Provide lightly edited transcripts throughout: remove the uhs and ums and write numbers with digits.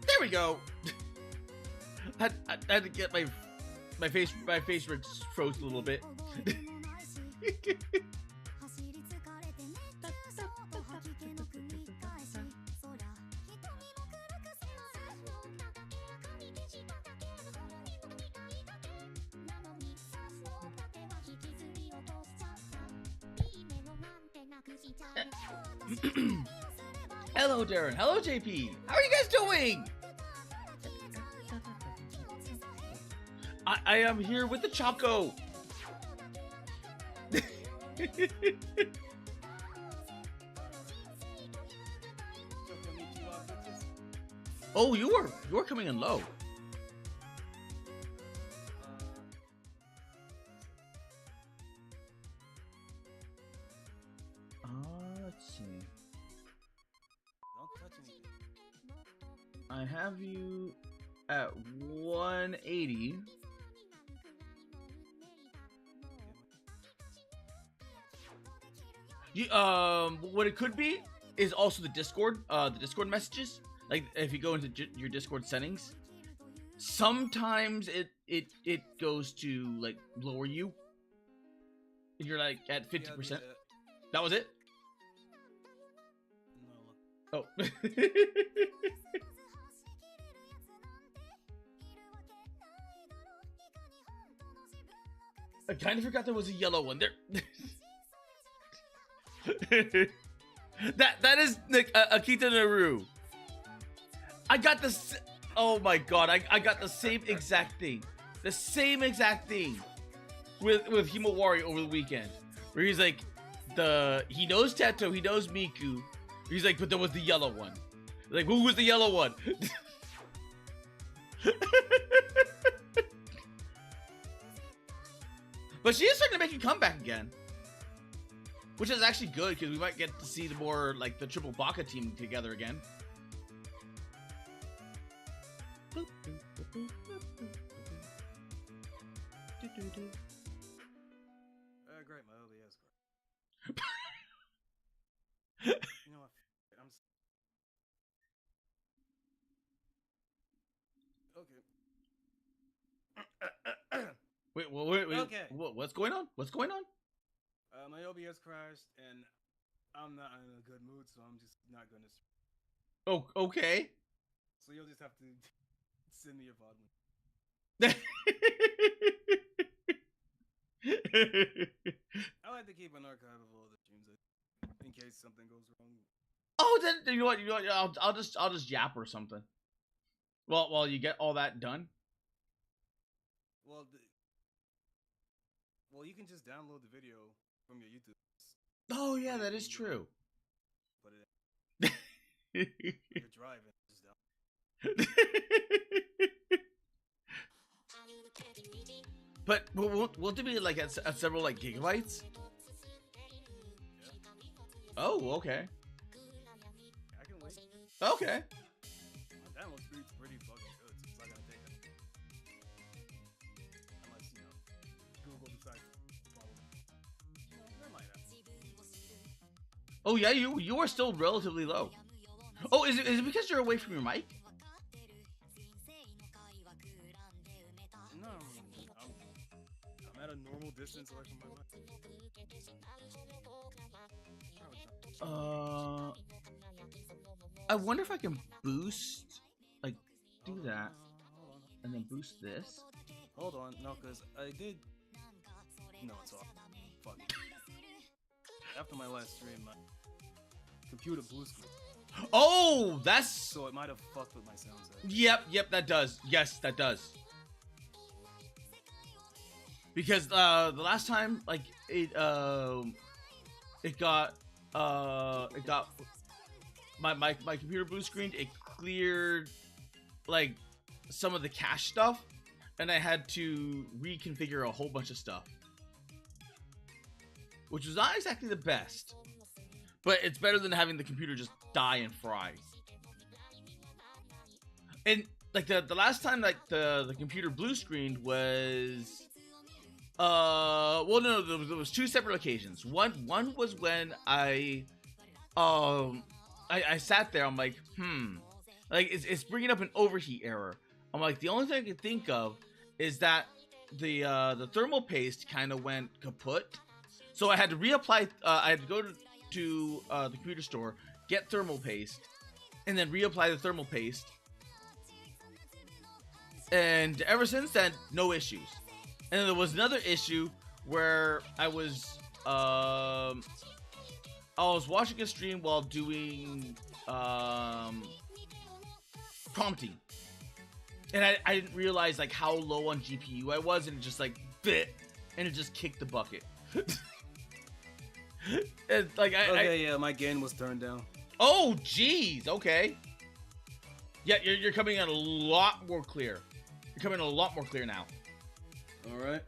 There we go. I had to get my face froze a little bit. Hello, Darren. Hello, JP. How are you guys doing? I am here with the Choco. Oh, you were coming in low. Let's see. Don't touch anything. I have you at 180. You, what it could be is also the Discord messages. Like if you go into your Discord settings, sometimes it goes to like lower you. You're like at 50%. That was it? No. Oh. I kind of forgot there was a yellow one there. that is Akita Naru. I got this. Oh my god! I got the same exact thing. The same exact thing with Himawari over the weekend, where he's like, he knows Teto, he knows Miku. He's like, but there was the yellow one. Like, who was the yellow one? But she is starting to make a comeback again, which is actually good because we might get to see the more like the triple Baka team together again. Great, my OBS card. You know what? Okay. Wait, wait. Okay. What's going on? What's going on? My OBS crashed, and I'm not in a good mood, so I'm just not gonna. Oh, okay. So you'll just have to send me your VOD. I like to keep an archive of all the streams in case something goes wrong. Oh, then you know what? I'll just yap or something. Well, while you get all that done. Well, you can just download the video from your YouTube. Oh yeah, that is true. Put it in. You're driving. Just down. But won't it be like at several like gigabytes? Yeah. Oh, okay. I can wait. Okay. My download speed's pretty fucking good, so it's not gonna take that. Unless, Google decides to follow me. There might have. Oh yeah, you are still relatively low. Oh, is it because you're away from your mic? No, I'm at a normal distance away from my mic. I wonder if I can boost, like, do that, and then boost this. Hold on, no, because I did. No, it's off. Fuck. After my last stream, my computer blue screen. Oh, that's. So it might have fucked with my sound set. Yep, that does. Yes, that does. Because the last time, like, it got my computer blue screened. It cleared like some of the cache stuff, and I had to reconfigure a whole bunch of stuff, which was not exactly the best, but it's better than having the computer just die and fry. And like the last time like the computer blue screened was well, no, there was two separate occasions. One was when I sat there, I'm like, like it's bringing up an overheat error. I'm like, the only thing I can think of is that the thermal paste kind of went kaput, so I had to reapply. I had to go to the computer store, get thermal paste, and then reapply the thermal paste. And ever since then, no issues. And then there was another issue where I was watching a stream while doing prompting, and I didn't realize like how low on GPU I was, and it just like bit, and it just kicked the bucket. And, like yeah, my gain was turned down. Oh jeez, okay. Yeah, you're coming in a lot more clear. You're coming in a lot more clear now. All right.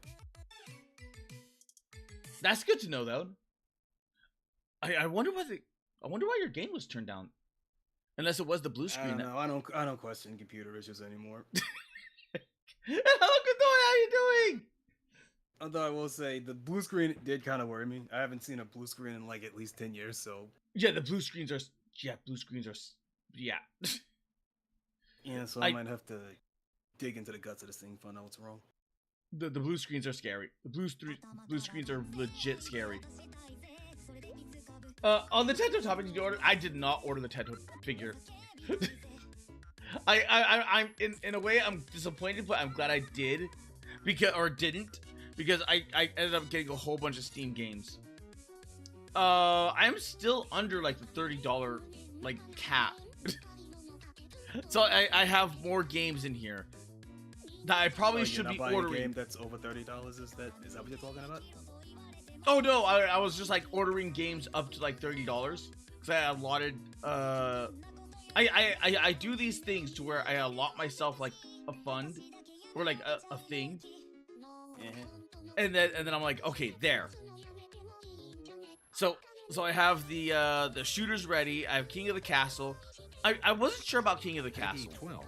That's good to know, though. I wonder why your game was turned down, unless it was the blue screen. I don't know. I don't question computer issues anymore. Hello, Kodoya, how you doing? Although I will say the blue screen did kind of worry me. I haven't seen a blue screen in like at least 10 years. So yeah, the blue screens are yeah. Yeah, so I might have to dig into the guts of this thing, find out what's wrong. The blue screens are scary. The blue screens are legit scary. On the Tento topic, did you order? I did not order the Tento figure. I'm in a way I'm disappointed, but I'm glad I did because I ended up getting a whole bunch of Steam games. I'm still under like the $30 like cap. So I have more games in here that I probably should be ordering. A game that's over $30, is that what you're talking about? Oh no, I was just like ordering games up to like $30 because I allotted. I do these things to where I allot myself like a fund or like a thing, and then I'm like, okay, there. So I have the shooters ready. I have King of the Castle. I wasn't sure about King of the Castle. 12.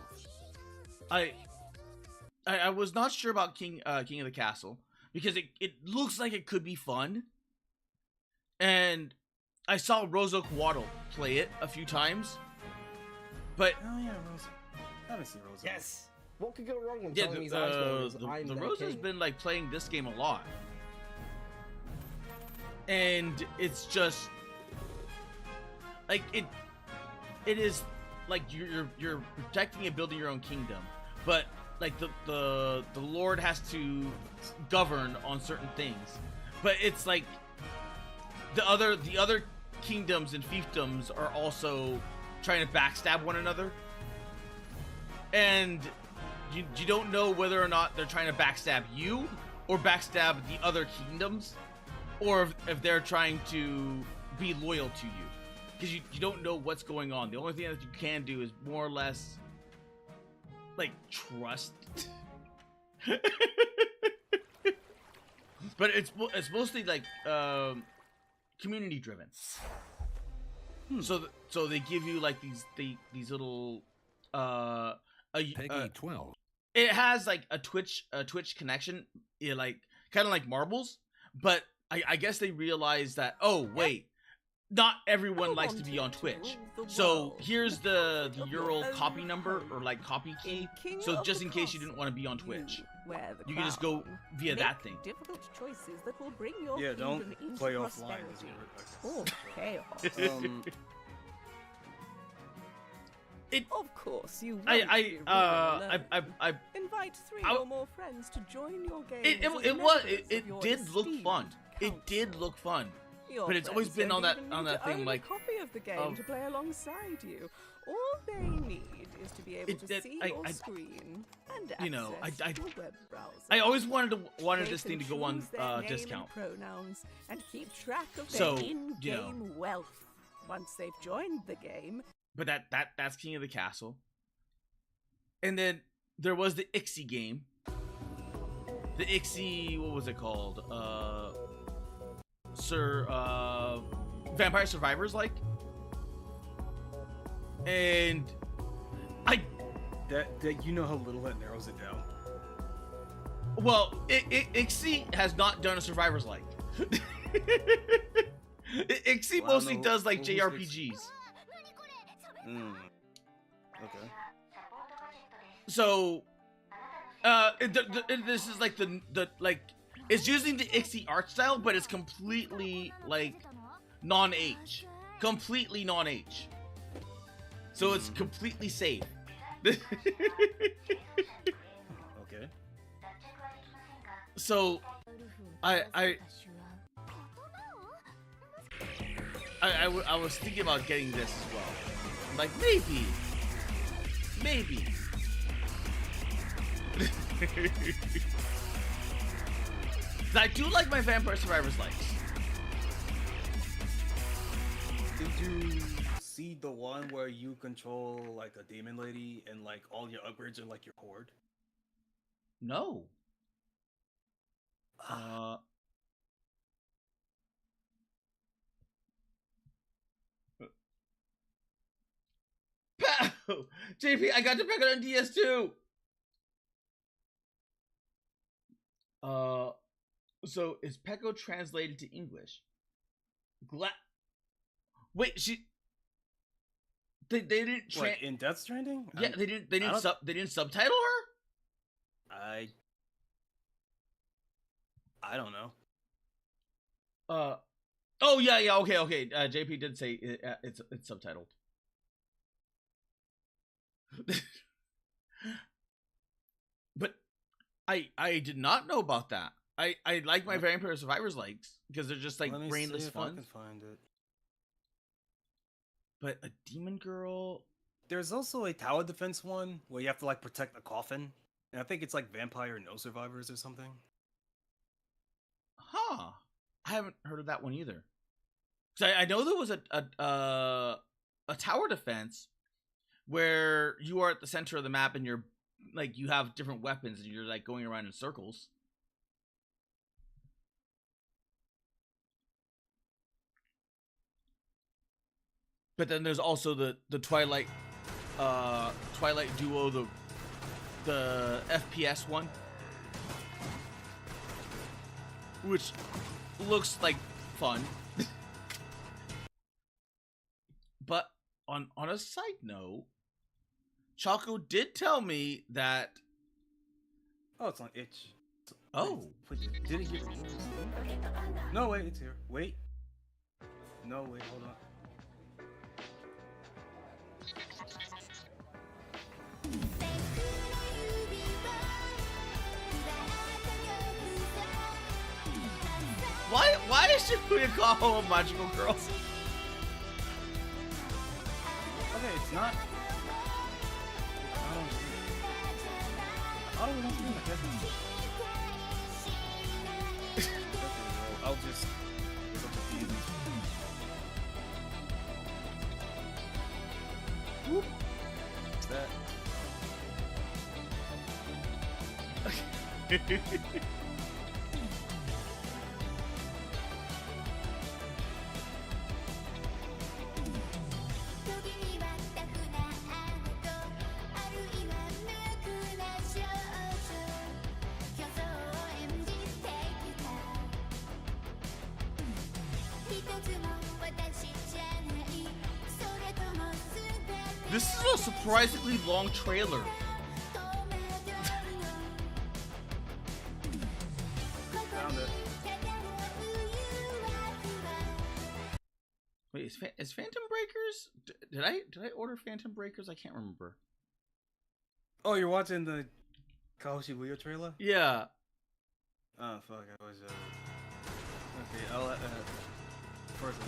I was not sure about King of the Castle because it looks like it could be fun, and I saw Rosa Waddle play it a few times, but oh yeah, Rosa. I haven't seen Rosa. Yes. What could go wrong when yeah, telling these eyes the Rosa's been like playing this game a lot, and it's just like it is like you're protecting and building your own kingdom, but like the Lord has to govern on certain things, but it's like the other kingdoms and fiefdoms are also trying to backstab one another, and you don't know whether or not they're trying to backstab you or backstab the other kingdoms, or if they're trying to be loyal to you, because you don't know what's going on. The only thing that you can do is more or less like trust. But it's mostly like community driven. So they give you like these little Peggy 12. it has like a Twitch connection, like kind of like Marbles, but I guess they realized that, oh wait, not everyone likes to be on Twitch. So here's the Ural copy number or like copy key. So just in case you didn't want to be on Twitch, you can just go via that thing. Difficult choices that will bring your Yeah, don't kingdom into play offline. prosperity or chaos. Of course, you won't be really alone. Invite three or more friends to join your game. It did look fun. It did look fun. Your But it's always friends been don't on that even need to thing own like a copy of the game to play alongside you. All they need is to be able to see your screen and access your web browser. I always wanted They this thing to can go on choose their name discount. and pronouns and keep track of So, their you in-game know. wealth. Once they've joined the game, But that's King of the Castle. And then there was the Ixie game, the ICSI, what was it called? Vampire Survivors like. And that you know how little that narrows it down. Well, ICSI has not done a Survivors like. ICSI mostly does like JRPGs. Okay. So, this is like the like it's using the ICSI art style, but it's completely like non-H, completely non-H. So it's completely safe. Okay. So, I was thinking about getting this as well. I'm like, maybe. I do like my Vampire Survivors likes. Did you see the one where you control like a demon lady and like all your upgrades are like your horde? No. JP, I got to pick it on DS too. So is Peko translated to English? Wait, they didn't in Death Stranding? Yeah, they didn't subtitle her? I don't know. Oh yeah, okay. JP did say it's subtitled. But I did not know about that. I like my Vampire Survivors likes because they're just like brainless fun. I can find it. But a demon girl. There's also a tower defense one where you have to like protect the coffin, and I think it's like Vampire No Survivors or something. Huh. I haven't heard of that one either. Cause I know there was a tower defense where you are at the center of the map and you're like you have different weapons and you're like going around in circles. But then there's also the Twilight Duo, the FPS one, which looks like fun. But on a side note, Choco did tell me that. Oh, it's on itch. Oh, did it get removed? No, wait, it's here. Wait. No, wait, hold on. Why is Shibuya call a magical girl? Okay, it's not. I don't know. I'll just. Whoop. What's that? This is a surprisingly long trailer. Found it. Wait, is Phantom Breakers? Did I order Phantom Breakers? I can't remember. Oh, you're watching the Kahoshi Wheel trailer? Yeah. Oh fuck! I was okay. I'll first.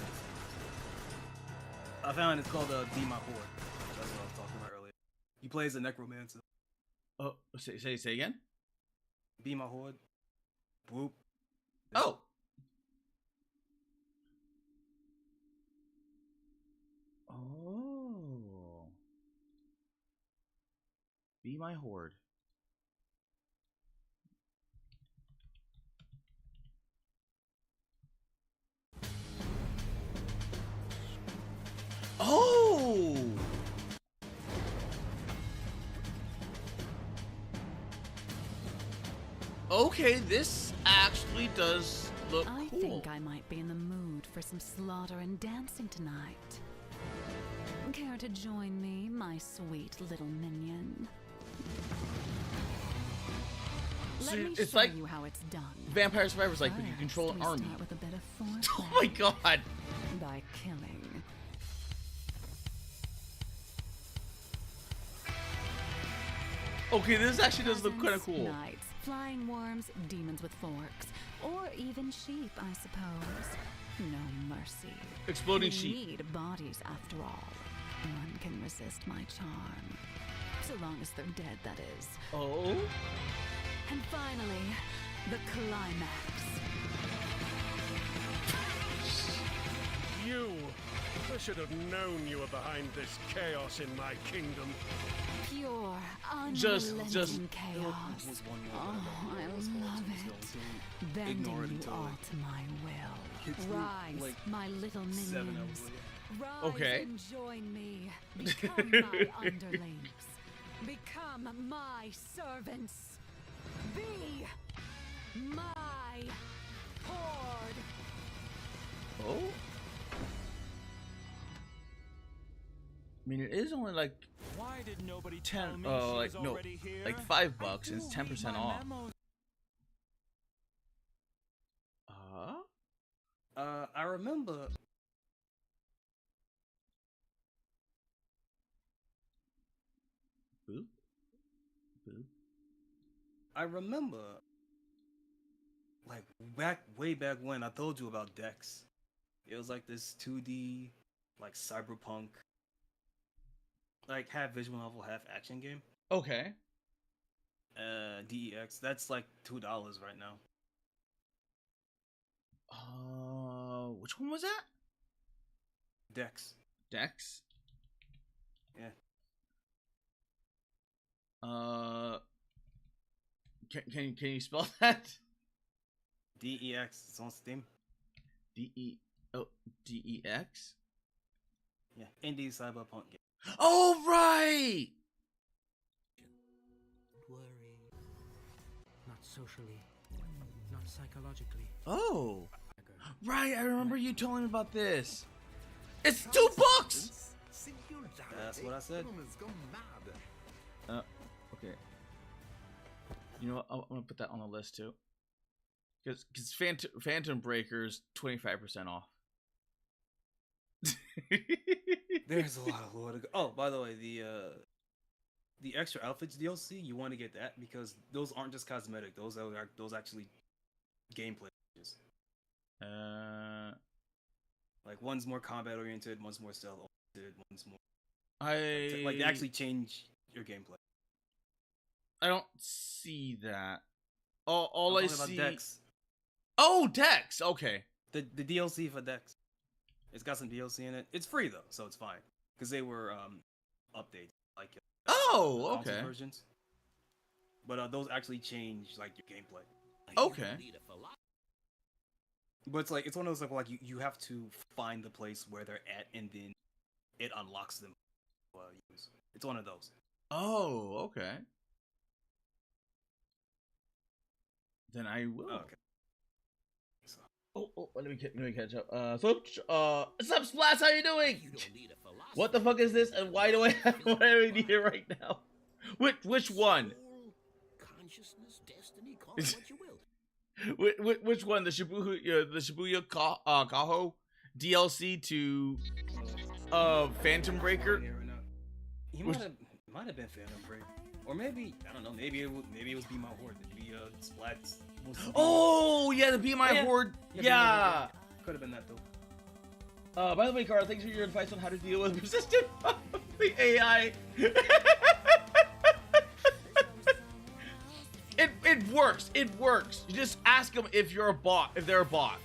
I found it's called Be My Horde. That's what I was talking about earlier. You play as a necromancer. Oh, say again. Be My Horde. Whoop. Oh. Oh. Be My Horde. Okay, this actually does look I cool. think I might be in the mood for some slaughter and dancing tonight. Care to join me, my sweet little minion? So Let me it's show like you how it's done. Vampire Survivors, like, but you control an First, we army. start with a bit of Oh foreplay my god! by killing. Okay, this actually does look kind of Peasants, cool. Knights, flying worms, demons with forks, or even sheep, I suppose. No mercy. Exploding We sheep. need bodies, after all. None can resist my charm. So long as they're dead, that is. Oh? And finally, the climax. You! I should have known you were behind this chaos in my kingdom. Pure, Just- unrelenting There chaos. was one more Oh, that I was going love to- it. Ignore Bending it you until, all like, to my will. kids were, Rise, like, my little 7 minions. hours later. Rise Okay. and join me. Become my underlings. Become my servants. Be my horde. Oh? I mean, it is only like Why did nobody 10, tell me oh, she like, was no, already here? like $5 and it's I do 10% read my off. memos. I remember. Boop. Boop. I remember. Like way back when I told you about Dex. It was like this 2D, like cyberpunk, like half visual novel, half action game. Okay. DEX. That's like $2 right now. Which one was that? Dex. Dex? Yeah. Can you spell that? DEX. It's on Steam. DEX? Yeah. Indie cyberpunk game. Oh right! Worry. Not socially. Not psychologically. Oh. Right, I remember you telling me about this. It's $2! That's what I said. Okay. You know what? I'm gonna put that on the list too. Because Phantom Breaker's 25% off. There's a lot of lore to go. Oh, by the way, the extra outfits DLC, you want to get that because those aren't just cosmetic. Those actually gameplay changes. Like one's more combat oriented, one's more stealth oriented, one's more like they actually change your gameplay. I don't see that. All I'm I talking see. about Dex. Oh, Dex. Okay. The DLC for Dex. It's got some DLC in it. It's free though, so it's fine because they were updates like Oh, console okay. versions. But those actually change like your gameplay. Okay. But it's one of those like you have to find the place where they're at and then it unlocks them. Use. It's one of those. Oh, okay. Then I will. Okay. Oh, let me catch up. What's up, Splats? How you doing? What the fuck is this, and why do I need it right now? Which one? Consciousness, destiny, call it what you will. Which one? The Shibuya Kaho DLC to Phantom Breaker? He might have been Phantom Breaker, or maybe I don't know. Maybe it was Be My Horde. Maybe Splats. Oh yeah, the Be My Horde. Yeah. Could have been that though. By the way, Carl, thanks for your advice on how to deal with persistent the AI. It works. It works. You just ask them if you're a bot, if they're a bot,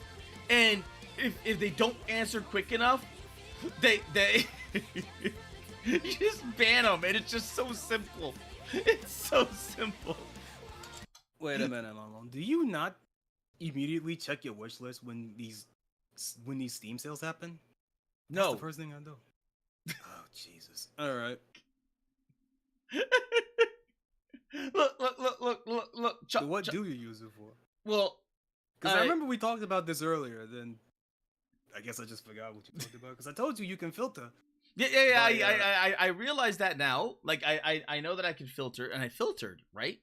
and if they don't answer quick enough, they you just ban them, and it's just so simple. It's so simple. Wait a minute, Malone. Do you not immediately check your wish list when these Steam sales happen? That's No. the first thing I do. Oh Jesus! All right. Look. what do you use it for? Well, because I remember we talked about this earlier. Then I guess I just forgot what you talked about. Because I told you can filter. Yeah. I realize that now. Like I know that I can filter, and I filtered, right?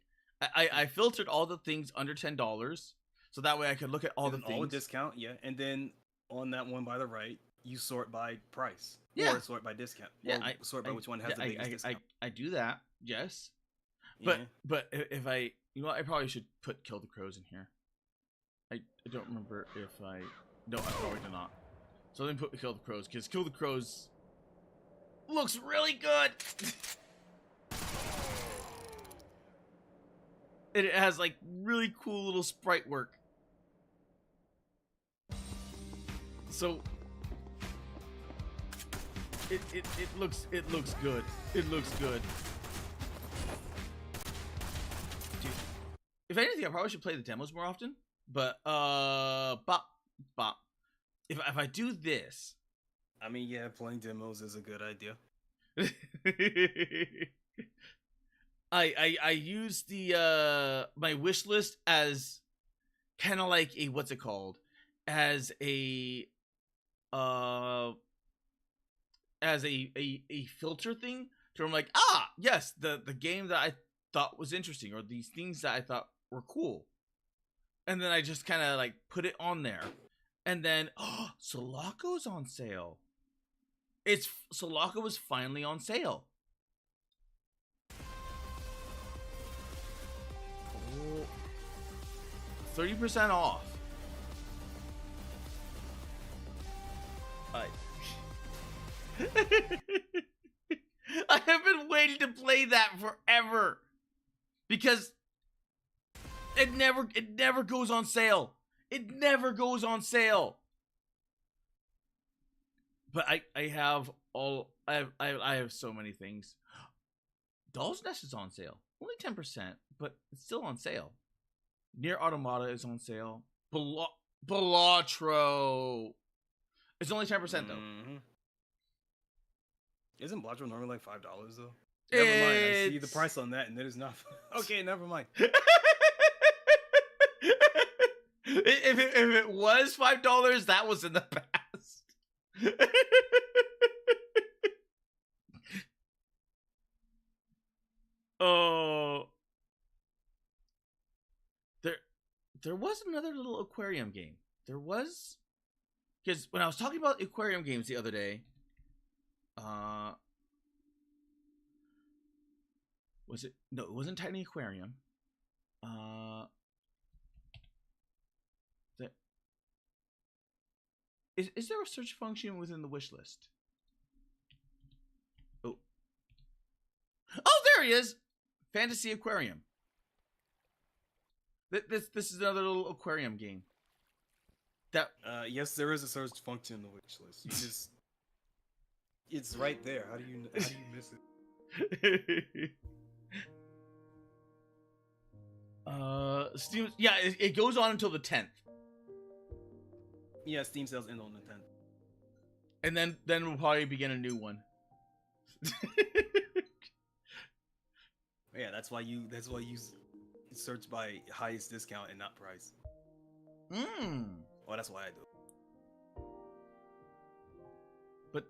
I filtered all the things under $10, so that way I could look at all the things. All discount, yeah. And then on that one by the right, you sort by price. Yeah. Or sort by discount. Yeah. Or sort by which one has the biggest discount. I do that. Yes. Yeah. But if I, you know what, I probably should put Kill the Crows in here. I don't remember if I. No, I probably do not. So then put Kill the Crows, because Kill the Crows looks really good. And it has like really cool little sprite work. So it looks good. It looks good. Dude, if anything, I probably should play the demos more often. But bop. If I do this, I mean, yeah, playing demos is a good idea. I use the my wish list as kind of like a what's it called, as a filter thing. So I'm like, yes, the game that I thought was interesting, or these things that I thought were cool, and then I just kind of like put it on there, and then Sulaco's on sale. Sulaco was finally on sale. 30% off. I have been waiting to play that forever because it never goes on sale. It never goes on sale. But I have so many things. Doll's Nest is on sale. Only 10%, but it's still on sale. Nier Automata is on sale. Balatro. It's only 10% though. Mm-hmm. Isn't Balatro normally like $5 though? Never mind. I see the price on that, and it is not. Okay, never mind. If it was $5, that was in the past. Oh. There was another little aquarium game. There was, because when I was talking about aquarium games the other day, was it? No, it wasn't Tiny Aquarium. Is there a search function within the wish list? Oh, there he is. Fantasy Aquarium. This is another little aquarium game. That yes, there is a search function in the wish list. You just it's right there. How do you miss it? Steam. Yeah, it goes on until the 10th. Yeah, Steam sales end on the 10th. And then we'll probably begin a new one. Yeah, that's why you search by highest discount and not price. Well, that's why I do. But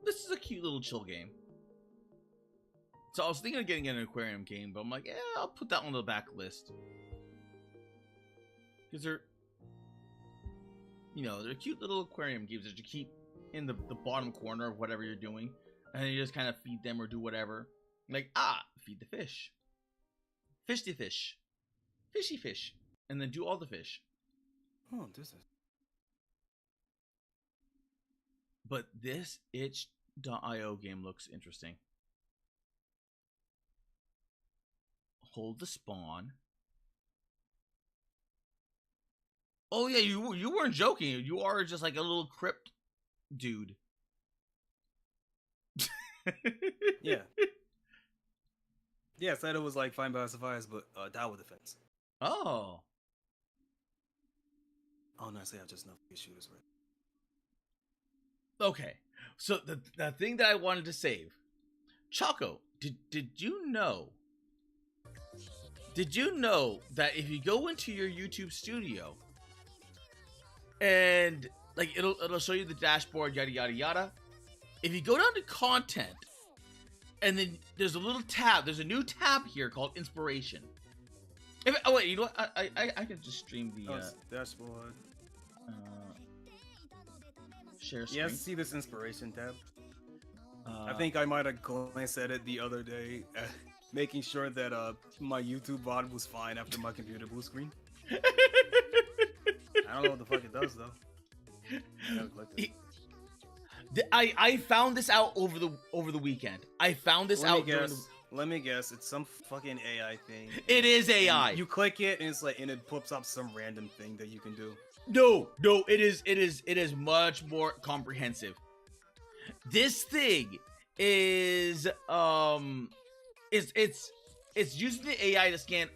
this is a cute little chill game. So I was thinking of getting an aquarium game, but I'm like, I'll put that on the back list. Because they're cute little aquarium games that you keep in the bottom corner of whatever you're doing. And then you just kind of feed them or do whatever. Like, feed the fish. Fish the fish. Fishy fish. And then do all the fish. Oh, this is. But this itch.io game looks interesting. Hold the spawn. Oh yeah, you weren't joking. You are just like a little crypt dude. Yeah. Yeah, I said it was like Fine by Sapphires, but tower defense. Oh. Oh no, I say I just know shooters right. Okay, so the thing that I wanted to save, Choco, did you know Did you know that if you go into your YouTube studio and like it'll show you the dashboard, yada yada yada. If you go down to content, and then there's a little tab. There's a new tab here called inspiration. Oh wait, you know what? I can just stream the dashboard. Share screen. Yes, see this inspiration tab. I think I might have glanced at it the other day, making sure that my YouTube VOD was fine after my computer blue screen. I don't know what the fuck it does though. I found this out over the weekend. I found this out. Let me guess. It's some fucking AI thing. It is AI. You click it and it's like, and it pops up some random thing that you can do. No, it is much more comprehensive. This thing is it's using the AI to scan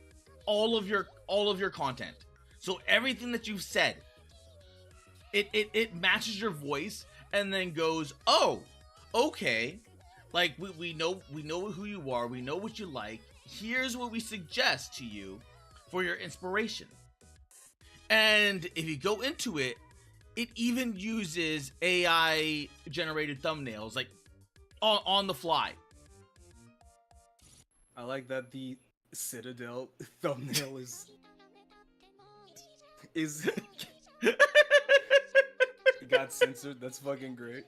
all of your content. So everything that you've said, it matches your voice and then goes, oh, okay, like we know who you are, we know what you like. Here's what we suggest to you for your inspiration. And if you go into it, it even uses AI generated thumbnails, like on the fly. I like that the Citadel thumbnail is it got censored. That's fucking great.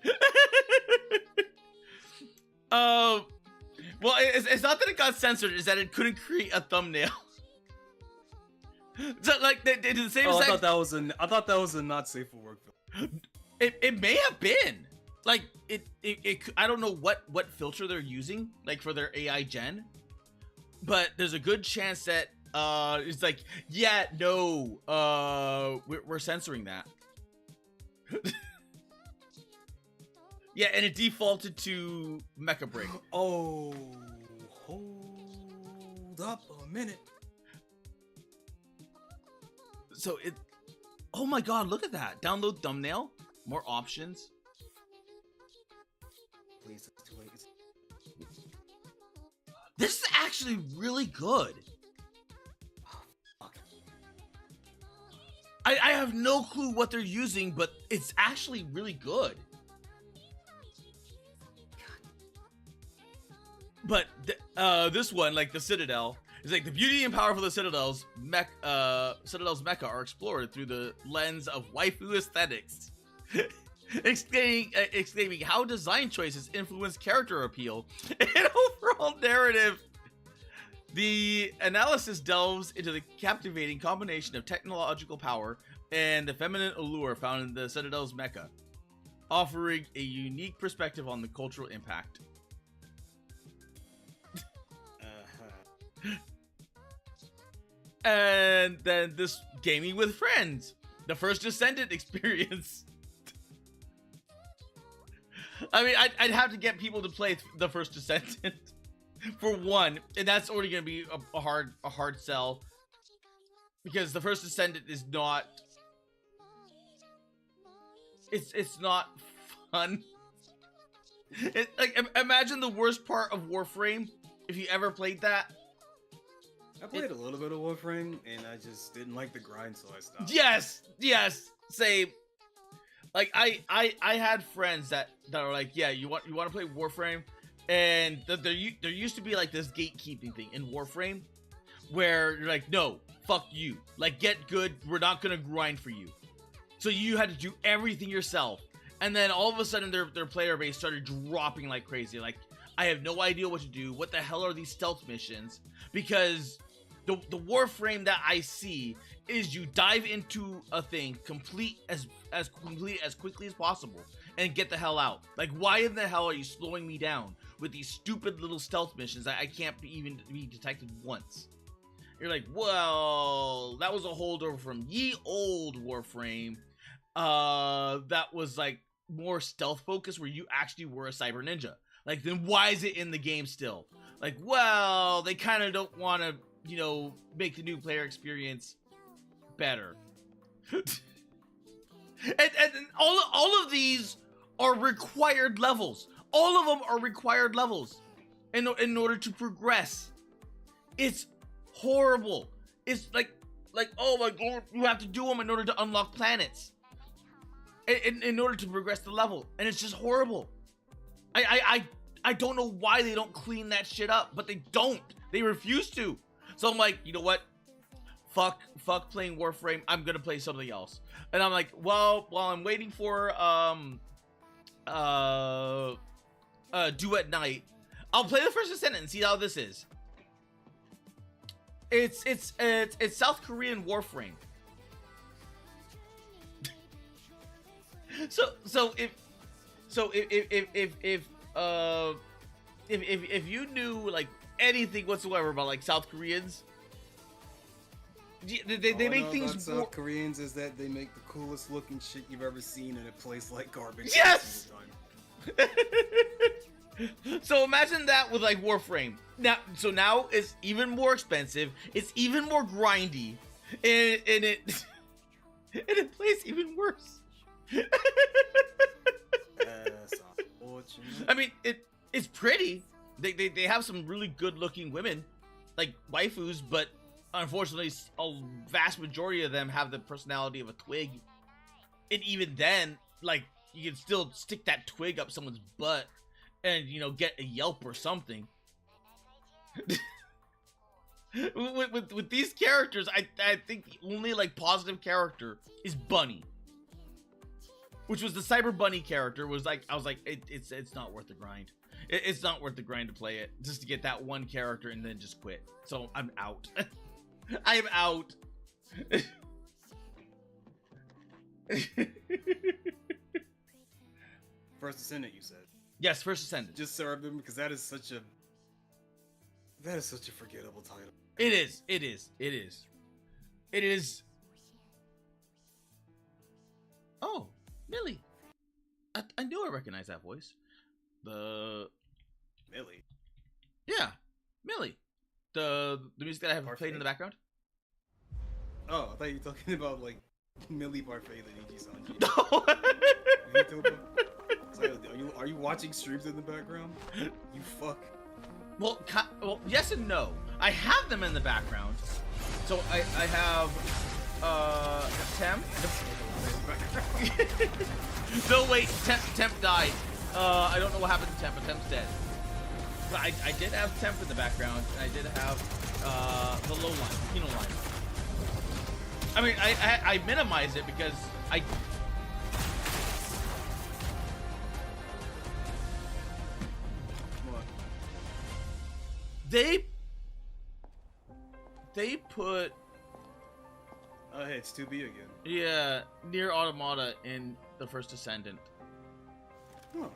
Well, it's not that it got censored, it's that it couldn't create a thumbnail. So like they did the same. Oh, I thought that was a not safe for work film. It may have been. Like it I don't know what filter they're using, like for their AI gen, but there's a good chance that it's like, yeah, no, we're censoring that. Yeah, and it defaulted to Mecha Break. Oh, hold up a minute. So oh my god, look at that. Download thumbnail, more options. Please, it's too late. This is actually really good. I have no clue what they're using, but it's actually really good. But this one, like the Citadel, is like the beauty and power of the Citadel's mecha are explored through the lens of waifu aesthetics, exclaiming how design choices influence character appeal and overall narrative. The analysis delves into the captivating combination of technological power and the feminine allure found in the Citadel's mecha, offering a unique perspective on the cultural impact. And then this gaming with friends, the first Descendant experience. I mean, I'd have to get people to play the first Descendant for one, and that's already going to be a hard sell, because the first Descendant is not. It's not fun. Like imagine the worst part of Warframe if you ever played that. I played a little bit of Warframe, and I just didn't like the grind, so I stopped. Yes, same. Like I had friends that are like, yeah, you want to play Warframe, and there used to be like this gatekeeping thing in Warframe, where you're like, no, fuck you, like get good, we're not gonna grind for you. So you had to do everything yourself, and then all of a sudden their player base started dropping like crazy. Like, I have no idea what to do. What the hell are these stealth missions? Because the Warframe that I see is you dive into a thing, complete as quickly as possible, and get the hell out. Like, why in the hell are you slowing me down with these stupid little stealth missions that I can't even be detected once? You're like, well, that was a holdover from ye old Warframe. That was like more stealth focused, where you actually were a cyber ninja. Like, then why is it in the game still? Like, well, they kind of don't want to, make the new player experience better. and all of these are required levels. All of them are required levels in order to progress. It's horrible. It's like oh my god, you have to do them in order to unlock planets. In order to progress the level, and it's just horrible. I don't know why they don't clean that shit up, but they don't. They refuse to. So I'm like, you know what? Fuck playing Warframe. I'm gonna play something else. And I'm like, well, while I'm waiting for Do at Night, I'll play the First Ascendant and see how this is. It's South Korean Warframe. So if you knew like anything whatsoever about like South Koreans, they make things. About South Koreans is that they make the coolest looking shit you've ever seen, and it plays like garbage. Yes. So imagine that with like Warframe. Now it's even more expensive. It's even more grindy, and it plays even worse. I mean, it's pretty. They have some really good looking women, like waifus, but unfortunately, a vast majority of them have the personality of a twig. And even then, like, you can still stick that twig up someone's butt and, you know, get a Yelp or something. with these characters, I think the only like positive character is Bunny. Which was the Cyber Bunny character. I was like, it's not worth the grind. It's not worth the grind to play it just to get that one character and then just quit. So I'm out. I am out. First Ascendant, you said? Yes, First Ascendant. Just so I remember, because that is such a forgettable title. It is. Oh. Millie. I knew I recognized that voice. Millie? Yeah, Millie. The music that I have played in the background. Oh, I thought you were talking about like Millie Parfait, the Niji-san. No. Are you watching streams in the background? You fuck. Well, yes and no. I have them in the background. So I have Temp. No, wait, Temp died. I don't know what happened to Temp, but Temp's dead. But I did have Temp in the background, and I did have the low line, Kino line. I mean, I minimized it because they put. Oh, hey, it's 2B again. Yeah, Nier Automata in the First Ascendant. Huh.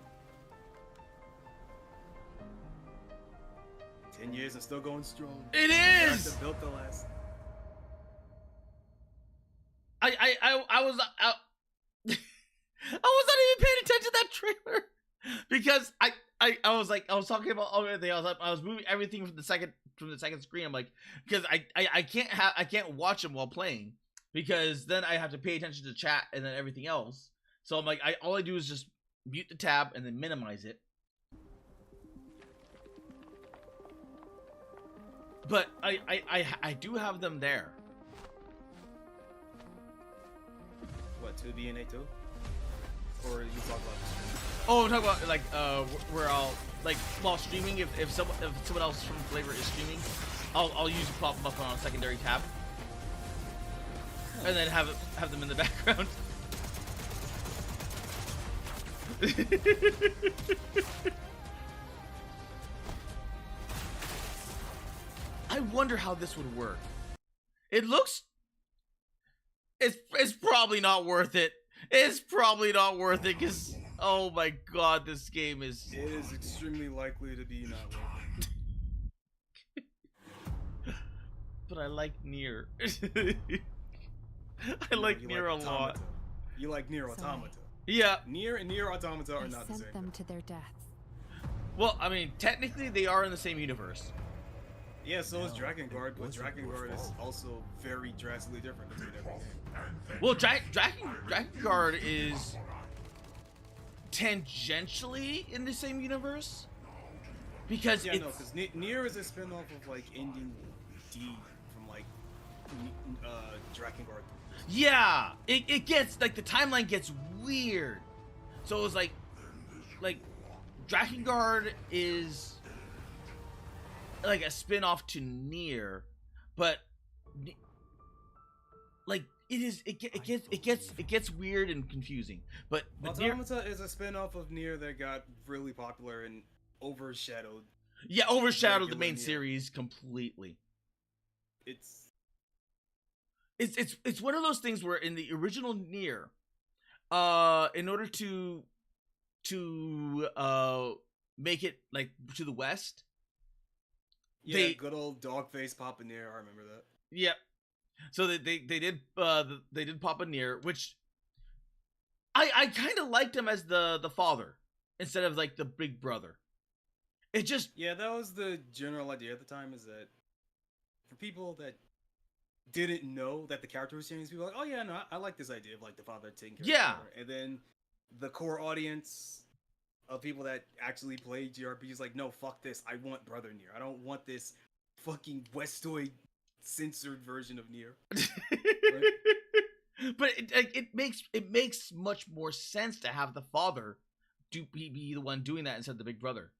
10 years and still going strong. It is! Built the last. I was not even paying attention to that trailer because I was talking about everything. I was moving everything from the second screen. I'm like, because I can't watch them while playing because then I have to pay attention to chat and then everything else. So I'm like, all I do is just mute the tab and then minimize it. But I do have them there. What, 2B and A2? Or you talk about the stream? Oh, I'm talking about like where I'll like while streaming, if someone else from FlaVR is streaming, I'll usually pop them up on a secondary tab, and then have them in the background. I wonder how this would work. It looks. It's probably not worth it. It's probably not worth it because oh my god, this game is. It is extremely likely to be not worth it. But I like Nier. I like Nier a lot. You like Nier Automata. Yeah. Nier and Nier Automata are not the same. Sent them to their deaths. Well, I mean, technically they are in the same universe. Yeah, so is Drakengard, but Drakengard is also very drastically different between every game. Well, Drakengard is tangentially in the same universe because yeah, no, because Nier is a spin-off of like Indian D from like Drakengard. Yeah, it gets like the timeline gets weird. So it was like Drakengard is like a spin-off to Nier, but like it gets weird and confusing. But Nier, Automata is a spin-off of Nier that got really popular and overshadowed. Yeah, overshadowed the regular main Nier. series completely. It's one of those things where in the original Nier, in order to make it like to the west, good old dog face Papa Nier. I remember that. Yeah, so they did Papa Nier, which I kind of liked him as the father instead of like the big brother. It just that was the general idea at the time, is that for people that didn't know that the character was changing, people were like, oh yeah, no, I like this idea of like the father taking care of the daughter. And then the core audience of people that actually played JRPGs like, no, fuck this, I want Brother Nier. I don't want this fucking Westoid censored version of Nier. Right? But it makes much more sense to have the father be the one doing that instead of the big brother.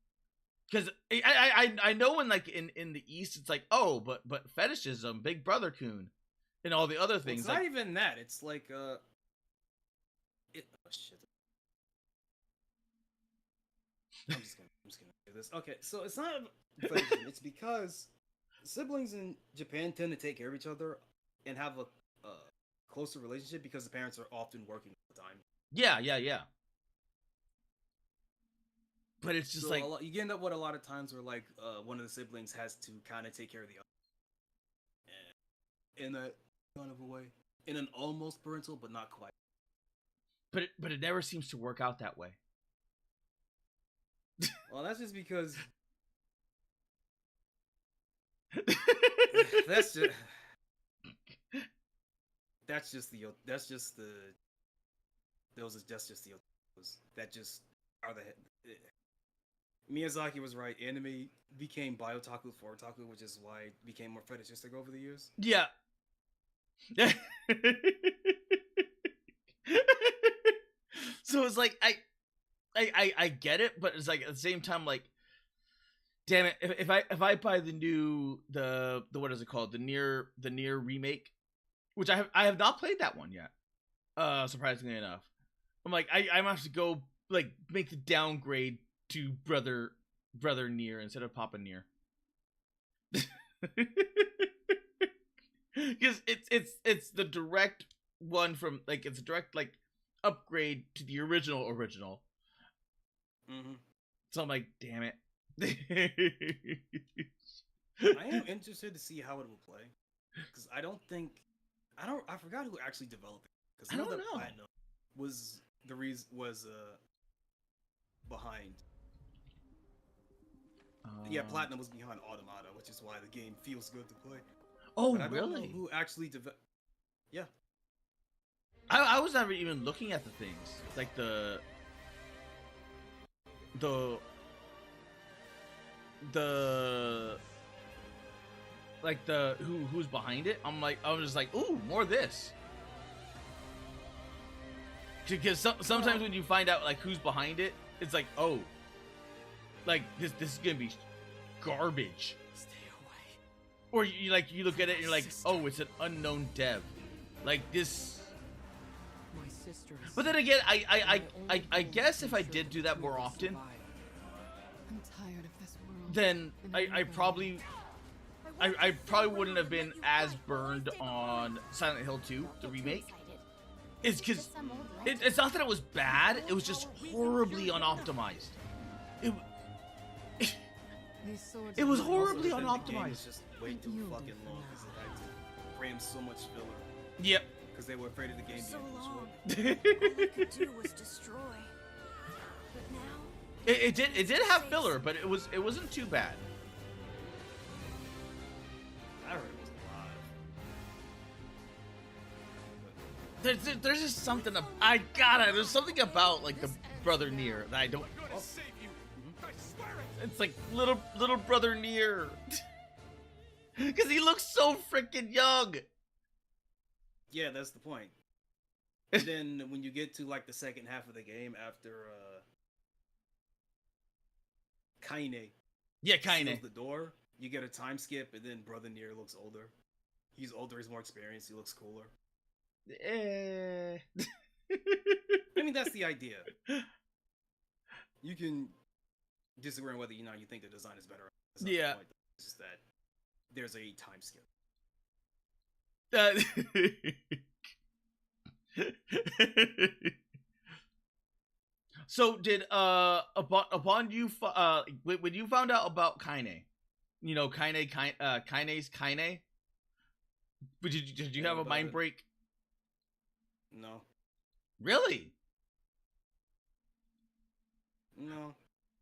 Because I know in like in the East it's like, oh, but fetishism, Big Brother Kun, and all the other things. It's not even that. It's like oh shit. I'm just gonna do this. Okay, so it's not fetishism. It's because siblings in Japan tend to take care of each other and have a closer relationship because the parents are often working all the time. Yeah. But it's just like you end up with a lot of times where like one of the siblings has to kind of take care of the other, in a kind of a way, in an almost parental but not quite. But it never seems to work out that way. Well, that's just because that's just the Miyazaki was right. Anime became biotaku for otaku, which is why it became more fetishistic over the years. Yeah. So it's like I get it, but it's like at the same time, like, damn it, if I buy the what is it called, the Nier remake, which I have not played that one yet, surprisingly enough. I'm like I might have to go like make the downgrade to brother Nier instead of Papa Nier. Because it's the direct one from like it's a direct like upgrade to the original. Mm-hmm. So I'm like, damn it. I am interested to see how it will play, because I forgot who actually developed it. Because I know that Platinum was the reason behind. Yeah, Platinum was behind Automata, which is why the game feels good to play. Oh, but I don't really? know who actually developed? Yeah. I was never even looking at the things like the like the who's behind it. I was just like, ooh, more of this. Because sometimes when you find out like who's behind it, it's like, oh, like this is gonna be garbage. Stay away. Or you look at it and you're like, oh, it's an unknown dev, like this. My sister. But then again, I guess if I did do that more often, I'm tired of this world. then I probably wouldn't have been as burned on Silent Hill 2, the remake. It's because it's not that it was bad; it was just horribly unoptimized. It was horribly unoptimized. It's just way too fucking long because it had to cram so much filler. Yep. Because they were afraid of the game So being long. destroyed. All I could do was destroy. But now It did have filler, but it wasn't too bad. I heard it was alive. There's just something there's something about like the brother Nier that I don't. It's like little brother Nier. Because he looks so freaking young. Yeah, that's the point. And then when you get to like the second half of the game after Kaine seals the door, you get a time skip, and then Brother Nier looks older. He's older, he's more experienced, he looks cooler. I mean, that's the idea. You can disagree on whether you think the design is better. Yeah. It's just that there's a time skip. So did upon you when you found out about Kaine, Kaine's Kaine, did you have a mind break? No. Really? No.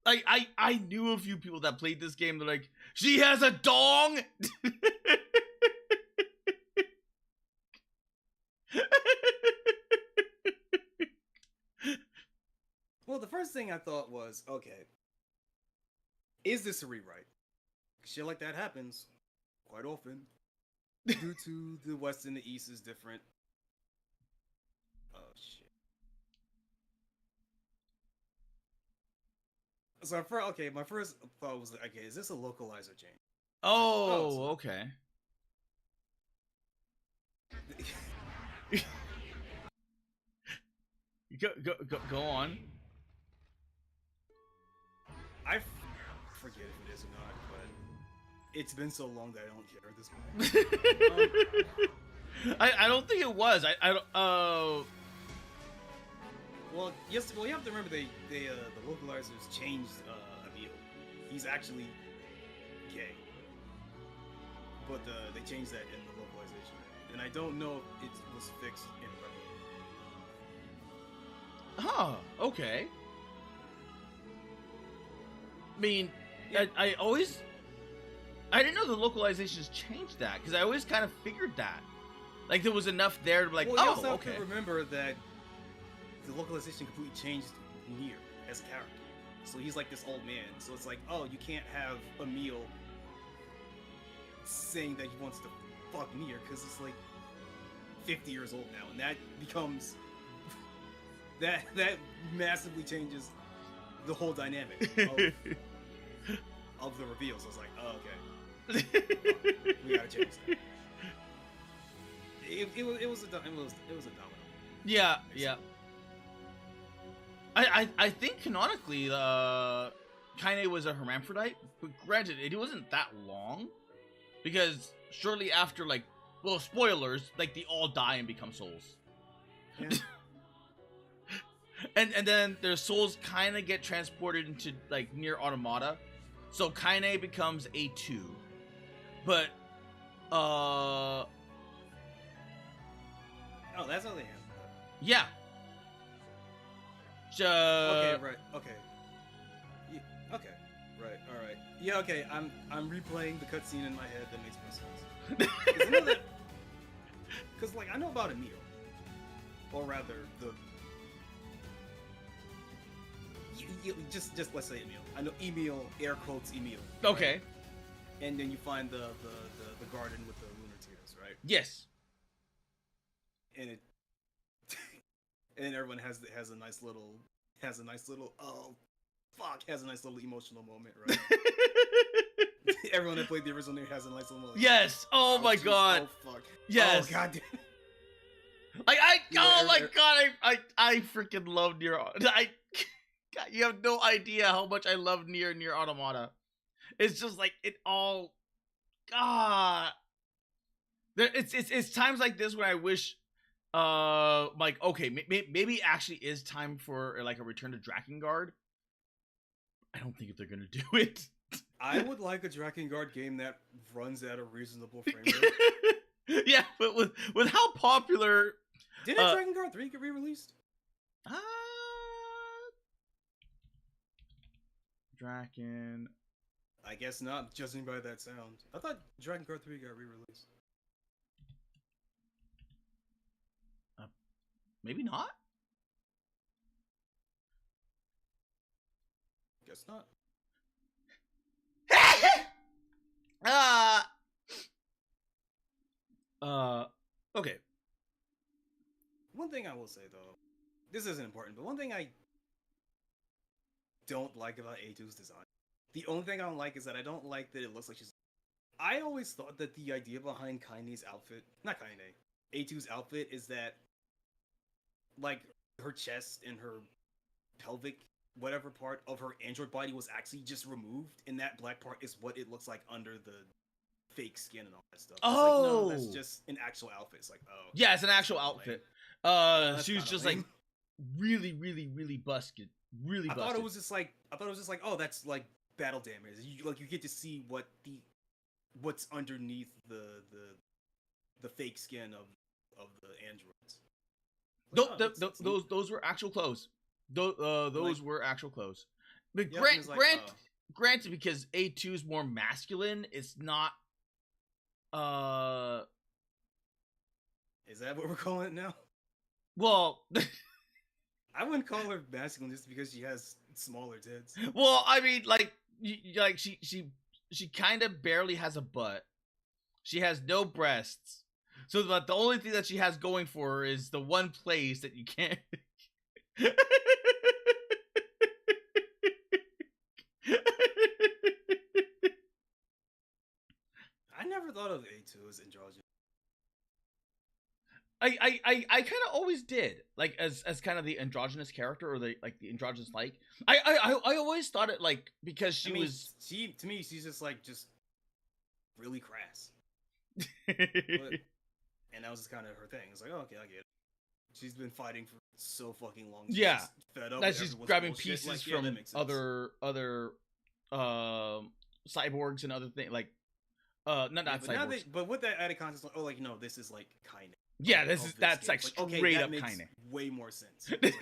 Like I knew a few people that played this game. They're like, she has a dong. Well, the first thing I thought was, okay, is this a rewrite? Shit like that happens quite often. Due to the West and the East is different. Oh, shit. So, my first thought was, okay, is this a localizer change? Oh, okay. Go on. I forget if it is or not, but it's been so long that I don't care at this point. I don't think it was. I don't. Well, yes. Well, you have to remember the localizers changed Emil. He's actually gay, but they changed that in the localization, and I don't know if it was fixed in Rebel. Huh. Okay. I mean, yeah. I didn't know the localizations changed that, because I always kind of figured that, like, there was enough there to be like, well, you also have okay. to remember that the localization completely changed Nier as a character. So he's like this old man. So it's like, oh, you can't have Emil saying that he wants to fuck Nier because it's like 50 years old now, and that becomes that massively changes the whole dynamic of the reveals. I was like, oh, okay, we gotta change that. It was a domino. Yeah, yeah. I think canonically, Kaine was a hermaphrodite, but granted, it wasn't that long, because shortly after, like, well, spoilers, like, they all die and become souls. Yeah. and then their souls kind of get transported into, like, Nier Automata, so Kaine becomes A2, but oh, that's how they have that. Yeah. Okay, right. Okay. Yeah, okay. Right. All right. Yeah. Okay. I'm replaying the cutscene in my head. That makes more sense. Because I know that. Because like I know about Emil, or rather the. Just let's say Emil. I know Emil, air quotes Emil. Right? Okay. And then you find the garden with the lunar tears, right? Yes. And it. And everyone has a nice little oh fuck, has a nice little emotional moment, right? Everyone that played the original Nier has a nice little moment. Yes. Oh my god. Oh fuck. Yes. Oh god damn. Like I freaking love Nier. God, you have no idea how much I love Nier Automata. It's just like it all. God. It's times like this when I wish. Like, okay, maybe actually is time for like a return to Drakengard. I don't think if they're gonna do it. I would like a Drakengard game that runs at a reasonable frame rate. Yeah, but with how popular didn't Drakengard 3 get re-released? Draken. I guess not, judging by that sound. I thought Drakengard 3 got re-released. Maybe not. Guess not. one thing I will say though, this isn't important, but one thing I don't like about A2's design, the only thing I don't like is that I don't like that it looks like she's. I always thought that the idea behind Kaine's outfit, not Kaine, A2's outfit, is that like her chest and her pelvic, whatever part of her android body was actually just removed, and that black part is what it looks like under the fake skin and all that stuff. Oh, it's like, no, that's just an actual outfit. It's like, oh, yeah, it's an actual outfit. She was just like really busted, really busted. I thought it was just like, oh, that's like battle damage. You get to see what's underneath the fake skin of the androids. Like, those were actual clothes. Those were actual clothes. But yeah, granted, because A2 is more masculine, it's not. Is that what we're calling it now? Well, I wouldn't call her masculine just because she has smaller tits. Well, I mean, like she kind of barely has a butt. She has no breasts. So the only thing that she has going for her is the one place that you can't. I never thought of A2 as androgynous. I kind of always did, like as kind of the androgynous character, or the androgynous like. I always thought it like because she to me she's just really crass. And that was just kind of her thing. It's like, oh, okay, I get it. She's been fighting for so fucking long. Yeah, fed up that she's grabbing bullshit. pieces from other cyborgs and other things, like not cyborgs. But with that added context, like, oh, like, no, this is like Kaine. Yeah, that's like straight okay, that up makes Kaine. way more sense. Like,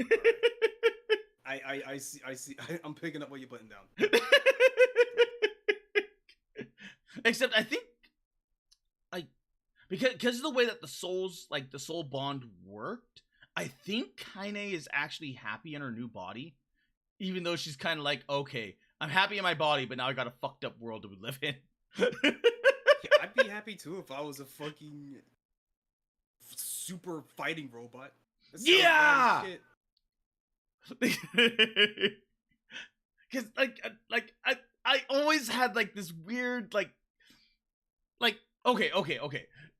right. I see. I'm picking up what you're putting down. Except I think because of the way that the soul bond worked, I think Kaine is actually happy in her new body, even though she's kind of like, okay, I'm happy in my body, but now I got a fucked up world that we live in. Yeah, I'd be happy too if I was a fucking super fighting robot. Yeah. Because I always had like this weird like okay.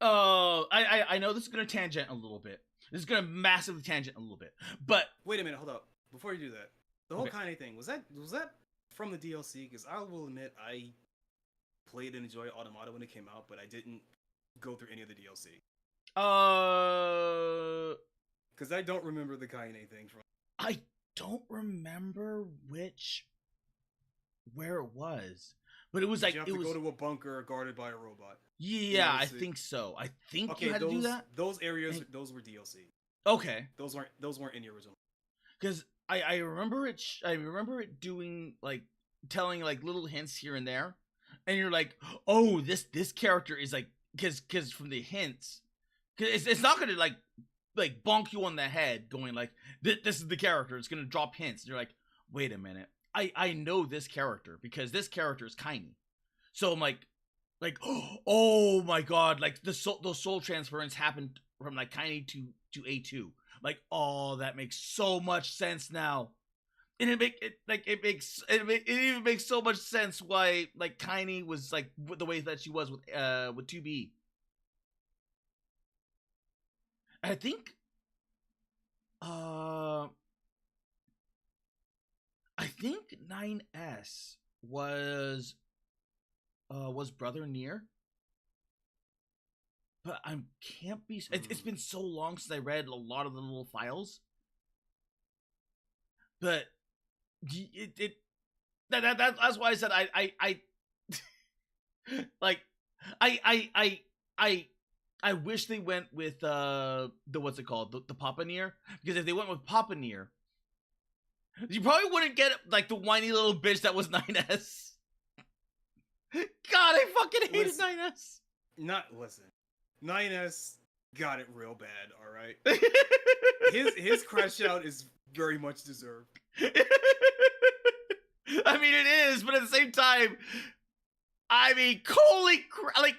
I know this is gonna tangent a little bit. This is gonna massively tangent a little bit. But wait a minute, hold up. Before you do that, the whole Kaine thing was that from the DLC? Because I will admit I played and enjoyed Automata when it came out, but I didn't go through any of the DLC. Because I don't remember the Kaine thing from. I don't remember where it was, but it was like you have to go to a bunker guarded by a robot. Yeah, I think so. I think you had to do that. Those areas, those were DLC. Okay, those weren't in the original. Because I remember it. I remember it doing like telling like little hints here and there, and you're like, oh, this character is like because from the hints, because it's not gonna like bonk you on the head going like this is the character. It's gonna drop hints. And you're like, wait a minute, I know this character because this character is Kaine. So I'm like, oh my god, like those soul transference happened from like Kaine to A2. Like, oh, that makes so much sense now. And it even makes so much sense why like Kaine was like the way that she was with 2B. I think I think 9S was Brother Nier. But I can't be. It's been so long since I read a lot of the little files. But that's why I said I wish they went with the what's it called, the Papa Nier, because if they went with Papa Nier, you probably wouldn't get like the whiny little bitch that was 9S. God, I fucking hated 9S. Listen. 9S got it real bad, all right? his crash out is very much deserved. I mean, it is, but at the same time, I mean, holy crap! Like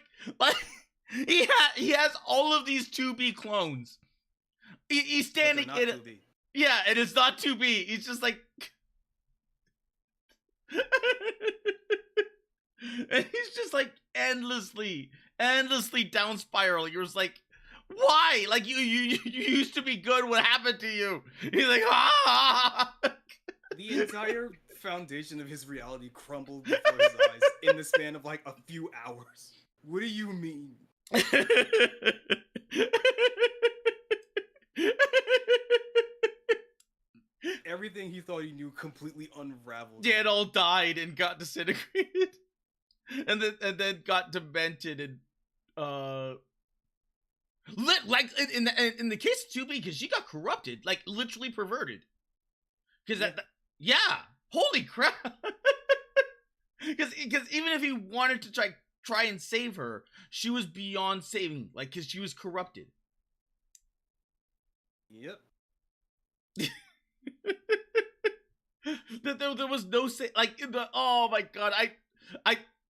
he has all of these 2B clones. He's standing in it. Yeah, it is not 2B. He's just like, and he's just like endlessly down spiraling. You're just like, why? Like you used to be good. What happened to you? He's like, ah. The entire foundation of his reality crumbled before his eyes in the span of like a few hours. What do you mean? Everything he thought he knew completely unraveled. Yeah, it all died and got disintegrated, and then got demented and like in the case of 2B, because she got corrupted, like literally perverted. Because yeah, holy crap! Because even if he wanted to try and save her, she was beyond saving, like because she was corrupted. Yep. There was no like oh my god,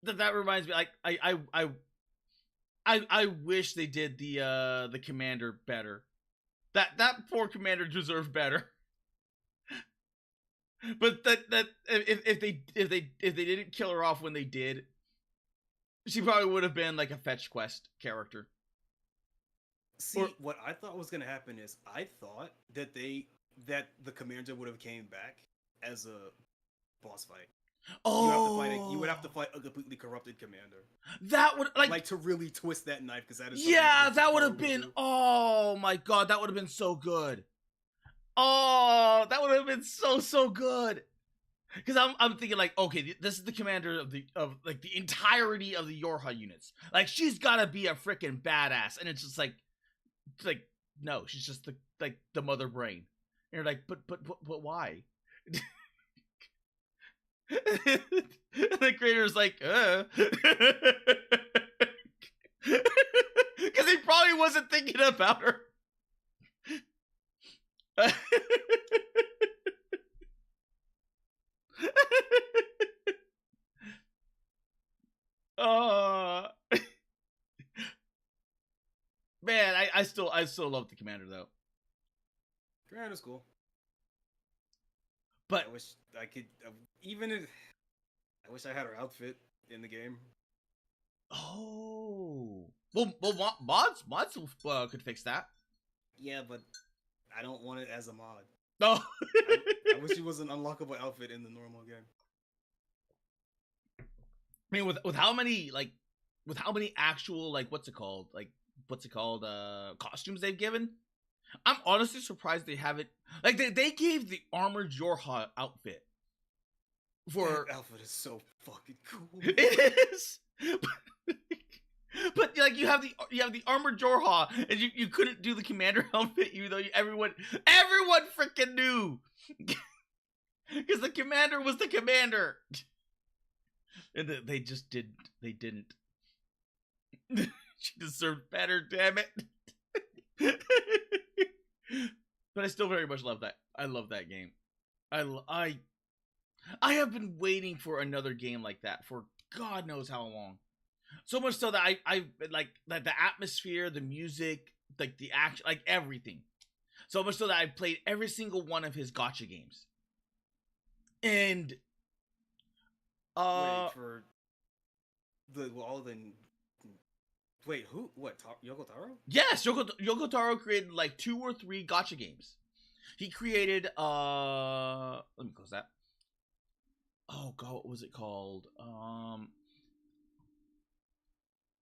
that reminds me, like I wish they did the commander better. That poor commander deserved better. But that if they didn't kill her off when they did, she probably would have been like a fetch quest character. See, what I thought was gonna happen is I thought that the commander would have came back as a boss fight. Oh, you would have to fight a completely corrupted commander. That would like to really twist that knife, because that is that would have been. Oh my god, that would have been so good. Oh, that would have been so good. Because I'm thinking like, okay, this is the commander of the entirety of the Yorha units. Like she's gotta be a freaking badass, and it's just like no, she's just the mother brain. And you're like, but why? And the creator's like, because he probably wasn't thinking about her. Man, I still love the commander though. Commander's cool. But I wish I could I wish I had her outfit in the game. Oh, well, mods could fix that. Yeah, but I don't want it as a mod. No, I wish it was an unlockable outfit in the normal game. I mean, with how many actual costumes they've given, I'm honestly surprised they haven't. Like they gave the armored Yorha outfit for that outfit is so fucking cool. It is, but like you have the armored Yorha, and you couldn't do the commander outfit, even though everyone freaking knew, because the commander was the commander, and they just didn't. They didn't. She deserved better, damn it. But I still very much love that. I love that game. I have been waiting for another game like that for God knows how long. So much so that I like the atmosphere, the music, like the action, like everything. So much so that I've played every single one of his gacha games. And wait for wait, who? What? Yoko Taro? Yes, Yoko Taro created like 2 or 3 gacha games. He created let me close that. Oh god, what was it called?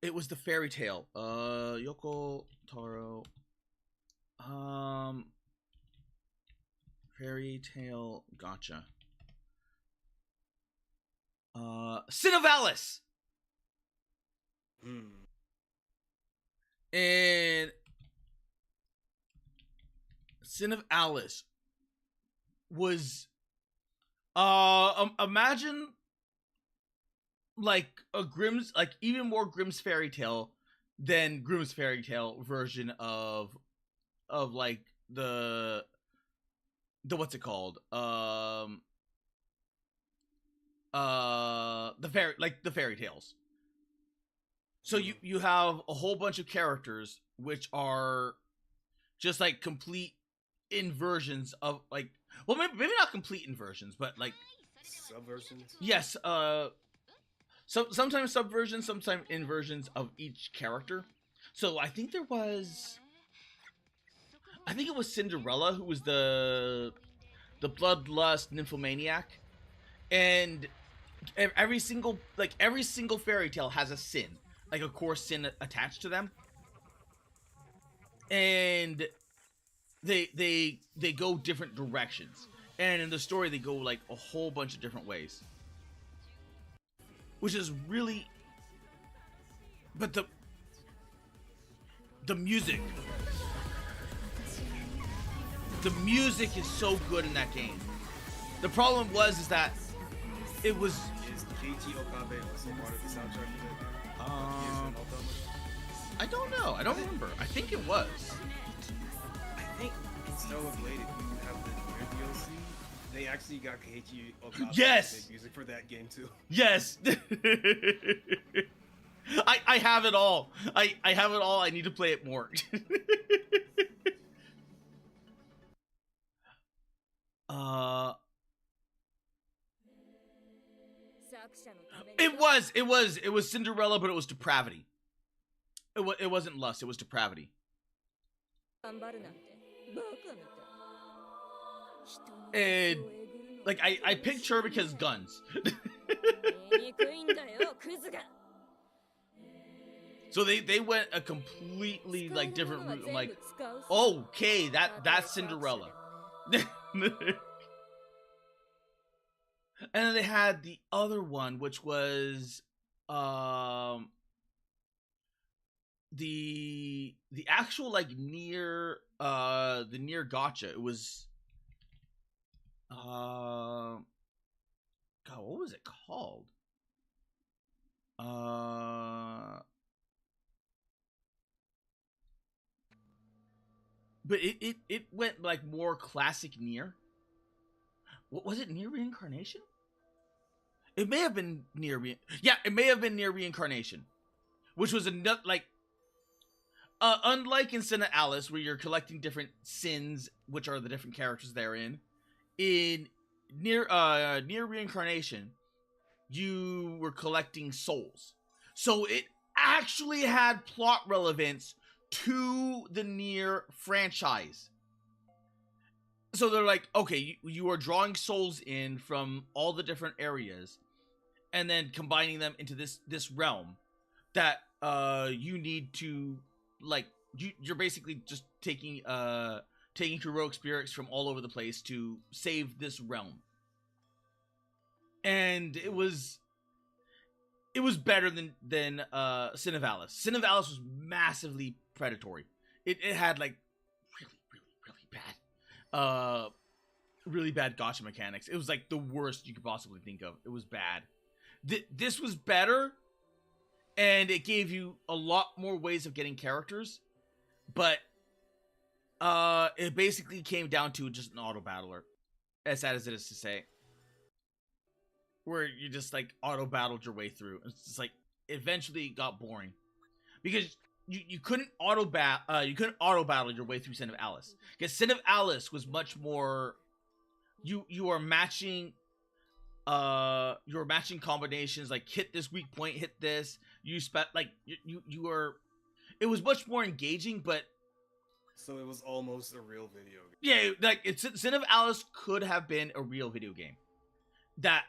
It was the fairy tale. Yoko Taro. Fairy tale gacha. Sin of Alice. And Sin of Alice was imagine like a Grimm's, like even more Grimm's fairy tale than Grimm's fairy tale version of like the what's it called? The fairy tales. So you have a whole bunch of characters which are just like complete inversions of like, well, maybe not complete inversions, but like subversions. Yes, sometimes subversions, sometimes inversions of each character. So I think it was Cinderella who was the bloodlust nymphomaniac, and every single fairy tale has a sin, like a core sin attached to them, and they go different directions, and in the story they go like a whole bunch of different ways, which is really, but the music is so good in that game. The problem is that it was. Is Keiichi Okabe also part of the soundtrack for that game? I don't know. I don't remember. I think it was. I think in Starless Blade, if you have the Nier DLC, they actually got Keiichi Okabe Yes! to make music for that game too. Yes. I have it all. I have it all. I need to play it more. It was Cinderella, but it was depravity. It wasn't lust, it was depravity. And like I picked her because guns. So they went a completely like different route. I'm like, okay, that's Cinderella. And then they had the other one, which was the actual like Nier the Nier Gotcha. It was God, what was it called? But it went like more classic Nier. What was it? Nier Reincarnation? It may have been Nier Reincarnation, which was another like unlike in Sin of Alice, where you're collecting different sins, which are the different characters therein. In Nier Reincarnation, you were collecting souls, so it actually had plot relevance to the Nier franchise. So they're like, okay, you are drawing souls in from all the different areas, and then combining them into this realm that you need to like. You're basically just taking heroic spirits from all over the place to save this realm. And it was better than Sin of Alice. Sin of Alice was massively predatory. It had like really bad gacha mechanics. It was like the worst you could possibly think of. It was bad. This was better, and it gave you a lot more ways of getting characters, but it basically came down to just an auto battler, as sad as it is to say, where you just like auto battled your way through. It's just like eventually it got boring because you couldn't auto battle your way through Sin of Alice, because Sin of Alice was much more you are matching combinations, like hit this weak point, hit this, you it was much more engaging. But so it was almost a real video game. Yeah, like Sin of Alice could have been a real video game that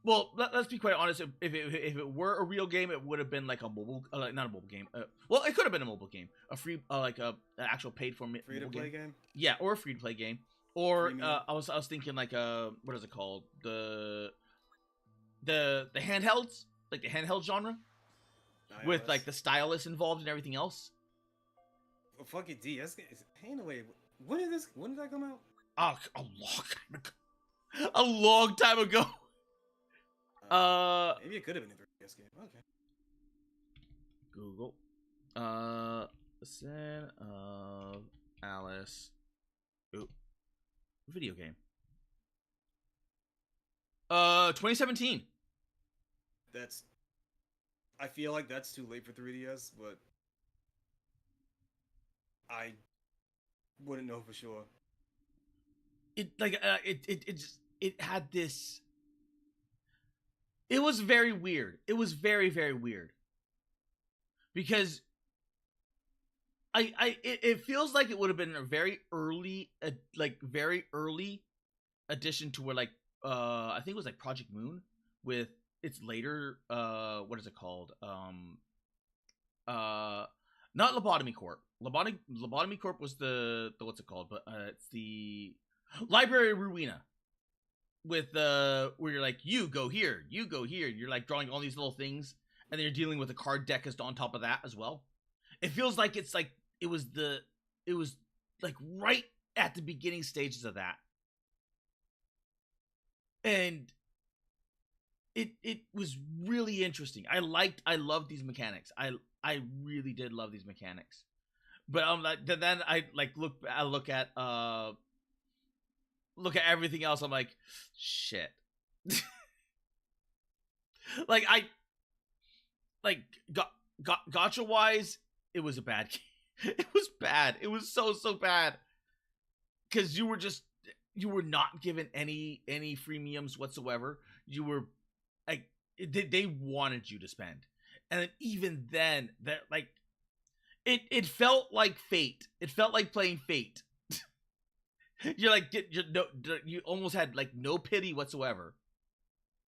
well, let's be quite honest. If it were a real game, it would have been like a mobile, not a mobile game. Well, it could have been a mobile game, a free, like an actual paid for free to play game. Yeah, or a free to play game, or I was thinking like what is it called? The handhelds, like the handheld genre, iOS, with like the stylus involved and everything else. Well, fuck it, D. Anyway, when did that come out? Oh, a long time ago. Maybe it could have been a 3DS game. Okay. Google. Sin of Alice. Ooh. Video game. 2017. I feel like that's too late for 3DS, but I wouldn't know for sure. It had this. It was very weird. It was very, very weird because it feels like it would have been a very early addition to where I think it was like Project Moon with its later what is it called not Lobotomy Corp. Lobotomy Corp was the what's it called, but it's the Library Ruina with where you're like, you go here, and you're like drawing all these little things, and then you're dealing with a card deck as on top of that as well. It feels like it was like right at the beginning stages of that, and it was really interesting. I loved these mechanics. I really did love these mechanics. But then I look at everything else. I'm like, shit. Gotcha wise, it was a bad game. It was bad. It was so bad. Because you were not given any freemiums whatsoever. You were like, they wanted you to spend, and even then, that like. It felt like Fate. It felt like playing Fate. You're like, you almost had like no pity whatsoever,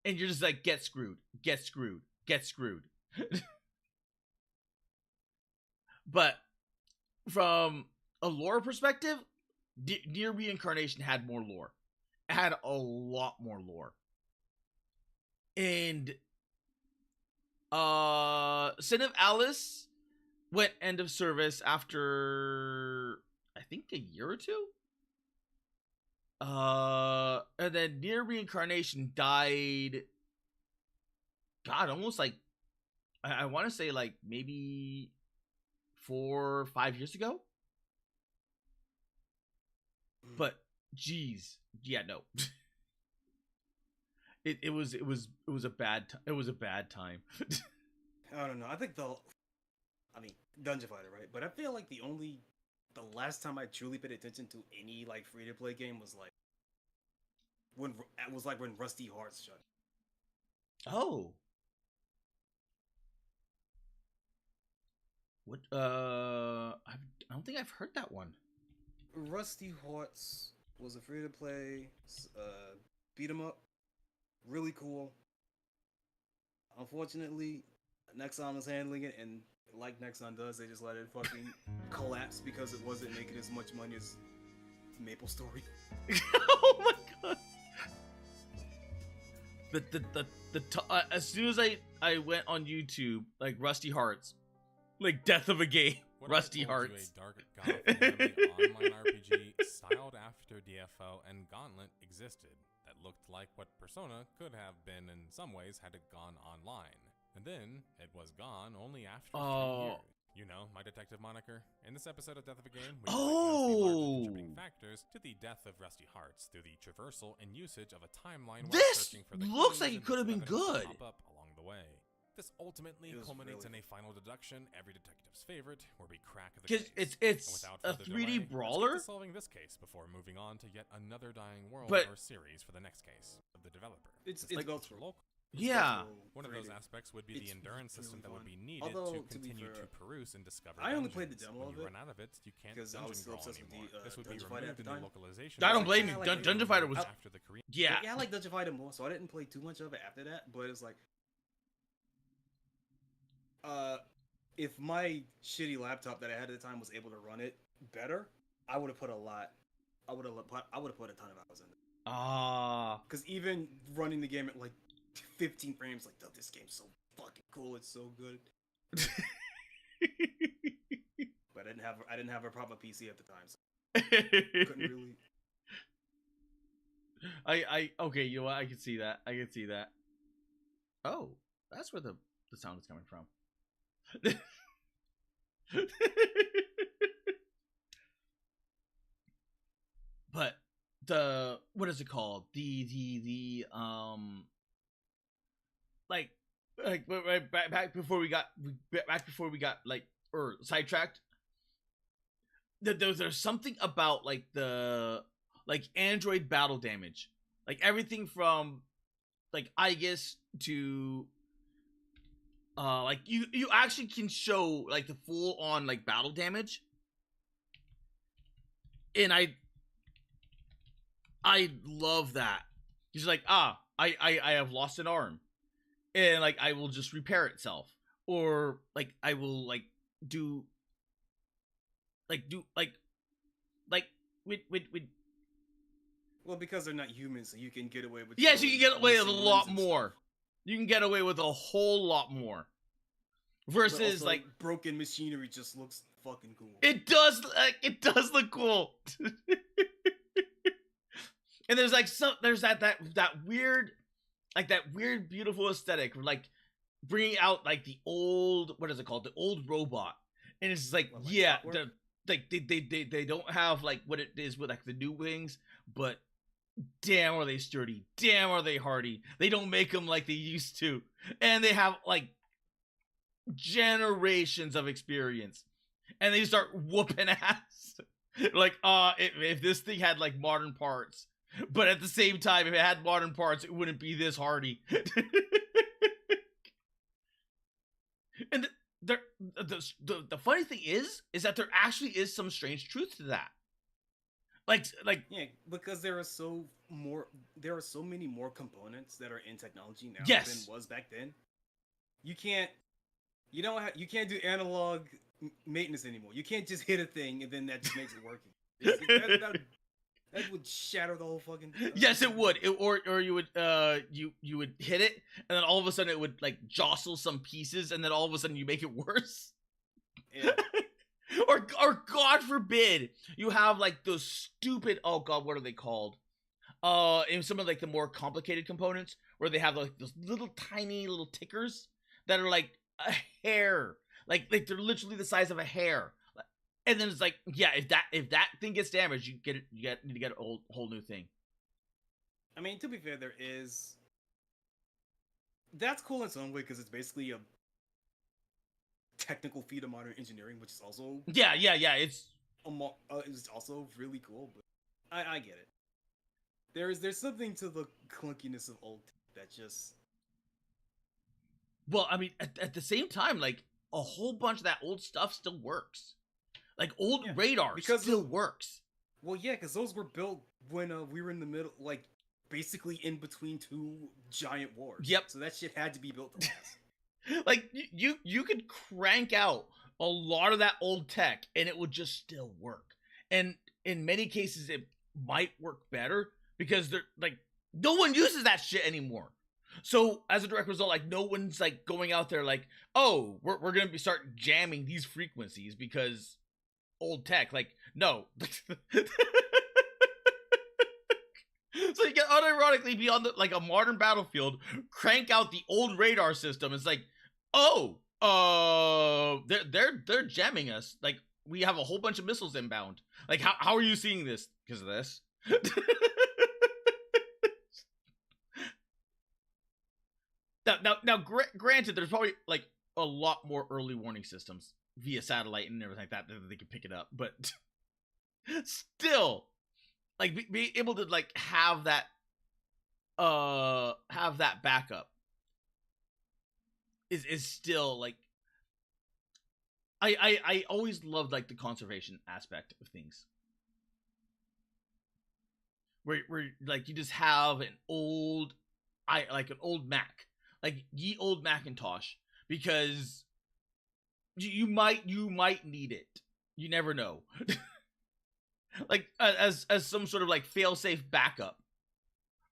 and you're just like, get screwed. But from a lore perspective, Near Reincarnation had more lore. It had a lot more lore, and Sin of Alice went end of service after I think a year or two. And then Near Reincarnation died. God, almost like I want to say like maybe 4 or 5 years ago. But geez, yeah, no. it was a bad time. I don't know. I think Dungeon Fighter, right? But I feel like the last time I truly paid attention to any like free to play game was like when Rusty Hearts shut. Oh. What? I don't think I've heard that one. Rusty Hearts was a free to play beat 'em up, really cool. Unfortunately, Nexon was handling it, and like Nexon does, they just let it fucking collapse because it wasn't making as much money as Maple Story. Oh my god! As soon as I went on YouTube, like Rusty Hearts, like death of a game, what Rusty Hearts. A dark goth anime online RPG styled after DFO and Gauntlet existed that looked like what Persona could have been in some ways had it gone online. And then it was gone only after 3 years. You know, my detective moniker. In this episode of Death of a Game, we diagnose the large contributing factors to the death of Rusty Hearts through the traversal and usage of a timeline while This searching for the looks like clues it could have and been evidence that good. pop up along the way. This ultimately culminates in a final deduction, every detective's favorite, where we crack the case. Because it's a 3D brawler. Let's get to solving this case before moving on to yet another Dying World or series for the next case of the developer. It's like local. Yeah. One of those aspects would be the endurance system that would be needed Although, to continue to peruse and discover I only dungeons. played the demo when of you it run out of it, you can't because I was still dungeon obsessed crawl with anymore. This would be Dungeon Fighter at removed the in the time. localization. I don't blame you. Like Dungeon Fighter was after the Korean. yeah. I like Dungeon Fighter more, so I didn't play too much of it after that. But it's like, if my shitty laptop that I had at the time was able to run it better, I would have put a lot. I would have put a ton of hours in it. Because even running the game at like 15 frames, like, oh, this game's so fucking cool. It's so good. But I didn't have a proper PC at the time, so couldn't really. Okay, you know what? I can see that. Oh, that's where the sound is coming from. But what is it called? Back before we got like sidetracked. there's something about like the Android battle damage, like everything from like Aegis to like you actually can show like the full on like battle damage, and I love that. He's like, I have lost an arm, and like I will just repair itself, or like I will like do with Well, because they're not humans, so you can get away with. Yes, you can get away with a lot more. You can get away with a whole lot more. Versus like broken machinery just looks fucking cool. It does look cool. And there's like there's that weird, like that weird beautiful aesthetic, like bringing out like the old, what is it called, the old robot, and it's like yeah, like they don't have like what it is with like the new wings, but damn are they sturdy, damn are they hardy. They don't make them like they used to, and they have like generations of experience, and they start whooping ass. Like if this thing had like modern parts, but at the same time if it had modern parts it wouldn't be this hardy. And the funny thing is that there actually is some strange truth to that. Like yeah, because there are so many more components that are in technology now than was back then. You can't do analog maintenance anymore. You can't just hit a thing and then that just makes it working. That would shatter the whole fucking thing. Yes, it would. Or you would you would hit it, and then all of a sudden it would like jostle some pieces, and then all of a sudden you make it worse. Yeah. or God forbid you have like those stupid, oh god, what are they called? In some of like the more complicated components where they have like those little tiny little tickers that are like a hair, like they're literally the size of a hair. And then it's like, yeah, if that thing gets damaged, you need to get a whole new thing. I mean, to be fair, that's cool in some way because it's basically a technical feat of modern engineering, which is also yeah, it's also really cool. But I get it. There's something to the clunkiness of old that just. Well, I mean, at the same time, like a whole bunch of that old stuff still works. Like old radar still works. Well, yeah, because those were built when we were in the middle, like basically in between two giant wars. Yep. So that shit had to be built to last. Like you could crank out a lot of that old tech and it would just still work. And in many cases, it might work better because they're like no one uses that shit anymore. So as a direct result, like no one's like going out there like, oh, we're gonna start jamming these frequencies because old tech. Like no. So you can unironically be on the, like a modern battlefield, crank out the old radar system. It's like, oh, they're jamming us. Like we have a whole bunch of missiles inbound. Like how are you seeing this? Because of this. Now, granted, there's probably like a lot more early warning systems via satellite and everything like that they can pick it up, but still, like be able to like have that backup is still like I always loved like the conservation aspect of things. Where like you just have an old Mac. Like ye old Macintosh, because you might need it. You never know. Like as some sort of like fail-safe backup,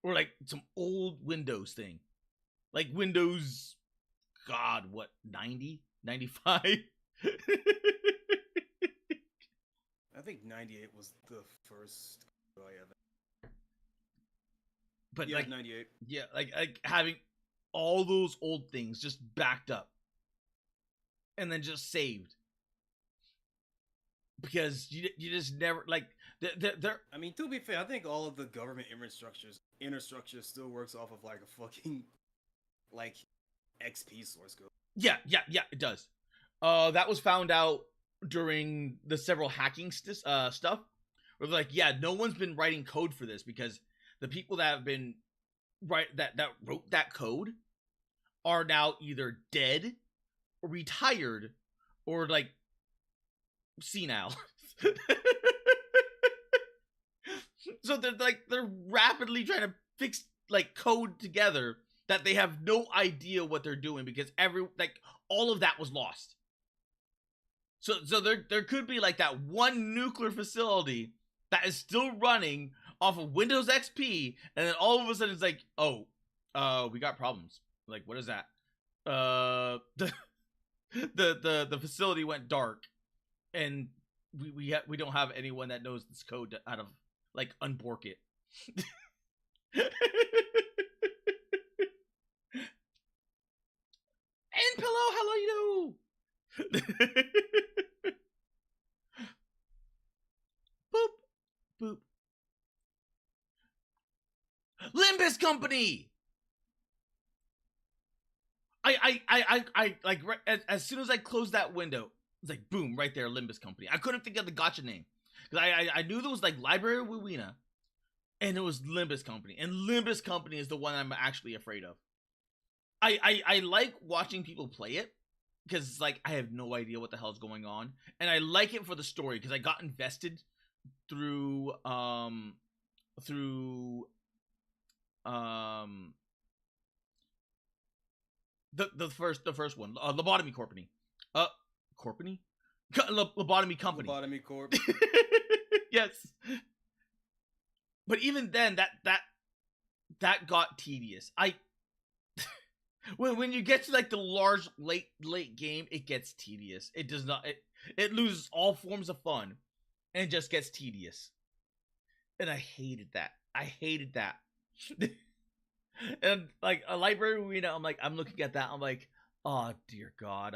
or like some old Windows thing, like Windows, God, what 90, 95? I think 98 was the first I ever. But yeah, like 98. Yeah, like having all those old things just backed up and then just saved, because you just never like they're I mean, to be fair, I think all of the government infrastructure still works off of like a fucking like XP source code. Yeah, it does. That was found out during the several hacking stuff, where they're like, yeah, no one's been writing code for this because the people that have been that wrote that code are now either dead or retired or like senile. So they're rapidly trying to fix like code together that they have no idea what they're doing because all of that was lost. So there could be like that one nuclear facility that is still running off of Windows XP, and then all of a sudden it's like, oh, we got problems. Like, what is that? The facility went dark, and we don't have anyone that knows this code to, out of like unbork it. And Pillow, hello you. Boop boop. Limbus Company. I like as soon as I closed that window, it's like boom, right there, Limbus Company. I couldn't think of the gotcha name because I knew there was like Library of Wewena, and it was Limbus Company, and Limbus Company is the one I'm actually afraid of. I like watching people play it because it's like I have no idea what the hell is going on, and I like it for the story because I got invested through the first one, Lobotomy Company. Corpany? Lobotomy Company. Lobotomy Corp. Yes. But even then, that got tedious. When you get to like the large late game, it gets tedious. It does not. It loses all forms of fun, and just gets tedious. And I hated that. And like a Library of Wewena, I'm looking at that. I'm like, oh dear God.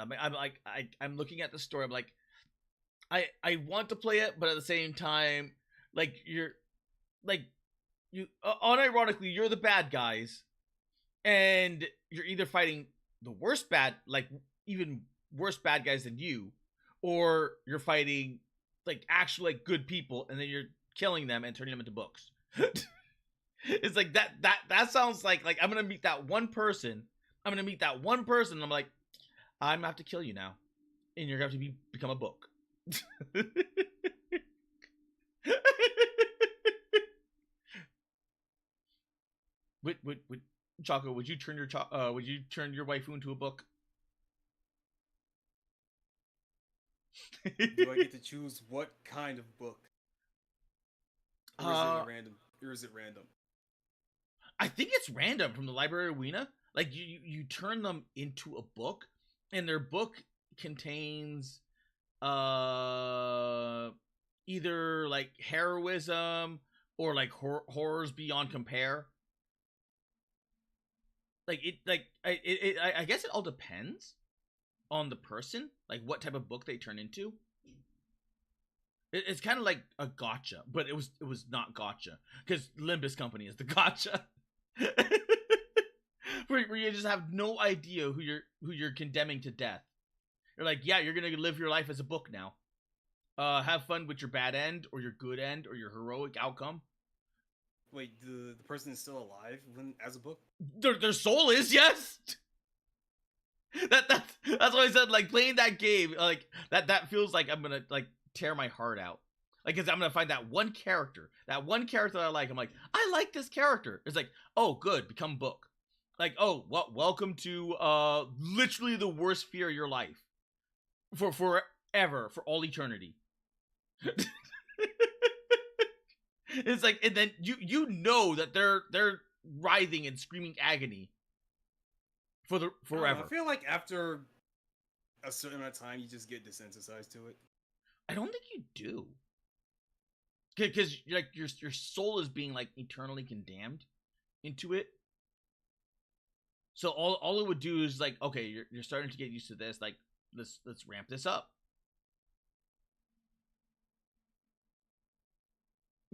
I'm looking at the story. I'm like, I want to play it, but at the same time, like you unironically, you're the bad guys, and you're either fighting the worst even worse bad guys than you, or you're fighting like actual like good people, and then you're killing them and turning them into books. It's like that sounds like I'm gonna meet that one person. And I'm like, I'm gonna have to kill you now, and you're gonna have to become a book. Would Choco, would you turn your waifu into a book? Do I get to choose what kind of book? Or is it random? I think it's random from the Library of Wewena. Like you turn them into a book, and their book contains either like heroism or like horrors beyond compare. I guess it all depends on the person, like what type of book they turn into. It's kind of like a gotcha, but it was not gotcha because Limbus Company is the gotcha. where you just have no idea who you're condemning to death. You're like, yeah, you're gonna live your life as a book now. Have fun with your bad end or your good end or your heroic outcome. Wait, the person is still alive as a book? Their soul is, yes. That's why I said like playing that game like that feels like I'm gonna like tear my heart out. Like, cause I'm gonna find that one character that I like. I'm like, I like this character. It's like, oh, good, become book. Like, oh, welcome to literally the worst fear of your life for forever, for all eternity. It's like, and then you know that they're writhing and screaming agony for forever. I feel like after a certain amount of time, you just get desensitized to it. I don't think you do, because like your soul is being like eternally condemned into it. So all it would do is like, okay, you're starting to get used to this. Like, let's ramp this up.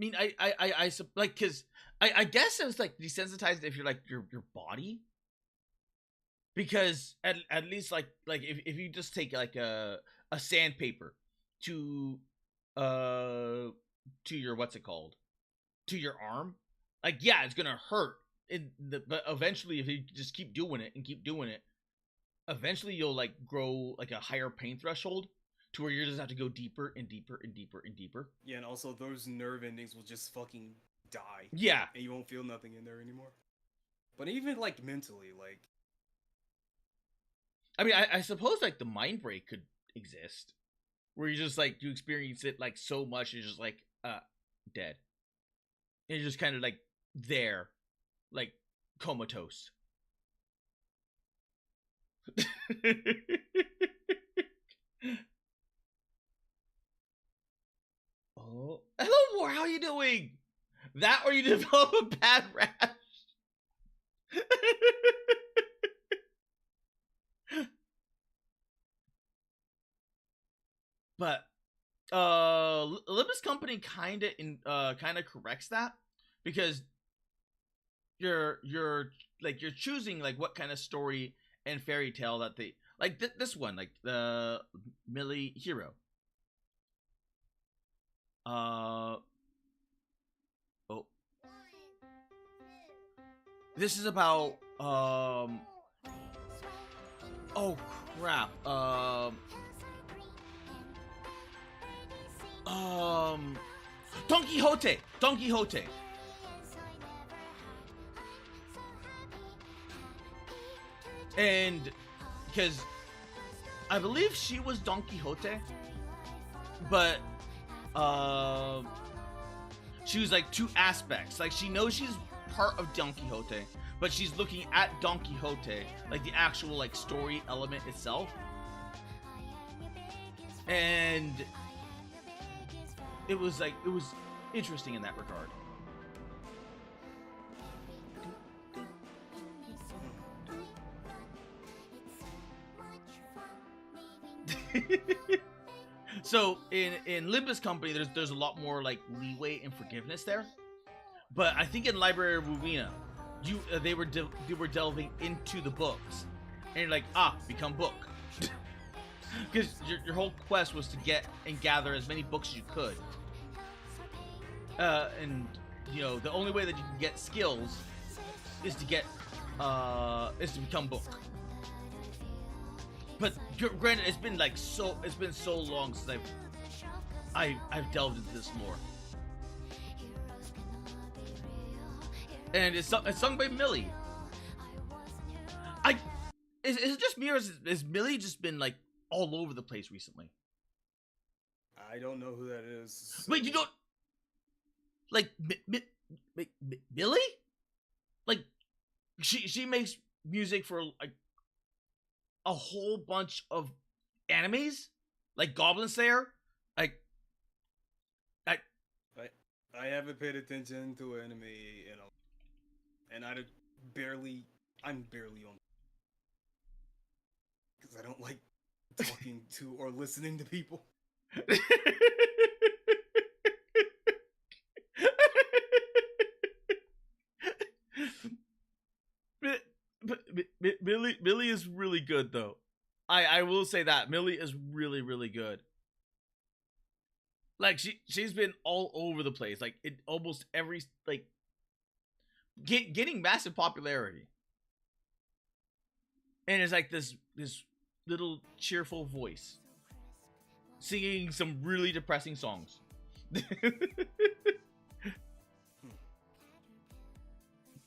I mean, I like, cause I guess it was like desensitized if you're like your body, because at least like if you just take like a sandpaper to your what's it called? To your arm. Like, yeah, it's gonna hurt. But eventually, if you just keep doing it and keep doing it, eventually you'll like grow like a higher pain threshold to where you just have to go deeper and deeper and deeper and deeper. Yeah, and also those nerve endings will just fucking die. Yeah. And you won't feel nothing in there anymore. But even like mentally, like, I mean, I suppose like the mind break could exist, where you just like you experience it like so much, you're just like dead. And you're just kind of like there, like comatose. Oh, hello, War. How are you doing? That or you develop a bad rash. But Olympus Company kind of corrects that, because you're choosing like what kind of story and fairy tale that they like. This one, like the Millie Hero. Oh, this is about oh crap, Don Quixote. And because I believe she was Don Quixote, but she was like two aspects. Like, she knows she's part of Don Quixote, but she's looking at Don Quixote, like the actual like story element itself. And it was interesting in that regard. So in Limbus Company, there's a lot more like leeway and forgiveness there, but I think in Library of Rowena, they were delving into the books, and you're like, become book, because your whole quest was to get and gather as many books as you could, and you know the only way that you can get skills is to become book. But granted, it's been so long since I've delved into this lore, and it's sung by Millie. Is it just me, or has Millie just been like all over the place recently? I don't know who that is. So... Wait, you don't like Millie? Like she makes music for like a whole bunch of animes, like Goblin Slayer. Like, I haven't paid attention to anime, and I'm barely on, because I don't like talking to or listening to people. Millie is really good, though. I will say that Millie is really, really good. Like, she's been all over the place, like in almost every like getting massive popularity, and it's like this little cheerful voice singing some really depressing songs.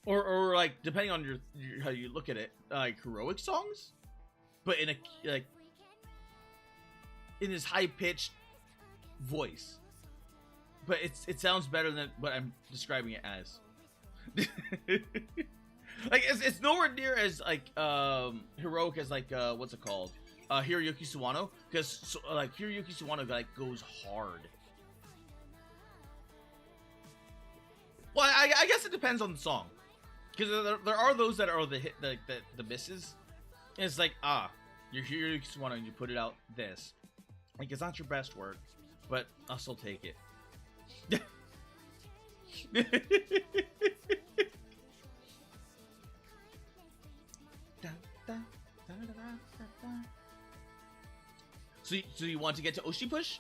Or like, depending on your how you look at it, like heroic songs, but in a like in this high pitched voice. But it sounds better than what I'm describing it as. Like, it's nowhere near as like heroic as like what's it called, Hiroyuki Sawano, because like Hiroyuki Sawano like goes hard. Well, I guess it depends on the song. Because there are those that are the hit, the misses. And it's like, you're here, you just want to, you put it out this. Like, it's not your best work, but I'll still take it. So you want to get to Oshi Push?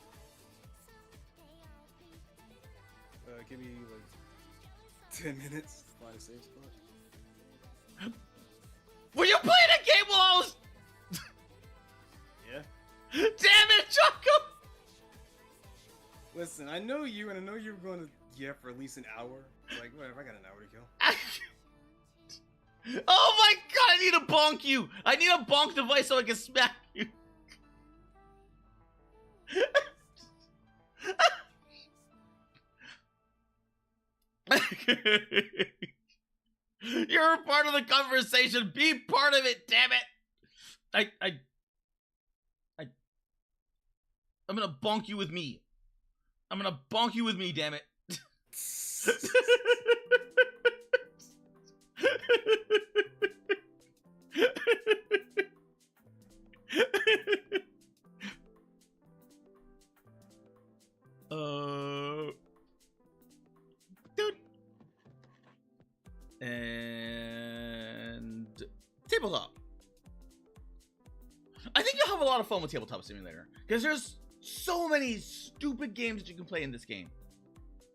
give me like 10 minutes to find a safe spot. Were you playing a game while I was? Yeah. Damn it, Choco! Listen, I know you, and I know you're going to for at least an hour. Like, whatever, I got an hour to kill. Oh my god, I need to bonk you! I need a bonk device so I can smack you. You're a part of the conversation. Be part of it, damn it! I'm gonna bonk you with me. I'm gonna bonk you with me, damn it. Dude. And tabletop. I think you'll have a lot of fun with Tabletop Simulator because there's so many stupid games that you can play in this game.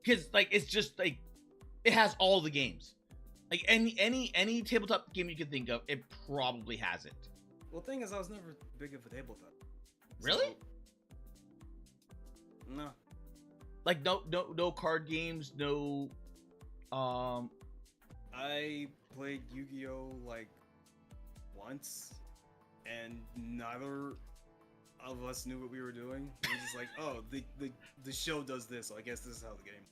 Because like it's just like it has all the games. Like any tabletop game you can think of, it probably has it. Well, the thing is, I was never big of a tabletop. Really? So, no. Like no card games, no. I played Yu-Gi-Oh like once, and neither of us knew what we were doing. We were just like, oh, the show does this, so I guess this is how the game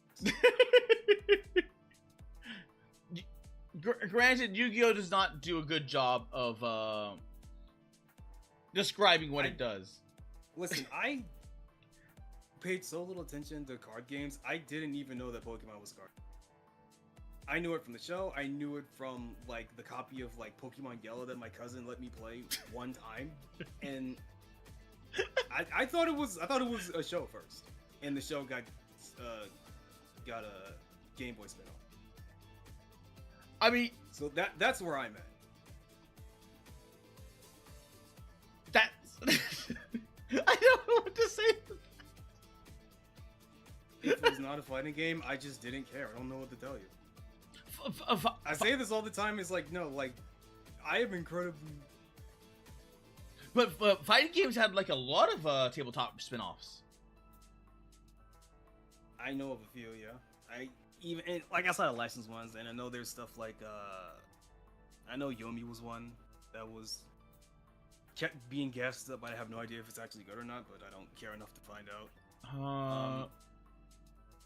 works. Granted, Yu-Gi-Oh does not do a good job of describing what it does. Listen, I paid so little attention to card games, I didn't even know that Pokemon was a card. I knew it from the show. I knew it from like the copy of like Pokemon Yellow that my cousin let me play one time, and I thought it was a show first, and the show got a Game Boy spin-off. I mean, so that's where I'm at. That's I don't know what to say. If it was not a fighting game, I just didn't care. I don't know what to tell you. I say this all the time. It's like, no, like, I am incredibly... But fighting games had, like, a lot of tabletop spin-offs. I know of a few, yeah. And, like, outside of licensed ones, and I know there's stuff like, I know Yomi was one that was... kept being gassed up, but I have no idea if it's actually good or not, but I don't care enough to find out.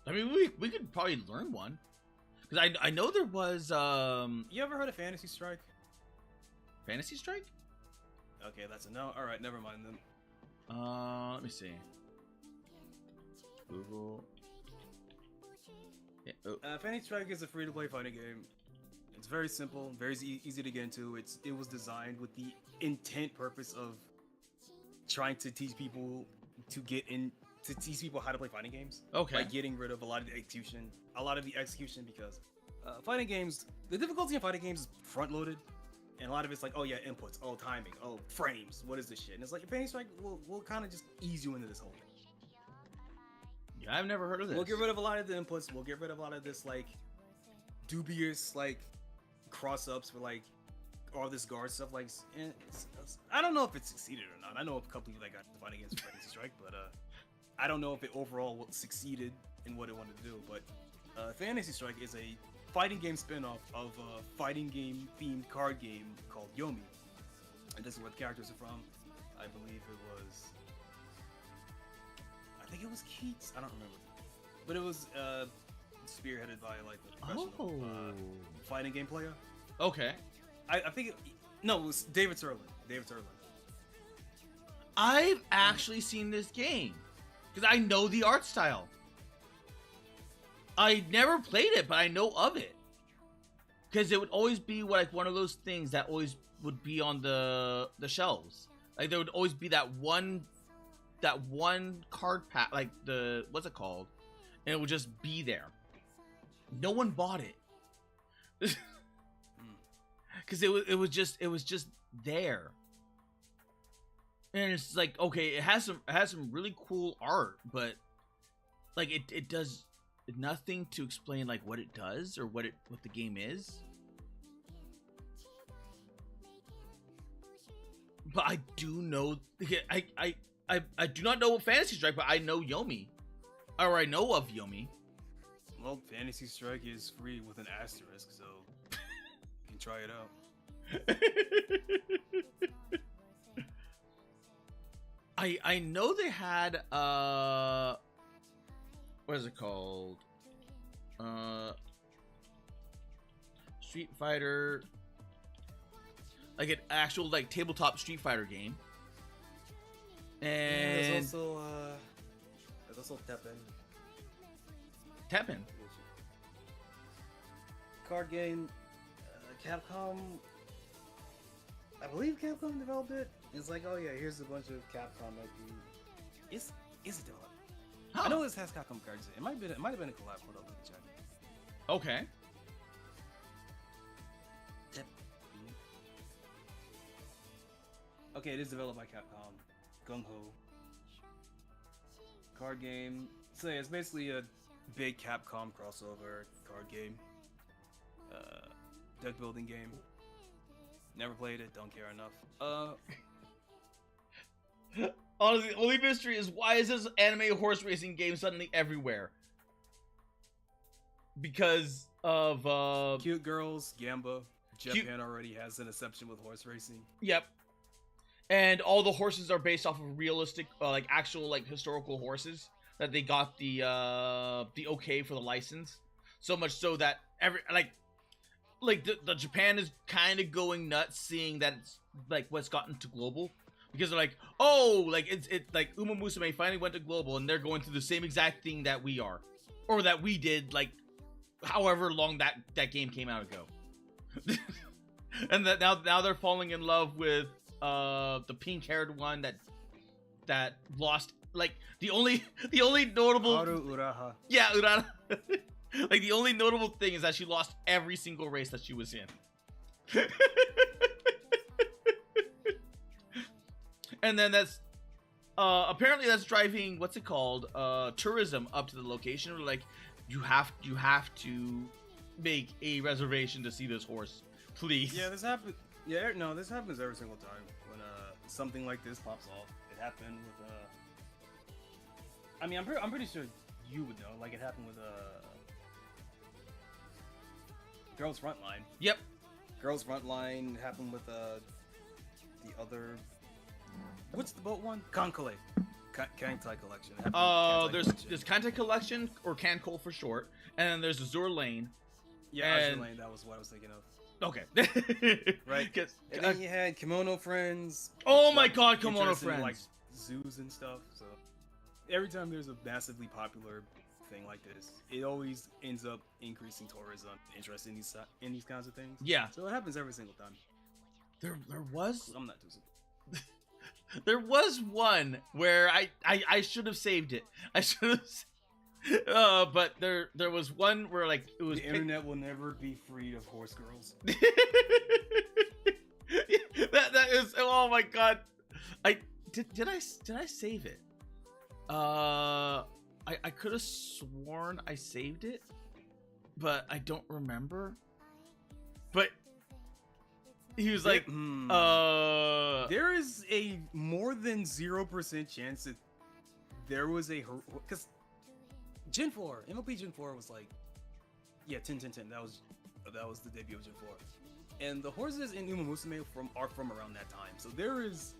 I mean, we could probably learn one. Because I know there was, You ever heard of Fantasy Strike? Fantasy Strike? Okay, that's a no. Alright, never mind then. Let me see. Google. Yeah, oh. Fantasy Strike is a free-to-play fighting game. It's very simple, very easy to get into. It was designed with the intent purpose of trying to teach people how to play fighting games. Okay. By getting rid of a lot of the execution, because fighting games, the difficulty in fighting games is front-loaded, and a lot of it's like, oh yeah, inputs, oh timing, oh frames, what is this shit? And it's like, if Fantasy Strike, we'll kind of just ease you into this whole thing. Yeah, I've never heard of this. We'll get rid of a lot of the inputs. We'll get rid of a lot of this like dubious like cross-ups for like all this guard stuff. Like, I don't know if it succeeded or not. I know a couple people that got the fighting games for Fantasy Strike, but I don't know if it overall succeeded in what it wanted to do. But Fantasy Strike is a fighting game spin-off of a fighting game themed card game called Yomi, and this is where the characters are from. I believe it was, I think it was Keats. I don't remember, but it was spearheaded by like a professional fighting game player. Okay. I think it was David Turlin. I've actually seen this game because I know the art style. I never played it, but I know of it because it would always be like one of those things that always would be on the shelves. Like there would always be that one card pack, like what's it called, and it would just be there. No one bought it because it was just there. And it's like, okay, it has some really cool art, but like it does nothing to explain like what it does or what the game is. But I do know, I do not know what Fantasy Strike, but I know Yomi, or I know of Yomi. Well, Fantasy Strike is free with an asterisk, so you can try it out. I know they had what is it called? Street Fighter, like an actual like tabletop Street Fighter game. And there's also Teppen. Card game, Capcom. I believe Capcom developed it. It's like, oh yeah, here's a bunch of Capcom IP. Is it developed? Huh. I know this has Capcom cards in it. It might have been a collab. Hold up, let me check. Okay. Okay, it is developed by Capcom. Gung Ho. Card game. So yeah, it's basically a big Capcom crossover card game. Deck building game. Never played it, don't care enough. Honestly, the only mystery is why is this anime horse racing game suddenly everywhere? Because of cute girls, Gamba. Japan already has an exception with horse racing. Yep. And all the horses are based off of realistic, like actual, like historical horses that they got the okay for the license. So much so that the Japan is kind of going nuts seeing that it's like what's gotten to global, because they're like, oh, like it's like Uma Musume finally went to global and they're going through the same exact thing that we are, or that we did, like however long that game came out ago. And that now they're falling in love with the pink-haired one that lost, like the only notable Haru Uraha. Yeah, Uraha. Like the only notable thing is that she lost every single race that she was in. And then that's apparently that's driving, what's it called, tourism up to the location. We're like, you have to make a reservation to see this horse, please. Yeah, this happens. Yeah, no, this happens every single time when something like this pops off. It happened with I mean, I'm pretty sure you would know. Like it happened with Girls Frontline. Yep. Girls Frontline happened with the other. What's the boat one? Kankale. Kantai Collection. There's Kantai Collection, or Kankole for short, and then there's Azure Lane. Yeah, Azure Lane. That was what I was thinking of. Okay. Right. And then you had Kimono Friends. Oh my God, Kimono Friends. Like zoos and stuff. So every time there's a massively popular thing like this, it always ends up increasing tourism, interest in these kinds of things. Yeah. So it happens every single time. There was. I'm not too surprised. There was one where I should have saved it. I should have. But there was one where like it was. The internet will never be freed of horse girls. that is, oh my God. Did I save it? I could have sworn I saved it, but I don't remember. But he was like, there is a more than 0% chance that there was a, because Gen 4, MLP Gen 4 was like, yeah, 10. That was the debut of Gen 4, and the horses in Uma Musume are from around that time. So there is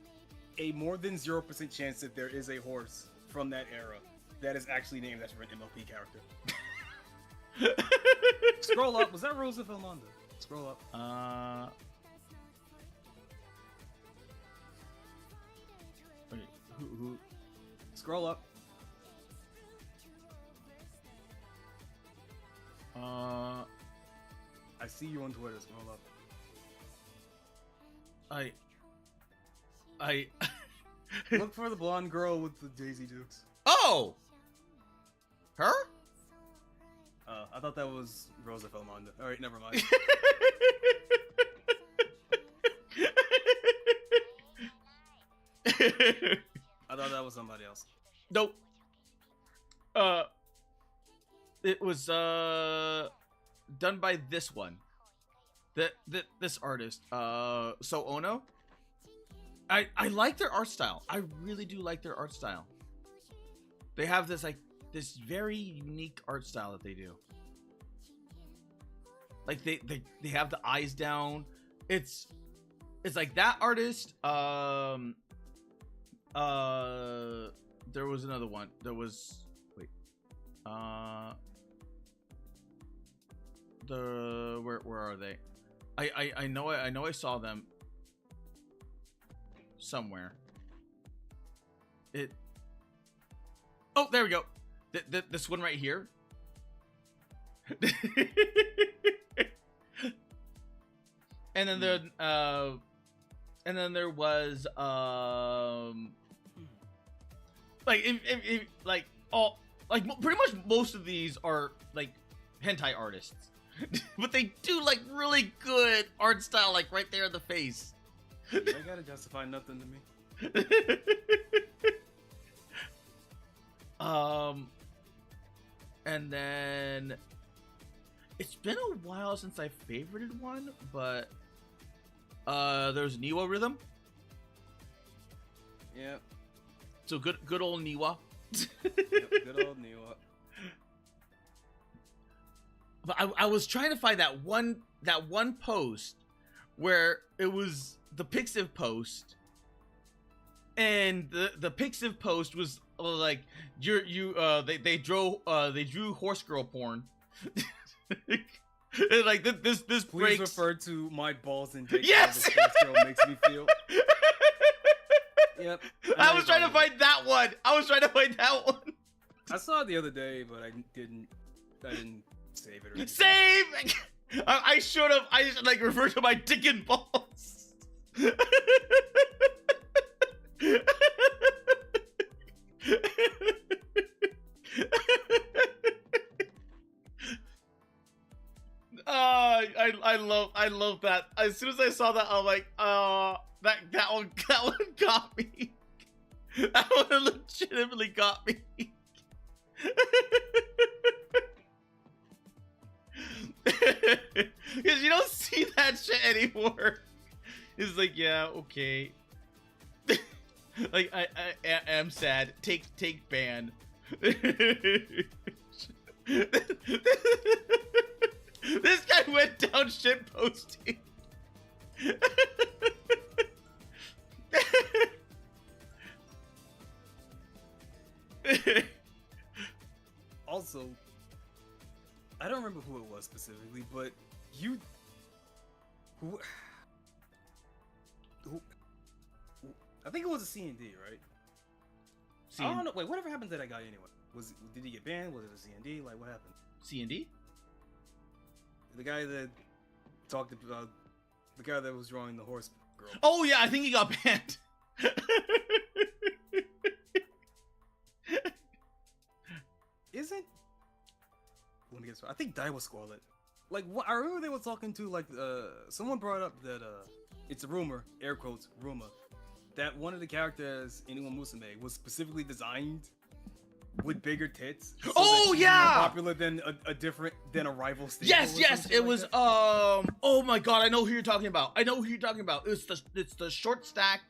a more than 0% chance that there is a horse from that era that is actually named after an MLP character. Scroll up. Was that Rosa Felmonda? Scroll up. Who? Scroll up. I see you on Twitter. Scroll up. I look for the blonde girl with the Daisy Dukes. Oh, her? I thought that was Rosa Felmonda. All right, never mind. I thought that was somebody else. Nope. done by this one. This artist, So Ono. I like their art style. I really do like their art style. They have this this very unique art style that they do. Like they have the eyes down. It's like that artist. There was another one. There was where are they? I know I saw them somewhere. Oh, there we go. This one right here. And then there was pretty much most of these are like hentai artists. But they do like really good art style, like right there in the face. I gotta justify nothing to me. And then it's been a while since I favorited one, but there's Niwa Rhythm. Yep. So good old Niwa. Yep, good old Niwa. But I was trying to find that one post where it was the Pixiv post, and the Pixiv post was like they drew horse girl porn. And like this Please breaks. refer to my balls and dick. Yes. How this girl makes me feel. Yep. I was trying to find that one. I saw it the other day, but I didn't save it. Or anything. Save. I should have. I just like refer to my dick and balls. I love that. As soon as I saw that, I'm like, that one got me. That one legitimately got me. Because you don't see that shit anymore. It's like, yeah, okay. Like I am sad. Take ban. This guy went down shit posting. Also, I don't remember who it was specifically, but who I think it was a C&D, right? I don't know. Wait, whatever happened to that guy anyway? Did he get banned? Was it a C&D? Like, what happened? C&D? The guy that talked about the guy that was drawing the horse girl. Oh yeah, I think he got banned. Isn't? Let me guess. I think Dai was Scarlet. Like, what? I remember they were talking to like someone brought up that it's a rumor, air quotes rumor, that one of the characters in Uma Musume was specifically designed with bigger tits. So oh yeah, more popular than a rival staple. Yes, it was. That. Oh my god, I know who you're talking about. It's the short stack,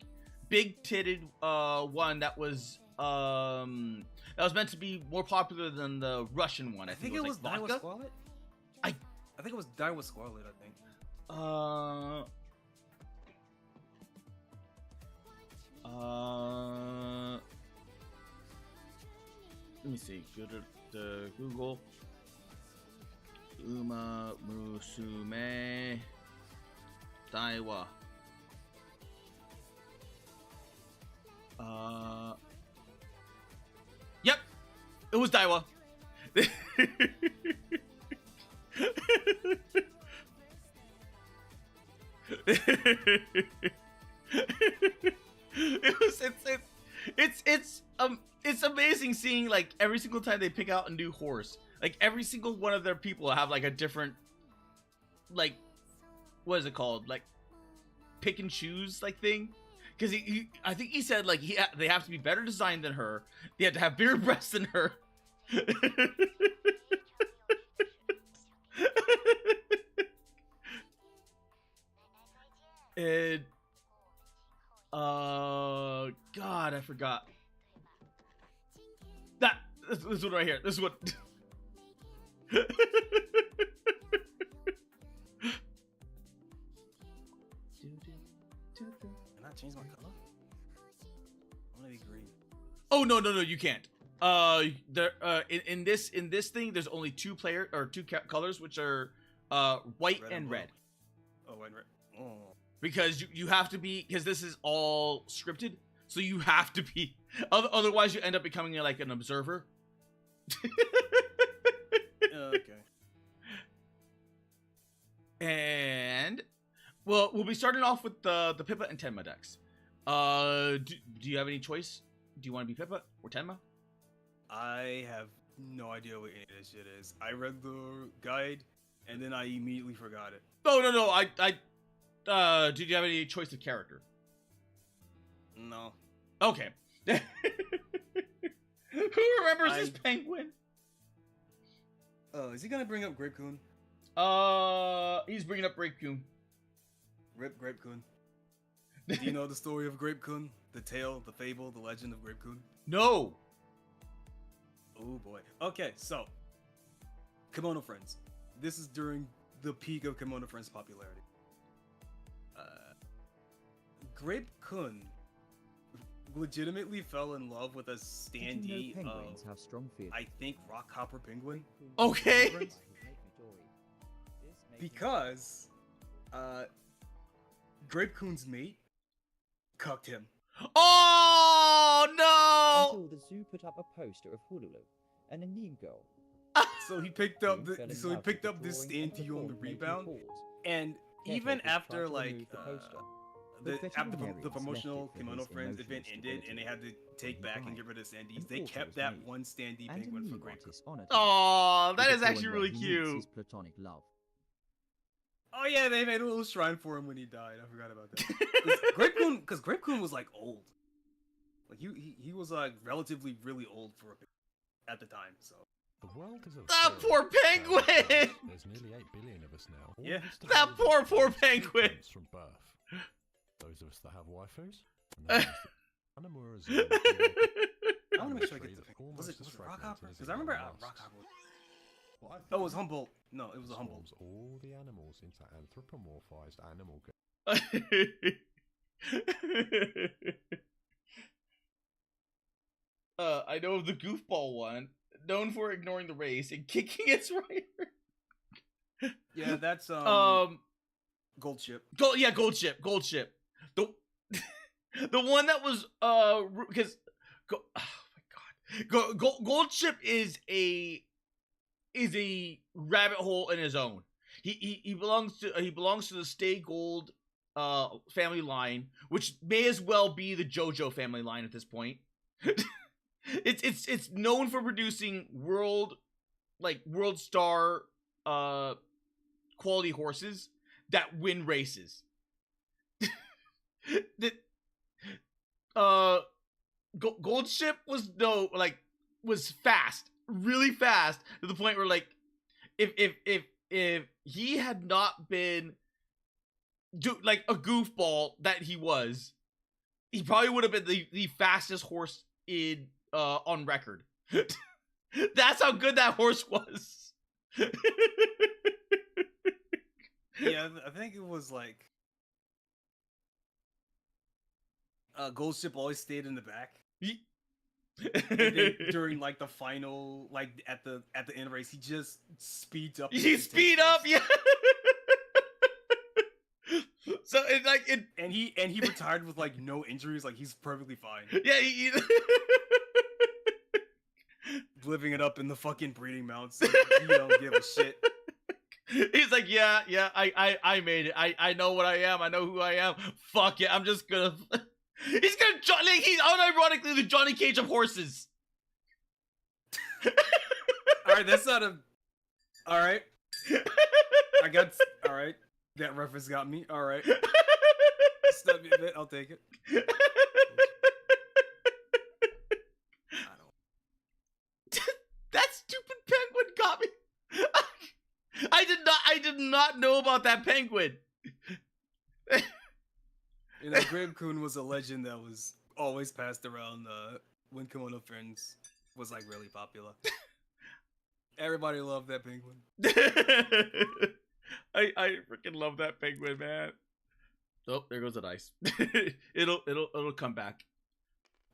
big titted one that was meant to be more popular than the Russian one. I think it was like Daiwa Scarlet. I think it was Daiwa Scarlet. I think. Let me see. Go to the Google. Uma Musume Daiwa. Yep, it was Daiwa. It's amazing seeing like every single time they pick out a new horse. Like every single one of their people have like a different, like, what is it called? Like pick and choose like thing. Because I think he said like they have to be better designed than her. They have to have bigger breasts than her. And God, I forgot. This one right here. This one. Can I change my color? I want to be green. Oh no, you can't. In this thing, there's only two colors, which are white and red. Oh, white and red. Oh. Because you have to be, because this is all scripted, so you have to be. Otherwise, you end up becoming like an observer. Okay. And well, we'll be starting off with the Pippa and Tenma decks. Do you have any choice? Do you want to be Pippa or Tenma? I have no idea what any of this shit is. I read the guide and then I immediately forgot it. No. Did you have any choice of character? No. Okay. Who remembers this penguin? Is he gonna bring up Grape Coon? He's bringing up Grape Coon. Rip Grape Coon. Do you know the story of Grape Coon? The tale, the fable, the legend of Grape Coon? No. Oh boy. Okay, so Kimono Friends. This is during the peak of Kimono Friends' popularity. Grape Coon legitimately fell in love with a standee penguins have strong feelings? I think Rockhopper Penguin. Okay. Because Grape Coon's mate cucked him. Oh no! Until the zoo put up a poster of Hululu and a neat girl. So he picked up this standee on the rebound, and even after like after the promotional Kimono Friends event ended and they had to take back and get rid of standees, they kept that one standee penguin for Grape Coon. Oh, that is actually really cute. Platonic love. Oh yeah, they made a little shrine for him when he died. I forgot about that. Because Grape Coon was like old. Like he was like relatively really old for at the time. So the world is that poor penguin. There's nearly 8 billion of us now. Yeah, that poor penguin. From birth. Those of us that have waifus. I want to make sure I get the penguin. Was it Rockhopper? Because I remember Rockhopper. Oh, it was Humboldt. No, it was a Humboldt. All the animals into anthropomorphized animal. I know of the goofball one, known for ignoring the race and kicking its rider. Yeah, that's Gold Ship. Gold Ship. The the one that was because oh my god, Gold Ship is a rabbit hole in his own. He belongs to the Stay Gold family line, which may as well be the JoJo family line at this point. It's known for producing world star quality horses that win races. Gold Ship was fast, really fast, to the point where like if he had not been like a goofball that he was, he probably would have been the fastest horse in on record. That's how good that horse was. Yeah, I think it was like Gold Ship always stayed in the back. And then during like the final, like at the end of the race, he just speeds up. He speed up, yeah. So it's like it, and he retired with like no injuries. Like he's perfectly fine. Yeah, he living it up in the fucking breeding mounts. Like, he don't give a shit. He's like, yeah, I made it. I know what I am. I know who I am. Fuck it. I'm just gonna. He's unironically the Johnny Cage of horses. All right, that's not a. All right. I got. All right, that reference got me. All right. Stop me a bit. I'll take it. That stupid penguin got me. I not know about that penguin. You know, Graham Coon was a legend that was always passed around when Kimono Friends was like really popular. Everybody loved that penguin. I freaking love that penguin, man. Oh, there goes the dice. it'll come back.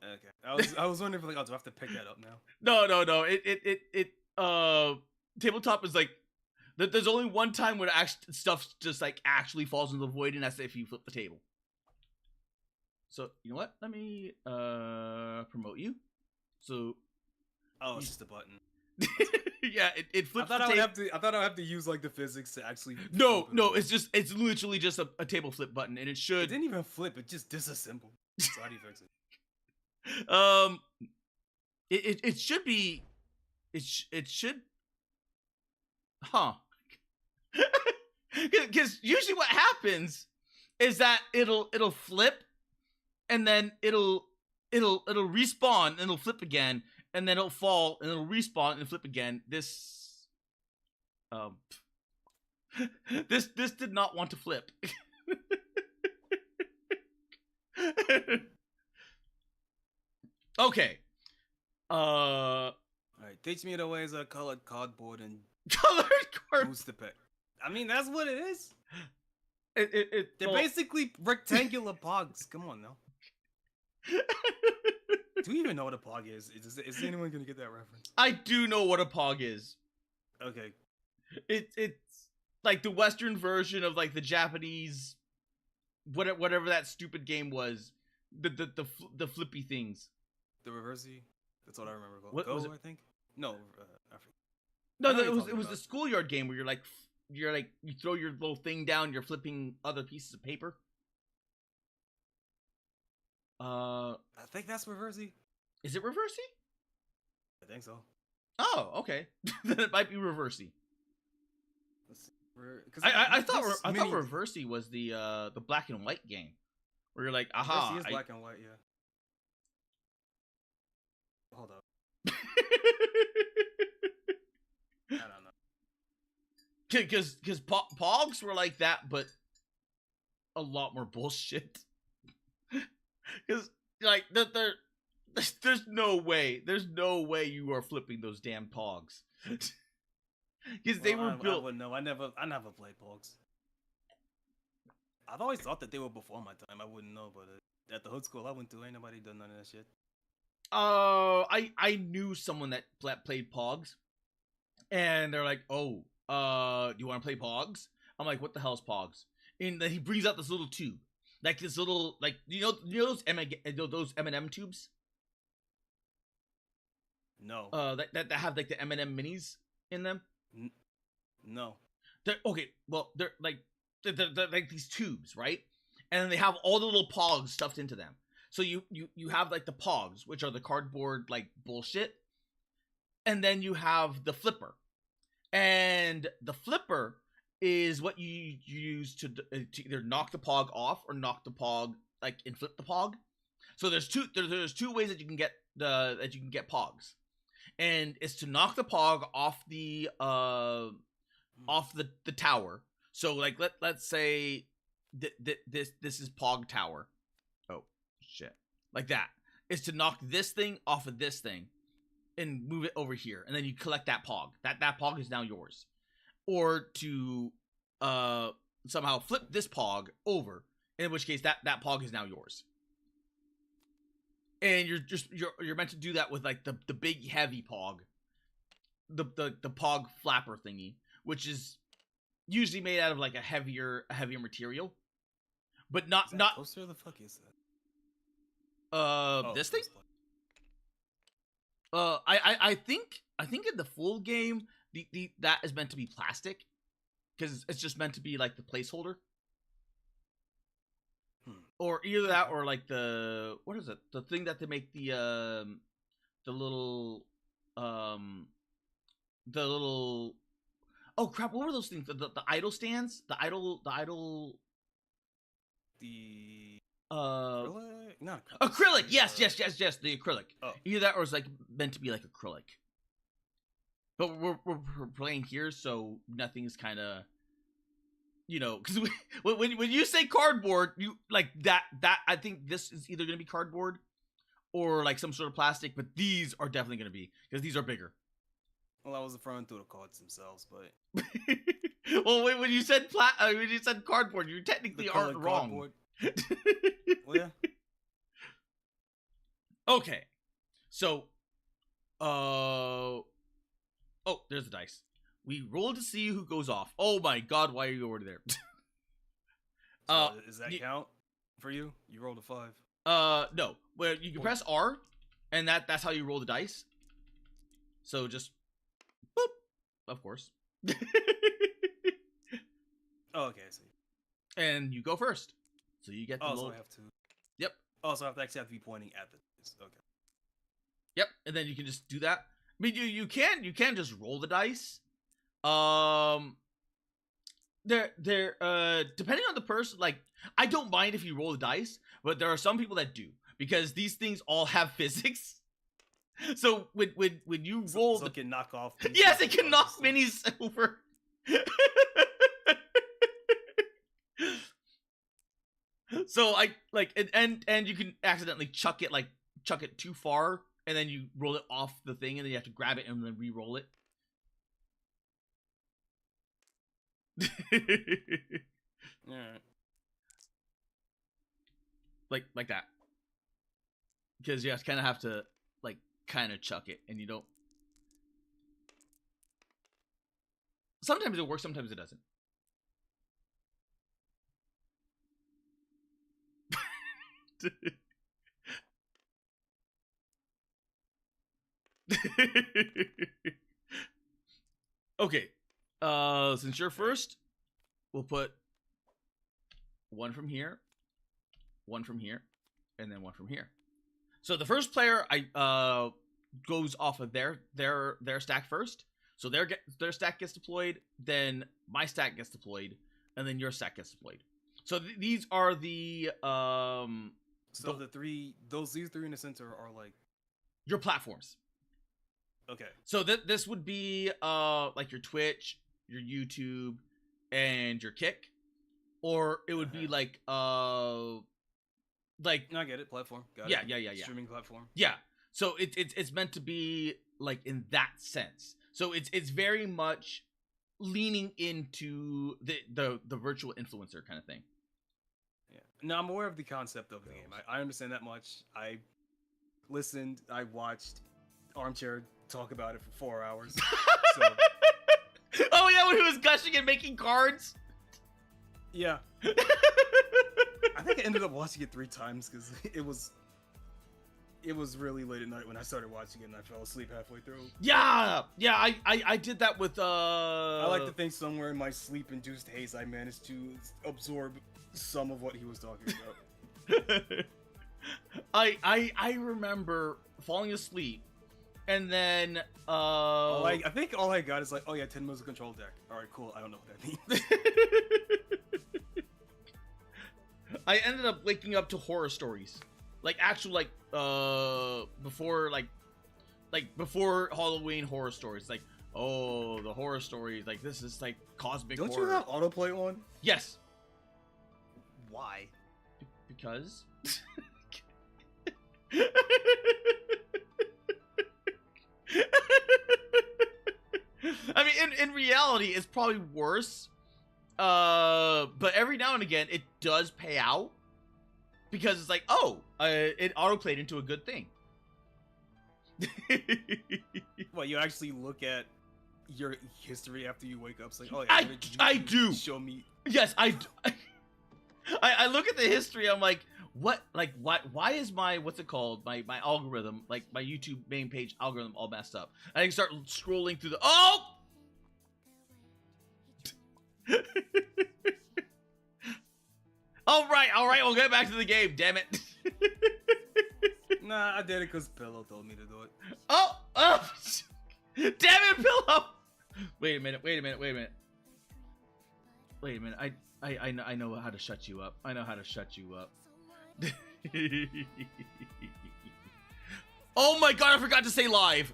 Okay. I was wondering if like, oh, do I have to pick that up now? No. It tabletop is like there's only one time when stuff just like actually falls into the void, and that's if you flip the table. So you know what? Let me promote you. So it's just a button. Yeah, it flips. I thought I would have to use like the physics to actually. No, it's literally just a table flip button, and it should. It didn't even flip. It just disassembled. So how do you fix it? It should be. It should. Huh. Because usually what happens is that it'll flip, and then it'll respawn, and it'll flip again, and then it'll fall, and it'll respawn and flip again. This did not want to flip. Okay. All right, teach me the ways of colored cardboard and colored cardboard. Booster pack. I mean, that's what it is. They're basically rectangular pogs. Come on now. Do you even know what a pog is? Is anyone gonna get that reference? I do know what a pog is. Okay. It's like the Western version of like the Japanese, whatever that stupid game was, the flippy things. The reversey. That's what I remember. What Go, was it? I think. No, I forget. No, it was the schoolyard game where you throw your little thing down, you're flipping other pieces of paper. I think that's reversey. Is it reversey? I think so. Oh, okay. Then it might be reversey. Let's see. I thought reversey was the black and white game where you're like, aha. Reversey is black and white, yeah. Hold up. I don't know. Because pogs were like that, but a lot more bullshit. Because like there's no way you are flipping those damn pogs. Because they were built. I wouldn't know. I never played pogs. I've always thought that they were before my time. I wouldn't know, but at the hood school I went to, ain't nobody done none of that shit. I knew someone that played pogs, and they're like, "Oh, do you want to play pogs?" I'm like, "What the hell is pogs?" And then he brings out this little tube, like this little, like you know those M&M tubes. No. That have like the M&M minis in them. No. They're like these tubes, right? And then they have all the little pogs stuffed into them. So you have like the pogs, which are the cardboard like bullshit, and then you have the flipper, and the flipper is what you use to either knock the pog off or knock the pog like and flip the pog. So there's two ways that you can get pogs, and it's to knock the pog off the tower. So like let's say this is pog tower. Shit, like that is to knock this thing off of this thing and move it over here, and then you collect that pog. That pog is now yours. Or to somehow flip this pog over, in which case that pog is now yours. And you're meant to do that with like the big heavy pog, the pog flapper thingy, which is usually made out of like a heavier material, but not. Where the fuck is that? This thing? I think in the full game that is meant to be plastic, because it's just meant to be like the placeholder. Or either that or like the what is it? The thing that they make the little oh crap, what were those things? The idle stands? The acrylic? Not acrylic. Yes, the acrylic. Oh. Either that or it's like meant to be like acrylic. But we're playing here, so nothing's kind of you know, because when you say cardboard, you like that I think this is either gonna be cardboard or like some sort of plastic, but these are definitely gonna be, because these are bigger. Well, I was referring to the cards themselves, but well, when you said cardboard, you technically aren't wrong. Well, yeah. Okay, so oh, there's the dice. We roll to see who goes off. Oh my god, why are you already there? So does that count for you? You rolled a 5. No. Well, you can press R, and that's how you roll the dice. So just boop, of course. Oh, okay, I see. And you go first. So you get the so I have to. Yep. Oh, so I have to be pointing at the dice. Okay. Yep, and then you can just do that. I mean, you can just roll the dice. They're depending on the person, like, I don't mind if you roll the dice, but there are some people that do, because these things all have physics. So when you roll, so it can knock off. Yes, it can knock minis over. So I like, and you can accidentally chuck it too far, and then you roll it off the thing, and then you have to grab it and then re-roll it. Alright. Like that. Because you kind of have to like kind of chuck it, and you don't. Sometimes it works, sometimes it doesn't. Okay. Since you're first, we'll put one from here, and then one from here. So the first player goes off of their stack first. So their stack gets deployed, then my stack gets deployed, and then your stack gets deployed. So these are the So these three in the center are like your platforms. Okay. So this would be like your Twitch, your YouTube, and your Kick, or it would be like no, I get it, platform. Got it. Yeah. Streaming platform. Yeah. So it's meant to be like in that sense. So it's very much leaning into the virtual influencer kind of thing. Yeah. No, I'm aware of the concept of the game. I understand that much. I listened. I watched Armchair talk about it for 4 hours. So. Oh yeah, when he was gushing and making cards. Yeah. I think I ended up watching it 3 times because it was really late at night when I started watching it, and I fell asleep halfway through. Yeah, I did that with I like to think somewhere in my sleep-induced haze, I managed to absorb some of what he was talking about. I remember falling asleep, and then I think all I got is like, oh yeah, 10 moves of control deck. All right, cool. I don't know what that means. I ended up waking up to horror stories, like actual before Halloween horror stories, like, oh, the horror stories, like this is like cosmic Don't horror. you have autoplay on? Yes. Why? Because. I mean, in reality, it's probably worse. But every now and again, it does pay out, because it's like, oh, it autoplayed into a good thing. Well, you actually look at your history after you wake up. It's like, oh yeah, I do. Show me. Yes, I look at the history. I'm like, what? Like, why is my my algorithm, like my YouTube main page algorithm, all messed up? And I can start scrolling through the all right, we'll get back to the game, damn it. Nah, I did it because Pillow told me to do it. Oh, damn it, Pillow. Wait a minute. I know how to shut you up. Oh my god, I forgot to say live.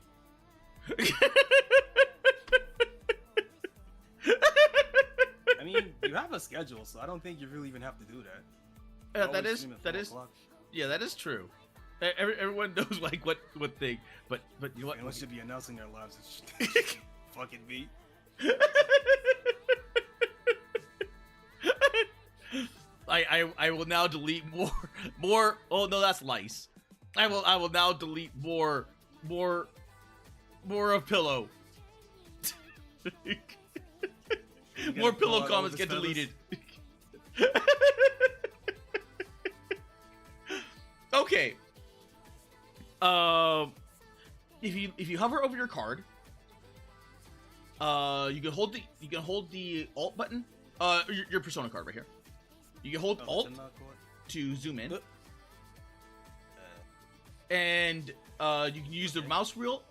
I mean, you have a schedule, so I don't think you really even have to do that. That is yeah, that is true. Everyone knows like what thing, but you know what? Anyone should be announcing their lives. Fucking me. I will now delete more. Oh no, that's lice. I will now delete more of pillow. More pillow comments get deleted. Okay. If you hover over your card, you can hold the Alt button. Your Persona card right here. You can hold Alt to zoom in, and you can use the mouse wheel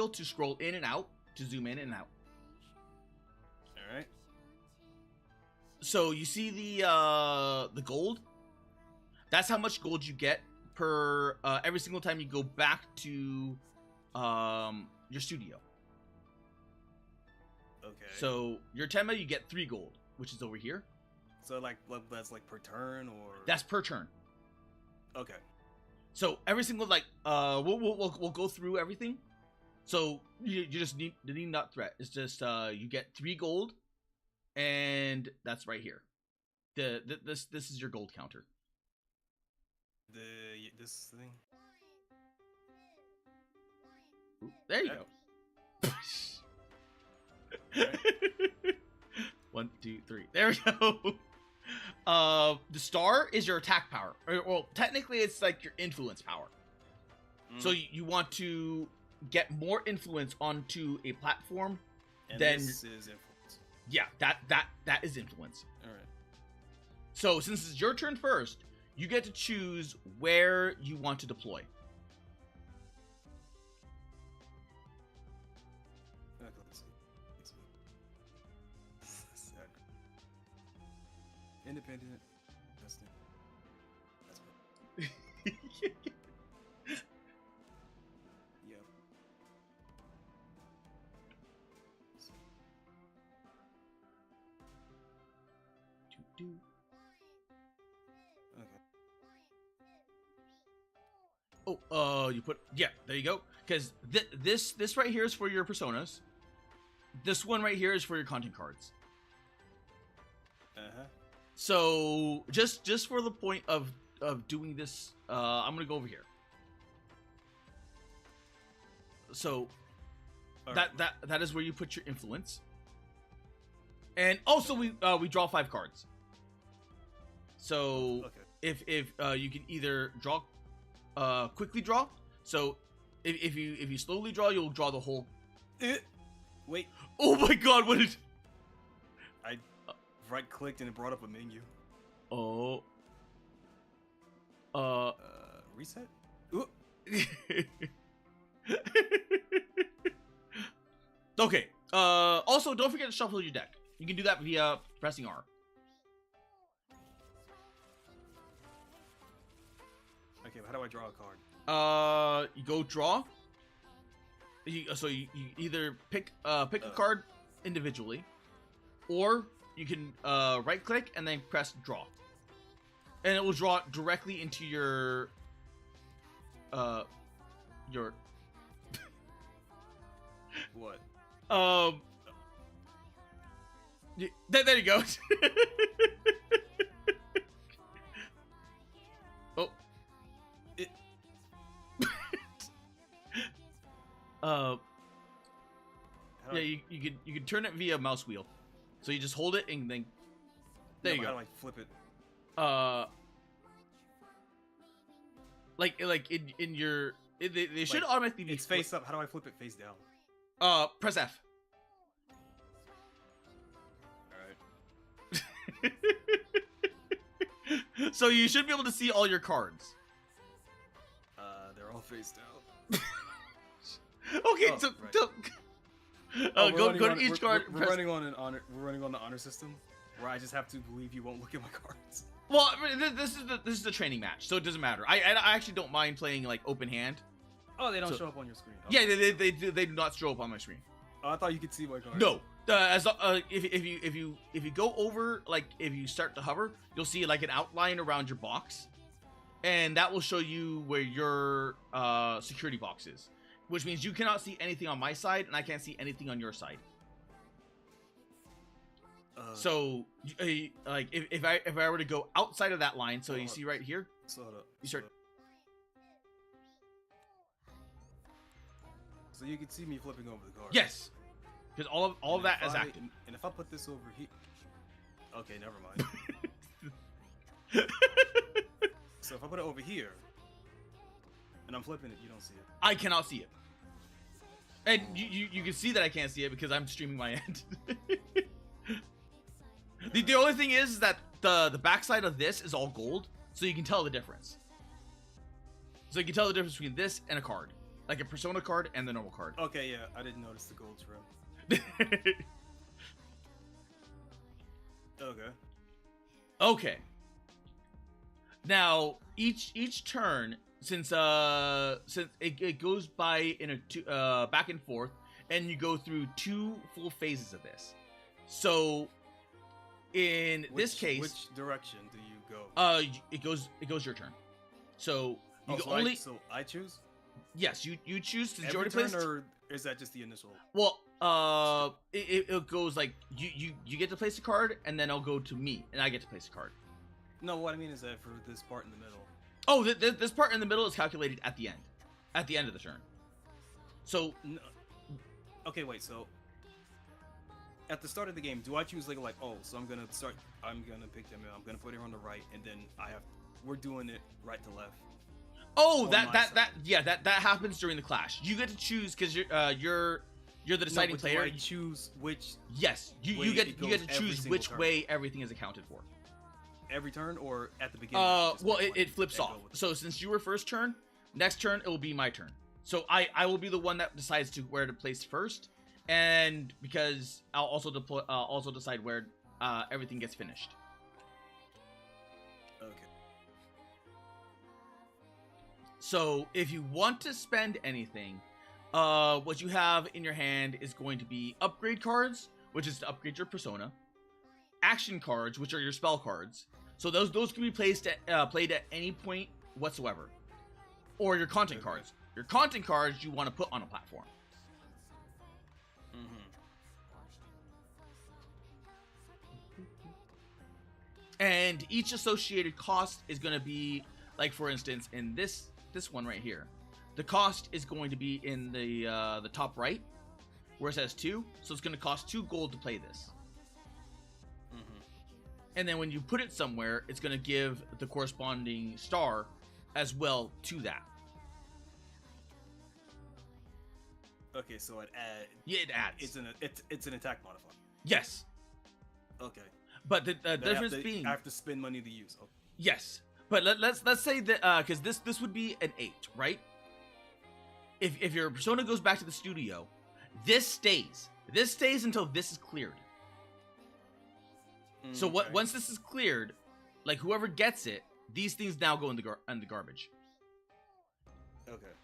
to scroll in and out to zoom in and out. All right. So you see the gold. That's how much gold you get per every single time you go back to your studio. Okay. So your Tenma, you get 3 gold, which is over here. So like that's like per turn, or that's per turn. Okay. So every single we'll go through everything. So you just need not threat. It's just you get 3 gold, and that's right here. This is your gold counter. This thing. Ooh, there you go. 1, 2, 3. There we go. The star is your attack power. Well, technically, it's like your influence power. So you want to get more influence onto a platform. And then this is influence. Yeah, that is influence. All right. So since it's your turn first, you get to choose where you want to deploy. Okay, let's see. Independent. That's it. Yep. Okay. Oh, you put there you go. Because this right here is for your personas. This one right here is for your content cards. So just for the point of doing this, I'm gonna go over here. So that is where you put your influence. And also we draw 5 cards. So if you can either draw quickly draw. So if you slowly draw, you'll draw the whole. Wait. Oh my god! What is? I right clicked and it brought up a menu. Oh. Reset. Okay. Also, don't forget to shuffle your deck. You can do that via pressing R. Okay, but how do I draw a card? You go draw. So you either pick a card individually, or you can right click and then press draw, and it will draw it directly into your what? There you go. Oh. Yeah, you can turn it via mouse wheel. So you just hold it and then there you go. How do I flip it? Like in your they should automatically be it's face up. How do I flip it face down? Press F. All right. So you should be able to see all your cards. They're all face down. Okay, so right. go to each card. We're running on the honor system, where I just have to believe you won't look at my cards. Well, this is the training match, so it doesn't matter. I actually don't mind playing like open hand. Oh, they don't show up on your screen. Okay. Yeah, they do not show up on my screen. Oh, I thought you could see my cards. No, If you go over, like if you start to hover, you'll see like an outline around your box, and that will show you where your security box is, which means you cannot see anything on my side, and I can't see anything on your side. So, like if I were to go outside of that line, so you see right here, you start. So you can see me flipping over the card. Yes, because all of that is active. And if I put this over here, okay, never mind. So if I put it over here, and I'm flipping it, you don't see it. I cannot see it, and you can see that I can't see it because I'm streaming my end. The only thing is that the backside of this is all gold, so you can tell the difference. So you can tell the difference between this and a card, like a Persona card and the normal card. Okay, yeah, I didn't notice the gold trim. Okay. Okay. Now each turn, since it goes by in a back and forth, and you go through 2 full phases of this. So in this case, which direction do you go? It goes your turn. So you can so only. So I choose. Yes, you choose to every turn, or is that just the initial? Well, it goes like you get to place a card, and then I'll go to me, and I get to place a card. No, what I mean is that for this part in the middle. Oh, this part in the middle is calculated at the end of the turn. So, no. Okay, wait. So, at the start of the game, do I choose like so I'm gonna pick them. I'm gonna put it on the right, and then we're doing it right to left. Oh, that happens during the clash. You get to choose because you're the deciding player. Do I choose which? Yes, you get to choose which way everything is accounted for. Every turn or at the beginning? Well, it flips off. So since you were first turn, next turn it will be my turn. So I will be the one that decides where to place first, and because I'll also decide where everything gets finished. Okay. So if you want to spend anything, what you have in your hand is going to be upgrade cards, which is to upgrade your persona. Action cards, which are your spell cards. So those can be played at any point whatsoever. Or your content cards. Your content cards you want to put on a platform. And each associated cost is going to be, like for instance, in this one right here, the cost is going to be in the top right, where it says 2. So it's going to cost 2 gold to play this. And then when you put it somewhere, it's going to give the corresponding star as well to that. Okay, so it adds. Yeah, it adds. It's an attack modifier. Yes. Okay. But the difference being, I have to spend money to use. Okay. Yes, but let's say that because this would be an 8, right? If your persona goes back to the studio, this stays. This stays until this is cleared. So once this is cleared, like whoever gets it, these things now go in the garbage. Okay.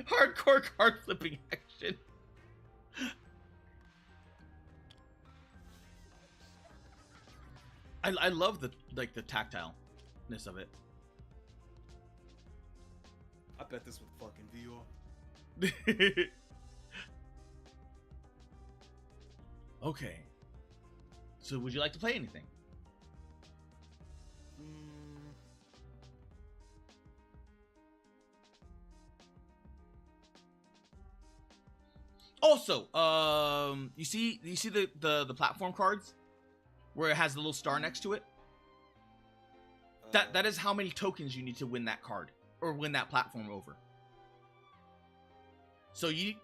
Hardcore card flipping action. I love the tactileness of it. I bet this with fucking VR. Okay. So would you like to play anything? Also, you see the platform cards where it has the little star next to it? That is how many tokens you need to win that card or win that platform over. So you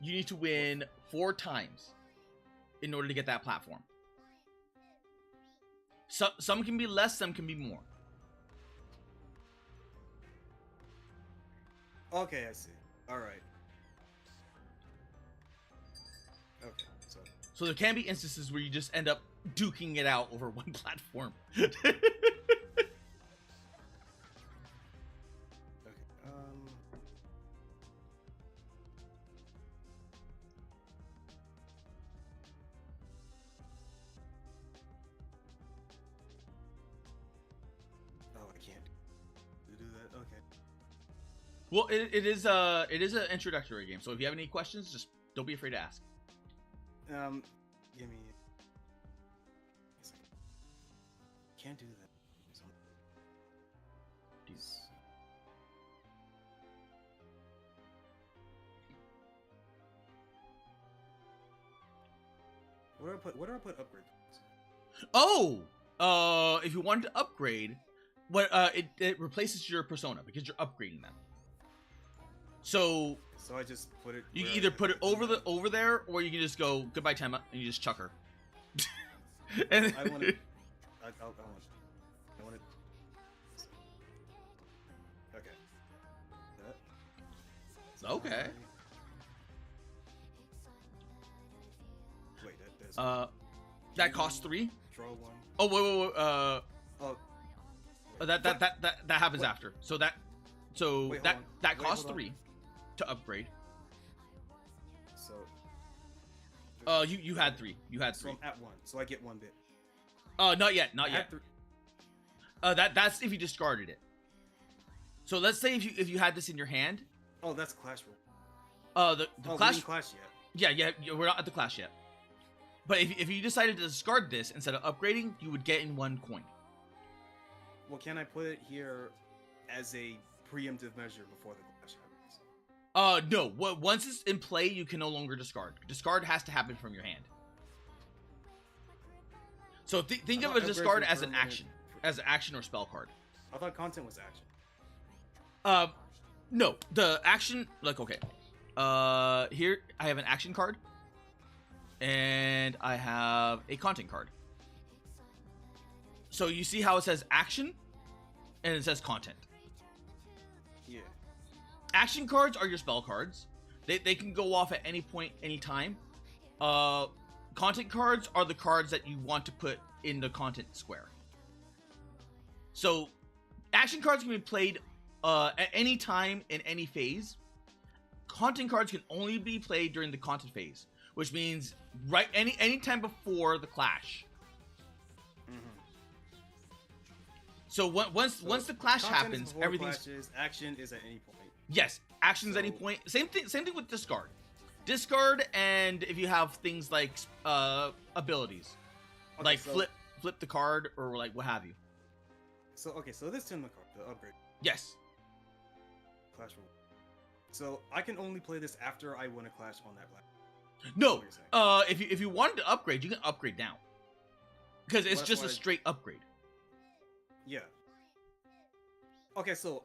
need to win 4 times in order to get that platform. Some can be less, some can be more. Okay, I see. All right. Okay, so there can be instances where you just end up duking it out over one platform. can't do that. Okay. Well, it is an introductory game, so if you have any questions, just don't be afraid to ask. Give me. Can't do that. Where do I put upgrade? Oh, if you wanted to upgrade, it replaces your persona because you're upgrading them. So I just put it. You can either put it over there, or you can just go goodbye, Tema, and you just chuck her. And I want it. I want it. Okay. That. Okay. Wait, there's. That costs 3. Draw 1. Oh wait. That happens after. So that costs 3 to upgrade. So. You had 3. You had 3. So I'm at 1. So I get 1 bit. Not yet. That's if you discarded it. So let's say if you had this in your hand. Oh, that's clash rule. The clash. clash. We didn't clash yet. Yeah, we're not at the clash yet. But if you decided to discard this instead of upgrading, you would get in 1 coin. Well, can I put it here as a preemptive measure before the clash happens? No. Once it's in play, you can no longer discard. Discard has to happen from your hand. So think of a discard as an action or spell card. I thought content was action. No. The action, okay. Here I have an action card. And I have a content card. So you see how it says action and it says content. Yeah. Action cards are your spell cards. They can go off at any point, any time. Content cards are the cards that you want to put in the content square. So action cards can be played at any time in any phase. Content cards can only be played during the content phase, which means any time before the clash. Mm-hmm. So once the clash happens, everything's action is at any point. Yes, action's at any point. Same thing with discard. Discard, and if you have things like abilities, like flip the card or like what have you. So this turn the card, the upgrade. Yes. Clash rule. So I can only play this after I win a clash on that black. No, if you wanted to upgrade, you can upgrade now, because it's just a straight upgrade. Yeah. Okay, so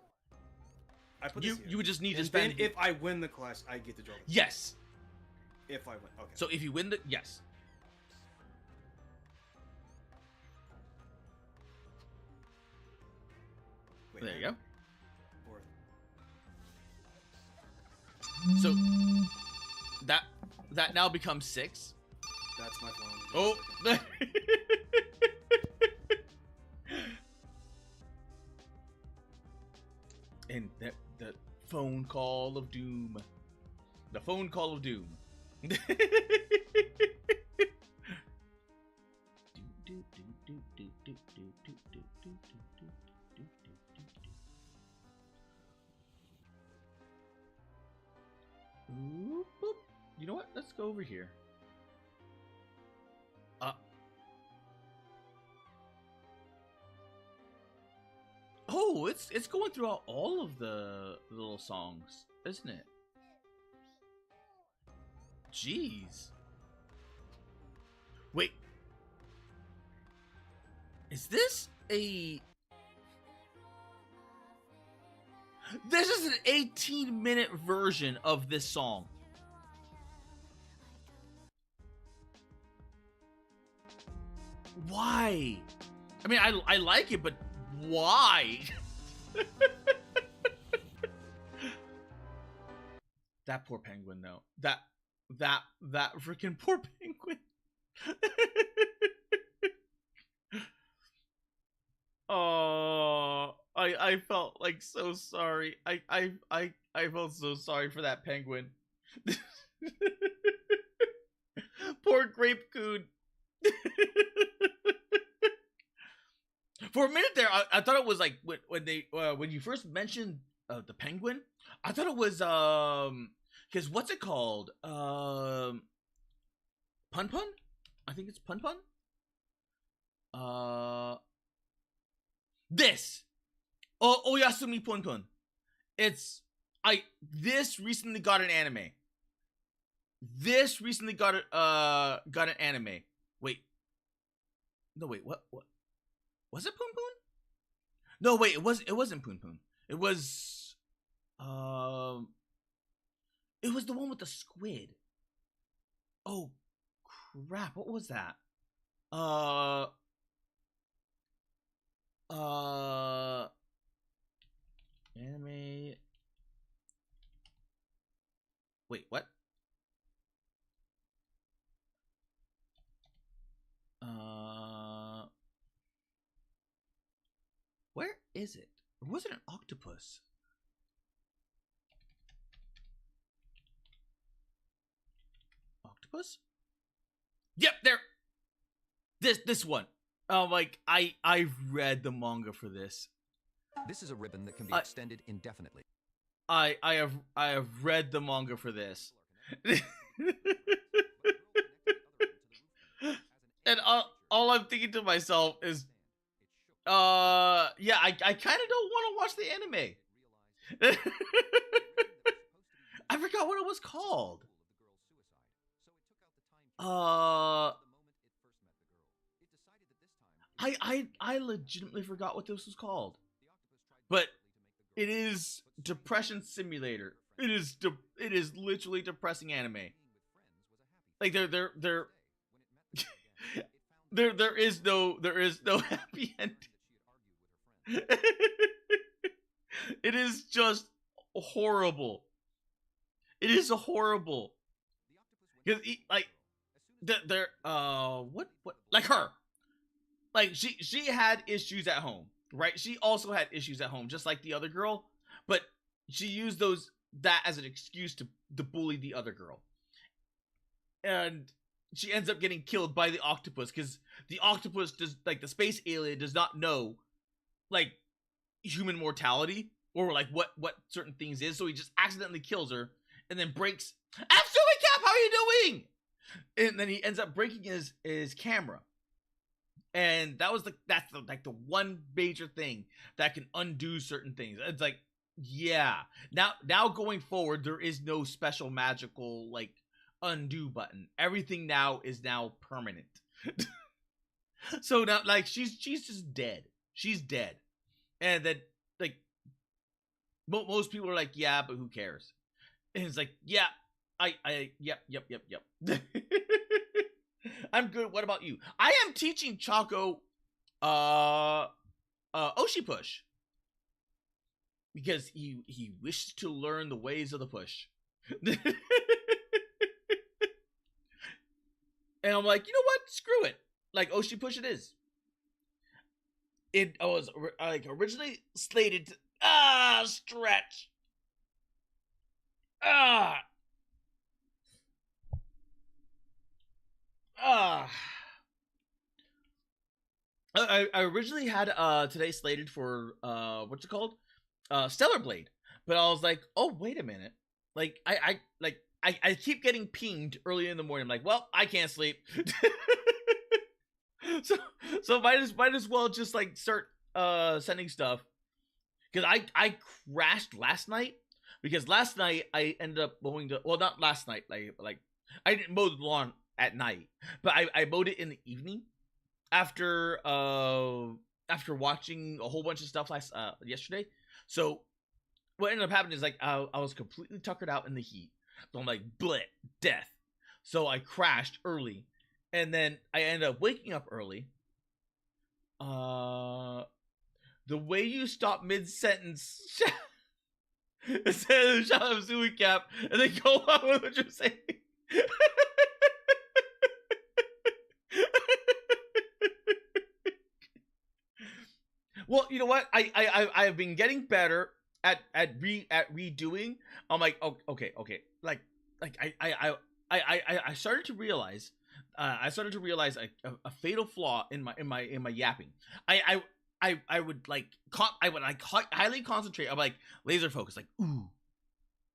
I put you this here. You would just need to and spend. Then if I win the clash, I get to draw. Yes. If I win, okay. So if you win the yes. Wait, there you go. Or... So that now becomes 6. That's my phone. Oh. And the phone call of doom. The phone call of doom. You know what? Let's go over here. Oh, it's going throughout all of the little songs, isn't it? Jeez. Wait. Is this a... This is an 18-minute version of this song. Why? I mean, I like it, but why? That poor penguin, though. That freaking poor penguin. Oh, I felt like so sorry. I felt so sorry for that penguin. Poor Grape Coon. For a minute there, I thought it was like when you first mentioned the penguin, I thought it was because what's it called? Pun Pun? I think it's Pun Pun. This. Oyasumi Pun Pun. This recently got an anime. This recently got an anime. Wait. No, wait, what? Was it Poon Poon? No, wait, it wasn't Poon Poon. It was the one with the squid. Oh crap, what was that? Anime. Wait, what? Where is it? Or was it an octopus? Octopus? Yep, there. This one. Like I've read the manga for this. This is a ribbon that can be extended indefinitely. I have read the manga for this. And all I'm thinking to myself is, yeah, I kind of don't want to watch the anime. I forgot what it was called. I legitimately forgot what this was called. But it is Depression Simulator. It is literally depressing anime. Like there is no happy ending. It is just horrible. It is horrible. Because like what like her. Like she had issues at home, right? She also had issues at home, just like the other girl, but she used that as an excuse to bully the other girl. And she ends up getting killed by the octopus because the octopus does, like, the space alien does not know like human mortality or like what certain things is, so he just accidentally kills her and then breaks. Cap, how are you doing? And then he ends up breaking his camera. And that's the one major thing that can undo certain things. It's like, yeah. Now going forward, there is no special magical like undo button. Everything now is permanent. So now, like, she's just dead. She's dead. And then, like, most people are like, yeah, but who cares? And it's like, yeah, yep. I'm good. What about you? I am teaching Chaco Oshi push because he wishes to learn the ways of the push. And I'm like, you know what? Screw it. Like, Oshi push it is. It was like originally slated to stretch. I originally had today slated for what's it called? Stellar Blade. But I was like, oh wait a minute. Like I keep getting pinged early in the morning. I'm like, well, I can't sleep. so might as well just like start sending stuff. Because I crashed last night. Because last night I ended up mowing not last night, like I didn't mow the lawn at night, but I mowed it in the evening after watching a whole bunch of stuff yesterday. So what ended up happening is like I was completely tuckered out in the heat. So I'm like, bleh, death. So I crashed early, and then I ended up waking up early. The way you stop mid-sentence instead of shout out Zooey Cap and then go on with what you're saying. Well, you know what? I've been getting better at redoing. I'm like, oh, okay. Like I started to realize a fatal flaw in my yapping. I would like highly concentrate. I'm like laser focus, like ooh,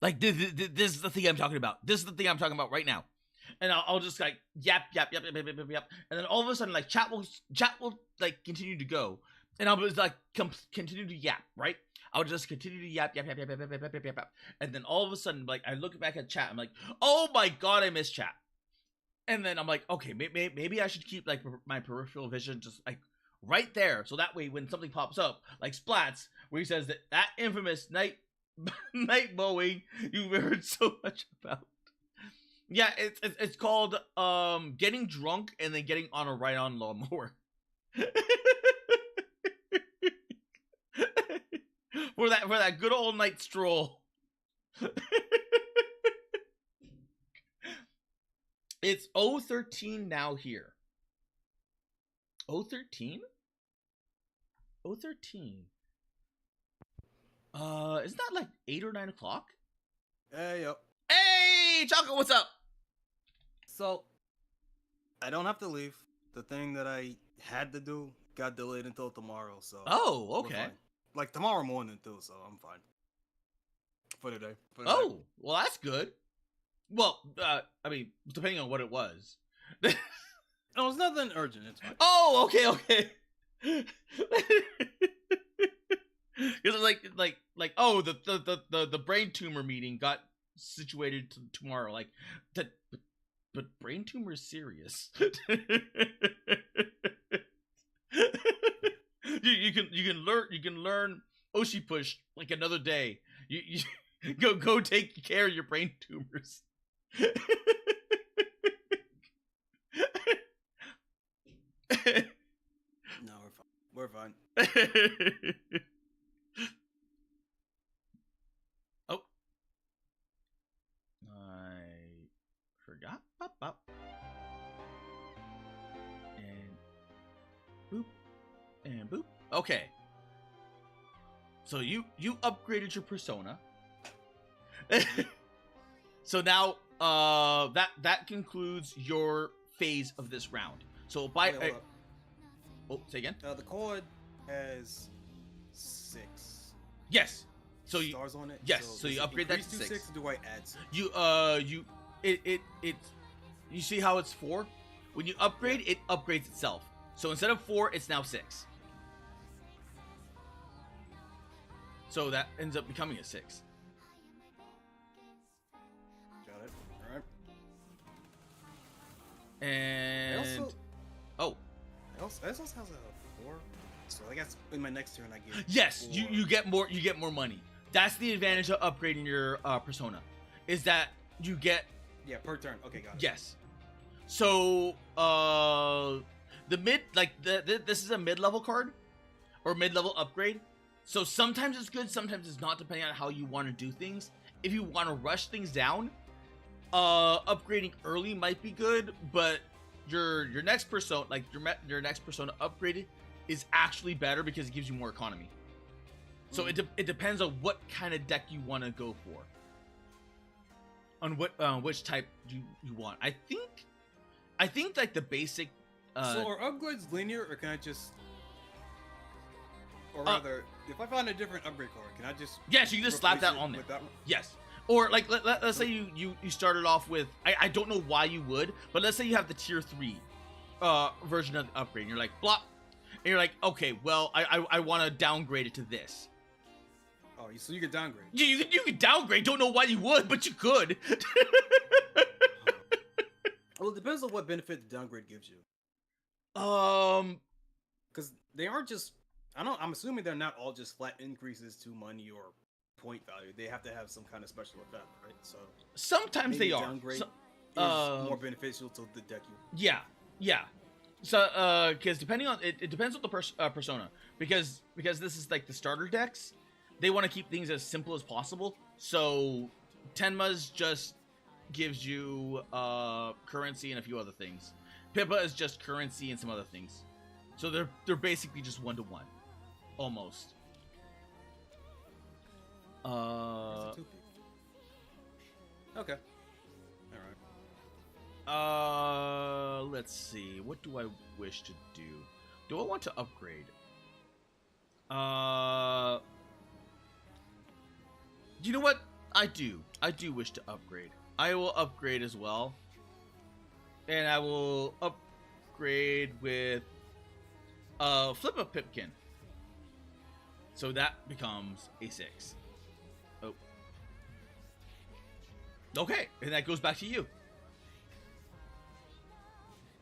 like this is the thing I'm talking about. This is the thing I'm talking about right now. And I'll just like yap, and then all of a sudden like chat will like continue to go, and I'll just like continue to yap, right? I'll just continue to yap, and then all of a sudden like I look back at chat, I'm like, oh my god, I missed chat, and then I'm like, okay, maybe I should keep like my peripheral vision just like right there, so that way when something pops up like Splats, where he says that infamous night mowing you've heard so much about. Yeah, it's called getting drunk and then getting on a ride-on lawnmower. for that good old night stroll. It's 0:13 now here. 0:13? 0:13. Isn't that like 8 or 9 o'clock? Hey, yo. Hey, Choco, what's up? So, I don't have to leave. The thing that I had to do got delayed until tomorrow, so... Oh, okay. Like, tomorrow morning, too, so I'm fine. For the day. Oh, well, that's good. Well, I mean, depending on what it was. No, it's nothing urgent, it's fine. Oh, okay. Because like, oh, the brain tumor meeting got situated tomorrow. Like, but brain tumor is serious. you can learn Oshi push like another day. You go take care of your brain tumors. No, we're fine. Oh, I forgot. Bop. And boop. Okay. So you upgraded your persona. So now that concludes your phase of this round. So by say again. The cord has 6. Yes. So stars on it. Yes. So you upgrade that to 6. Do I add 6? You see how it's 4? When you upgrade, it upgrades itself. So instead of 4, it's now 6. So that ends up becoming a 6. Got it. All right. And I also has a 4. So I guess in my next turn I get. Yes, 4. you get more. You get more money. That's the advantage of upgrading your persona, is that you get. Yeah, per turn. Okay, got it. Yes. So the mid this is a mid-level card or mid-level upgrade. So sometimes it's good, sometimes it's not, depending on how you want to do things. If you want to rush things down, upgrading early might be good, but your next persona, like your next persona upgraded, is actually better because it gives you more economy. So it depends on what kind of deck you want to go for, on what which type you want. I think like the basic. So are upgrades linear, or can I just? Or rather, if I find a different upgrade card, can I just... Yes, you can just slap that on there. Yes. Or, like, let's say you started off with... I don't know why you would, but let's say you have the tier 3 version of the upgrade, and you're like, blop. And you're like, okay, well, I want to downgrade it to this. Oh, so you could downgrade? You could downgrade. Don't know why you would, but you could. Well, it depends on what benefit the downgrade gives you. Because they aren't just... I'm assuming they're not all just flat increases to money or point value. They have to have some kind of special effect, right? So sometimes they are. Downgrade is more beneficial to the deck you. Yeah. So because depending on it depends on the persona, because this is like the starter decks, they want to keep things as simple as possible. So Tenma's just gives you currency and a few other things. Pippa is just currency and some other things. So they're basically just 1-1. Almost. Okay. All right. Let's see. What do I wish to do? Do I want to upgrade? You know what? I do wish to upgrade. I will upgrade as well. And I will upgrade with Flip a Pipkin. So that becomes a 6. Oh. Okay, and that goes back to you.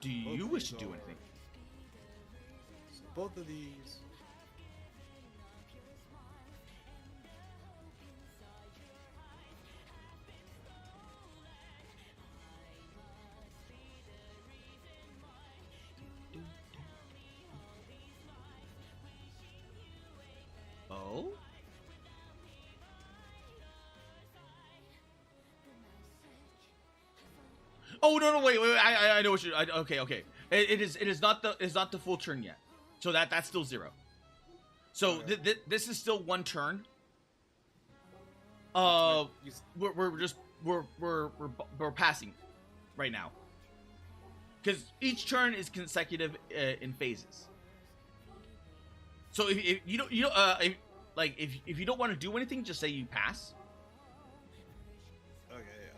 Do you wish to do anything? So both of these. Oh? Oh no, wait, I know what you. Okay. It is not the full turn yet, so that's still 0. So this is still 1 turn. We're passing right now, because each turn is consecutive in phases. So if you don't if you don't want to do anything, just say you pass. Okay.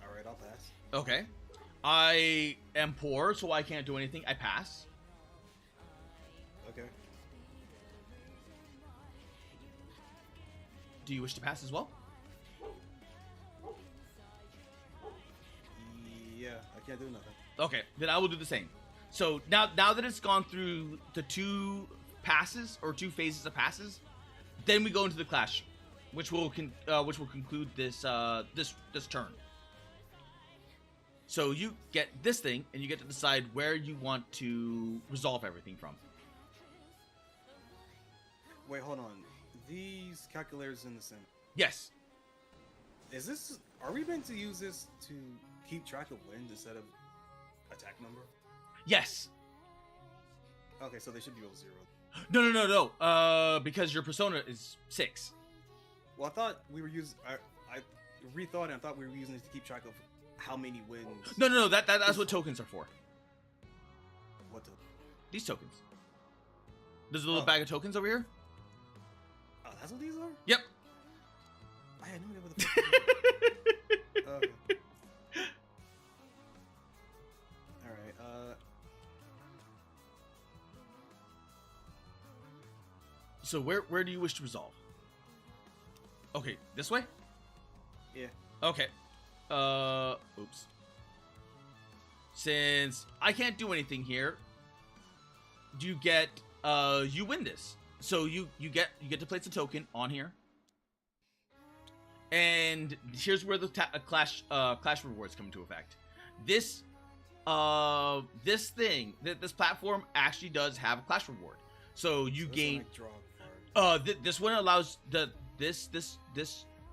All right, I'll pass. Okay. I am poor, so I can't do anything. I pass. Okay. Do you wish to pass as well? Yeah, I can't do nothing. Okay, then I will do the same. So now that it's gone through the 2 passes or 2 phases of passes, then we go into the clash, which will conclude this this turn. So you get this thing, and you get to decide where you want to resolve everything from. Wait, hold on. These calculators in the center. Yes. Are we meant to use this to keep track of wins instead of attack number? Yes. Okay, so they should be all 0. No. Because your persona is 6. Well, I thought we were using. I rethought and I thought we were using it to keep track of how many wins. No. That's what tokens are for. What? These tokens. There's a little bag of tokens over here. Oh, that's what these are? Yep. I had no idea what the fuck. All right. So where do you wish to resolve? Okay, this way? Yeah. Okay. Oops. Since I can't do anything here, you win this. So you get to place a token on here. And here's where the clash rewards come into effect. This platform actually does have a clash reward. So you gain. This one allows this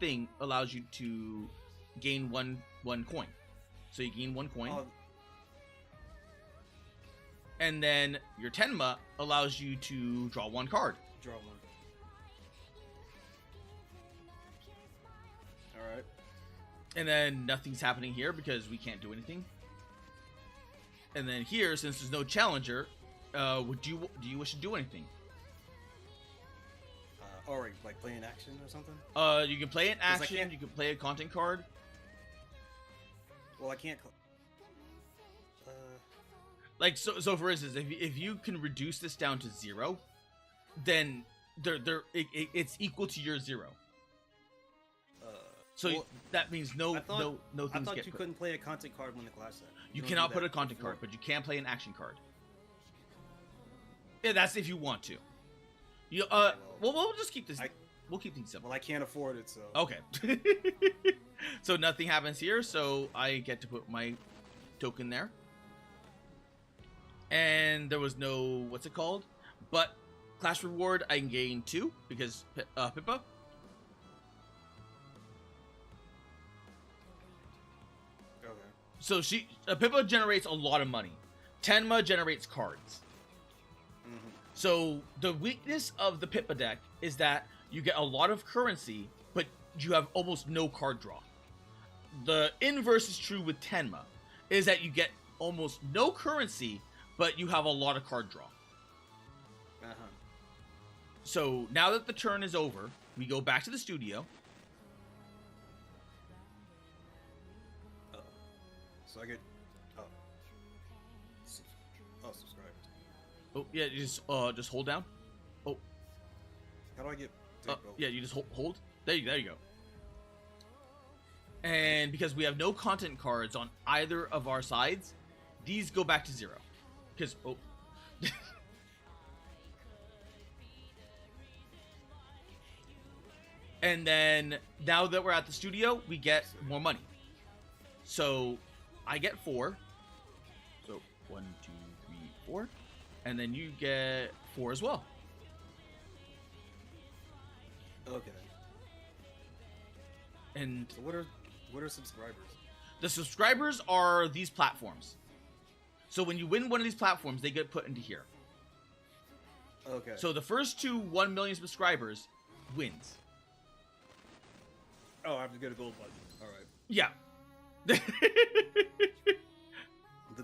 thing allows you to gain one coin. So you gain 1 coin. And then your Tenma allows you to draw 1 card. Draw 1. All right. And then nothing's happening here because we can't do anything. And then here, since there's no challenger, do you wish to do anything? Or like play an action or something? You can play an action. You can play a content card. Well, I can't. So for instance, if you can reduce this down to 0, then it's equal to your 0. So that means no things I thought get you put. couldn't play a content card when the clash set. You cannot put a content card, but you can play an action card. Yeah, that's if you want to. You we'll just keep this. We'll keep things simple. Well, I can't afford it, so. Okay. So nothing happens here, so I get to put my token there. And there was no what's it called? But clash reward I can gain 2 because Pippa. Okay. So Pippa generates a lot of money. Tenma generates cards. Mm-hmm. So the weakness of the Pippa deck is that you get a lot of currency, but you have almost no card draw. The inverse is true with Tenma, is that you get almost no currency, but you have a lot of card draw. So now that the turn is over, we go back to the studio. So I get subscribers. Oh yeah, you just hold down. Oh, how do I get? Yeah, you just hold. There you go. And because we have no content cards on either of our sides, these go back to 0. Because and then now that we're at the studio, we get more money. So I get 4. So 1, 2, 3, 4, and then you get 4 as well. Okay. And so what are subscribers? The subscribers are these platforms. So when you win one of these platforms, they get put into here. Okay. So the first to 1 million subscribers wins. Oh, I have to get a gold button. All right. Yeah. The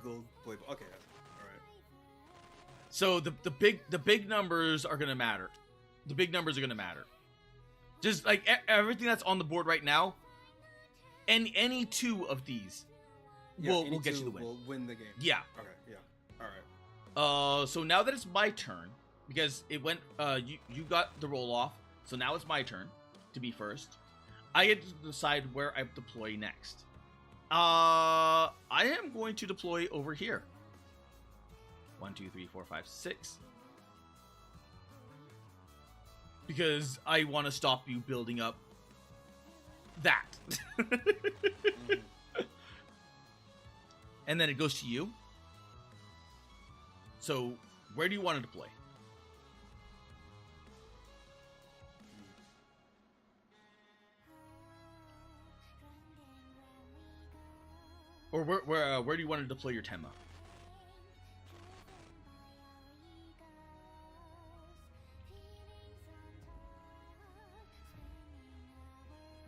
gold play. Okay. All right. So the big numbers are gonna matter. The big numbers are gonna matter. Just like everything that's on the board right now, and any 2 of these will get you the win. Will win the game. Yeah. Okay. Yeah. All right. So now that it's my turn, because it went, you got the roll off, so now it's my turn to be first. I get to decide where I deploy next. I am going to deploy over here. 1, 2, 3, 4, 5, 6. Because I want to stop you building up that. And then it goes to you. So, where do you want to deploy? Or where do you want to deploy your Tenma?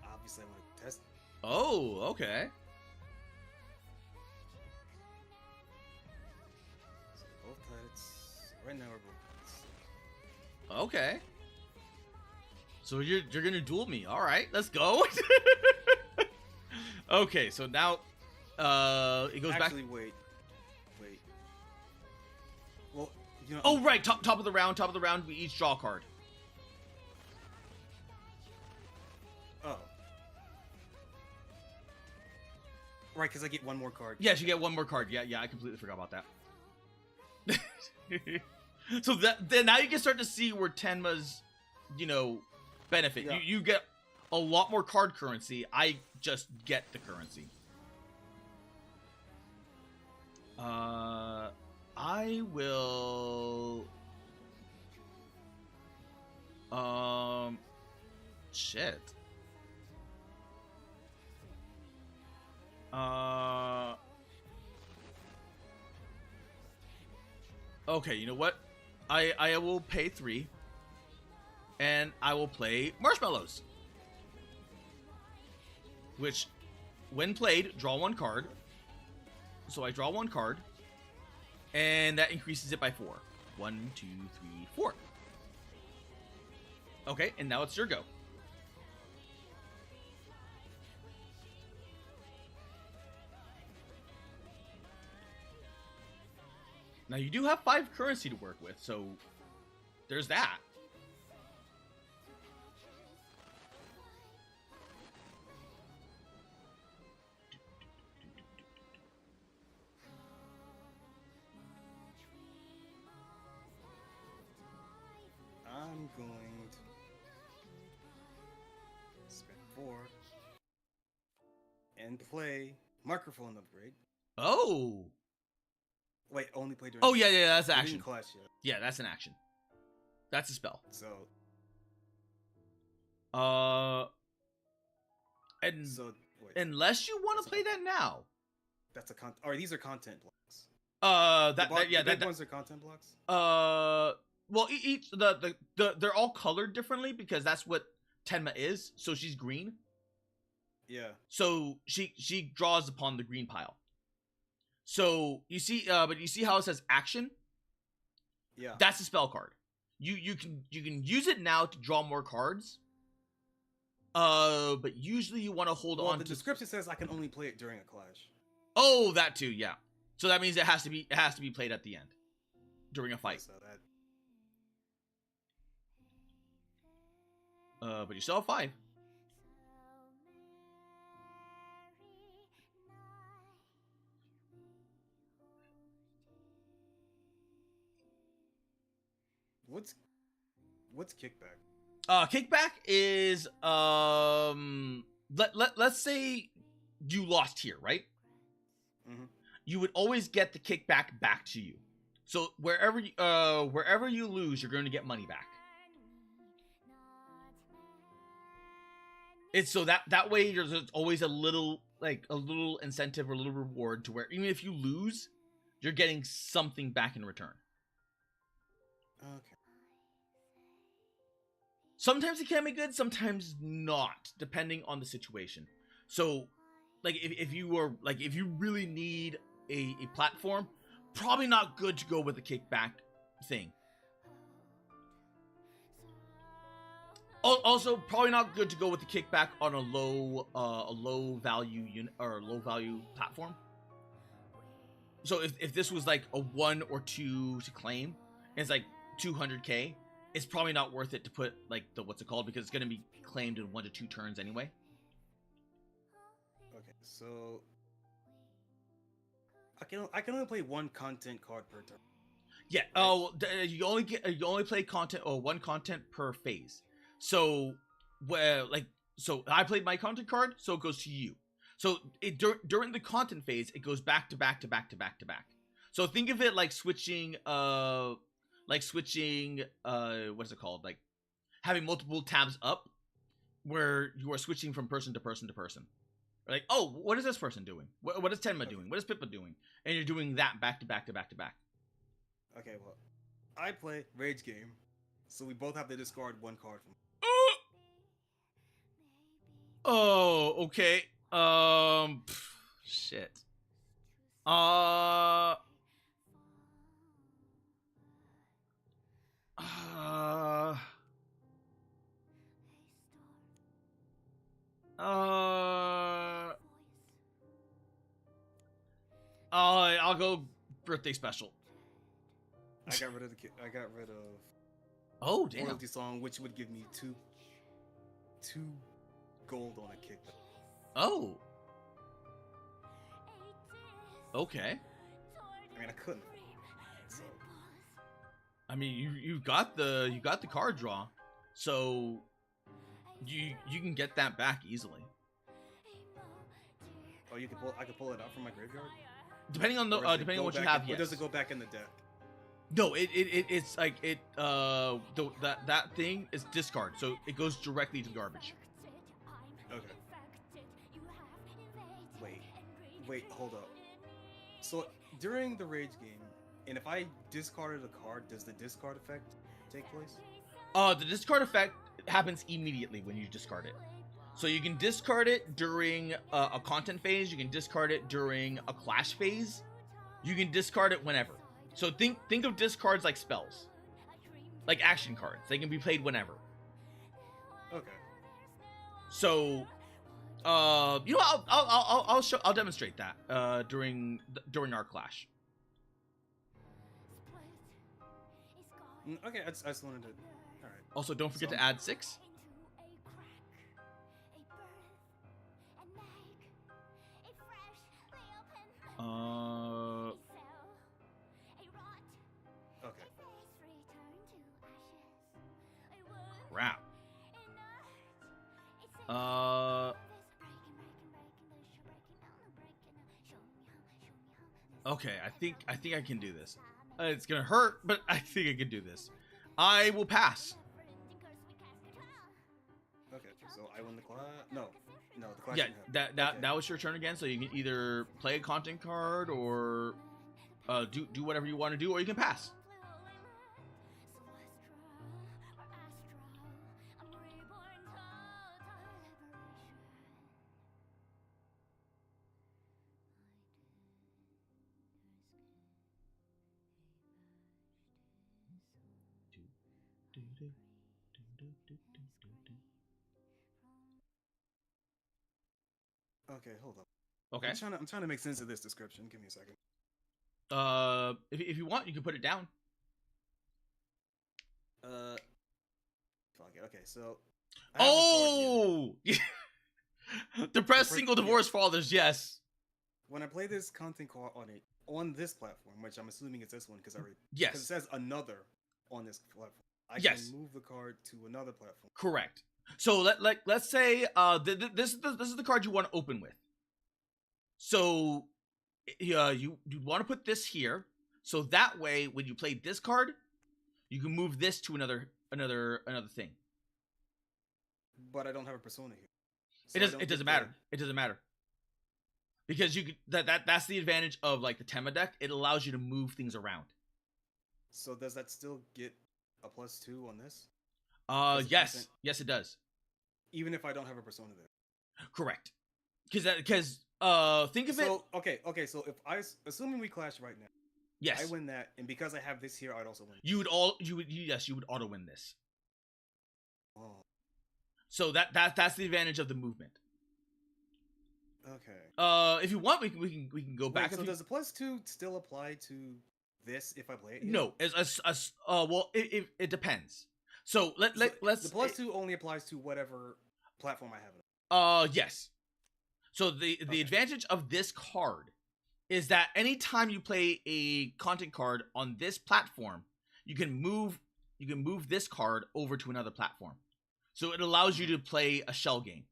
Obviously, I want to test. Oh, okay. So both planets. Right now, we're both planets. Okay. So you're gonna duel me. All right, let's go. Okay, so now it goes back. Actually, wait. Well, you know. Oh right, top of the round. We each draw a card. Oh. Right, because I get one more card. Yes, you get one more card. Yeah, I completely forgot about that. So then now you can start to see where Tenma's, benefit. Yeah. You get a lot more card currency. I just get the currency. I will. Shit. Okay, you know what? I will pay 3. And I will play Marshmallows. Which, when played, draw 1 card. So I draw 1 card. And that increases it by 4. 1, 2, 3, 4. Okay, and now it's your go. Now you do have 5 currency to work with, so there's that. I'm going to spend 4 and play microphone upgrade. Oh. Wait, only play during. Oh yeah, that's I action. didn't clash yet. Yeah, that's an action. That's a spell. So. And so wait, unless you want to play that now. That's a or these are content blocks. The big ones are content blocks. Well, each they're all colored differently because that's what Tenma is. So she's green. Yeah. So she draws upon the green pile. So you see, but you see how it says action? Yeah. That's a spell card. You can use it now to draw more cards. But usually you want to hold on. The description says I can only play it during a clash. Oh, that too, yeah. So that means it has to be played at the end, during a fight. So but you still have 5. What's kickback? Kickback is let's say you lost here, right? Mm-hmm. You would always get the kickback back to you. So wherever you lose, you're going to get money back. It's so that way there's always a little incentive or a little reward to where even if you lose, you're getting something back in return. Okay. Sometimes it can be good, sometimes not, depending on the situation. So, like if you really need a platform, probably not good to go with the kickback thing. Also, probably not good to go with the kickback on a low value unit or low value platform. So if this was like a 1 or 2 to claim, and it's like 200k, it's probably not worth it to put like the what's it called, because it's going to be claimed in 1 to 2 turns anyway. Okay, so I can only play 1 content card per turn. Yeah. Oh, you only play content or 1 content per phase. So, so I played my content card, so it goes to you. So during the content phase, it goes back to back to back to back to back. So think of it like switching what's it called? Like having multiple tabs up, where you are switching from person to person to person. Like, oh, what is this person doing? What is Tenma doing? What is Pippa doing? And you're doing that back to back to back to back. Okay, well, I play Rage Game, so we both have to discard 1 card from. Oh, okay. Shit. I'll go birthday special. I got rid of. Oh, damn. Royalty song, which would give me two gold on a kick. Oh. Okay. I mean, I couldn't. So. I mean, you got the card draw, so you can get that back easily. Oh, I can pull it out from my graveyard. Depending on depending on what you have, yes. Or does it go back in the deck? No, it's like that thing is discard, so it goes directly to garbage. Okay. Wait, hold up. So during the Rage Game, and if I discarded a card, does the discard effect take place? The discard effect happens immediately when you discard it. So you can discard it during a content phase. You can discard it during a clash phase. You can discard it whenever. So think of discards like spells, like action cards. They can be played whenever. Okay. So, I'll demonstrate that during our clash. Okay, I just wanted to. All right. Also, don't forget to add 6. Okay. Crap. Okay, I think I can do this. It's gonna hurt, but I think I can do this. I will pass. Okay, so I win the class. No, the class. Yeah, that was your turn again. So you can either play a content card or do whatever you want to do, or you can pass. Okay, hold up. Okay. I'm trying to make sense of this description. Give me a second. If you want, you can put it down. Fuck it. Okay, so. Oh! Depressed single divorced fathers, yes. When I play this content card on this platform, which I'm assuming it's this one because yes, because it says another on this platform, I yes, can move the card to another platform. Correct. So let's say this is the card you want to open with. So you want to put this here, so that way when you play this card, you can move this to another thing. But I don't have a persona here. So it doesn't matter. It doesn't matter. Because you could that's the advantage of like the Tema deck. It allows you to move things around. So does that still get a +2 on this? Yes. Yes, it does. Even if I don't have a persona there. Correct. Because think of it. Okay. So if assuming we clash right now. Yes. I win that, and because I have this here, I'd also win. You would auto win this. Oh. So that's the advantage of the movement. Okay. If you want, we can go back. So does the +2 still apply to this if I play it here? No, well, it depends. So let's the +2 only applies to whatever platform I have. Yes. So the advantage of this card is that anytime you play a content card on this platform, you can move this card over to another platform. So it allows you to play a shell game.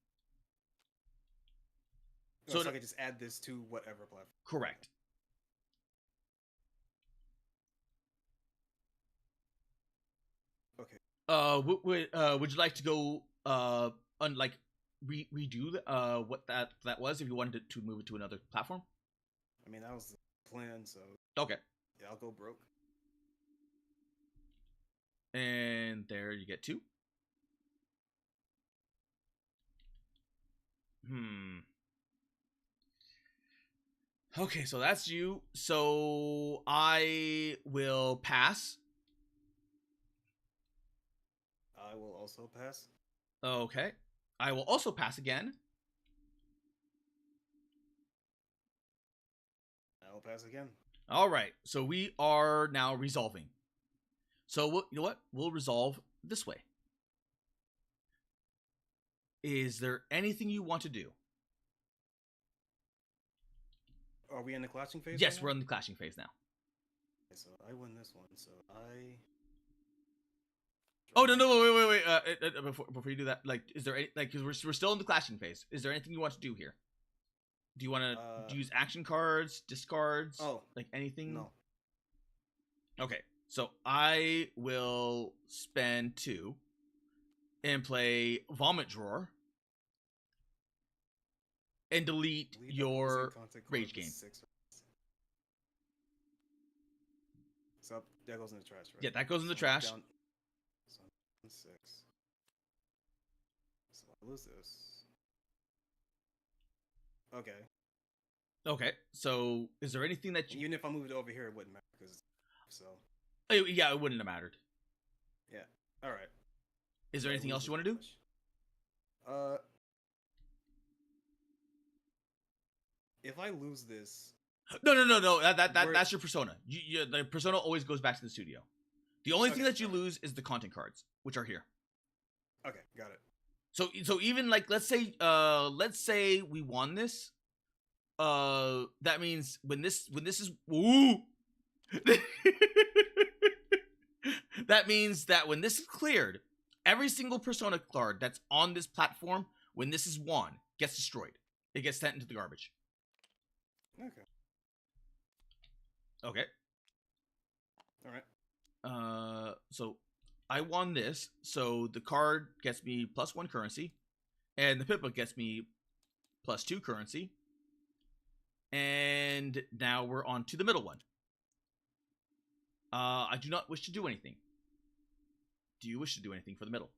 So I can just add this to whatever platform. Correct. Okay. Would you like to go redo what that was if you wanted to move it to another platform? I mean, that was the plan, so okay. Yeah, I'll go broke. And there you get 2. Okay, so that's you. So I will pass. I will also pass. Okay. I will also pass again. I will pass again. All right. So we are now resolving. So you know what? We'll resolve this way. Is there anything you want to do? Are we in the clashing phase? Yes, we're in the clashing phase now. Okay, so I win this one. So I. Oh no! Wait! Before you do that, like, is there any, like, because we're still in the clashing phase? Is there anything you want to do here? Do you want to use action cards, discards? Oh, like anything? No. Okay, so I will spend 2 and play Vomit Drawer and delete your Rage Game. So that goes in the trash, right? Yeah, that goes in the trash. Down, so 6. So I lose this. Okay. Okay, so is there anything that you... Even if I moved it over here, it wouldn't matter, because so... Yeah, it wouldn't have mattered. Yeah, alright. Is there anything else you want to do? If I lose this... No. That's your persona. The persona always goes back to the studio. The only thing that you lose is the content cards, which are here. Okay, got it. So even like let's say we won this, that means when this is that means that when this is cleared, every single persona card that's on this platform, when this is won, gets destroyed. It gets sent into the garbage. Okay. All right. So I won this, so the card gets me +1 currency, and the Pippa gets me +2 currency, and now we're on to the middle one. I do not wish to do anything. Do you wish to do anything for the middle?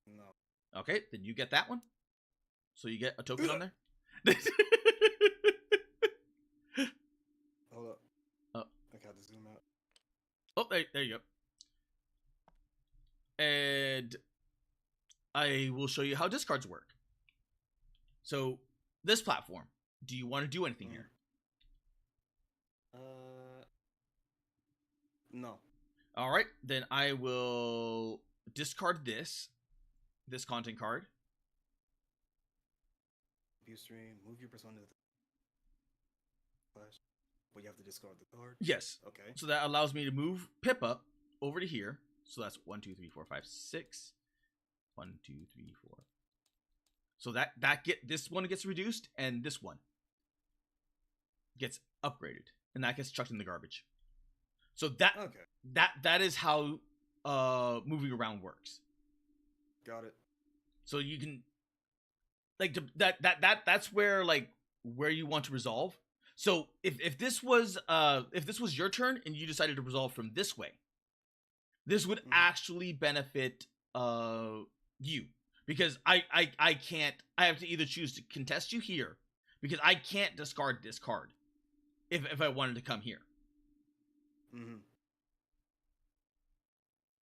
No. Okay, then you get that one. So you get a token on there. Hold up. I got to zoom out. Oh, there you go. and I will show you how discards work. So, this platform, do you want to do anything here? No. All right, then I will discard this content card. View stream, move your persona to the flash. But you have to discard the card? Yes. Okay. So that allows me to move Pippa over to here. So that's 1, 2, 3, 4, 5, 6. 1, 2, 3, 4. So this one gets reduced, and this one gets upgraded, and that gets chucked in the garbage. So that is how moving around works. Got it. So you can that's where you want to resolve. So if this was your turn and you decided to resolve from this way, this would actually benefit you, because I can't. I have to either choose to contest you here, because I can't discard this card if I wanted to come here.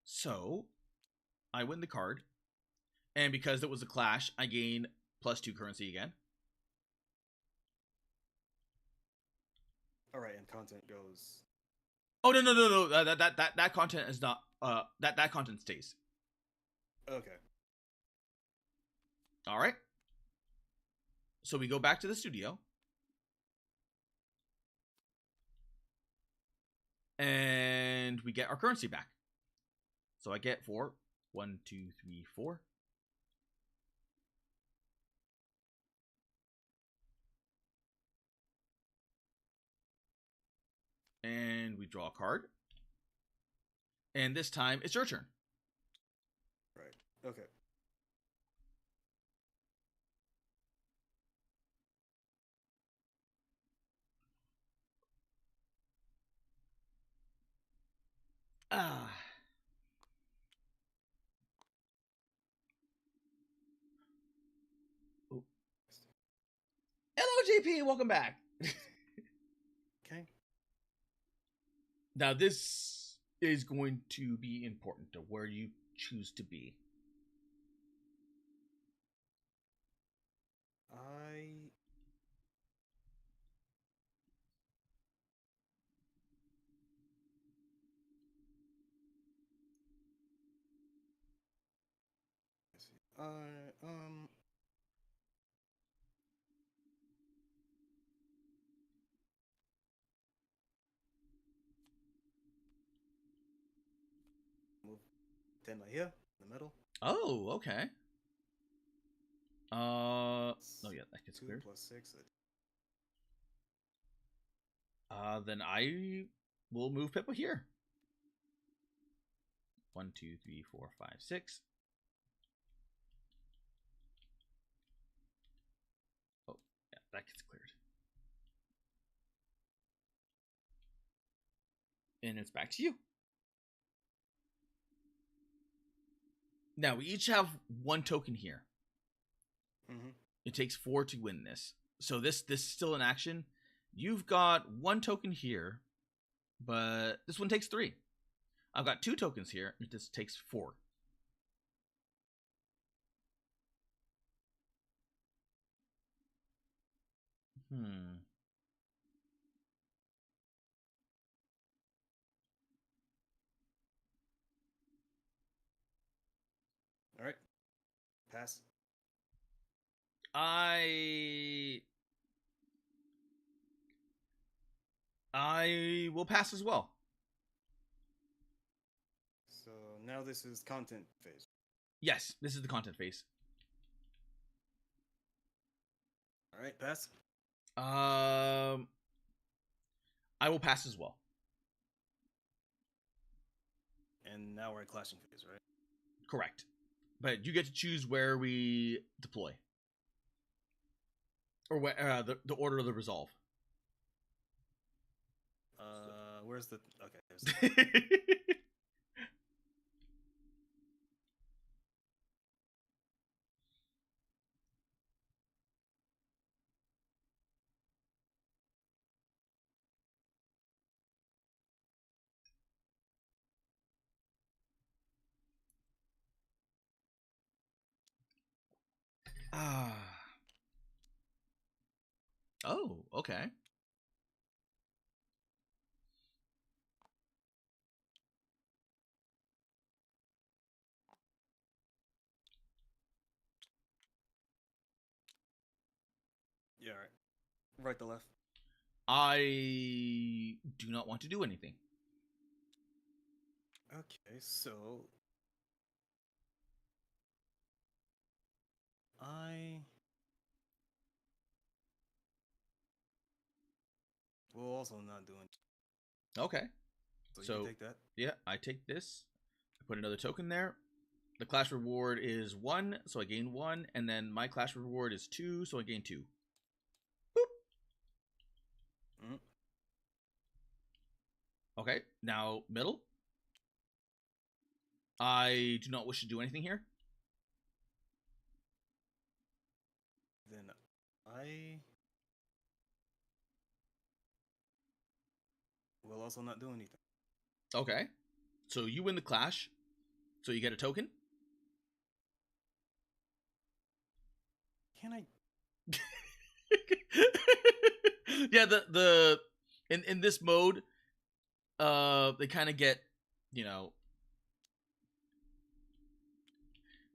So I win the card, and because it was a clash, I gain +2 currency again. All right, and content goes. Oh no! That content is not. That content stays. Okay. All right. So we go back to the studio, and we get our currency back. So I get 4. 1, 2, 3, 4. And we draw a card. And this time it's your turn. Right. Okay. Hello, JP. Welcome back. Okay. Now this is going to be important to where you choose to be. Move 10 right here in the middle. Oh, okay. Oh yeah, that gets 2 cleared. + 6. Then I will move Pippa here. 1, 2, 3, 4, 5, 6. Oh, yeah, that gets cleared. And it's back to you. Now, we each have 1 token here. It takes 4 to win this. So this is still in action. You've got 1 token here, but this one takes 3. I've got 2 tokens here, and this takes 4. All right. Pass. I will pass as well. So now this is content phase. Yes, this is the content phase. All right, pass. I will pass as well. And now we're at clashing phase, right? Correct. But you get to choose where we deploy. Or where the order of the resolve. Where's the... Okay, there's the... Oh, okay. Yeah, right. Right to left. I do not want to do anything. Okay, so I will also not do it. Okay. So you can take that. Yeah, I take this. I put another token there. The class reward is 1, so I gain 1, and then my class reward is 2, so I gain 2. Boop. Okay, now middle. I do not wish to do anything here. Then I will also not do anything. Okay, so you win the clash, so you get a token. Can I? Yeah, the in this mode, they kind of get, you know,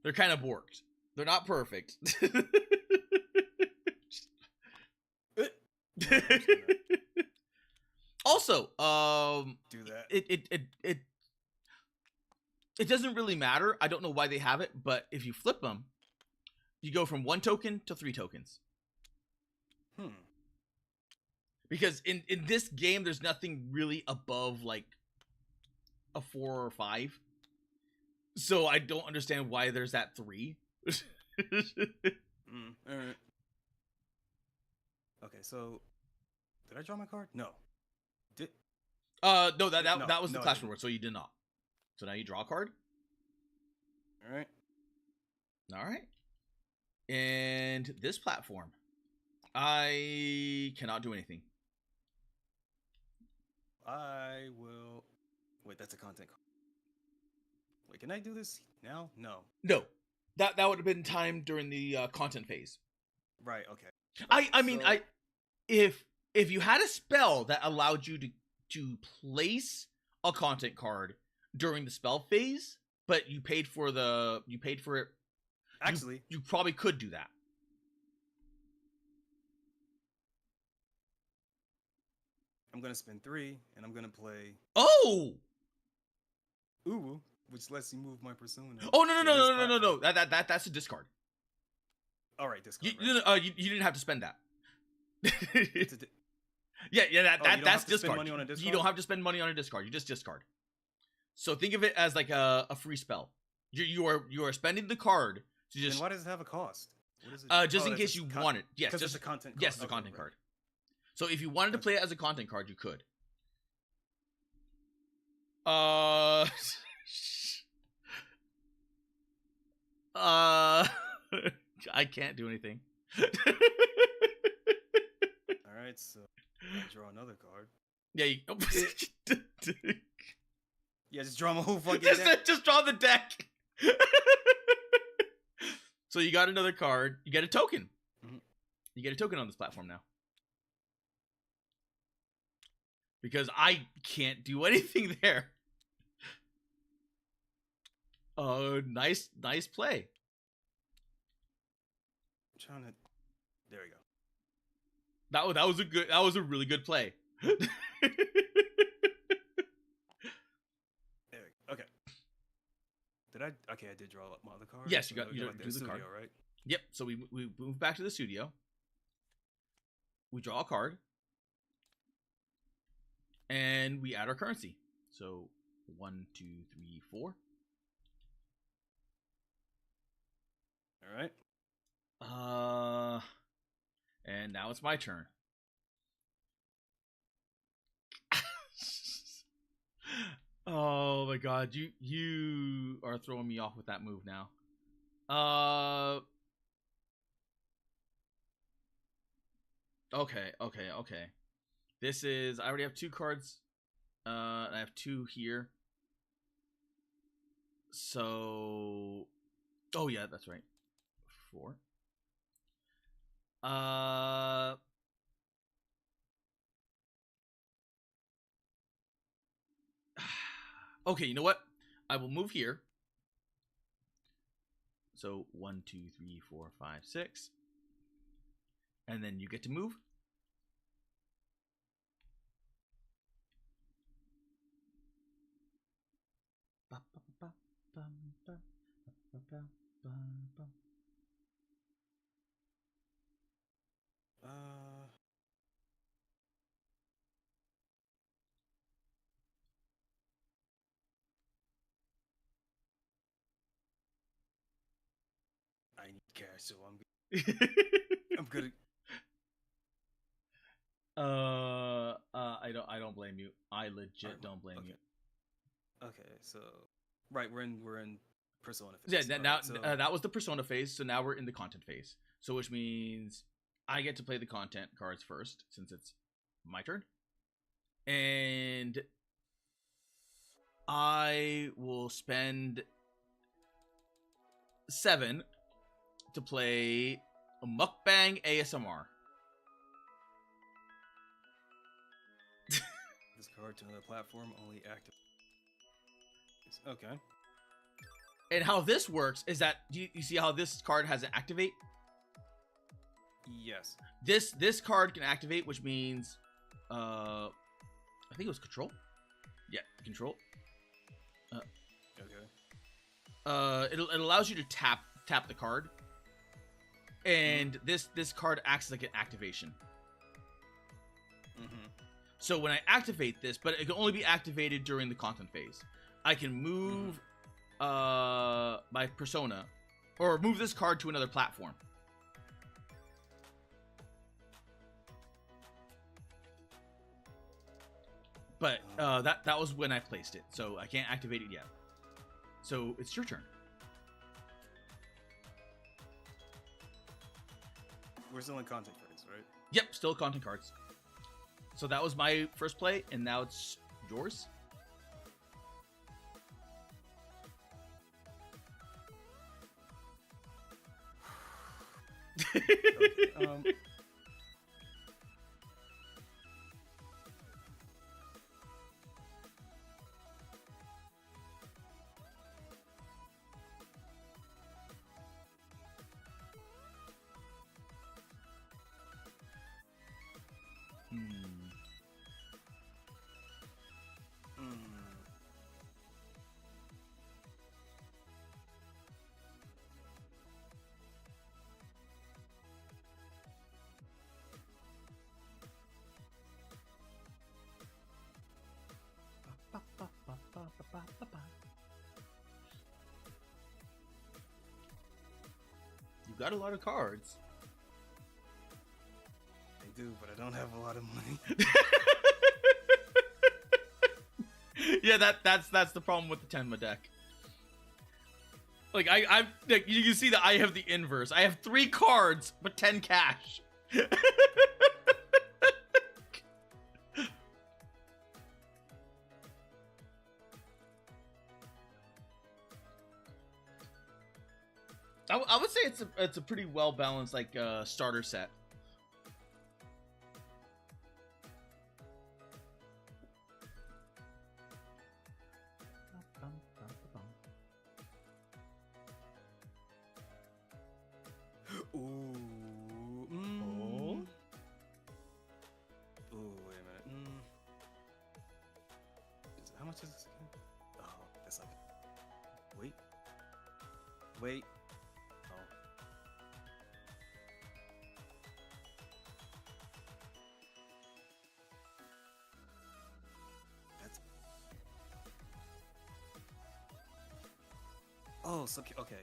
they're kind of borked. They're not perfect. Also, do that. It doesn't really matter. I don't know why they have it, but if you flip them, you go from 1 token to 3 tokens. Because in this game, there's nothing really above like a 4 or 5. So I don't understand why there's that 3. All right. Okay, so did I draw my card? No. Did? No, that was the clash reward, so you did not. So now you draw a card. All right. All right. And this platform, I cannot do anything. I will. Wait, that's a content card. Wait, can I do this now? No. No. That would have been timed during the content phase. Right. Okay. I mean, if you had a spell that allowed you to place a content card during the spell phase, but you paid for it. Actually, you probably could do that. I'm gonna spend 3, and I'm gonna play. Oh. Uwu, which lets you move my persona. Oh no! That's a discard. All right, discard. You didn't have to spend that. Yeah, that's discard. You don't have to spend money on a discard. You just discard. So think of it as like a free spell. You are spending the card to just. Then why does it have a cost? What is it? Just in case you want it. Yes, just a content card. Yes, it's a content card. So if you wanted to play it as a content card, you could. I can't do anything. All right, so I draw another card. Yeah, yeah, just draw my whole fucking deck. Just draw the deck. So you got another card. You get a token. You get a token on this platform now. Because I can't do anything there. Nice play. I'm trying to. There we go. That was a really good play. There we go. Okay. Okay, I did draw my other card. Yes, so you like drew the studio, card. Right? Yep. So we move back to the studio. We draw a card. And we add our currency. So 1, 2, 3, 4. All right. And now it's my turn. Oh my god, you are throwing me off with that move now. Okay. This is, I already have 2 cards. I have 2 here. So, oh yeah, that's right. 4. Okay, you know what? I will move here. So 1, 2, 3, 4, 5, 6. And then you get to move. I need cash, so I'm good. I don't blame you. I legit don't blame you. Okay, so right, we're in Persona phase. Yeah, now that was the Persona phase, so now we're in the content phase. So which means I get to play the content cards first, since it's my turn. And I will spend 7 to play a mukbang ASMR. This card to another platform only active. Okay. And how this works is that you see how this card has an activate? Yes. This card can activate, which means I think it was control. Yeah, control. Okay. It allows you to tap the card, and this card acts like an activation. So when I activate this, but it can only be activated during the content phase. I can move my persona, or move this card to another platform. But that was when I placed it, so I can't activate it yet. So it's your turn. We're still in content phase, right? Yep, still content cards. So that was my first play, and now it's yours. Okay, You got a lot of cards. I do, but I don't have a lot of money. Yeah, that's the problem with the Tenma deck. Like I like, you can see that I have the inverse. I have 3 cards but 10 cash. I would say it's a pretty well balanced like starter set. Ooh. Ooh, wait a minute. How much is this again? Oh, that's like. Wait. Oh. That's. Oh, so okay.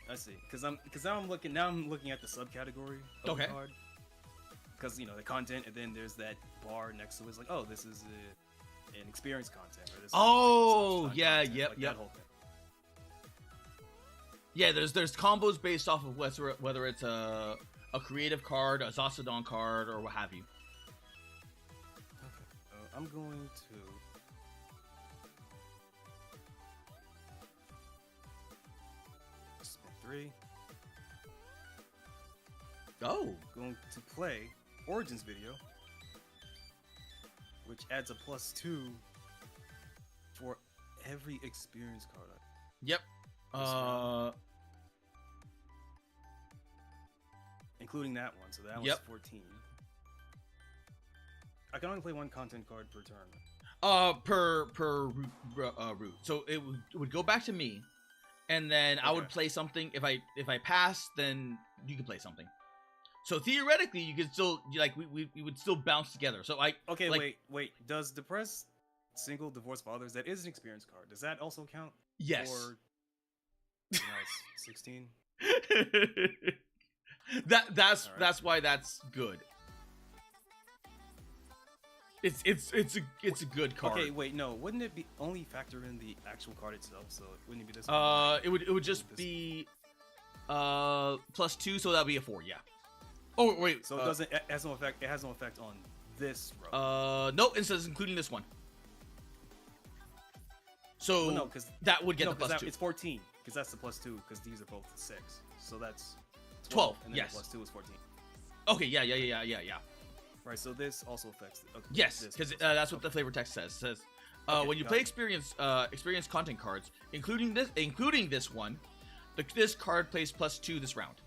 I see. Because now I'm looking at the subcategory of the card. Because the content, and then there's that bar next to it. It's like, oh, this is an experience content. Or this yeah, content, yep. That whole thing. Yeah, there's combos based off of whether it's a creative card, a Zasadon card, or what have you. Okay. I'm going to. 3. Oh. Going to play Origins video, which adds a +2 for every experience card. Yep. Including that one, so that was 14. I can only play one content card per turn. Per route. So it would go back to me, and then I would play something. If I pass, then you can play something. So theoretically, you could still we would still bounce together. So wait. Does depressed single divorced fathers, that is an experience card, does that also count? Yes. Or 16. That's why that's good. It's a good card. Okay, wait, no. Wouldn't it be only factor in the actual card itself? So wouldn't it be this? It would just be +2, so that'd be a 4. Yeah. Oh wait. So it has no effect. It has no effect on this row. Nope. It says including this one. So no, because that would get the +2. It's 14 because that's the +2 because these are both 6. So that's 12. And then Yes. the +2 is 14. Okay. Yeah. Right. So this also affects. Yes, because that's what the flavor text says. It says when you play experience content cards, including this one, this card plays +2 this round,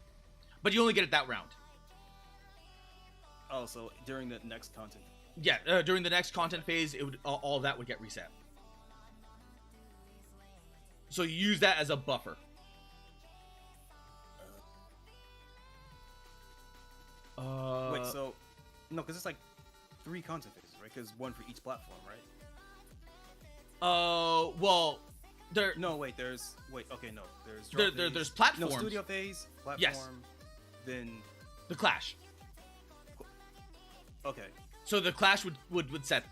but you only get it that round. Oh, so during the next content. Yeah, during the next content phase, it would all of that would get reset. So you use that as a buffer. Wait, so no, because it's like 3 content phases, right? Because one for each platform, right? Well, there. No, wait. There's there's platforms. No, studio phase, platform, yes. Then the Clash. Okay. So the Clash would reset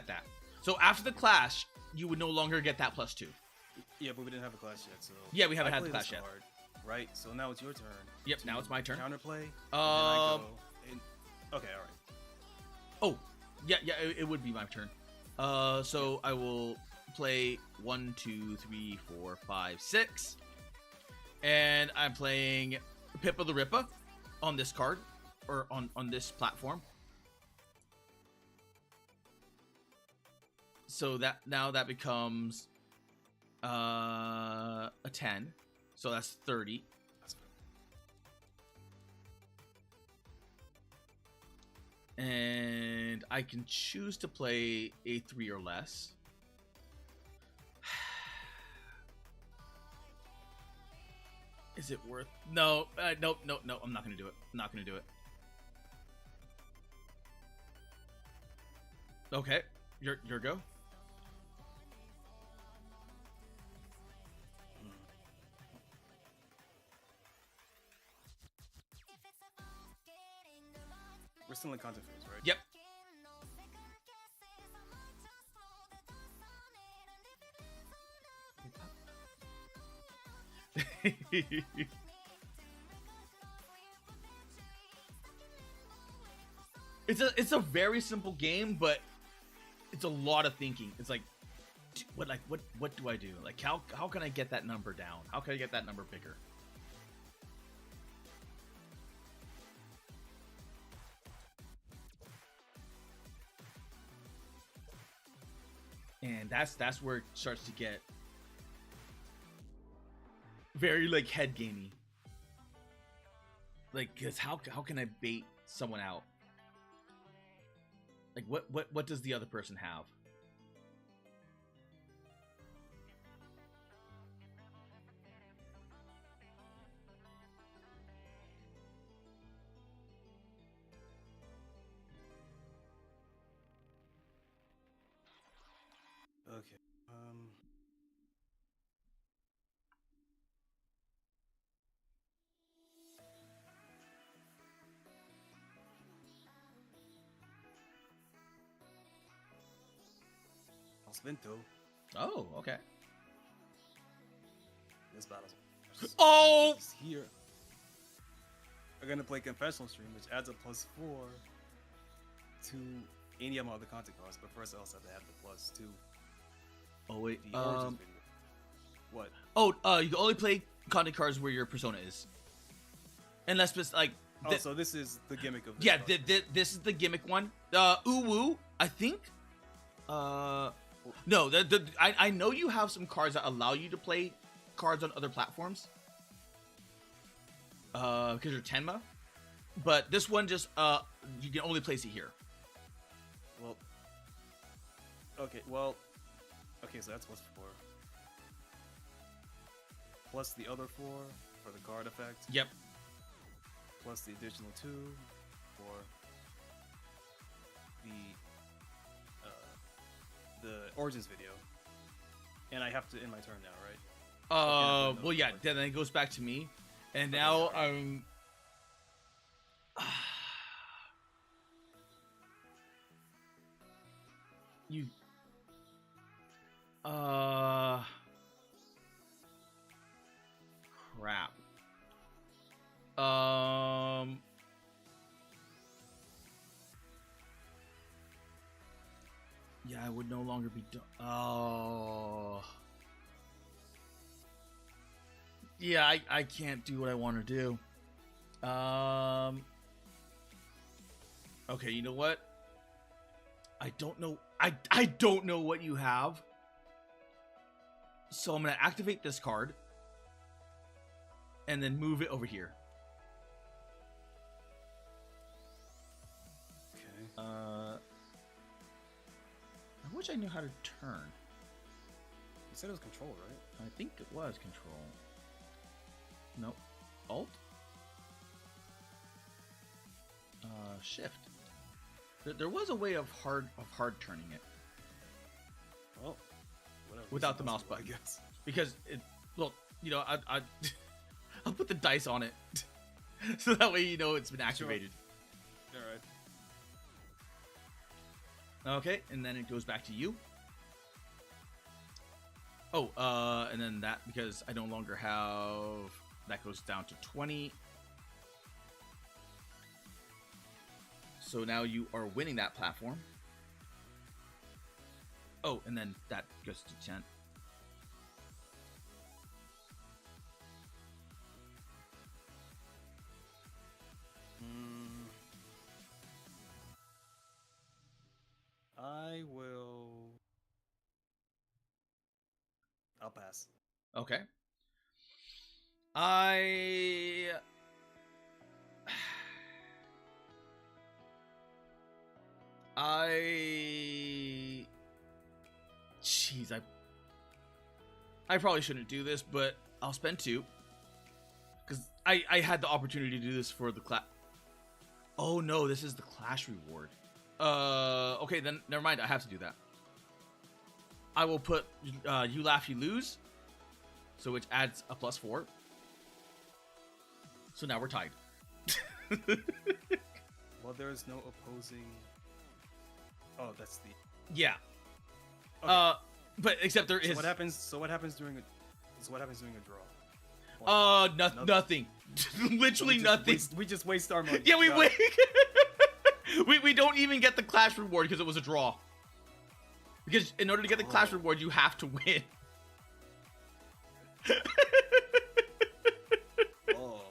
that. So after the Clash, you would no longer get that +2. Yeah, but we didn't have a Clash yet, so yeah, we haven't had the Clash yet. Card, right. So now it's your turn. Yep. Now it's my turn. Counterplay. Okay. All right. Oh, yeah. It would be my turn. So I will play 1, 2, 3, 4, 5, 6, and I'm playing Pippa the Rippa on this card or on this platform. So that becomes a 10. So that's 30. And I can choose to play a 3 or less. Is it worth? No, nope. I'm not gonna do it. Okay, your go. We're still in content phase, right? Yep. It's a very simple game, but it's a lot of thinking. It's like what do I do? Like how can I get that number down? How can I get that number bigger? And that's where it starts to get very like head gamey. Like, cause how can I bait someone out? Like what does the other person have? Okay. I'll spin 2. Oh, okay. This battle's here. We're gonna play Confessional Stream, which adds a +4 to any amount of the content cards, but first I also have to have the +2. Oh wait, What? Oh, you can only play content cards where your persona is. Unless it's like... so this is the gimmick of this. Yeah, this is the gimmick one. Uwu, I think. No, I know you have some cards that allow you to play cards on other platforms. Because you're Tenma. But this one just, you can only place it here. Well, okay, so that's plus 4. Plus the other 4 for the card effect. Yep. Plus the additional 2 for the Origins video. And I have to end my turn now, right? Well, yeah, then it goes back to me. And now I'm... you... Crap. Yeah, I would no longer be done. Oh. Yeah, I can't do what I want to do. Okay, you know what? I don't know. I don't know what you have. So I'm going to activate this card. And then move it over here. Okay. I wish I knew how to turn. You said it was control, right? I think it was control. Nope. Alt? Shift. There was a way of hard turning it. Well, whatever. Without the mouse button. I guess. Because it, well, you know, I'll put the dice on it. So that way you know it's been activated. Sure. Alright. Okay, and then it goes back to you. Oh, and then that, because I no longer have... That goes down to 20. So now you are winning that platform. Oh, and then that goes to 10. I'll pass. Okay. I jeez, I probably shouldn't do this, but I'll spend 2 because I had the opportunity to do this for the class. Oh no, this is the clash reward. Okay, then never mind. I have to do that. I will put you laugh, you lose, so which adds a +4. So now we're tied. Well, there is no opposing. Oh, that's the. Yeah. Okay. But except there is. What happens? So what happens during a? So what happens during a draw? Nothing. Literally nothing. We just waste our money. Yeah, we wait. we don't even get the clash reward because it was a draw. Because in order to get the clash reward, you have to win. Oh.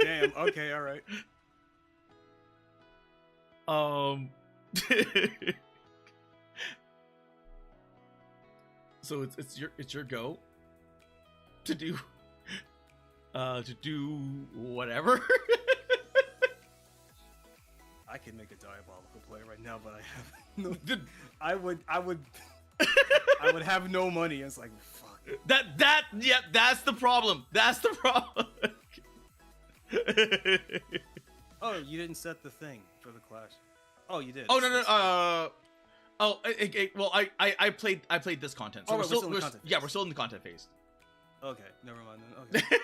Damn. Okay. All right. So it's your go to do whatever. I can make a diabolical play right now, but I have no. I would I would have no money. It's like fuck. That's the problem. That's the problem. Oh, you didn't set the thing for the clash. Oh, you did. Oh no. Well, I played this content. So we're still in the content phase. Yeah, we're still in the content phase. Okay, never mind then. Okay.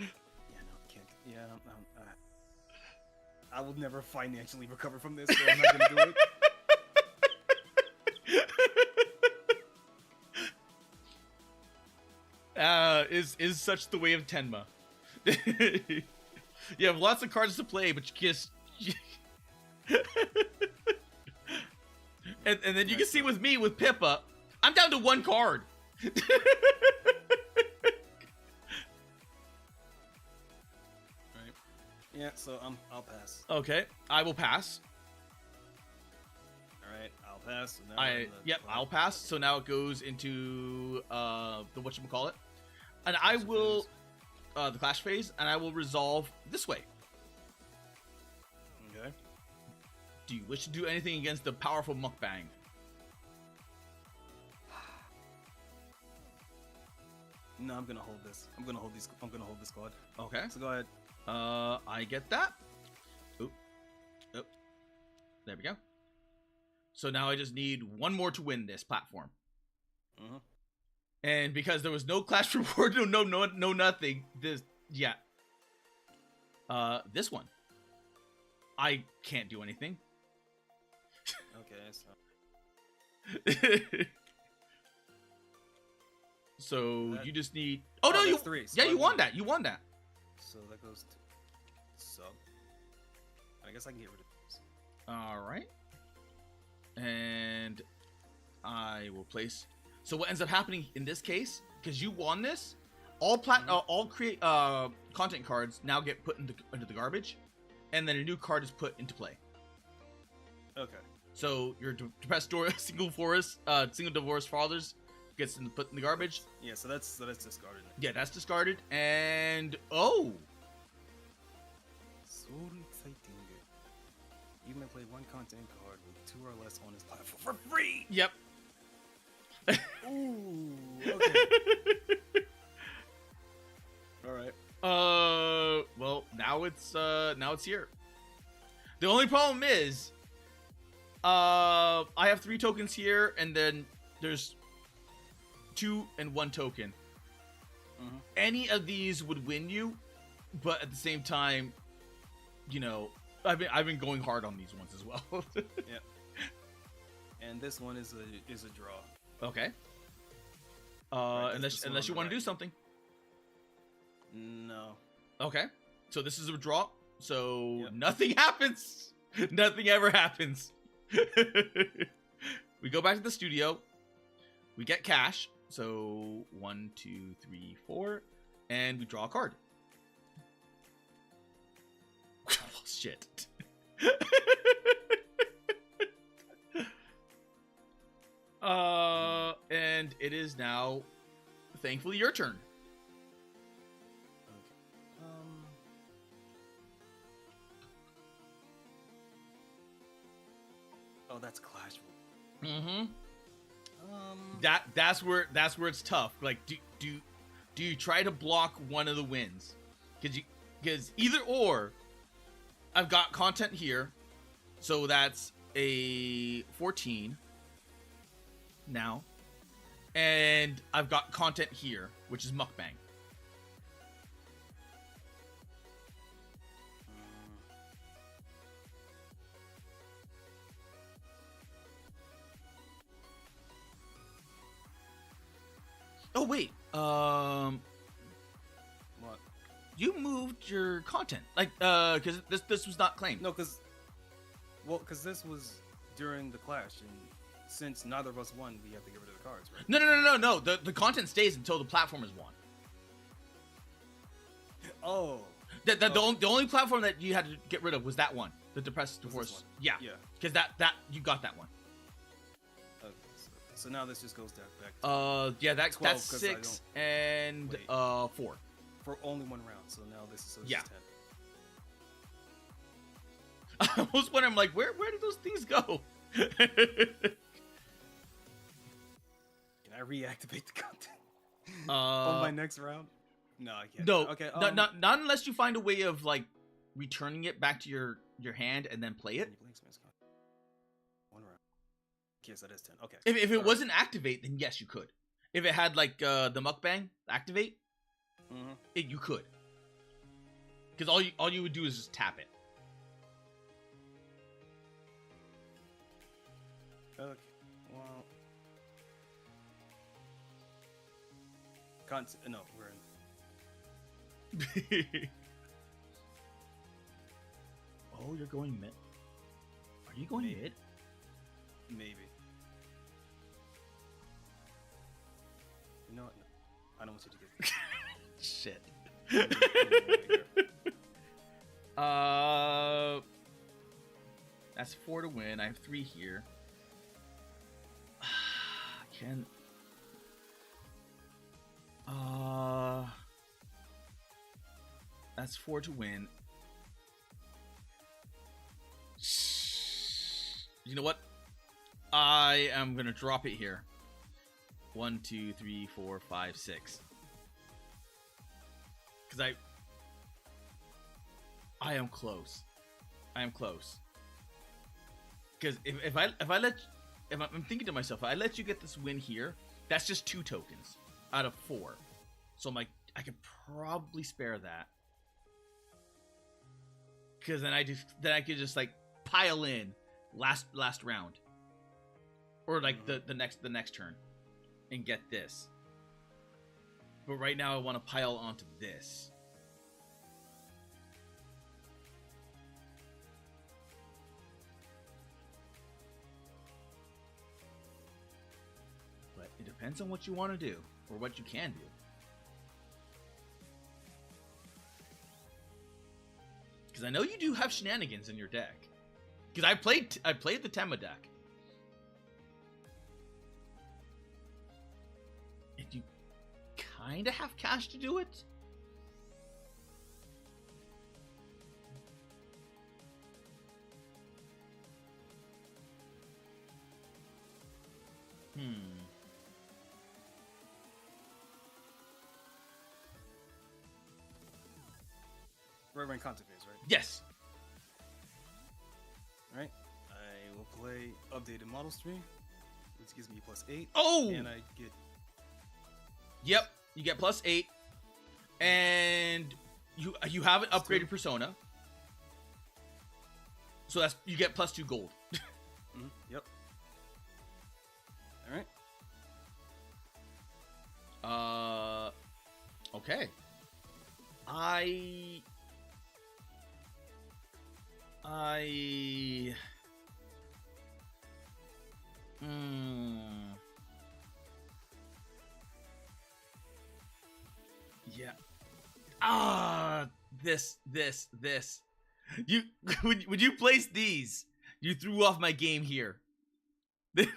Yeah, no, I can't. Yeah, I will never financially recover from this, so I'm not gonna do it. Is such the way of Tenma. You have lots of cards to play, but you just. And then you can see with me with Pippa, I'm down to 1 card. Right. Yeah, so I'll pass. Okay, I will pass. All right, I'll pass. So now I'll pass. So now it goes into the whatchamacallit. And I will the clash phase, and I will resolve this way. Okay. Do you wish to do anything against the powerful mukbang? No, I'm gonna hold this. I'm gonna hold this squad. Okay. So go ahead. I get that. Oop. There we go. So now I just need 1 more to win this platform. Uh-huh. And because there was no clash reward, no nothing. This one. I can't do anything. Okay, so so you just need. Oh no, you 3. So you won that. You won that. So that goes to sub. I guess I can get rid of this. All right. And I will place. So what ends up happening in this case, because you won this, all create content cards now get put into the garbage, and then a new card is put into play. Okay. So your depressed single divorced fathers gets put in the garbage. Yeah, so that's discarded. Yeah, that's discarded, and oh. So exciting. You may play 1 content card with 2 or less on this platform for free. Yep. Ooh. Okay. All right. Well, now it's here. The only problem is, I have 3 tokens here, and then there's 2 and 1 token. Mm-hmm. Any of these would win you, but at the same time, you know, I've been going hard on these ones as well. Yep. And this one is a draw. Okay. Right, unless you want to do something. No. Okay. So this is a draw. So Yep. Nothing happens. Nothing ever happens. We go back to the studio. We get cash. So 1, 2, 3, 4, and we draw a card. Shit. And it is now, thankfully, your turn. Okay. Oh, that's Clash Rule. Mm-hmm. That's where it's tough. Like, do you try to block one of the wins? Because either or, I've got content here, so that's a 14 now, and I've got content here, which is mukbang. Oh wait, What? you moved your content, like, because this was not claimed. No, because this was during the clash, and since neither of us won, we have to get rid of the cards, right? No. The content stays until the platform is won. Oh. The only platform that you had to get rid of was that one, the depressed divorce. Yeah. Because that you got that one. Okay, so now this just goes back to yeah, that's 'cause 6 and Wait. 4. for only 1 round. So now this is Yeah. just 10. I was wondering, I'm like, where did those things go? Can I reactivate the content on my next round? No, I can't. No. Okay. Not unless you find a way of like returning it back to your hand and then play it. 1 round. Yes, that is 10. Okay. If it wasn't activate, then yes, you could. If it had like the mukbang activate, you could. Because all you would do is just tap it. Okay. Well. No, we're in. Oh, you're going mid. Are you going mid? Maybe. I don't want you to get Shit. That's 4 to win. I have 3 here. Can that's 4 to win. You know what? I am gonna drop it here. 1, 2, 3, 4, 5, 6. Because I am close. I am close. Because if I'm thinking to myself, if I let you get this win here, that's just 2 tokens out of 4. So I'm like, I could probably spare that. Because then I could just like pile in last round, or like the next turn, and get this. But right now I want to pile onto this. But it depends on what you want to do, or what you can do. Because I know you do have shenanigans in your deck. Because I played the Tema deck. And you kind of have cash to do it. Red Rain Content phase, right? Yes. Alright. I will play updated model stream, which gives me +8. Oh! And I get... Yep, you get +8. And you have an upgraded persona. So that's you get +2 gold. Yep. Alright. Okay. Yeah. This. You when you place these, you threw off my game here. Because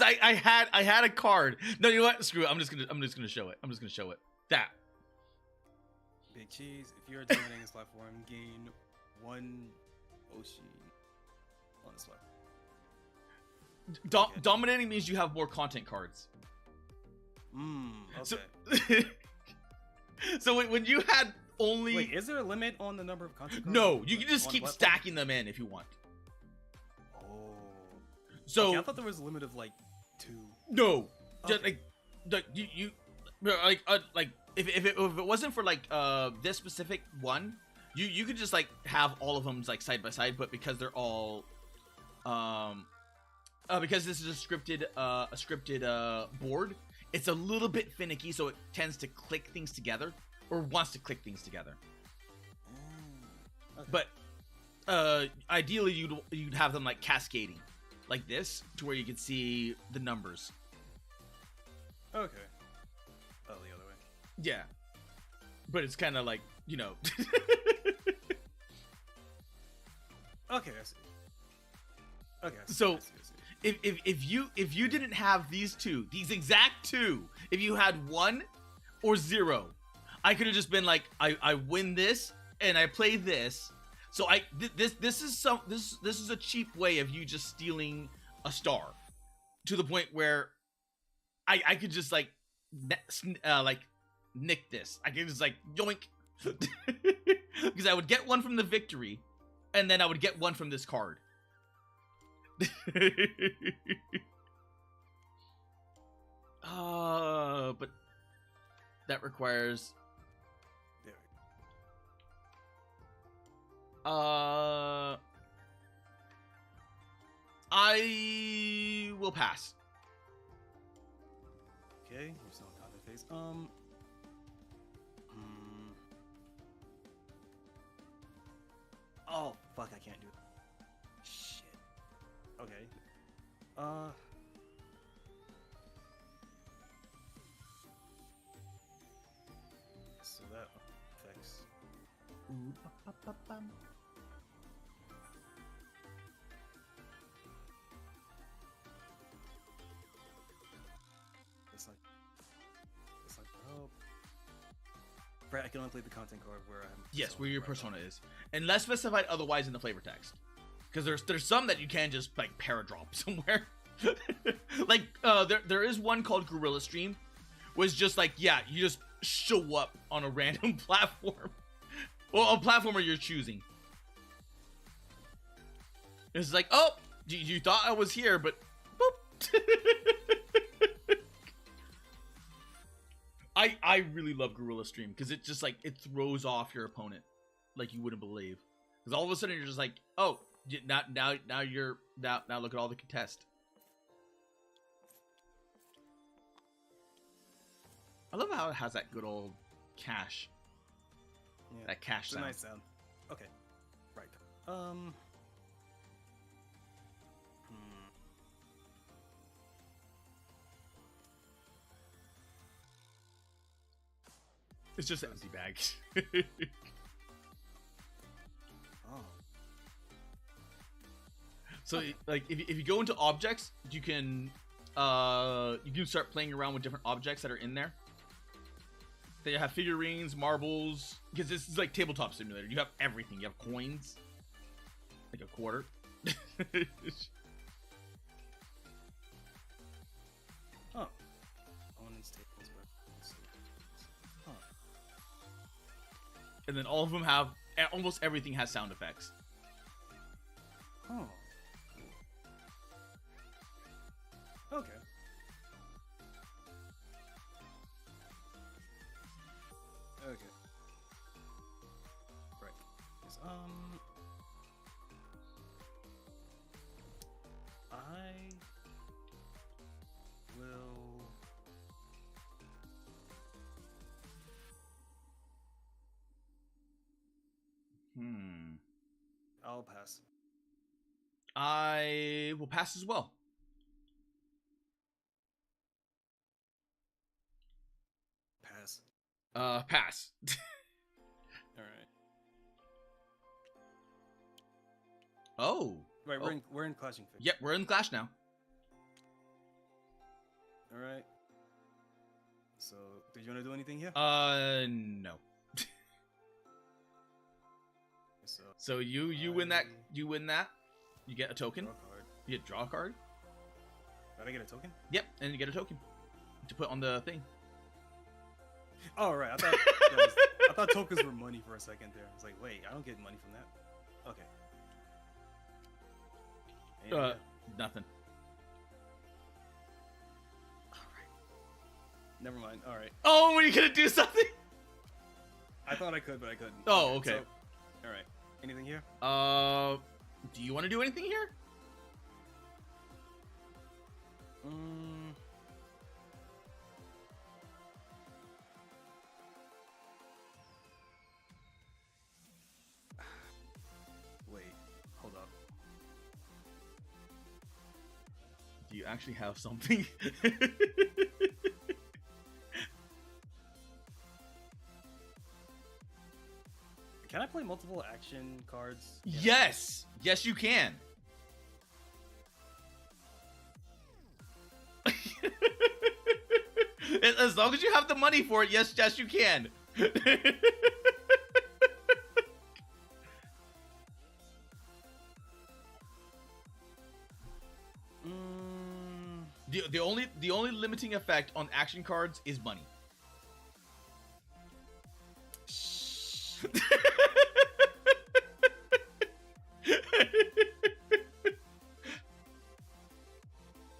I had a card. No, you know what? Screw it. I'm just gonna show it. That. Big cheese. If you're dominating this platform, gain 1 Oshi on this platform. Dominating means you have more content cards. Okay. So when you had only... Wait, is there a limit on the number of content cards? No, you can just keep stacking them in if you want. Oh. So okay, I thought there was a limit of like 2. No. Okay. Just like if it wasn't for like this specific one, you could just like have all of them like side by side, but because they're all because this is a scripted board, it's a little bit finicky, so it tends to click things together, or wants to click things together. Okay. But ideally you'd have them like cascading like this to where you could see the numbers. Okay. Oh, the other way. Yeah. But it's kind of like, you know. Okay, I see. Okay. I see, So I see. if you didn't have these exact two, if you had 1 or 0, I could have just been like, I win this and I play this. So this is a cheap way of you just stealing a star, to the point where I could just like nick this. I could just like yoink, because I would get 1 from the victory, and then I would get 1 from this card. But that requires I will pass. Okay, you're still in content phase. Oh fuck, I can't do it. Shit. Okay. oh. Right, I can only play the content card where I'm. Yes, where your persona is, unless specified otherwise in the flavor text. Because there's some that you can just like paradrop somewhere. Like there is one called Gorilla Stream, was just like, yeah, you just show up on a random platform, well, a platformer you're choosing. It's like, oh, you thought I was here, but boop. I really love Gorilla Stream because it just like it throws off your opponent like you wouldn't believe. Because all of a sudden you're just like, oh, now look at all the contest. I love how it has that good old cash. Yeah, that cash it's sound. A nice sound. Okay, right. It's just an empty bag. Oh. So like if you go into objects, you can start playing around with different objects that are in there. They have figurines, marbles, because this is like tabletop simulator. You have everything. You have coins, like a quarter. Oh. Opponent's tables. Huh. And then all of them have, almost everything has sound effects. Oh. Okay. Okay. Right. Yes, I will. I'll pass. I will pass as well. Pass. Pass. All right. Oh. Right, we're in Clashing Fix. Yep, we're in Clash now. All right. So, did you want to do anything here? No. So you win that. You win that. You get a token. Draw a card. You get draw a card. Did I get a token? Yep, and you get a token to put on the thing. Oh right, I thought tokens were money for a second there. I was like, wait, I don't get money from that. Okay. And, Nothing. All right. Never mind. All right. Oh, were you gonna do something? I thought I could, but I couldn't. Oh, okay. So, all right. Anything here? Do you want to do anything here? Wait, hold up. Do you actually have something? Can I play multiple action cards? Yes! Yes, you can. As long as you have the money for it, yes, you can. The only limiting effect on action cards is money.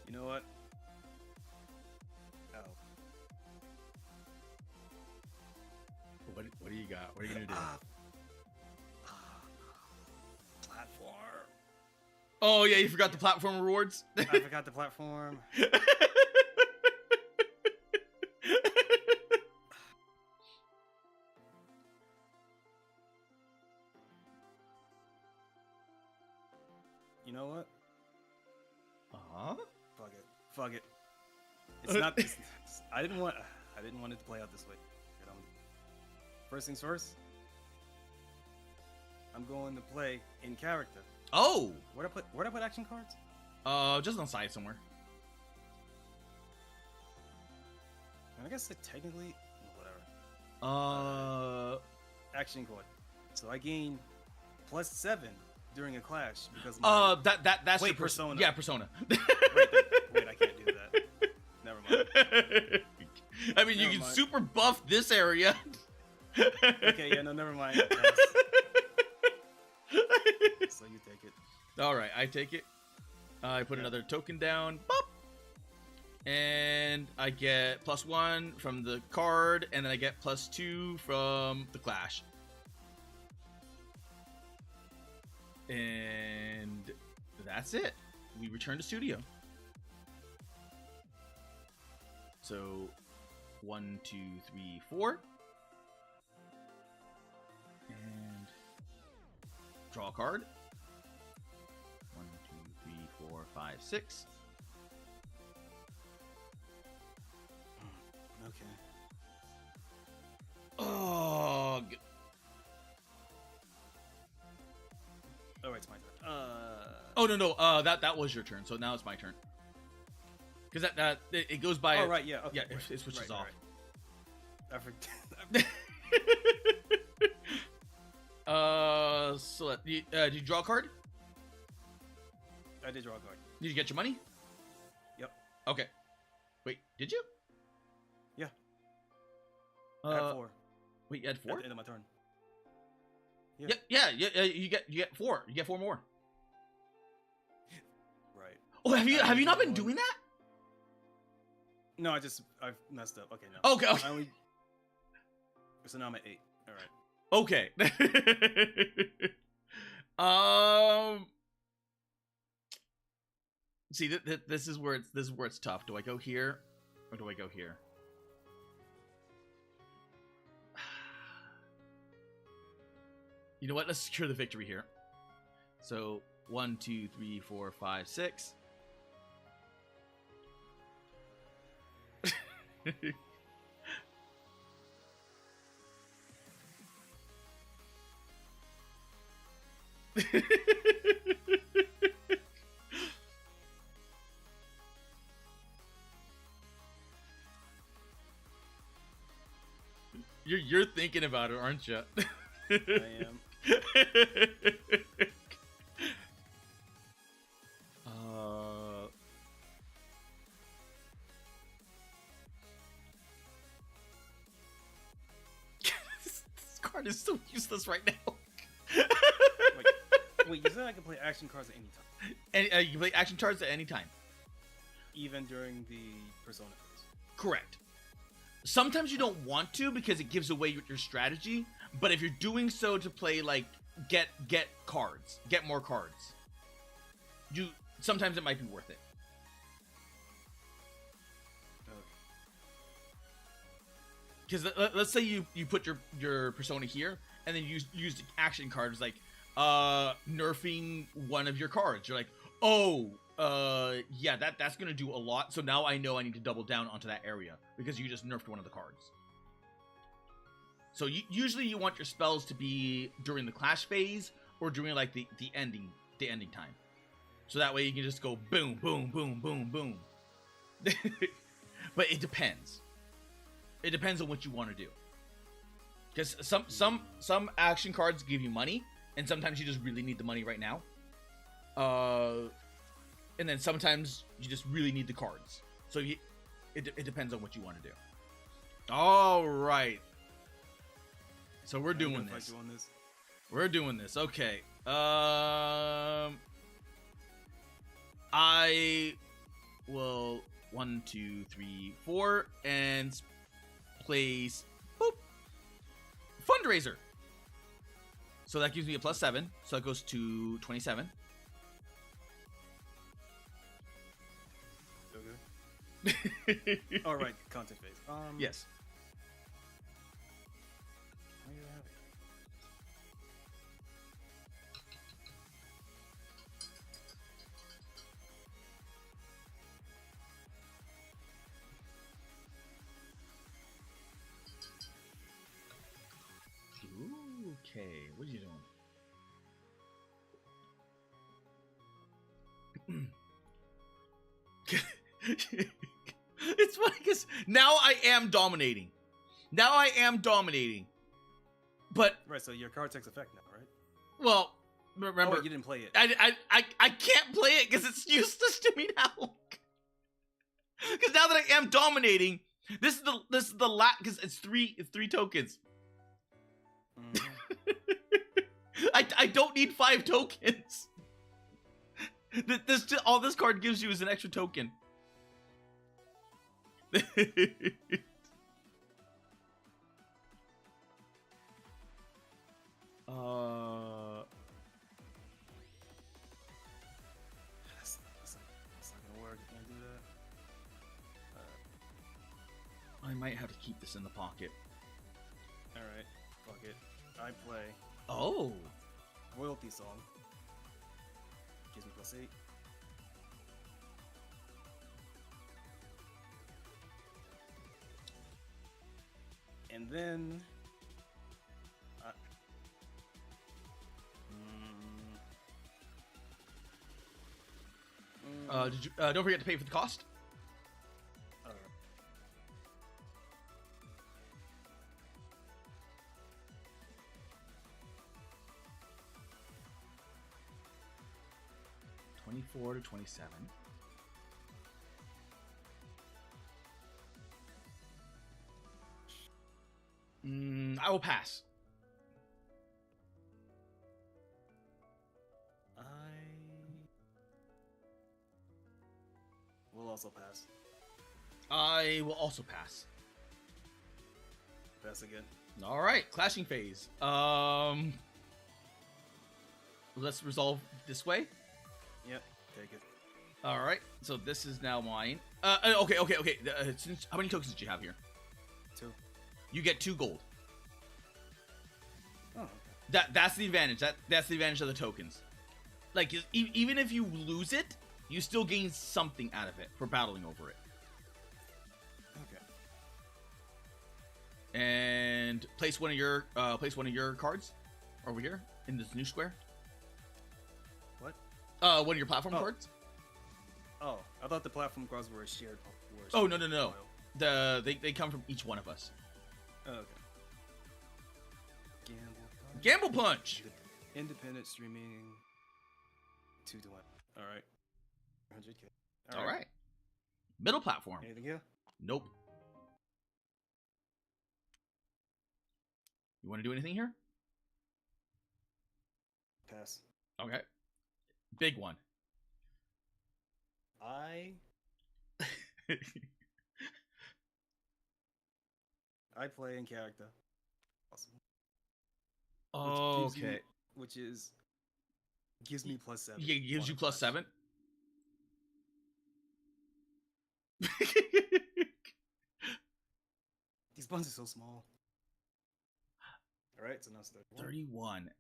You know what? Oh. What do you got? What are you gonna do? Platform. Oh yeah, you forgot the platform rewards. I forgot the platform. You know what? Fuck it. It's not. I didn't want it to play out this way. First things first. I'm going to play in character. Oh! Where'd I put action cards? Just on the side somewhere. I guess that technically, whatever. Action card. So I gain +7 during a clash because that's wait, your Persona. Yeah, Persona. wait, I can't do that. Never mind. I mean, you can super buff this area. Okay, yeah, no, never mind. So you take it. All right, I take it. I put another token down. Boop. And I get +1 from the card, and then I get +2 from the clash. And that's it. We return to studio. So 1, 2, 3, 4. And draw a card. 1, 2, 3, 4, 5, 6. Okay. Oh. Oh, it's my turn. Oh no. That was your turn. So now it's my turn. Because that it goes by. Oh right, yeah. Okay, yeah, right, it switches off. Right. I forget. So did you draw a card? I did draw a card. Did you get your money? Yep. Okay. Wait, did you? Yeah. I had 4. Wait, you had 4? At the end of my turn. Yeah. You get 4. You get 4 more. Right. Oh, have you not been doing that? No, I've messed up. Okay, no. Okay. I only... So now I'm at 8. All right. Okay. See, this is where it's tough. Do I go here, or do I go here? You know what? Let's secure the victory here. So 1, 2, 3, 4, 5, 6. You're thinking about it, aren't you? I am. This card is so useless right now. Wait, you said I can play action cards at any time? And you can play action cards at any time. Even during the Persona phase? Correct. Sometimes you don't want to because it gives away your strategy, but if you're doing so to play, like, get cards, get more cards, sometimes it might be worth it. Because let's say you put your Persona here, and then you use the action cards, like nerfing one of your cards. You're like, oh, yeah, that's gonna do a lot. So now I know I need to double down onto that area because you just nerfed one of the cards. So usually you want your spells to be during the clash phase or during like the ending time. So that way you can just go boom, boom, boom, boom, boom. But it depends. It depends on what you want to do. Because some action cards give you money, and sometimes you just really need the money right now. And then sometimes you just really need the cards. So it depends on what you want to do. All right. So we're doing this. We're doing this. Okay. I will 1, 2, 3, 4 and place boop fundraiser. So that gives me a +7. So that goes to 27. Okay. All right, content phase. Yes. Where you have it? Ooh, okay, what are you doing? It's funny because now I am dominating. But right, so your card takes effect now, right? Well, remember you didn't play it. I can't play it because it's useless to me now. Because now that I am dominating, this is the last because it's three tokens. I don't need 5 tokens. All this card gives you is an extra token. That's not gonna work. Can't do that. I might have to keep this in the pocket. All right, fuck it. I play. Oh. Royalty song. Gives me +8. And then did you don't forget to pay for the cost? $24 to $27. I will pass. I will also pass. I will also pass. Pass again. All right, clashing phase. Let's resolve this way. Yep, take it. All right, so this is now mine. Okay. How many tokens did you have here? 2. You get 2 gold. Oh, okay. That's the advantage. That's the advantage of the tokens. Like even if you lose it, you still gain something out of it for battling over it. Okay. And place one of your cards over here in this new square. What? One of your platform cards. Oh, I thought the platform cards were shared. Oh no. They come from each one of us. Oh, okay. Gamble punch. Independent streaming. 2 to 1. All right. 100K. All right. Middle platform. Anything here? Nope. You want to do anything here? Pass. Okay. Big one. I play in character. Awesome. Okay. Which gives me +7. Yeah, gives you +7. These buns are so small. All right, so now it's 31.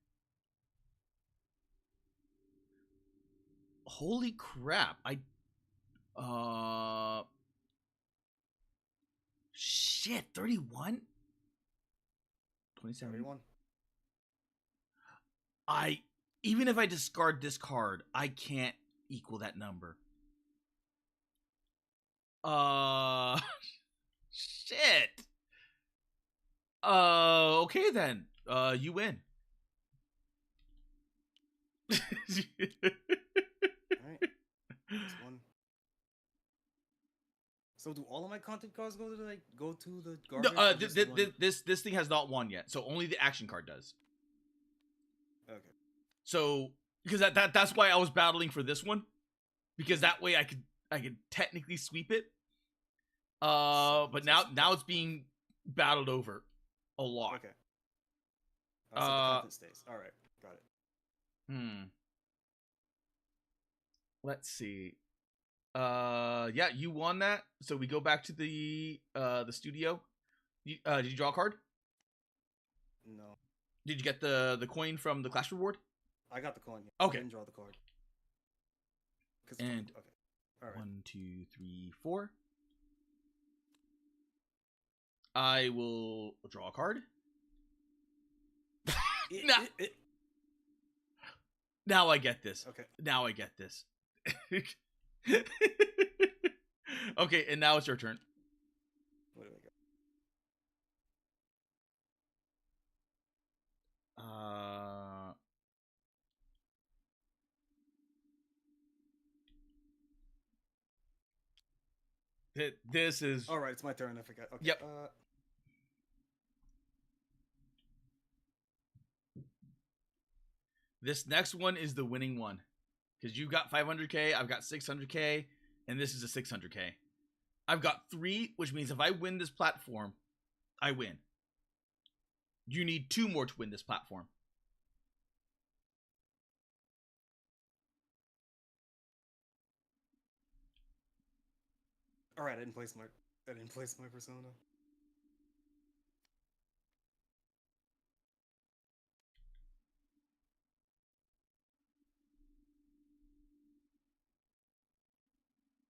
Holy crap! Shit, 31? 27. 31. Even if I discard this card, I can't equal that number. Shit. Okay then. You win. Alright. This one. So do all of my content cards go to the garbage? No, this thing has not won yet, so only the action card does. Okay. So because that's why I was battling for this one, because that way I could technically sweep it. But now it's being battled over a lot. Okay. So the content stays. All right, got it. Let's see. Yeah, you won that. So we go back to the studio. Did you draw a card? No. Did you get the coin from the clash reward? I got the coin. Yeah. Okay. I didn't draw the card. And okay. All right. 1, 2, 3, 4. I will draw a card. Now I get this. Okay. Now I get this. Okay, and now it's your turn. Where do I go? This is... All right, it's my turn. I forgot. Okay. Yep. This next one is the winning one. Because you got 500k, I've got 600k, and this is a 600k. I've got 3, which means if I win this platform, I win. You need 2 more to win this platform. All right, I didn't place my persona.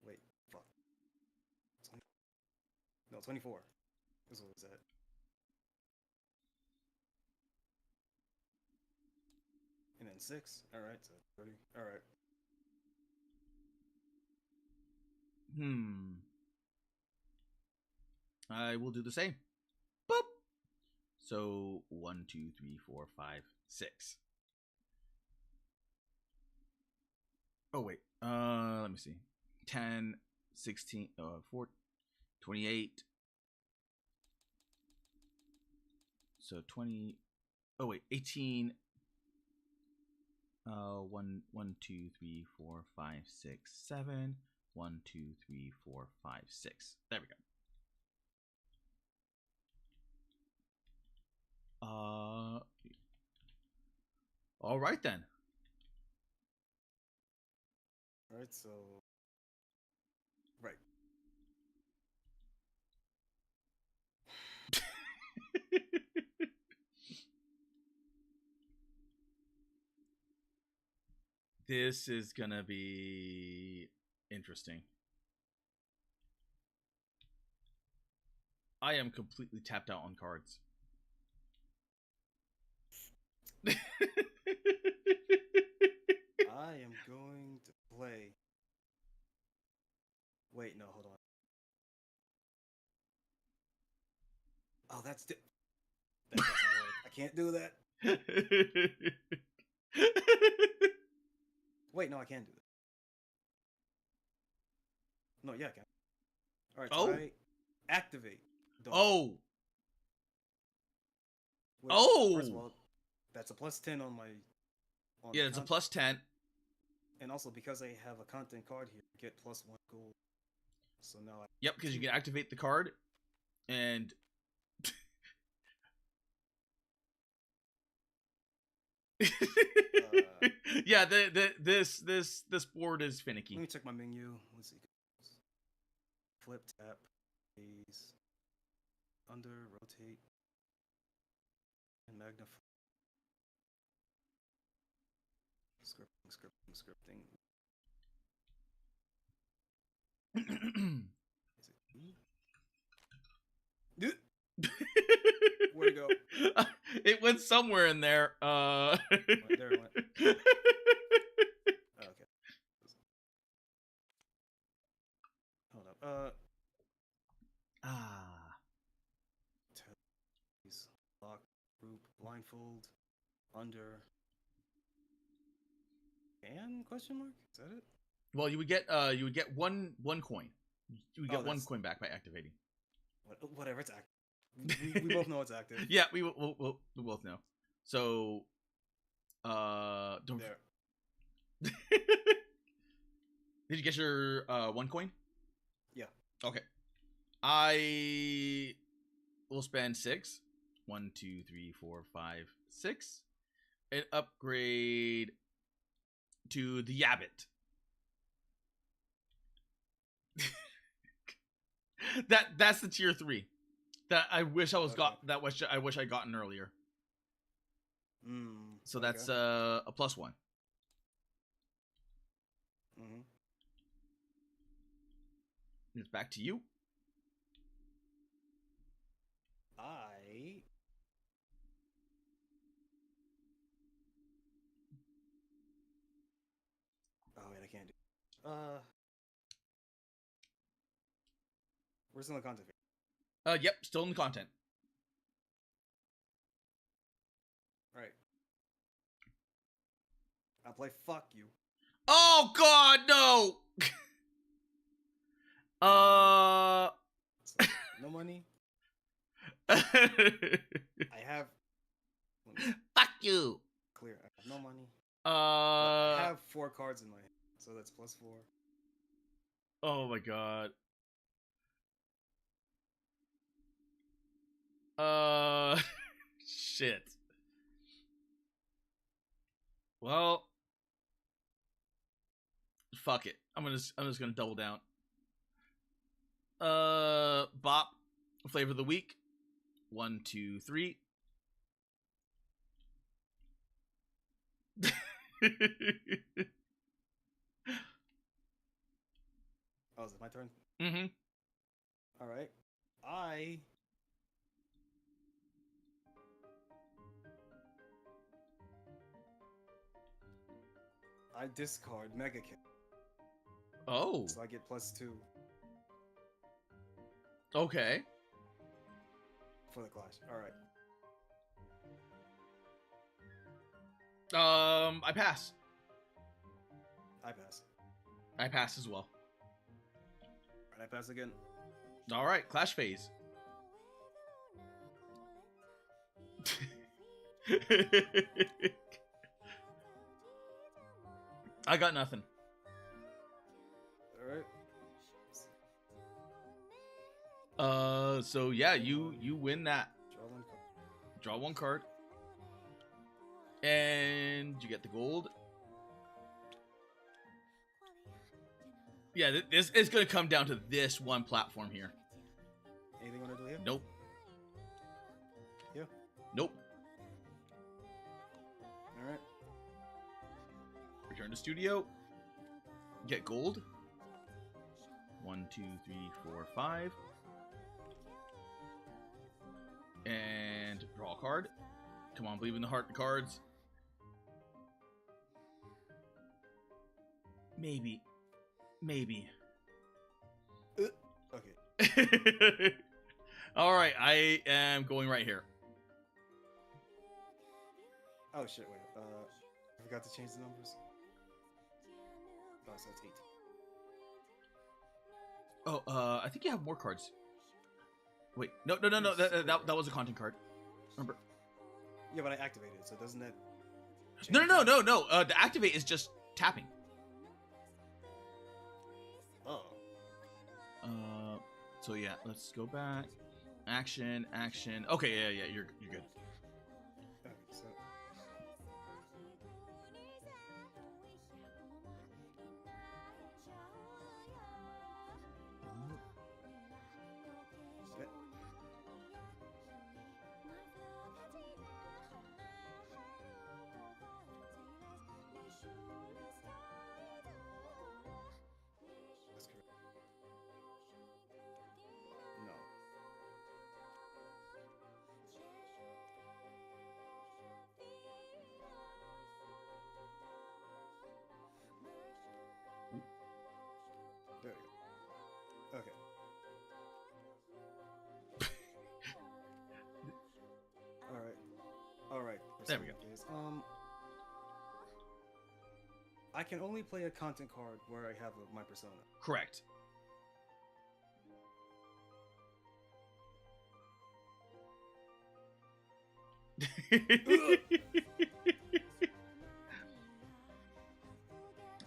Wait, fuck. 20, no, 24 is what it's at. And then 6. All right, so 30. All right. I will do the same. Boop. So 1, 2, 3, 4, 5, 6. Oh wait. Let me see. 10, 16, 4, 28. So 20. Oh wait, 18. 1, 2, 3, 4, 5, 6, 7. 1, 2, 3, 4, 5, 6. There we go. All right then. All right, so right. This is gonna be interesting. I am completely tapped out on cards. I am going to play. Wait, no, hold on. Oh, that doesn't work. I can't do that. Wait, no, I can do that. No, yeah, I can. All right, so I activate. Oh. Which, first of all, that's a +10 on my. Yeah, it's a +10. And also, because I have a content card here, I get +1 gold. So now I. Yep, because you can activate the card, and. Yeah, this board is finicky. Let me check my menu. Let's see. Flip, tap, phase, under, rotate, and magnify. Scripting. Is it where'd it go? It went somewhere in there. There it went. Okay. Hold up. Lock, group, blindfold, under. And question mark? Is that it? Well, you would get one coin. You would get 1 coin back by activating. Whatever, it's active. We both know it's active. Yeah, we both know. So, don't. There. Did you get your 1 coin? Yeah. Okay. I will spend 6. 1, 2, 3, 4, 5, 6. And upgrade to the Yabbit. That's the tier 3. That I wish I was I wish I'd gotten earlier. So that's a +1. It's back to you. Oh wait, I can't do. We're still in the content. Yep, still in the content. Right. I'll play fuck you. Oh God, no! So, no money. I have. Fuck you. Clear. I have no money. I have 4 cards in my hand, so that's +4. Oh my God. Shit. Well, fuck it. I'm just gonna double down. Bop, flavor of the week. 1, 2, 3. Oh, is it my turn? Mm-hmm. All right. I discard Mega Cat. Oh. So I get +2. Okay. For the clash. All right. I pass. I pass. I pass as well. All right, I pass again. All right, clash phase. I got nothing. All right. So yeah, you win that. Draw 1 card. Draw 1 card. And you get the gold. Yeah, this is going to come down to this one platform here. Anything you want to do here? Nope. Yeah. Nope. All right. Return to studio. Get gold. 1, 2, 3, 4, 5. And draw a card. Come on, believe in the heart and cards. Maybe. Okay. All right, I am going right here. Oh shit! Wait. I forgot to change the numbers. Oh, so it's 18. Oh, I think you have more cards. Wait, no. That was a content card. Remember? Yeah, but I activated it, so doesn't that? No. The activate is just tapping. Oh. So yeah, let's go back. Action. Okay, yeah, you're good. Okay, so. Shit. That's correct. No. There we go. Okay. All right. There we go. Please. I can only play a content card where I have my persona. Correct.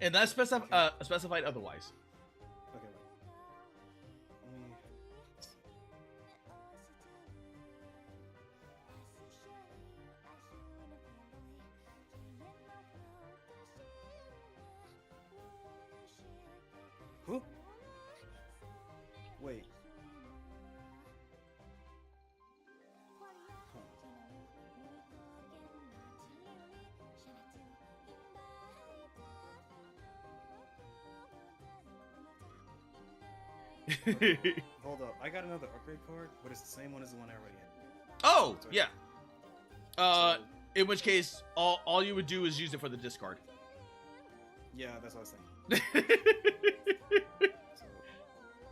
And that's specified otherwise. Okay. Let me... Huh? Wait. Hold up. I got another upgrade card, but it's the same one as the one I already had. Oh, yeah. In which case, all you would do is use it for the discard. Yeah, that's what I was thinking. So,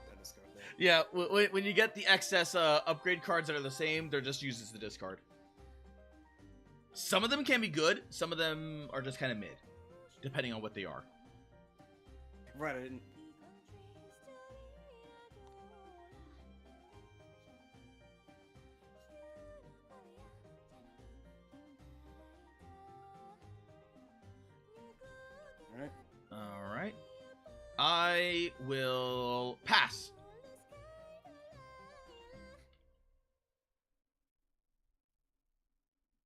that discard that. Yeah, when you get the excess upgrade cards that are the same, they're just used as the discard. Some of them can be good, some of them are just kind of mid, depending on what they are. Right, I didn't. Alright. Alright. I will pass.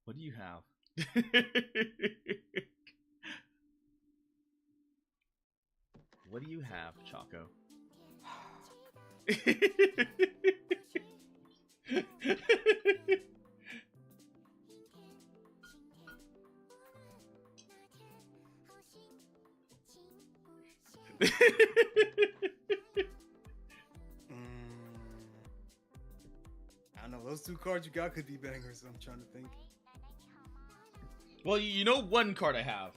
What do you have? What do you have, Choco? I don't know. Those two cards you got could be bangers. I'm trying to think. Well, you know one card I have.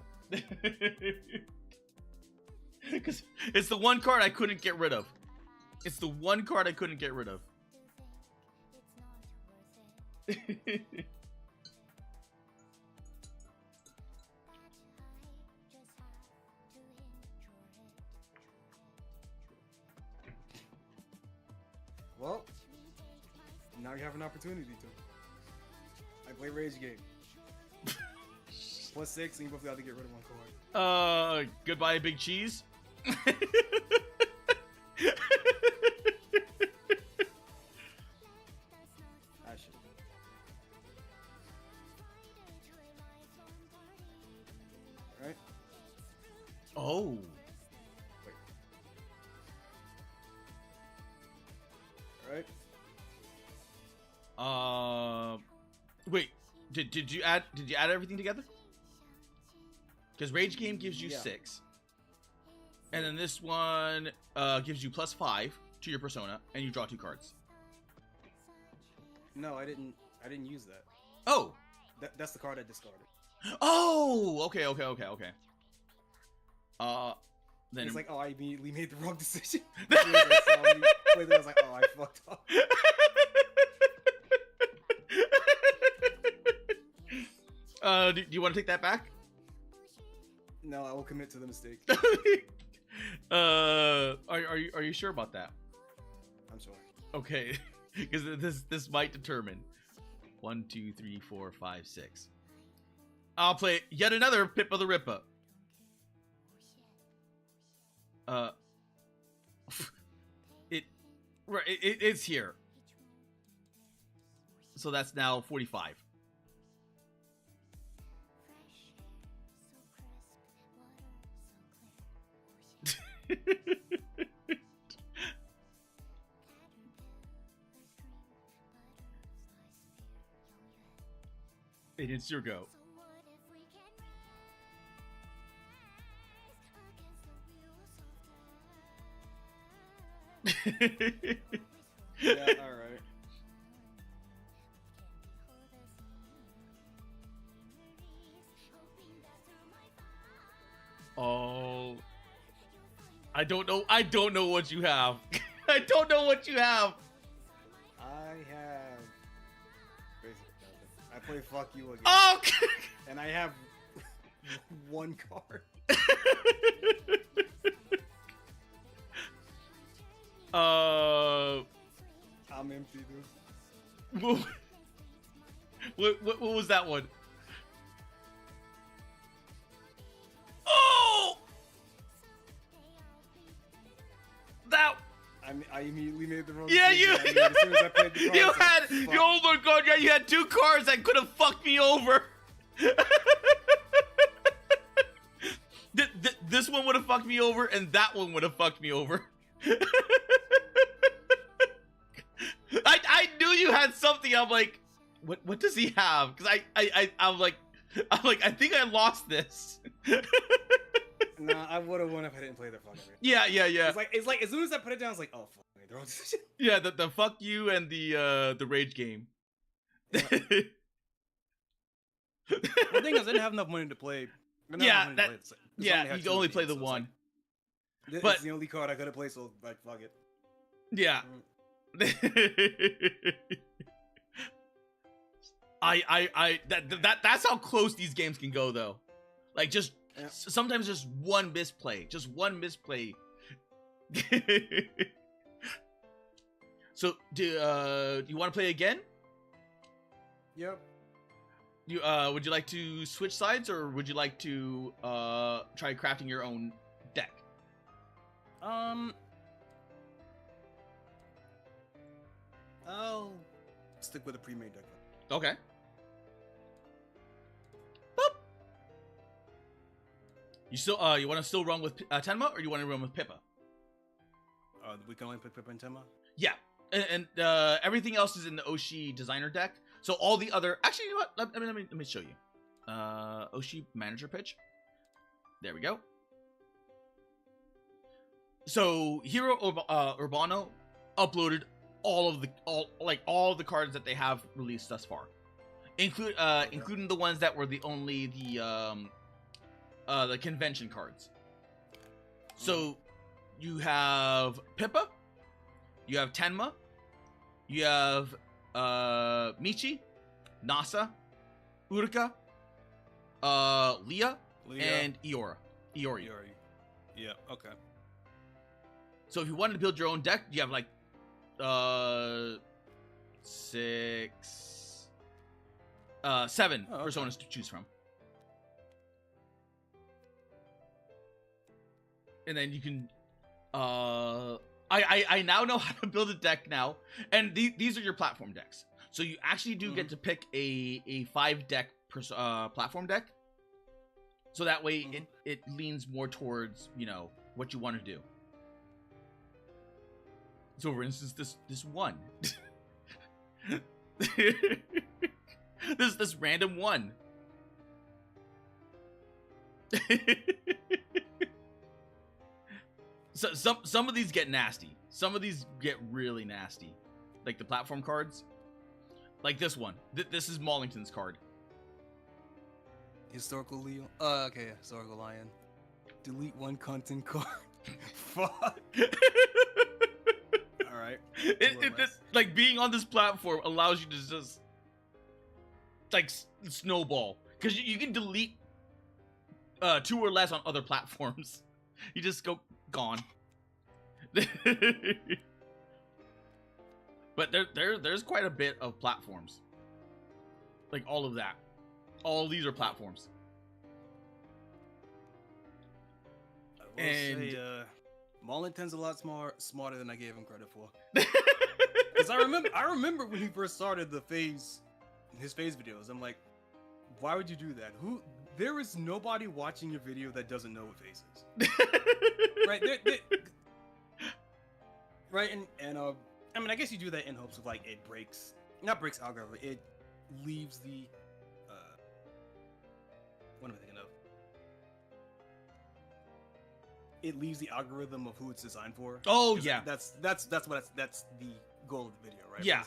Because it's the one card I couldn't get rid of. It's the one card I couldn't get rid of. Well, now you have an opportunity to. I play Rage Game. +6, and you both have to get rid of one card. Goodbye, Big Cheese. Alright. Oh. Alright. Wait. Did you add everything together? Because Rage Game gives you 6. And then this one gives you +5 to your persona, and you draw 2 cards. No, I didn't use that. Oh! That's the card I discarded. Oh! Okay. Then it's like, oh, I immediately made the wrong decision. I was like, oh, I fucked up. Do you want to take that back? No, I will commit to the mistake. Are you sure about that? I'm sure. Okay, because this might determine. 1, 2, 3, 4, 5, 6. I'll play yet another Pippa the Rippa. It's here. So that's now 45. And it's your go. Yeah, alright. Oh, I don't know what you have. I don't know what you have. I have. I play Fuck You again. Oh, and I have one card. I'm empty, dude. What was that one? Oh! That. I immediately made the wrong Yeah, decision. As soon as I played the cards, oh my god, yeah, you had 2 cards that could have fucked me over. This one would have fucked me over, and that one would have fucked me over. I knew you had something. I'm like, what does he have? Because I'm like, I think I lost this. Nah, I would have won if I didn't play the fucking game. Yeah. It's like as soon as I put it down, I was like, oh fuck, I made the wrong decision. Yeah, the fuck you and the rage game. Yeah. The thing is, I didn't have enough money to play. Yeah, Yeah, you can only play the one. Like, but it's the only card I could have played, so like fuck it. Yeah. That's how close these games can go, though. Like, just sometimes just one misplay, So, do you want to play again? Yep. You would you like to switch sides, or would you like to try crafting your own deck? I'll stick with a pre-made deck. Okay. Boop. You still you want to still run with Tenma, or you want to run with Pippa? We can only pick Pippa and Tenma. Yeah, and everything else is in the Oshi designer deck. So all the other, actually, you know what? Let me show you. Oshi manager pitch. There we go. So Hero Urbano uploaded all the cards that they have released thus far, including the ones that were the convention cards. So you have Pippa, you have Tenma, you have Michi, Nasa, Uruka, Leah, and Iori. Yeah, okay. So if you wanted to build your own deck, you have like 7 personas to choose from. And then you can I now know how to build a deck now, and these are your platform decks. So you actually do get to pick a 5 deck platform deck. So that way it leans more towards, you know, what you want to do. So for instance, this one. this random one. So some of these get nasty. Some of these get really nasty. Like the platform cards. Like this one. This is Maulington's card. Historical Leo. Okay, Historical Lion. Delete 1 content card. Fuck. Alright. Like being on this platform allows you to just like snowball. Because you can delete 2 or less on other platforms. You just go gone. But there's quite a bit of platforms. Like all of that. All of these are platforms. I will say, Maulington's a lot smarter than I gave him credit for. Because I remember when he first started his phase videos. I'm like, why would you do that? There is nobody watching your video that doesn't know what phase is. Right? Right, and I mean, I guess you do that in hopes of like it not breaks algorithm. It leaves the what am I thinking of? It leaves the algorithm of who it's designed for. Oh yeah, that's the goal of the video, right? Yeah.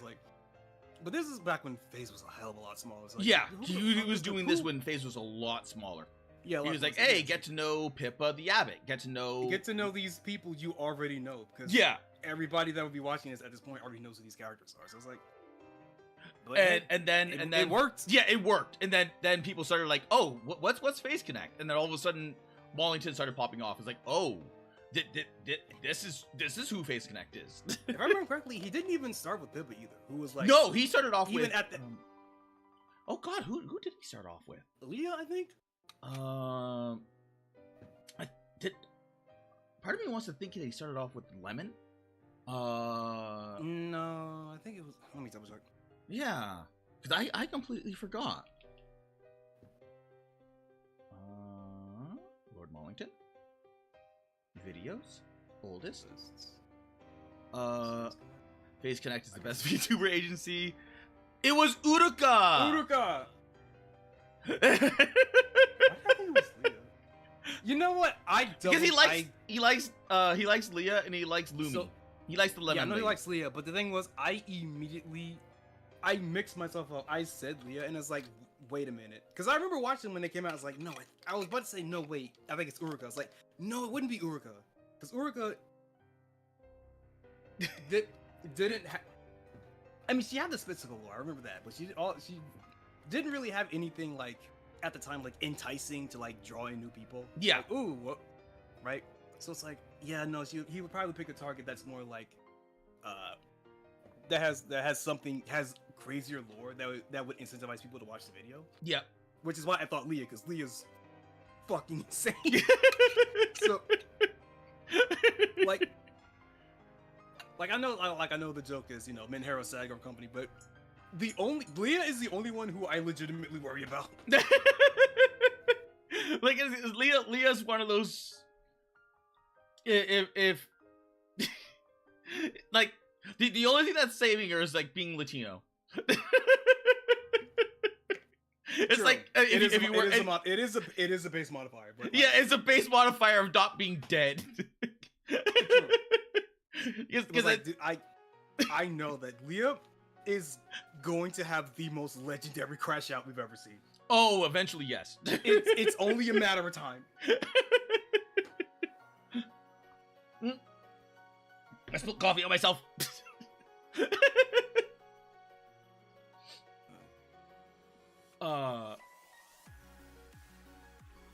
But this is back when phase was a hell of a lot smaller. Like, yeah, he was doing this when phase was a lot smaller. Yeah, he was like, "Hey, get to know Pippa the Abbot. Get to know these people you already know." Because everybody that would be watching this at this point already knows who these characters are. So it's like, and then it worked. Yeah, it worked. And then people started like, "Oh, what's Phase Connect?" And then all of a sudden, Maulington started popping off. It's like, "Oh, this is who Phase Connect is." If I remember correctly, he didn't even start with Pippa either. Who was like, no, he started off even with at the. Oh God, who did he start off with? Leah, I think. Part of me wants to think that he started off with Lemon. No, I think it was. Let me double check. Yeah, because I completely forgot. Lord Maulington. Videos. Oldest. Phase Connect is the best VTuber agency. It was Uruka! You know what? Because he likes Leah and he likes Lumi. So, he likes the lemon. Yeah, I know lady. he likes Leah, but the thing was, I mixed myself up. I said Leah, and it's like, wait a minute. Because I remember watching when they came out, I was like, no, I was about to say, no, wait, I think it's Uruka. I was like, no, it wouldn't be Uruka. Because Uruka didn't have... I mean, she had the physical lore, I remember that, but she didn't really have anything, like, at the time, like, enticing to, like, draw in new people. Yeah. Like, ooh, what? Right? So it's like, yeah, no, he would probably pick a target that's more like, that has crazier lore that would incentivize people to watch the video. Yeah. Which is why I thought Leah, because Leah's fucking insane. So, like I know the joke is, you know, Minhero Saga or company, but Leah is the only one who I legitimately worry about. Like, Leah's one of those. If like the only thing that's saving her is like being Latino. It's True. like it is a base modifier. But yeah, it's a base modifier of not being dead. Because I know that Leah is going to have the most legendary crash out we've ever seen. Oh, eventually, yes. It's only a matter of time. I spilled coffee on myself.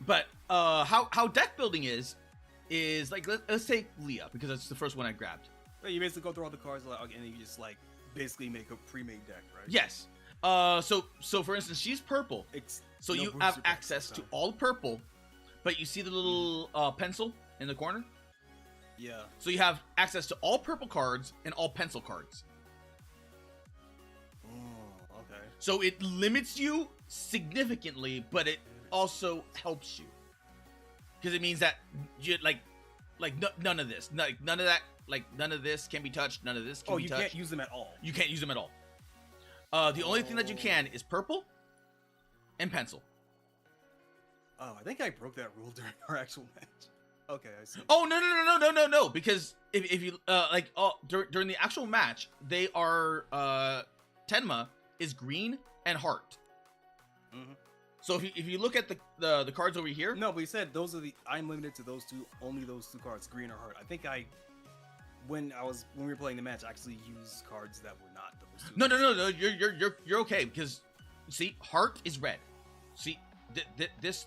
But how deck building is like, let's take Leah, because that's the first one I grabbed. You basically go through all the cards, and then you just like basically make a pre-made deck, right? Yes. So for instance, she's purple. So you have access to all purple, but you see the little pencil in the corner? Yeah. So you have access to all purple cards and all pencil cards. Oh, okay. So it limits you significantly, but it also helps you. Because it means that you none of this, none of that, like none of this can be touched, none of this can be touched. Oh, you can't use them at all. You can't use them at all. The only thing that you can is purple and pencil. Oh, I think I broke that rule during our actual match. Okay, I see. Oh, no, because if you during the actual match, they are Tenma is green and heart. Mm-hmm. So if you look at the cards over here, no, but you said I'm limited to those two, only those two cards, green or heart. I think when we were playing the match, I actually used cards that were not those two. No, you're okay, because see, heart is red. See, this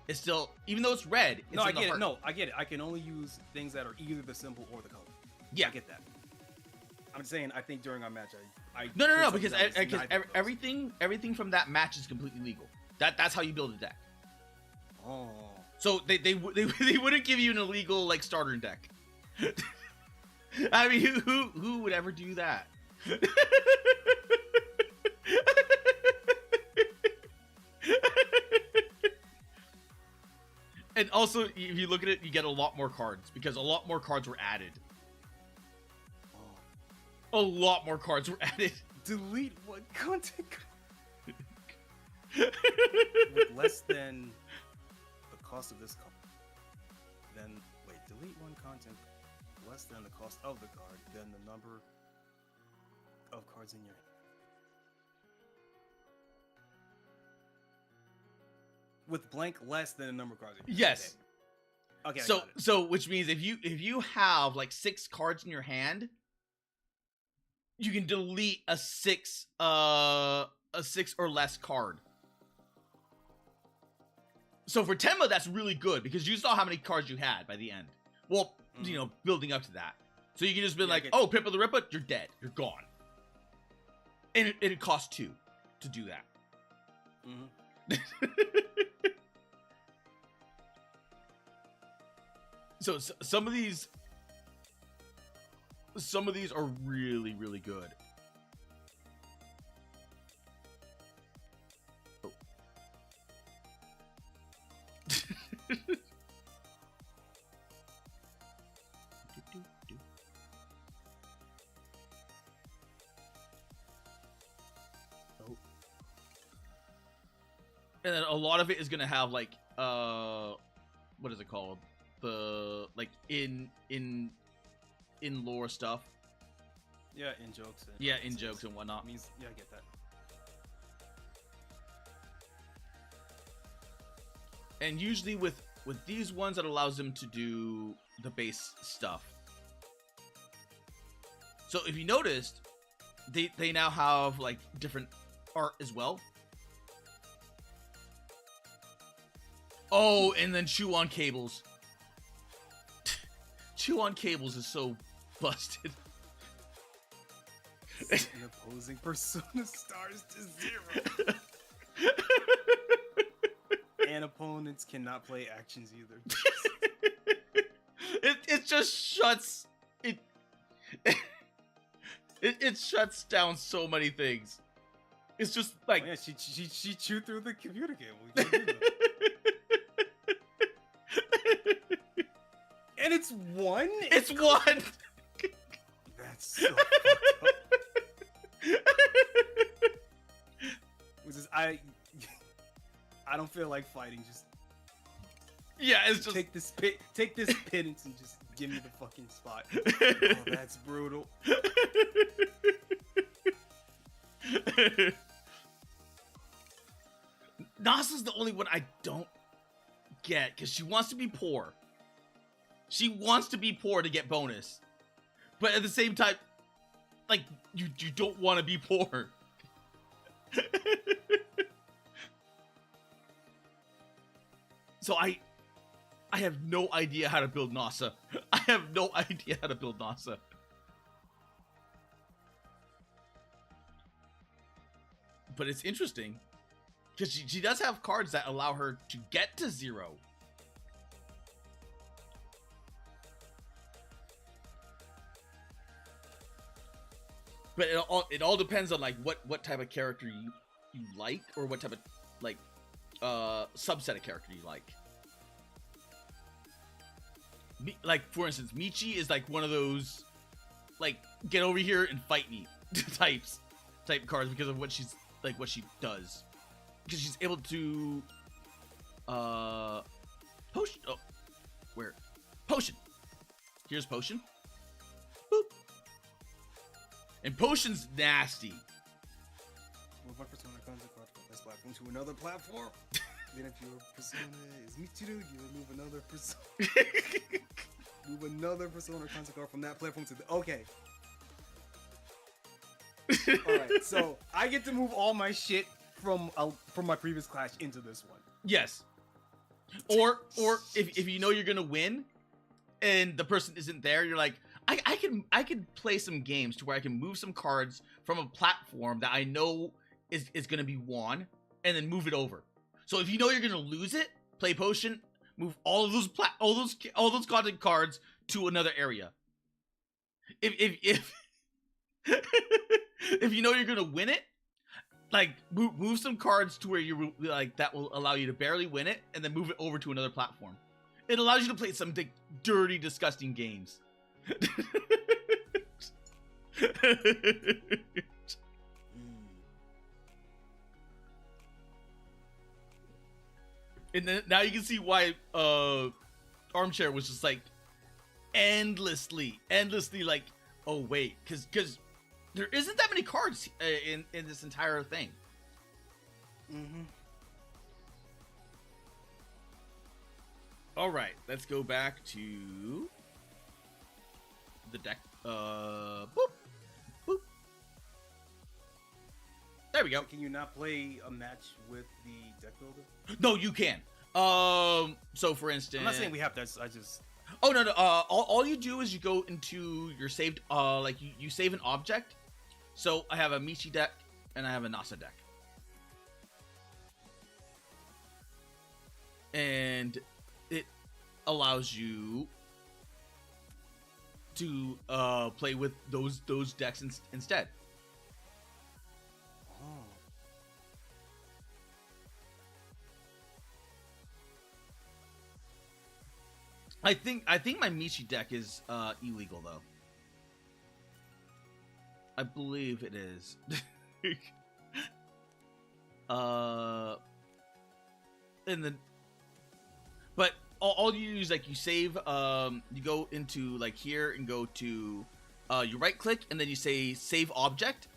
is still, even though it's red, it's I in the get heart. it. No, I get it. I can only use things that are either the symbol or the color. Yeah, I get that. I'm just saying, I think during our match, No, because everything from that match is completely legal. That's how you build a deck. Oh. So they wouldn't give you an illegal like starter deck. I mean, who would ever do that? And also, if you look at it, you get a lot more cards, because a lot more cards were added. A lot more cards were added. Delete one content with less than the cost of this card. Then wait, delete one content less than the cost of the card, then the number of cards in your hand. With blank less than the number of cards in your hand. Yes. Okay. So which means if you have like 6 cards in your hand, you can delete a 6 or less card. So for Tenma, that's really good, because you saw how many cards you had by the end. Well, you know, building up to that. So you can just be like, oh, Pippa the Rippa, you're dead. You're gone. And it costs 2 to do that. Mm-hmm. So some of these are really, really good. Oh. And then a lot of it is gonna have like what is it called? The like in lore stuff. Yeah, in jokes. Yeah, in jokes and whatnot. Means, yeah, I get that. And usually with these ones, it allows them to do the base stuff. So if you noticed, they now have like different art as well. Oh, and then chew on cables. Chew on cables is so busted. An opposing persona stars to 0. And opponents cannot play actions either. It just shuts it shuts down so many things. It's just like, oh, yeah, she chewed through the computer cable. And it's one. It's one. That's so fucked up. Which is I don't feel like fighting. Just yeah, it's just take this pittance and just give me the fucking spot. Oh, that's brutal. Nasa's the only one I don't get because she wants to be poor. She wants to be poor to get bonus, but at the same time, like you don't want to be poor. So I have no idea how to build Nasa. I have no idea how to build Nasa. But it's interesting because she does have cards that allow her to get to 0. But it all depends on like what type of character you like, or what type of like subset of character you like. Like for instance, Michi is like one of those like get over here and fight me type cards because of what she does. Because she's able to potion. Oh, where? Potion. Here's potion. Boop. And potion's nasty. Move my persona concept card from this platform to another platform. Then if your persona is Michiru, you will move another persona. Move another persona concept card from that platform to the. Okay. Alright, so I get to move all my shit from my previous clash into this one. Yes. Or if you know you're gonna win and the person isn't there, you're like, I can play some games to where I can move some cards from a platform that I know is gonna be won, and then move it over. So if you know you're gonna lose it, play potion, move all of those all those content cards to another area. If if you know you're gonna win it, like move some cards to where you like that will allow you to barely win it, and then move it over to another platform. It allows you to play some dirty, disgusting games. And then now you can see why Armchair was just like endlessly like, oh wait, because there isn't that many cards in this entire thing. Mm-hmm. All right, let's go back to the deck. Boop, boop. There we go. Can you not play a match with the deck builder? No, you can. So for instance, I'm not saying we have to. I just. Oh no. All you do is you go into your saved. Like you save an object. So I have a Michi deck and I have a Nasa deck. And it allows you to play with those decks instead. Oh. I think my Michi deck is illegal though. I believe it is. And then, but all you do is like you save. You go into like here and go to, you right click and then you say save object,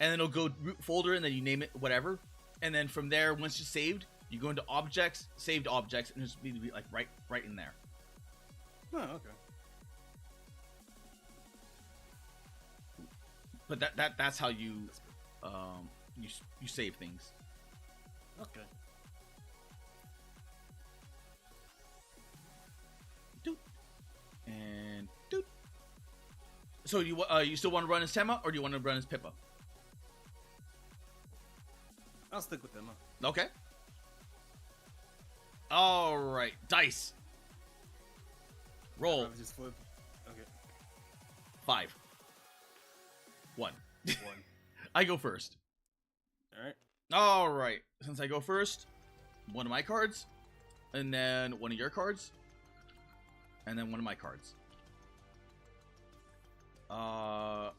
and then it'll go root folder and then you name it whatever, and then from there once you're saved, You go into objects, saved objects, and just need to be like right in there. Oh, okay. But that's how you you save things. Okay. Doot. And doot. So you still want to run as Tema, or do you want to run as Pippa? I'll stick with them. Okay. All right, dice. Roll. Just flip. Okay. 5. 1. 1. I go first. All right. All right. Since I go first, one of my cards, and then one of your cards, and then one of my cards. Well,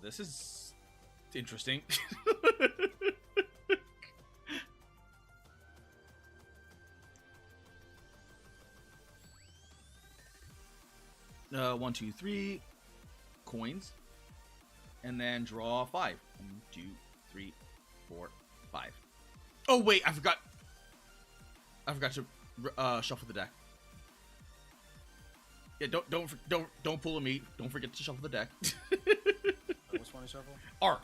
this is interesting. 1, 2, 3 coins, and then draw 5. 1, 2, 3, 4, 5. Oh wait, I forgot to shuffle the deck. Yeah, don't pull a meat. Don't forget to shuffle the deck. Which one to shuffle? R.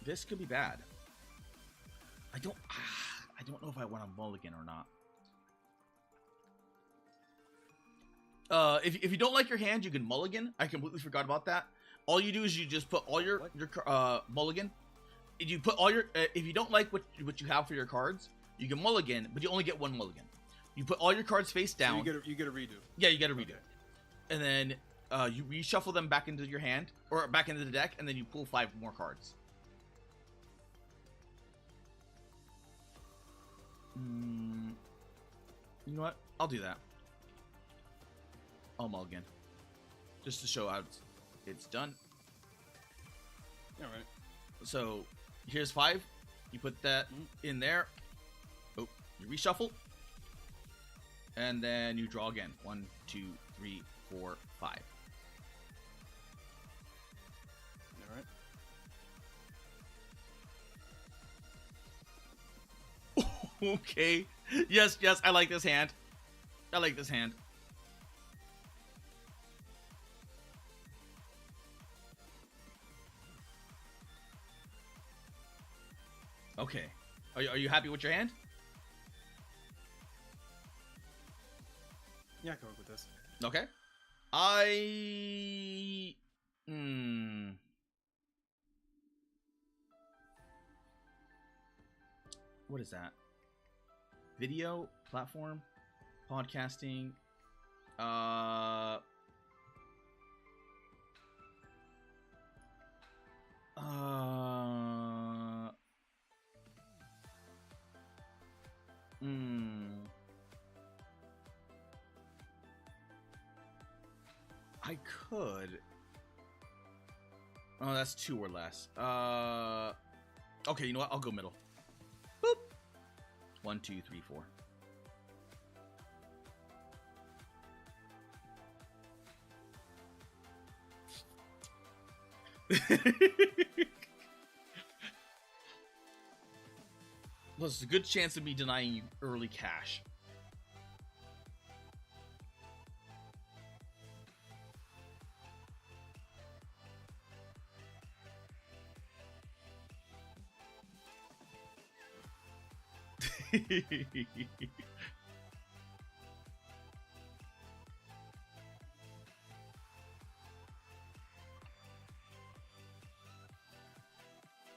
This could be bad. I don't know if I want to mulligan or not. If you don't like your hand, you can mulligan. I completely forgot about that. All you do is you just put all your mulligan. If you put all your if you don't like what you have for your cards, you can mulligan, but you only get one mulligan. You put all your cards face down. So you get a redo. Yeah, you get a redo. Okay. And then you reshuffle them back into your hand or back into the deck, and then you pull 5 more cards. You know what? I'll do that. I'll mulligan. Just to show how it's done. Alright. So, here's 5. You put that in there. Oh, you reshuffle. And then you draw again. 1, 2, 3, 4, 5. Alright. Okay. Yes, I like this hand. I like this hand. Okay. Are you happy with your hand? Yeah, I can work with this. Okay. What is that? Video, platform, podcasting, I could. Oh, that's 2 or less. Okay, you know what? I'll go middle. Boop. 1, 2, 3, 4. Well, there's a good chance of me denying you early cash.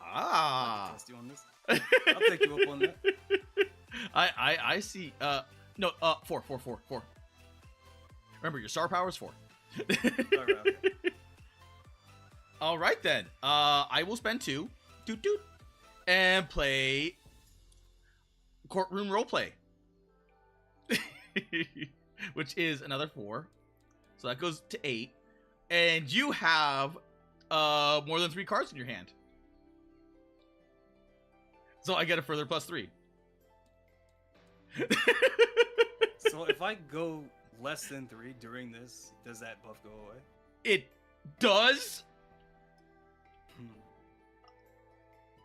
Ah. I'll on this. I'll take you up on that. I see. No. 4. Remember, your star power is 4. Alright, okay. All right then. I will spend 2. Doot doot. And play courtroom roleplay. Which is another 4. So that goes to 8. And you have more than 3 cards in your hand. So I get a further +3. So if I go less than 3 during this, does that buff go away? It does.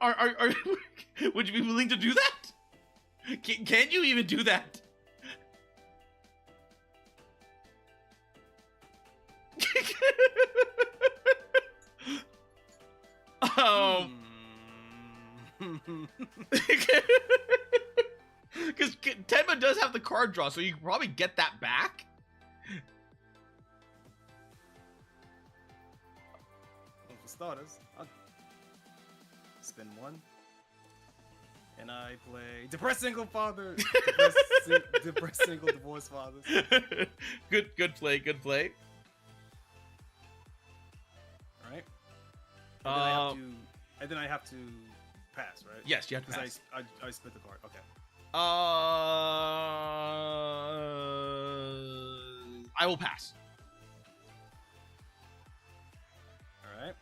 Are would you be willing to do that? Can you even do that? Because Tenma does have the card draw, so you can probably get that back. Well, for starters, I'll spend 1. And I play Depressed Single Father. Depressed Single Divorced Fathers. Good play, good play. Alright. And then I have to pass, right? Yes, you have to pass. I split the card. Okay. I will pass. All right.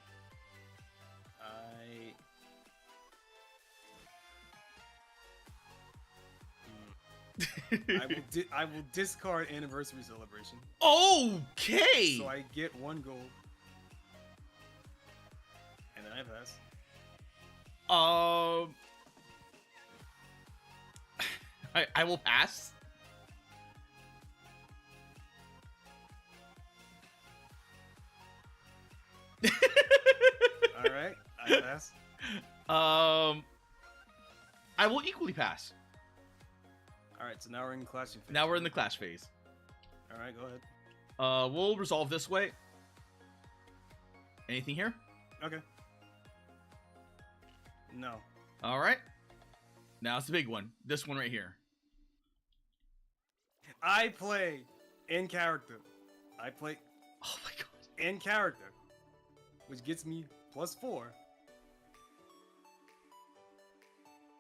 I will discard Anniversary Celebration. Okay. So I get 1 gold, and then I pass. I will pass. All right, I pass. I will equally pass. All right, so now we're in clashing phase. Now we're in the clash phase. All right, go ahead. We'll resolve this way. Anything here? Okay. No. All right. Now it's the big one. This one right here. I play in character. I play. Oh my god. In character, which gets me +4.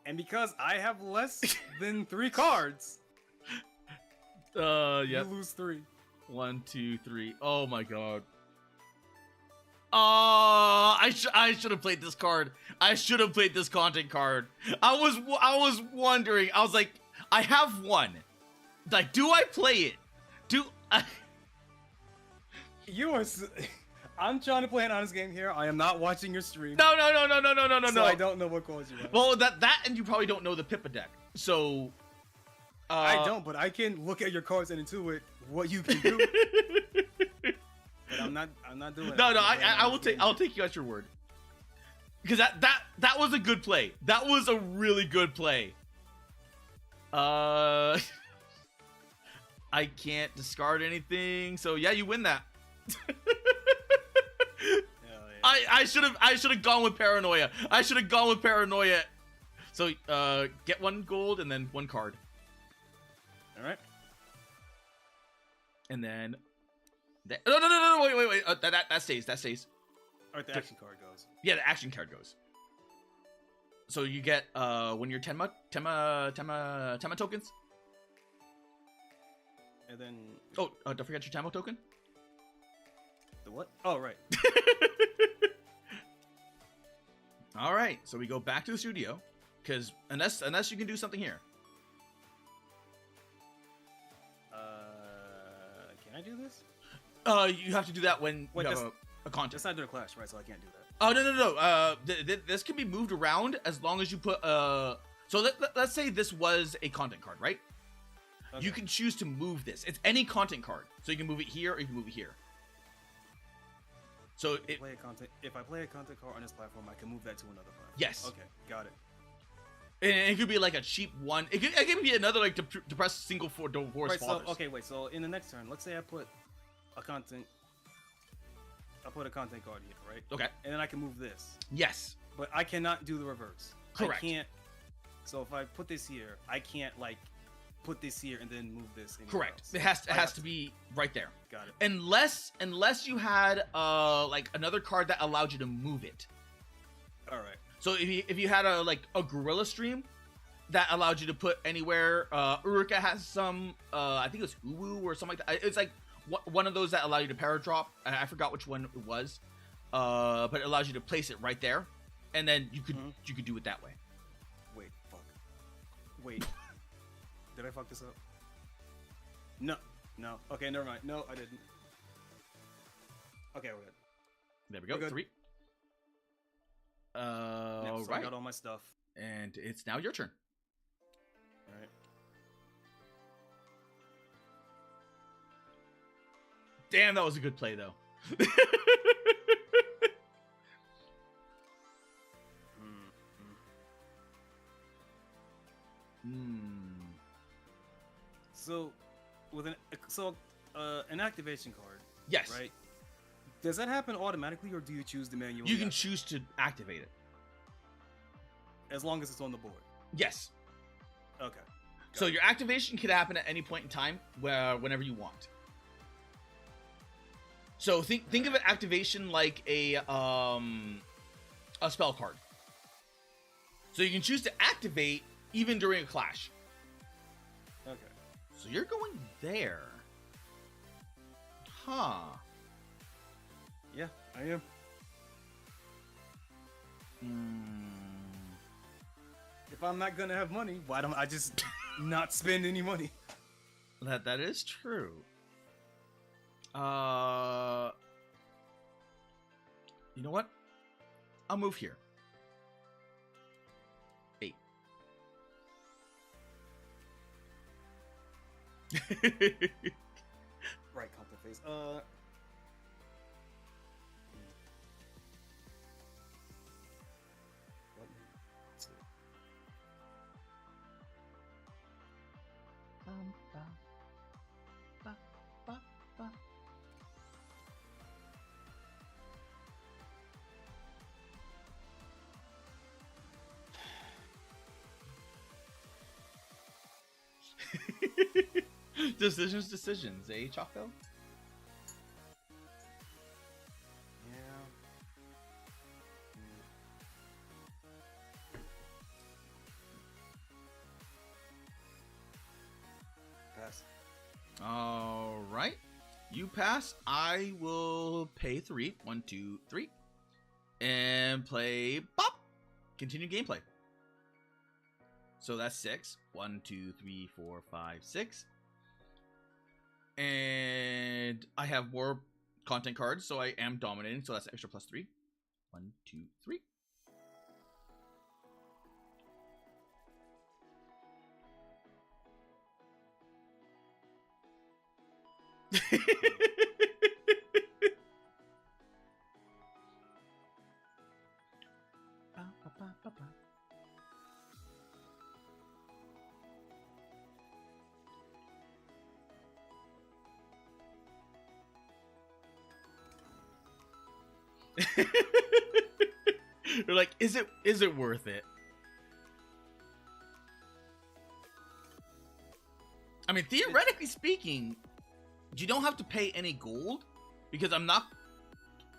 And because I have less than 3 cards, yep. you lose 3. 1, 2, 3. Oh my god. I should have played this card. I should have played this content card. I was wondering. I was like, I have 1. Like, do I play it? Do I? You are. I'm trying to play an honest game here. I am not watching your stream. No. So I don't know what cards you have. Well, that and you probably don't know the Pippa deck. So. I don't, but I can look at your cards and intuit what you can do. But I'm not doing it. No. I'll take you at your word. Because that was a good play. That was a really good play. I can't discard anything. So yeah, you win that. I should have gone with Paranoia. So get 1 gold and then 1 card. All right. And then no, wait. That stays. All right, the action card goes. Yeah, the action card goes. So you get when you're Tenma tokens. And then don't forget your Tenma token. The what? Oh, right. All right, so we go back to the studio, because unless you can do something here. Can I do this? You have to do that when you have a content. That's not doing a clash, right? So I can't do that. Oh no. This can be moved around as long as you put So let's say this was a content card, right? Okay. You can choose to move this. It's any content card, so you can move it here or you can move it here. So if I play a content card on this platform, I can move that to another platform. Yes. Okay, got it. And it could be like a cheap one. It could be another like depressed single for divorced fathers. So, okay, wait. So in the next turn, let's say I put a content card here, right? Okay. And then I can move this. Yes. But I cannot do the reverse. Correct. I can't. So if I put this here, I can't like put this here and then move this. Correct. Else. It has to be right there. Got it. Unless you had like another card that allowed you to move it. All right. So if you had a gorilla stream that allowed you to put anywhere, Urika has some I think it was Uwu or something like that. It's like one of those that allow you to paradrop. I forgot which one it was, but it allows you to place it right there, and then you could do it that way. Wait, Wait. Did I fuck this up? No. No. Okay, never mind. No, I didn't. Okay, we're good. There we go. We're good. 3. Yep, so I Right. got all my stuff. And it's now your turn. All right. Damn, that was a good play, though. So, with an activation card. Yes. Right. Does that happen automatically, or do you choose the manual? You can choose to activate it. As long as it's on the board. Yes. Okay. So your activation could happen at any point in time, whenever you want. So think of an activation like a spell card. So you can choose to activate even during a clash. Okay. So you're going there. Huh. Yeah, I am. If I'm not gonna have money, why don't I just not spend any money? That is true. You know what? I'll move here. 8. Right, content phase. Let's see. Decisions, eh, Choco? Yeah. Pass. All right. You pass. I will pay 3. 1, 2, 3. And play Bop. Continue gameplay. So that's 6. 1, 2, 3, 4, 5, 6. And I have more content cards, so I am dominating. So that's extra plus 3. 1, 2, 3. They're like, is it worth it? I mean, theoretically speaking, you don't have to pay any gold because I'm not.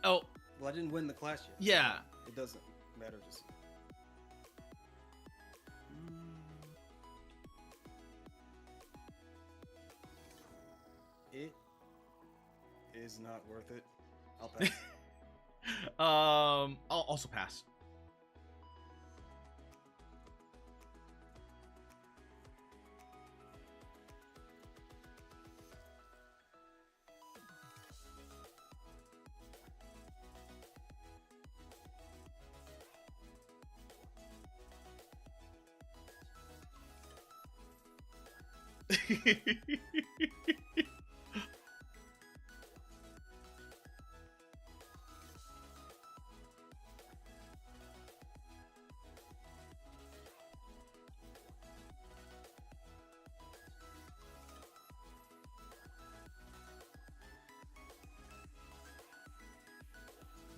Oh, well, I didn't win the clash yet. Yeah, so it doesn't matter. Just it is not worth it. I'll pass. I'll also pass.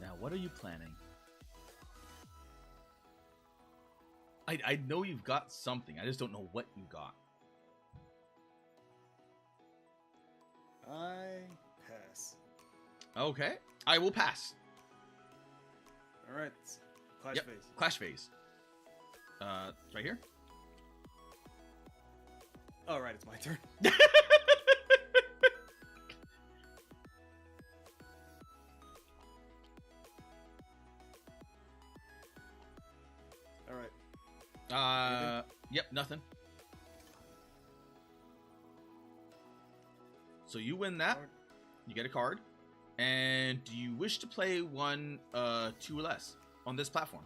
Now, what are you planning? I know you've got something. I just don't know what you got. I pass. Okay, I will pass. All right, clash phase. Clash phase. It's right here. All right, it's my turn. All right. Yep, nothing. So you win that. You get a card. And do you wish to play one, 2 or less on this platform?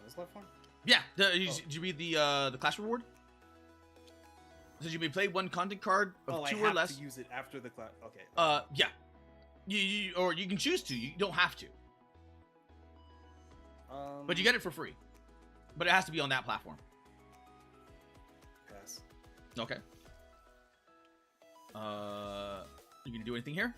This platform? Yeah. Did you read the class reward? So you may play one content card of 2 I or have less. to use it after the class. Okay. Yeah. Or you can choose to. You don't have to. But you get it for free. But it has to be on that platform. Pass. Okay. You gonna do anything here?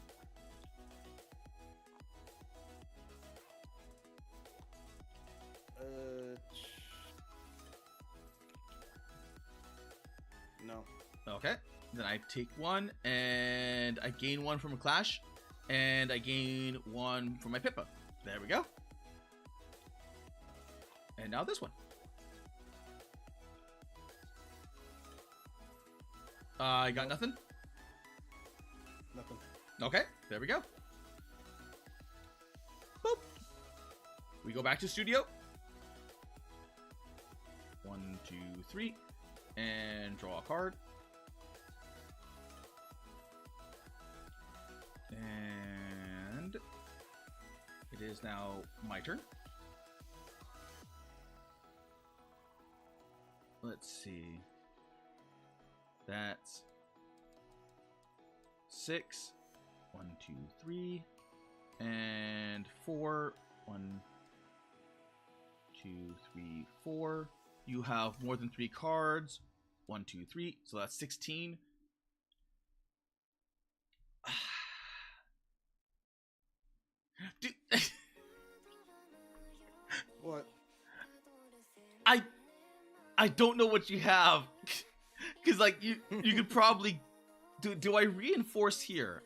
No. Okay. Then I take one, and I gain one from a clash, and I gain one from my Pippa. There we go. And now this one. I got nothing. Nothing. Okay, there we go. Boop. We go back to studio. 1, 2, 3, and draw a card. And it is now my turn. Let's see. That's 6. 1, 2, 3, and 4. 1, 2, 3, 4. You have more than 3 cards. 1, 2, 3. So that's 16. Dude. What? I don't know what you have. Cause like you could probably do I reinforce here?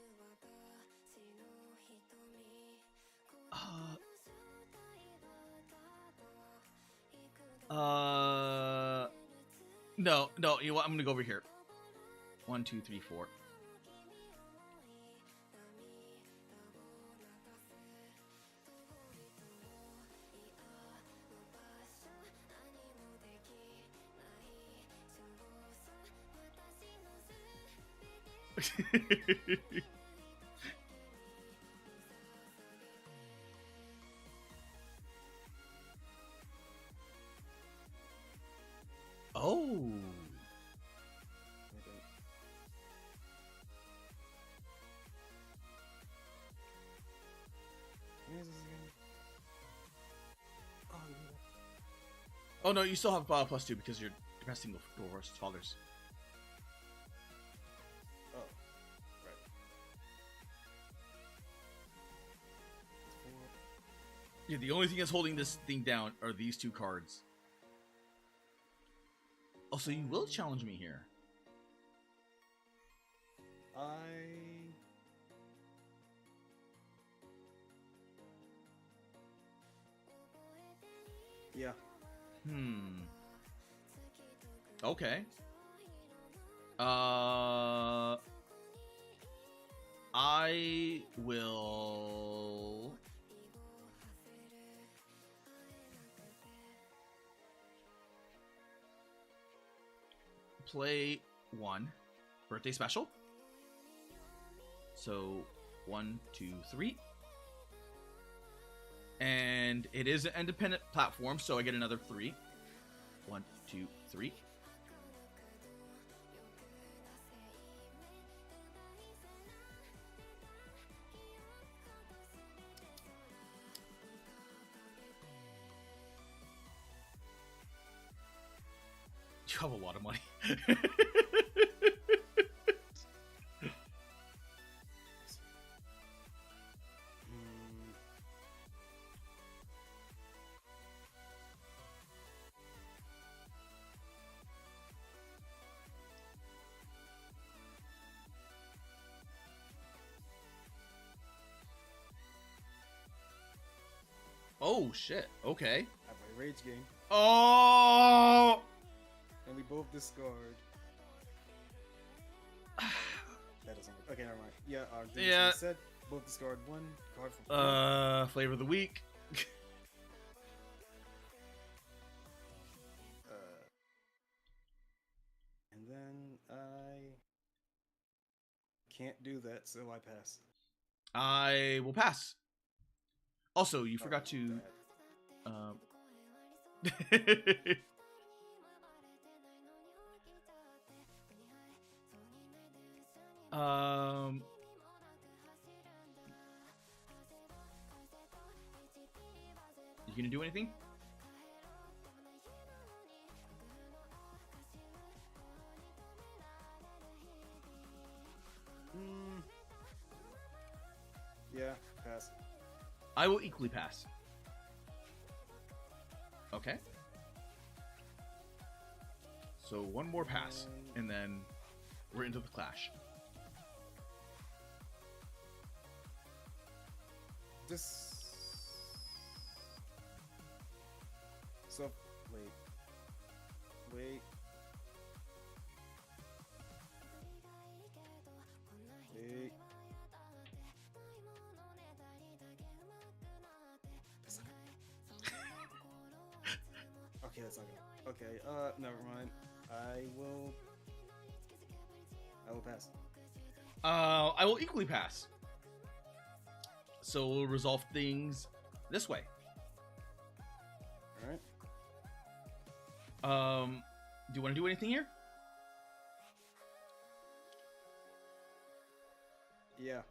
No, you know what? I'm gonna go over here. 1, 2, 3, 4. Oh. Oh no, you still have +2 because you're domestic divorced fathers. Oh, right. Yeah, the only thing that's holding this thing down are these 2 cards. Oh, so you will challenge me here. Yeah. Okay. I will play 1 birthday special. So 1, 2, 3. And it is an independent platform, so I get another 3. 1, 2, 3. You have a lot of money. Oh shit. Okay. I play Rage Game. Oh. And we both discard. That doesn't work. Okay, never mind. Yeah, yeah. Said both discard 1 card for flavor of the week. And then I can't do that, so I pass. I will pass. Also, you forgot to. You gonna do anything? Yeah, pass. I will equally pass. Okay. So one more pass, and then we're into the clash. So, wait. Wait. Okay, that's not good. Okay, never mind. I will pass. I will equally pass. So we'll resolve things this way. All right. Do you want to do anything here? Yeah.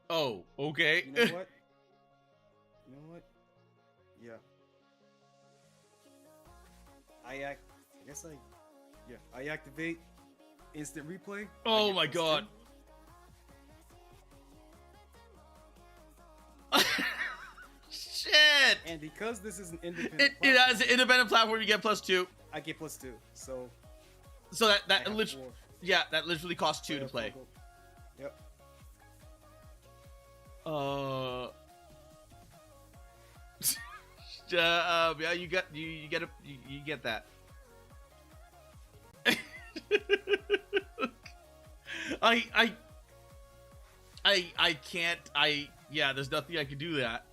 Oh, okay. You know what? You know what? Yeah. I activate instant replay. Oh my god. Shit. And because this is an independent it has an independent platform, you get +2. I get +2. So that literally, yeah, that literally costs 2 to play. Yep. Yeah, you get that. I can't. Yeah, there's nothing I can do that.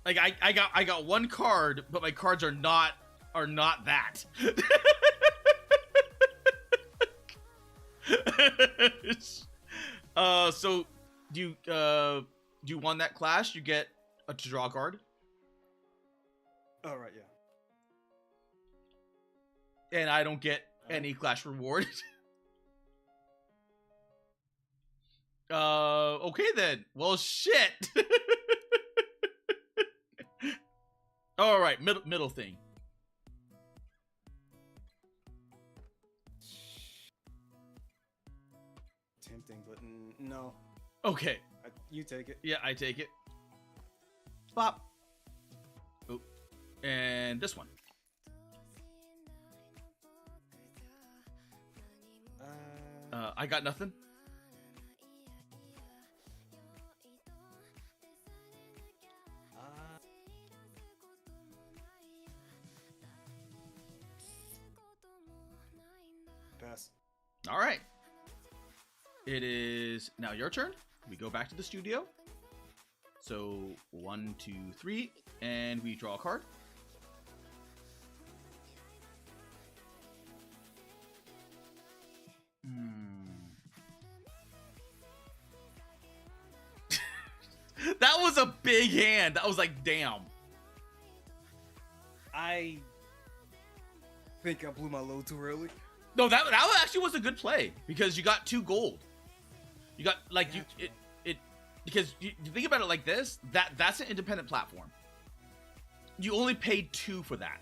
Like I got one card, but my cards are not that. So do you want that clash? You get a to draw card. All right, yeah. And I don't get any clash reward. Okay then. Well, shit. All right, middle thing. Tempting, but no. Okay. You take it. Yeah, I take it. Bop. Oh, and this one. I got nothing. Pass. All right. It is now your turn. We go back to the studio. So 1, 2, 3, and we draw a card. That was a big hand. That was like, damn. I think I blew my load too early. No, that actually was a good play because you got 2 gold. You got like because you think about it like this. That's an independent platform. You only paid 2 for that,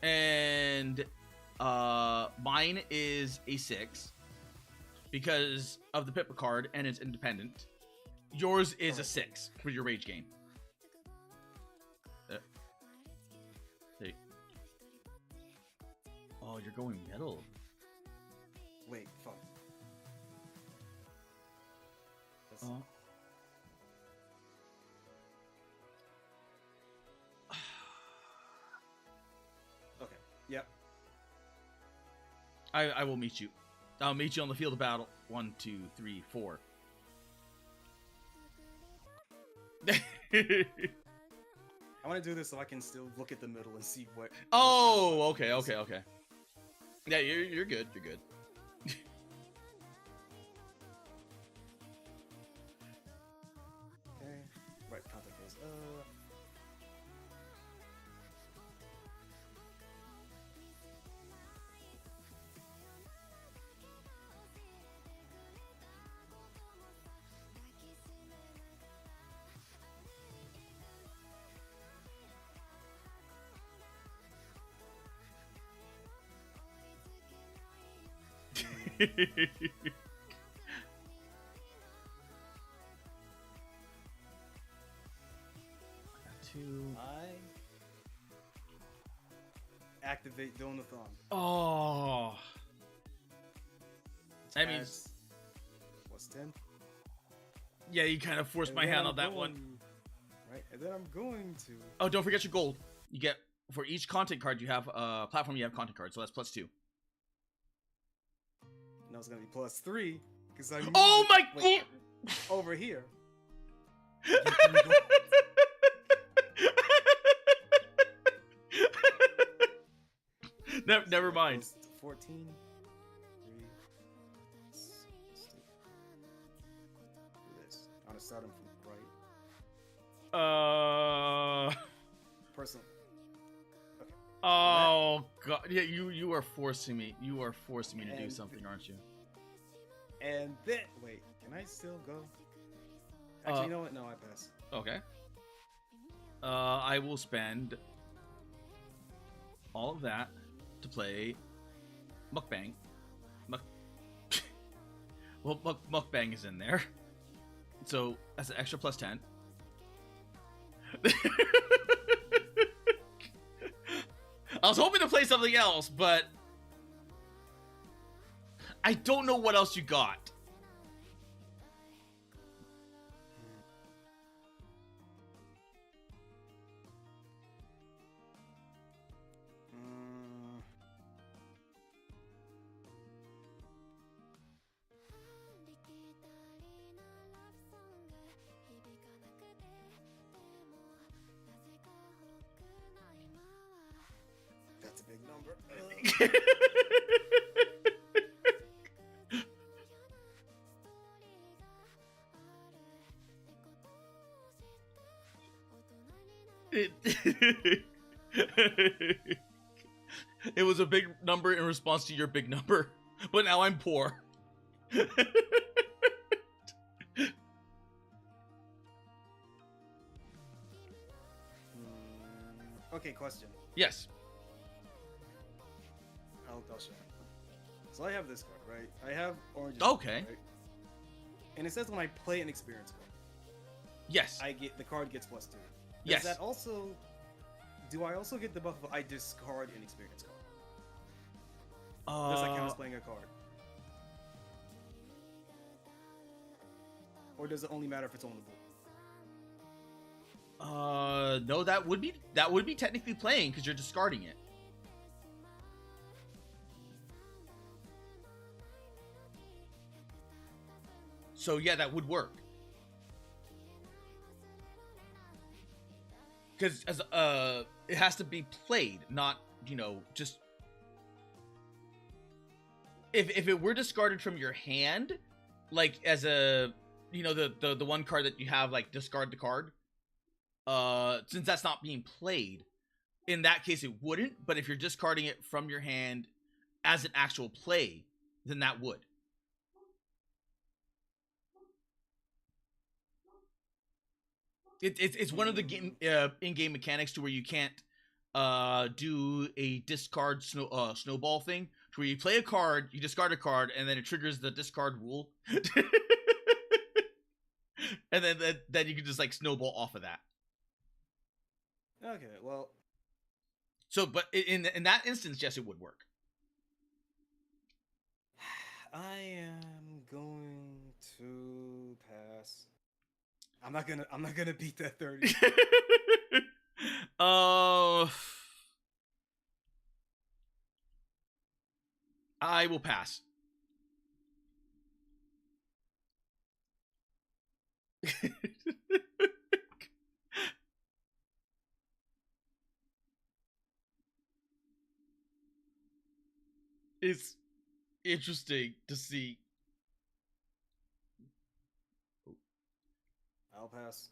and mine is a 6 because of the Pippa card and it's independent. Yours is a 6 for your rage game. Oh, you're going middle. Wait, fuck. Okay. Yep. I will meet you. I'll meet you on the field of battle. 1, 2, 3, 4. I want to do this so I can still look at the middle and see what. Oh, okay. Yeah, you're good. You're good. I activate Donathon. Oh. I mean, what's 10? Yeah, you kind of forced my hand on that one. Right, and then I'm going to. Oh, don't forget your gold. You get for each content card you have platform. You have content card, so that's +2. No, it's gonna be +3 because I. Oh my god! Over here. Never mind. 14. On a starting from right. Personal. Okay. Oh god! Yeah, you are forcing me. You are forcing me to do something, aren't you? And then wait, can I still go? Actually, you know what? No, I pass. Okay. I will spend all of that to play Mukbang. Well, Mukbang is in there, so that's an extra +10. I was hoping to play something else, but I don't know what else you got. That's a big number. It was a big number in response to your big number, but now I'm poor. Okay, question. Yes. I'll show you. So I have this card, right? I have orange. Okay. Right? And it says when I play an experience card. Yes. The card gets +2. Yes. That also? Do I also get the buff if I discard an experience card? Does that count as playing a card? Or does it only matter if it's on the board? No, that would be technically playing because you're discarding it. So yeah, that would work. Because it has to be played, not, you know, just if it were discarded from your hand, like as a, you know, the one card that you have, like discard the card. Since that's not being played, in that case it wouldn't. But if you're discarding it from your hand as an actual play, then that would. It's one of the game in-game mechanics to where you can't do a discard snowball thing, to where you play a card, you discard a card, and then it triggers the discard rule, and then you can just like snowball off of that. Okay, well. So, but in that instance, yes, it would work. I am going to pass. I'm not gonna beat that 30. I will pass. It's interesting to see. I'll pass.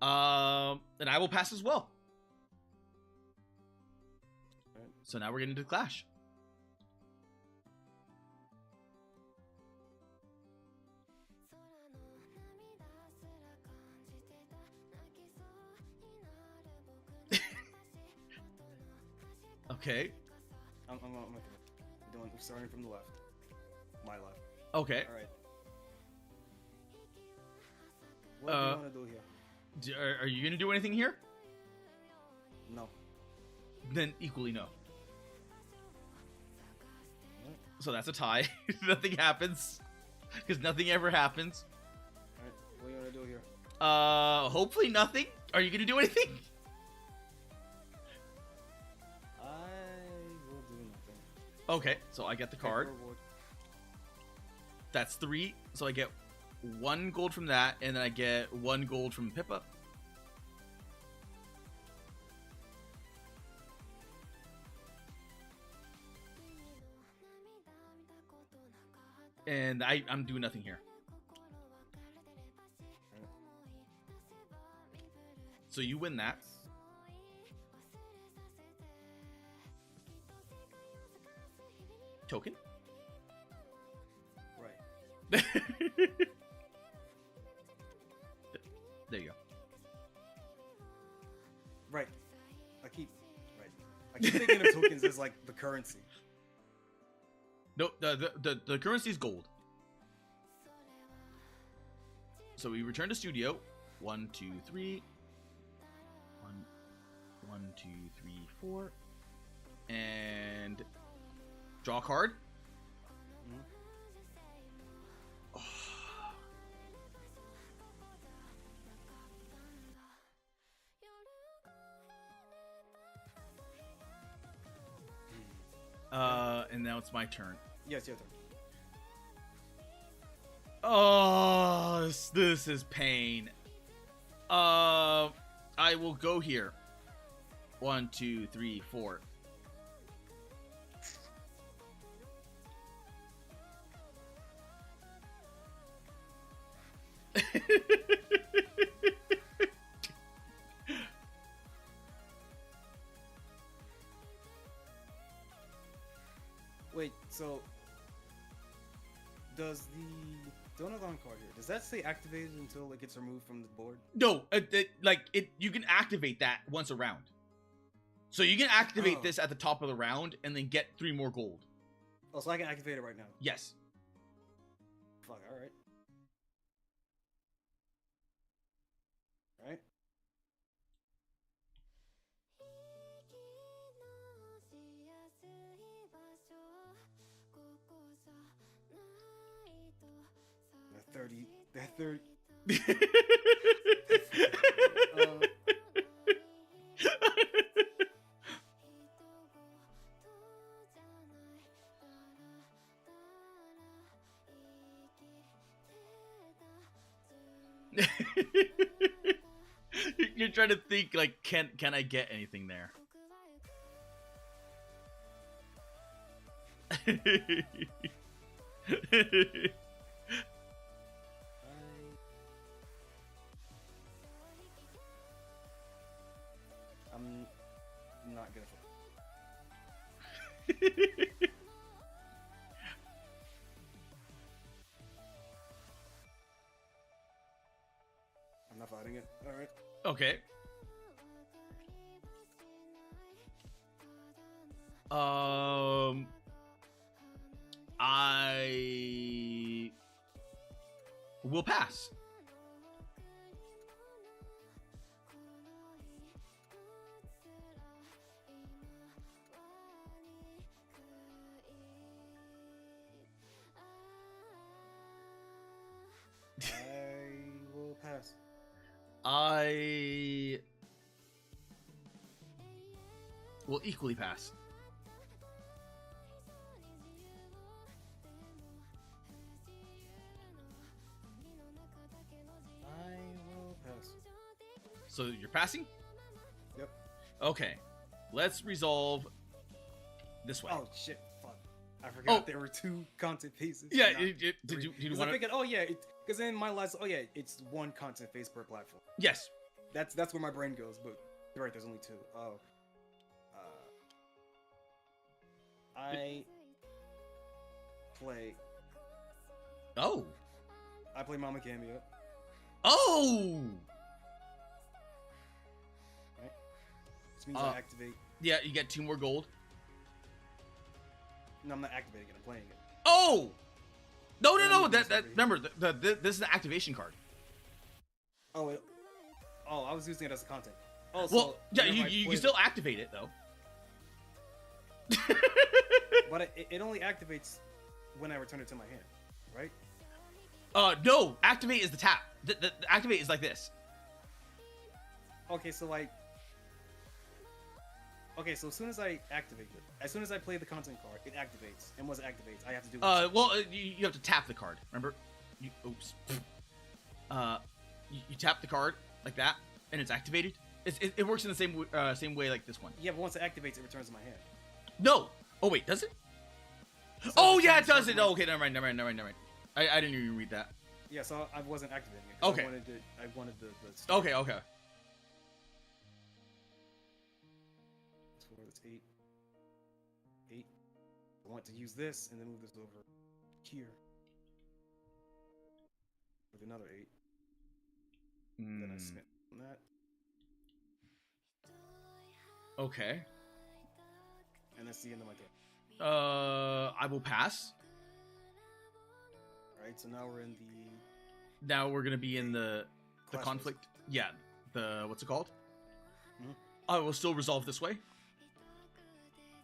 And I will pass as well. Right. So now we're getting into Clash. Okay. I'm starting from the left. my life. Okay. All right. What do you want to do here? Are you gonna do anything here? No. Then equally no. So that's a tie. Nothing happens. Because nothing ever happens. Alright, what do you want to do here? Hopefully nothing. Are you gonna do anything? I will do nothing. Okay, so I get the card. That's 3. So I get 1 gold from that, and then I get 1 gold from Pippa. And I'm doing nothing here. So you win that. Token? Right. There you go. Right. I keep thinking of tokens as like the currency. No, the currency is gold. So we return to studio. 1, 2, 3. 1, 2, 3, 4. And draw a card. Oh. And now it's my turn. Yes, your turn. Oh, this is pain. I will go here. 1, 2, 3, 4. Wait, so does the Donathon card here, does that stay activated until it gets removed from the board? No, you can activate that once a round. So you can activate this at the top of the round and then get 3 more gold. Oh, so I can activate it right now? Yes. Fuck, alright. Alright. That 30. You're trying to think like, can I get anything there? I'm not gonna. I'm not fighting it. All right. Okay. I will pass. I will pass. I will equally pass. I will pass. So you're passing? Yep. Okay. Let's resolve this way. Oh shit! Fuck! I forgot there were 2 content phases. Yeah. Did you want to? I'm thinking, because in my last, it's 1 content phase per platform. Yes. That's where my brain goes. But you're right. There's only 2. Oh. I play. Oh. I play Mama Cameo. Oh. Right. This means I activate. Yeah, you get 2 more gold. No, I'm not activating it. I'm playing it. Oh. No. Remember, this is the activation card. Oh, I was using it as content. Oh, well, so yeah, you still activate it though. But it only activates when I return it to my hand, right? No. Activate is the tap. The activate is like this. Okay, so like. Okay, so as soon as I activate it, as soon as I play the content card, it activates. And once it activates, I have to do. Well, you have to tap the card. Remember? Oops. You tap the card like that, and it's activated. It works in the same way like this one. Yeah, but once it activates, it returns to my hand. No. Oh wait, does it? So oh yeah, it does it. Oh, okay, never mind. I didn't even read that. Yeah, so I wasn't activating it. Okay. I wanted the Okay. It's 8. I want to use this and then move this over here with another 8. Then I spent on that. Okay. And that's the end of my turn. I will pass. Alright, so now we're in the... Now we're gonna be in the conflict. Yeah, the... What's it called? I will still resolve this way.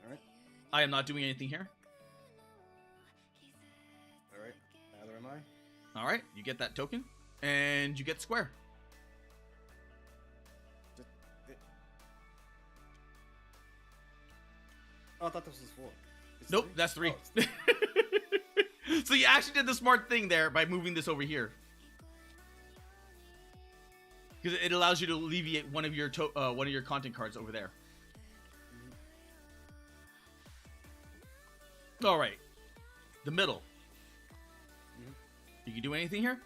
Alright. I am not doing anything here. Alright, neither am I. Alright, you get that token, and you get square. Oh, I thought this was 4. Nope, 3? That's 3. Oh. So you actually did the smart thing there by moving this over here. Because it allows you to alleviate one of your content cards over there. All right, the middle. You can do anything here?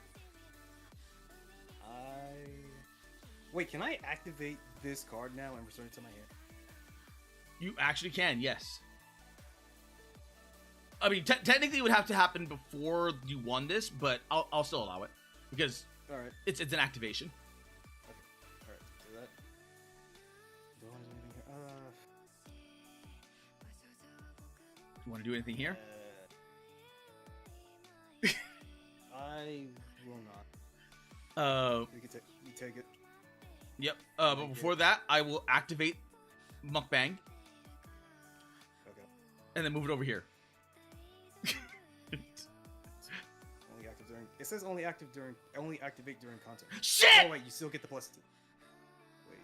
Wait, can I activate this card now and return it to my hand? You actually can, yes. I mean, technically it would have to happen before you won this, but I'll still allow it because it's an activation. Okay. All right, do that. Do I want to do anything here? You want to do anything here? I will not. You take it. Yep. But before that, I will activate Mukbang. Okay. And then move it over here. Only active during. It says only activate during content. Shit! Oh wait, you still get the +2. Wait.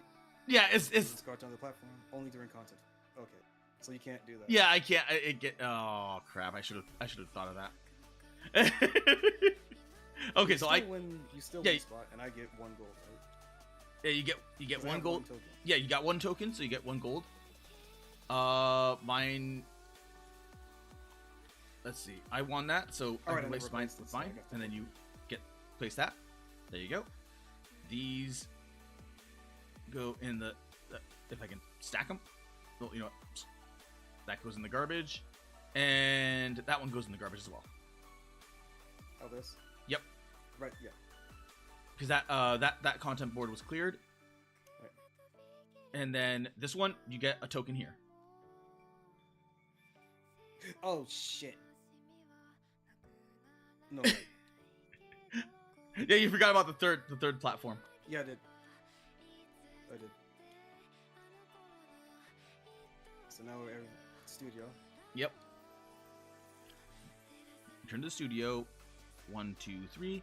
Yeah, it's cards on the platform only during content. Okay, so you can't do that. Yeah, I can't. Oh crap! I should have thought of that. Okay, so you still win spot, and I get 1 gold. Right? Yeah, you get 1 gold. Yeah, you got 1 token, so you get 1 gold. Mine. Let's see. I won that, so I replace mine with mine, and then you place that. There you go. These go in the if I can stack them. Well, you know what? That goes in the garbage, and that one goes in the garbage as well. Oh, this. Yep. Right. Yeah. Because that content board was cleared. Right. And then this one, you get a token here. Oh shit. No. Wait. Yeah, you forgot about the third platform. Yeah, I did. So now we're in studio. Yep. Return to the studio. 1, 2, 3.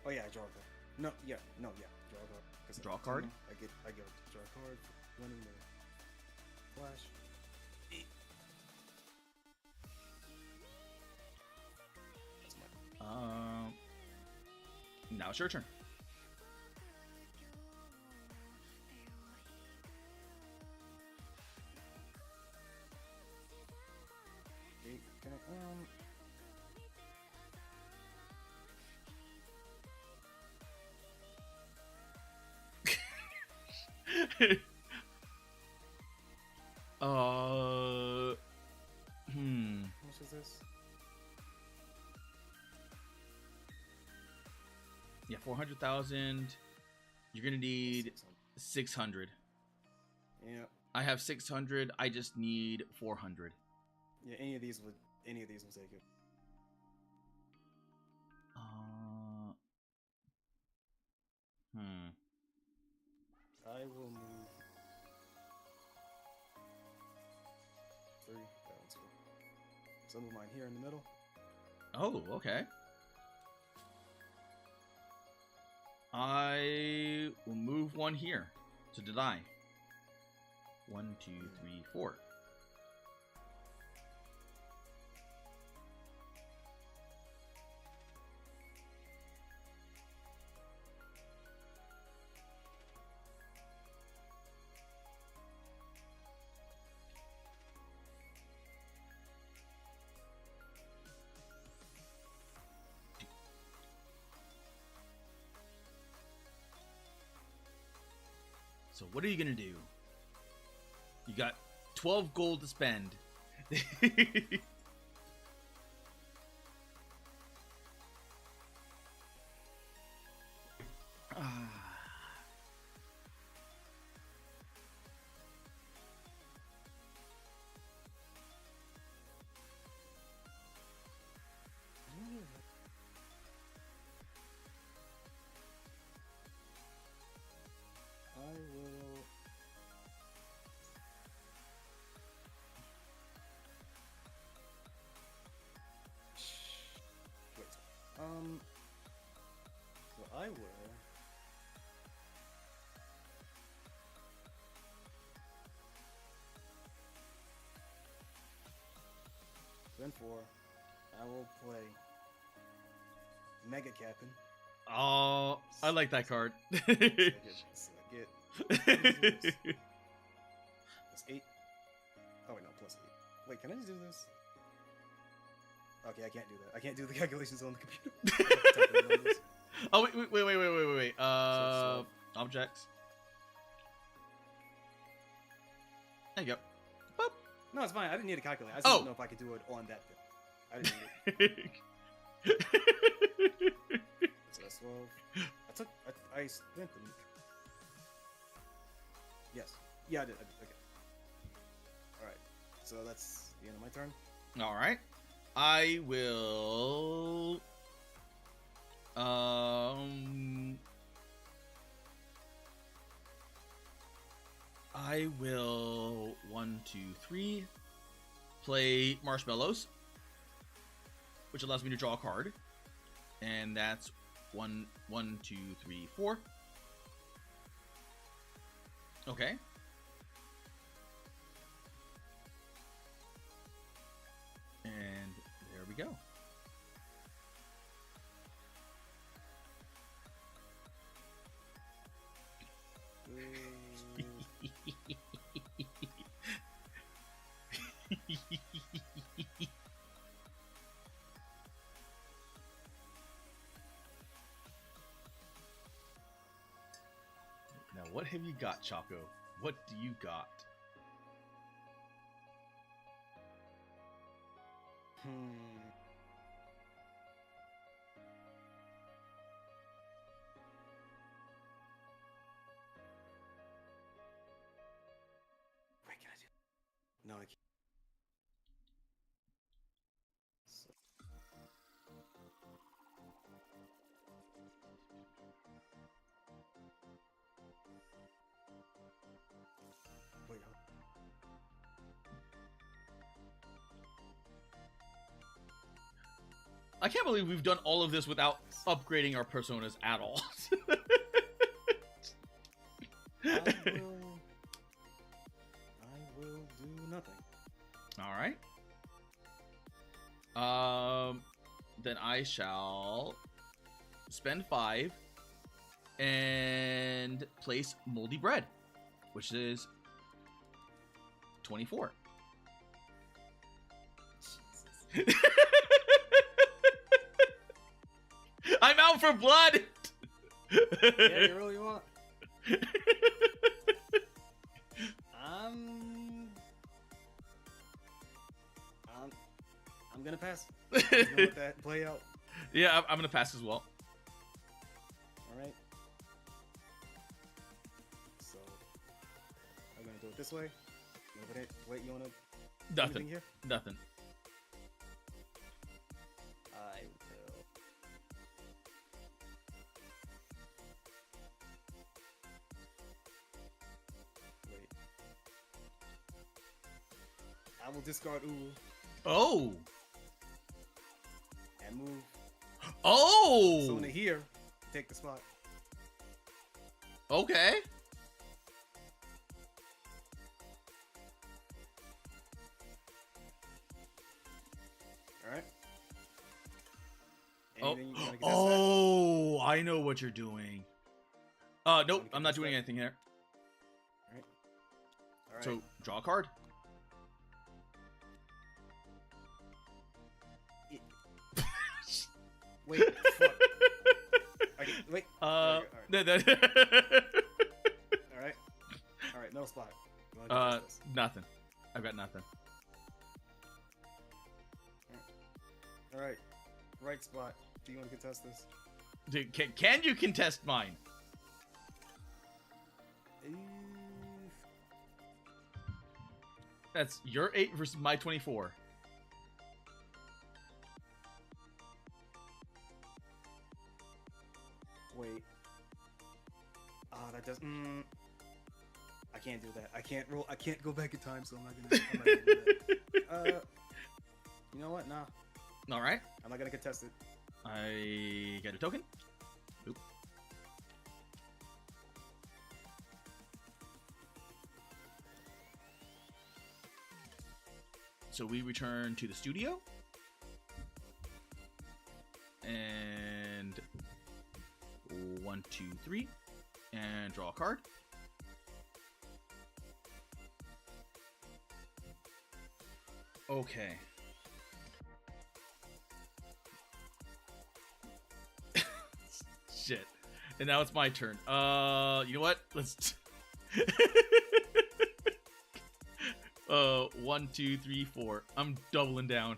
Oh yeah, I draw a card. No, yeah. Draw a card. Draw a card. I get to draw a card. Winning the flash. Now it's your turn. How much is this? Yeah, 400,000. You're gonna need 600. Yeah. I have 600. I just need 400. Yeah, any of these will take it. I will move 3. That one's cool. So I'll move mine here in the middle. Oh, okay. I will move 1 here to deny. 1, 2, 3, 4. So what are you gonna do? You got 12 gold to spend. So I will. Then 4. I will play Mega Captain. Oh, I like that card. So I get That's 8. Oh wait, no, plus 8. Wait, can I just do this? Okay, I can't do that. I can't do the calculations on the computer. Oh wait. Objects. There you go. Boop. No, it's fine. I didn't need to calculate. I just didn't know if I could do it on that thing. I didn't need it. So that's 12. I spent them. Yes. Yeah, I did. Okay. Alright. So that's the end of my turn. Alright. I will... I will 1, 2, 3 play Marshmallows, which allows me to draw a card, and that's 1, 2, 3, 4. Okay. And there we go. Now, what have you got, Choco? What do you got? Wait, can I do? No, I can't. So. Wait, I can't believe we've done all of this without upgrading our personas at all. I will do nothing. All right. Then I shall spend 5 and place Moldy Bread, which is 24. I'm out for blood. Yeah, you really want? I'm gonna pass. I'm gonna let that play out. Yeah, I'm gonna pass as well. All right. So I'm gonna do it this way. Wait, you wanna? Nothing. Here? Nothing. I will will discard Uru. Oh. And move. Oh. Persona here. Take the spot. Okay. Alright. Oh, I know what you're doing. Nope, I'm not doing anything here. Alright. Alright. So, draw a card. Wait, fuck. Okay, wait. Alright. Alright, no spot. Nothing. I've got nothing. Alright. Right spot. Do you want to contest this? Dude, can you contest mine? That's your 8 versus my 24. Wait. Ah, that does. I can't do that. I can't roll. I can't go back in time, so I'm not gonna do that. You know what? Nah. All right. I'm not gonna contest it. I get a token. Oop. So we return to the studio. And 1, 2, 3. And draw a card. Okay. Shit. And now it's my turn. You know what? Let's 1, 2, 3, 4. I'm doubling down.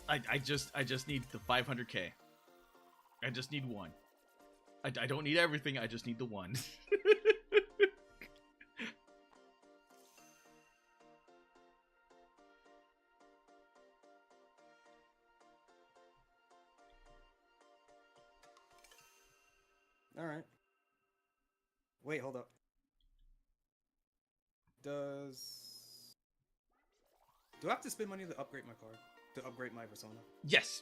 I just need the 500k. I just need one. I don't need everything, I just need the one. Alright. Wait, hold up. Do I have to spend money to upgrade my card? To upgrade my persona? Yes.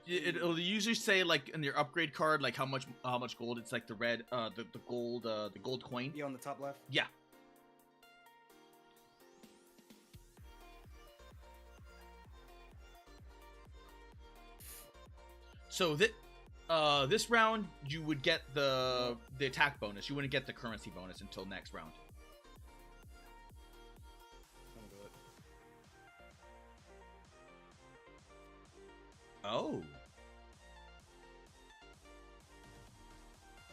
It'll usually say like in your upgrade card like how much gold. It's like the red the gold coin. Yeah, on the top left. Yeah. So this round you would get the attack bonus. You wouldn't get the currency bonus until next round. Oh.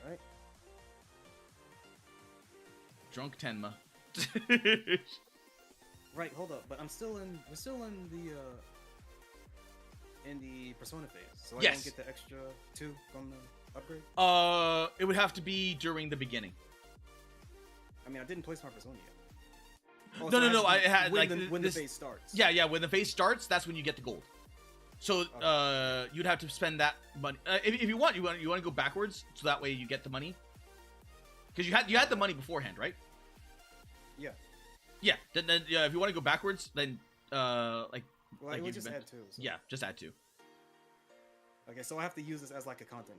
Right. Drunk Tenma. Right, hold up, but we're still in the persona phase. So I don't get the extra 2 from the upgrade? It would have to be during the beginning. I mean, I didn't place my persona yet. Oh, no, I had when like when the phase starts. Yeah, when the phase starts, that's when you get the gold. So you'd have to spend that money. If you want to go backwards, so that way you get the money. Because you had the money beforehand, right? Yeah. Yeah. Then if you want to go backwards, then like. Well, like it would just add 2. So. Yeah, just add 2. Okay, so I have to use this as like a content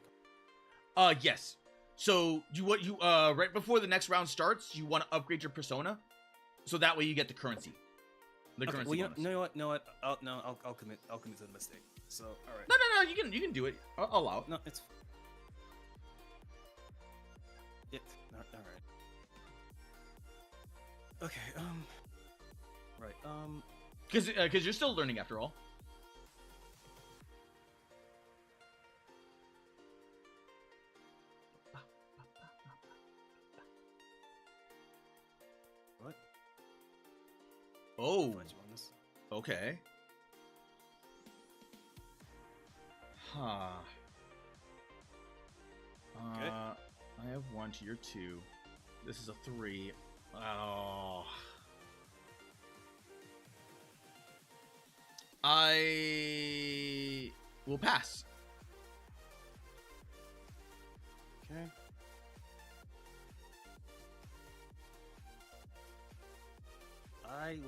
card. Yes. So right before the next round starts, you want to upgrade your persona, so that way you get the currency. The currency bonus. You know what? I'll commit to the mistake. So all right. No. You can do it. I'll allow it. No, it's. All right. Okay. Right. Because you're still learning after all. What? Oh. Okay. Huh. Okay. I have 1 to your 2. This is a 3. Oh. I will pass. Okay. I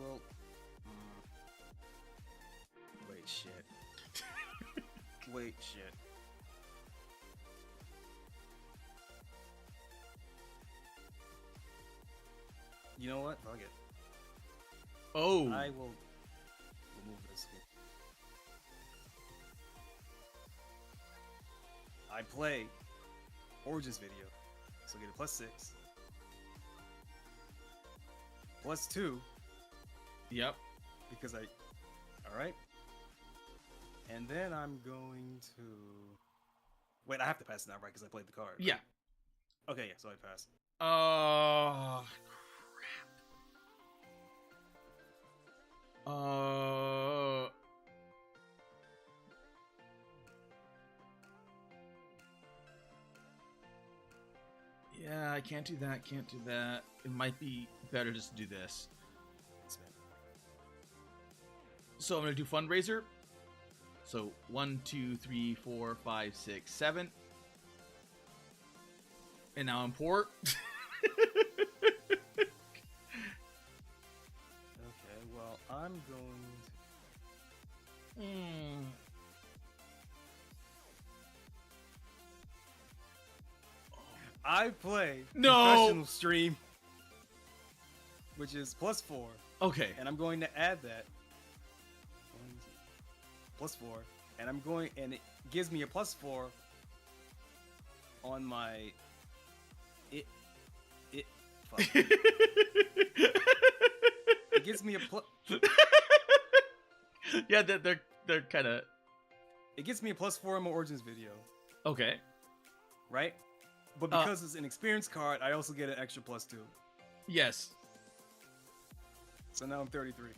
play shit. You know what? Fuck it. Oh. I will remove this. I play Origins video, so I get a +6. +2. Yep. Because I. Alright. And then I'm going to. Wait, I have to pass it now, right? Because I played the card. Right? Yeah. Okay, yeah, so I pass. Crap. Yeah, I can't do that. Can't do that. It might be better just to do this. So I'm gonna do fundraiser. So 1, 2, 3, 4, 5, 6, 7. And now I'm poor. Okay, well, I'm going to... I play professional stream, which is +4. Okay. And I'm going to add that. +4. And I'm going, and it gives me a +4 on my... Fuck. It gives me a Yeah, they're kind of. It gets me a +4 on my Origins video. Okay. Right, but because it's an experience card, I also get an extra +2. Yes. So now I'm 33.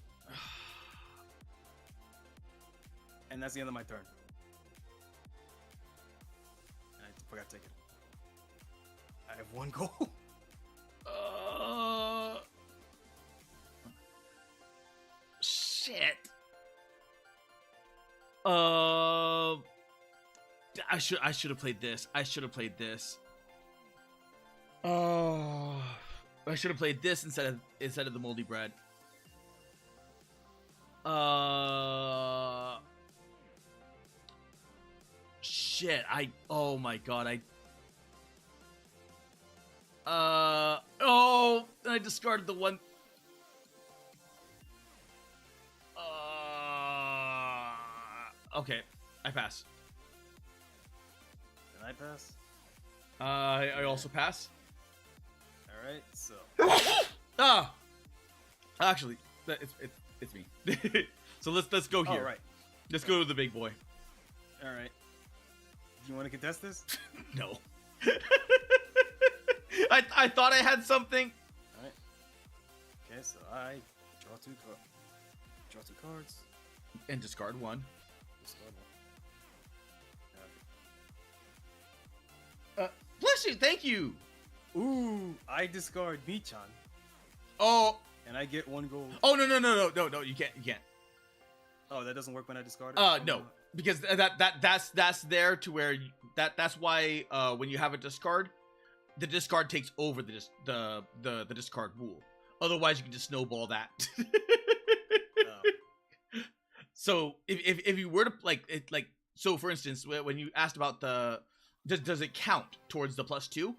And that's the end of my turn. I forgot to take it. I have 1 goal. Shit. I should have played this. I should have played this. I should have played this instead of the moldy bread. Shit. Oh my god. Oh, I discarded the one. Okay, I pass. Did I pass? I also pass. All right, so. Actually, it's me. So let's go here. All right. Let's go to the big boy. All right. Do you want to contest this? No. I thought I had something. All right. Okay, so I draw 2 cards. And discard 1. Discard 1. Bless you. Thank you. Ooh, I discard Michan. Oh. And I get 1 gold. Oh no. You can't. Oh, that doesn't work when I discard it. No, because that's there to where that's why when you have a discard, the discard takes over the discard rule. Otherwise, you can just snowball that. So if you were to so for instance, when you asked about does it count towards the +2?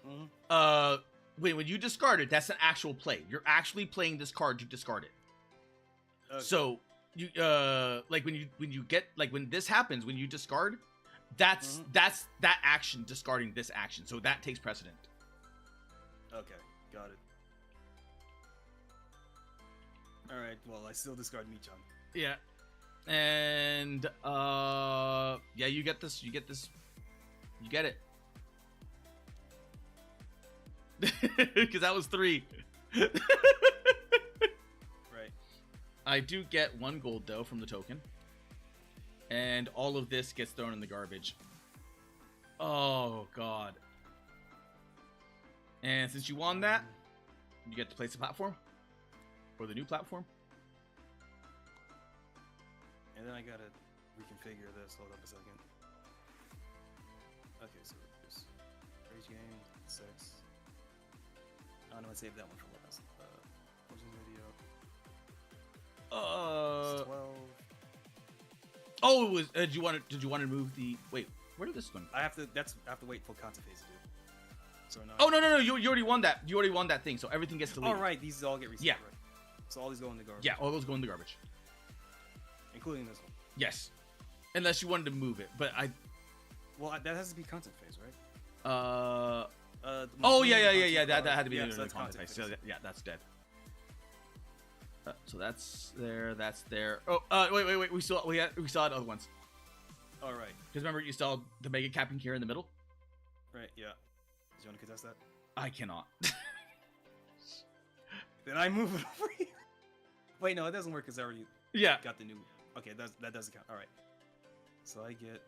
Mm-hmm. When you discard it, that's an actual play. You're actually playing this card to discard it. Okay. So you when this happens, when you discard, that's that action discarding this action. So that takes precedent. Okay, got it. All right. Well, I still discard Michan. Yeah. And yeah, you get this. You get it. Because that was 3. Right. I do get 1 gold though from the token. And all of this gets thrown in the garbage. Oh god. And since you won that, you get to place a platform. Or the new platform. And then I gotta reconfigure this. Hold up a second. Okay, so there's Rage Game 6. I'm gonna save that one for last. Origin video. 12. Oh, it was. Did you want to move the? Wait, where did this one? I have to wait for content phase to do. So no. Oh no! You already won that. You already won that thing. So everything gets deleted. All right, these all get reset. Yeah. Right. So all these go in the garbage. Yeah, all those go in the garbage, including this one. Yes, unless you wanted to move it, but I. Well, that has to be content phase, right? Oh yeah. That had to be in the content phase. So, yeah, that's dead. So that's there. That's there. Oh, wait. We still had other ones. All right. Because remember, you saw the mega capping here in the middle. Right. Yeah. Do you want to contest that? I cannot. Then I move it over here. Wait, no, it doesn't work because I already got the new. Okay, that doesn't count. All right. So I get.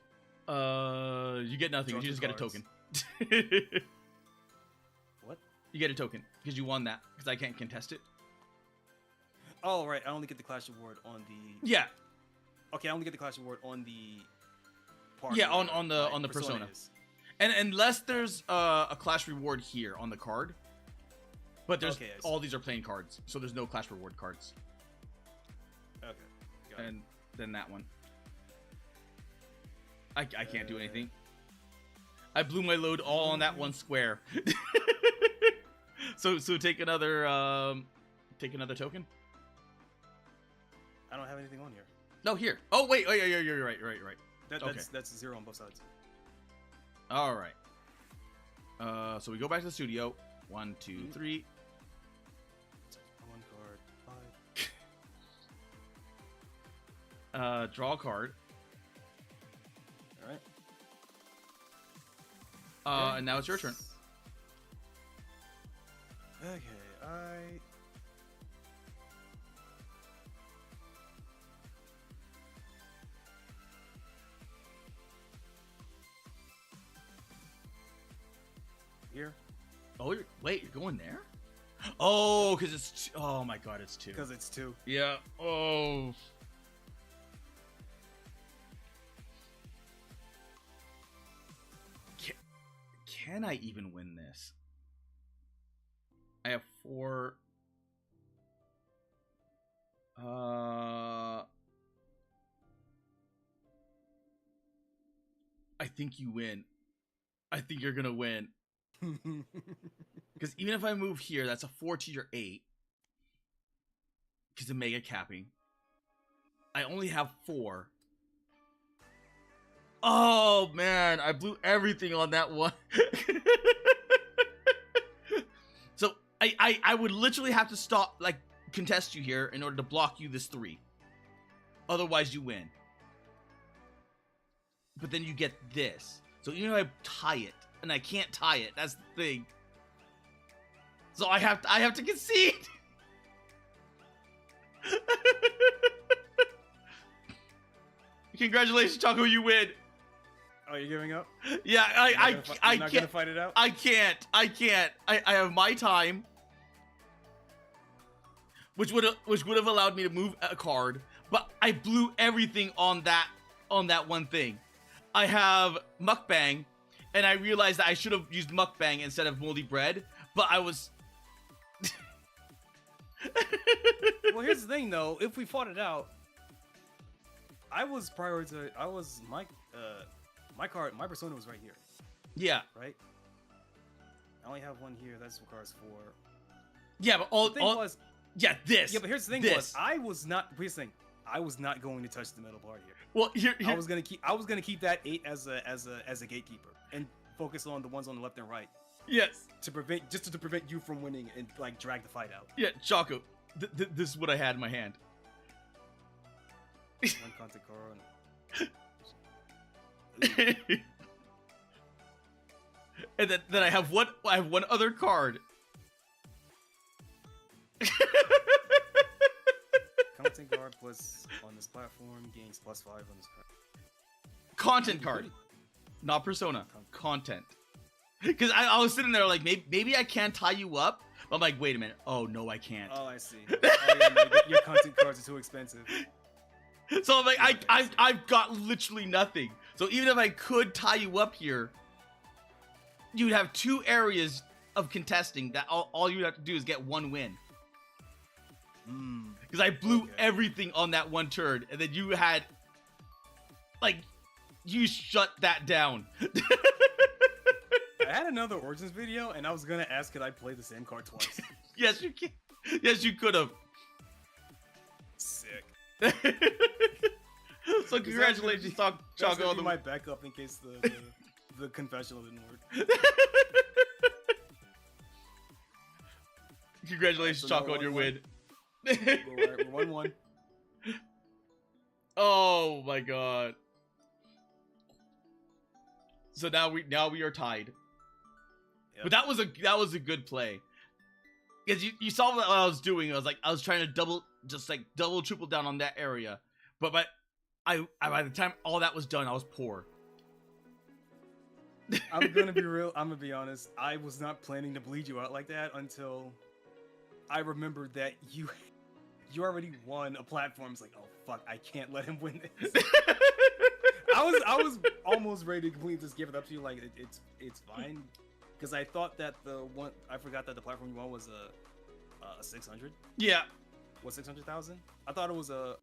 You get nothing. You just get a token. What? You get a token because you won that. Because I can't contest it. Oh right, I only get the Clash Award on the. Yeah. Okay, I only get the Clash Award on the. Part yeah, on the persona. And unless there's a Clash reward here on the card, but there's all these are playing cards, so there's no Clash reward cards. Okay. And then that one. I can't do anything. I blew my load all on that one square. so take another token. I don't have anything on here. No, here. Oh wait, you're right. That's 0 on both sides. All right. So we go back to the studio. 1, 2, 3. One card. 5. Draw a card. All right. And now it's your turn. Okay, here. Oh, wait, you're going there? Oh, because it's... Oh, my God, it's 2. Because it's 2. Yeah. Oh. Can I even win this? I have 4... I think you win. I think you're gonna win. Because even if I move here, that's a 4 to your 8. Because of mega capping. I only have 4. Oh man, I blew everything on that one. So I would literally have to stop, like, contest you here in order to block you this 3. Otherwise you win. But then you get this. So even if I tie it, and I can't tie it, that's the thing. So I have to concede. Congratulations, Choco, you win. Oh, you're giving up? Yeah, I can't. Not gonna fight it out? I can't. I have my time, which would have allowed me to move a card, but I blew everything on that one thing. I have mukbang, and I realized that I should have used mukbang instead of moldy bread, but I was. Well, here's the thing, though. If we fought it out, my persona was right here. Yeah. Right. I only have one here. That's requires 4. Yeah, but this. Yeah, but here's the thing. Here's the thing. I was not going to touch the metal part here. Well, here. I was gonna keep that 8 as a gatekeeper and focus on the ones on the left and right. Yes. To prevent you from winning and like drag the fight out. Yeah, Choco. This is what I had in my hand. One content card. And then I have one other card. Content card plus on this platform gains +5 on this card. Content card, not persona. Content. Because I was sitting there like maybe I can't tie you up. I'm like, wait a minute. Oh no, I can't. Oh, I see. Oh, yeah, no, your content cards are too expensive. So I'm like, I've got literally nothing. So even if I could tie you up here, you'd have 2 areas of contesting that all you'd have to do is get 1 win. Because I blew everything on that one turn, and then you had Like, you shut that down. I had another Origins video, and I was gonna ask, could I play the same card twice? Yes, you can. Yes, you could have. Sick. So congratulations, Choco. That's gonna be my backup in case the confessional didn't work. Congratulations, Choco, on your win. We're 1-1. Oh my god. So now we are tied. Yep. But that was a good play. Because you saw what I was doing. I was trying to double triple down on that area. But by the time all that was done, I was poor. I'm gonna be real. I'm gonna be honest. I was not planning to bleed you out like that until I remembered that you already won a platform. It's like, oh fuck, I can't let him win this. I was almost ready to completely just give it up to you. Like it's fine, because I thought that I forgot that the platform you won was a 600. Yeah. What, 600,000? I thought it was I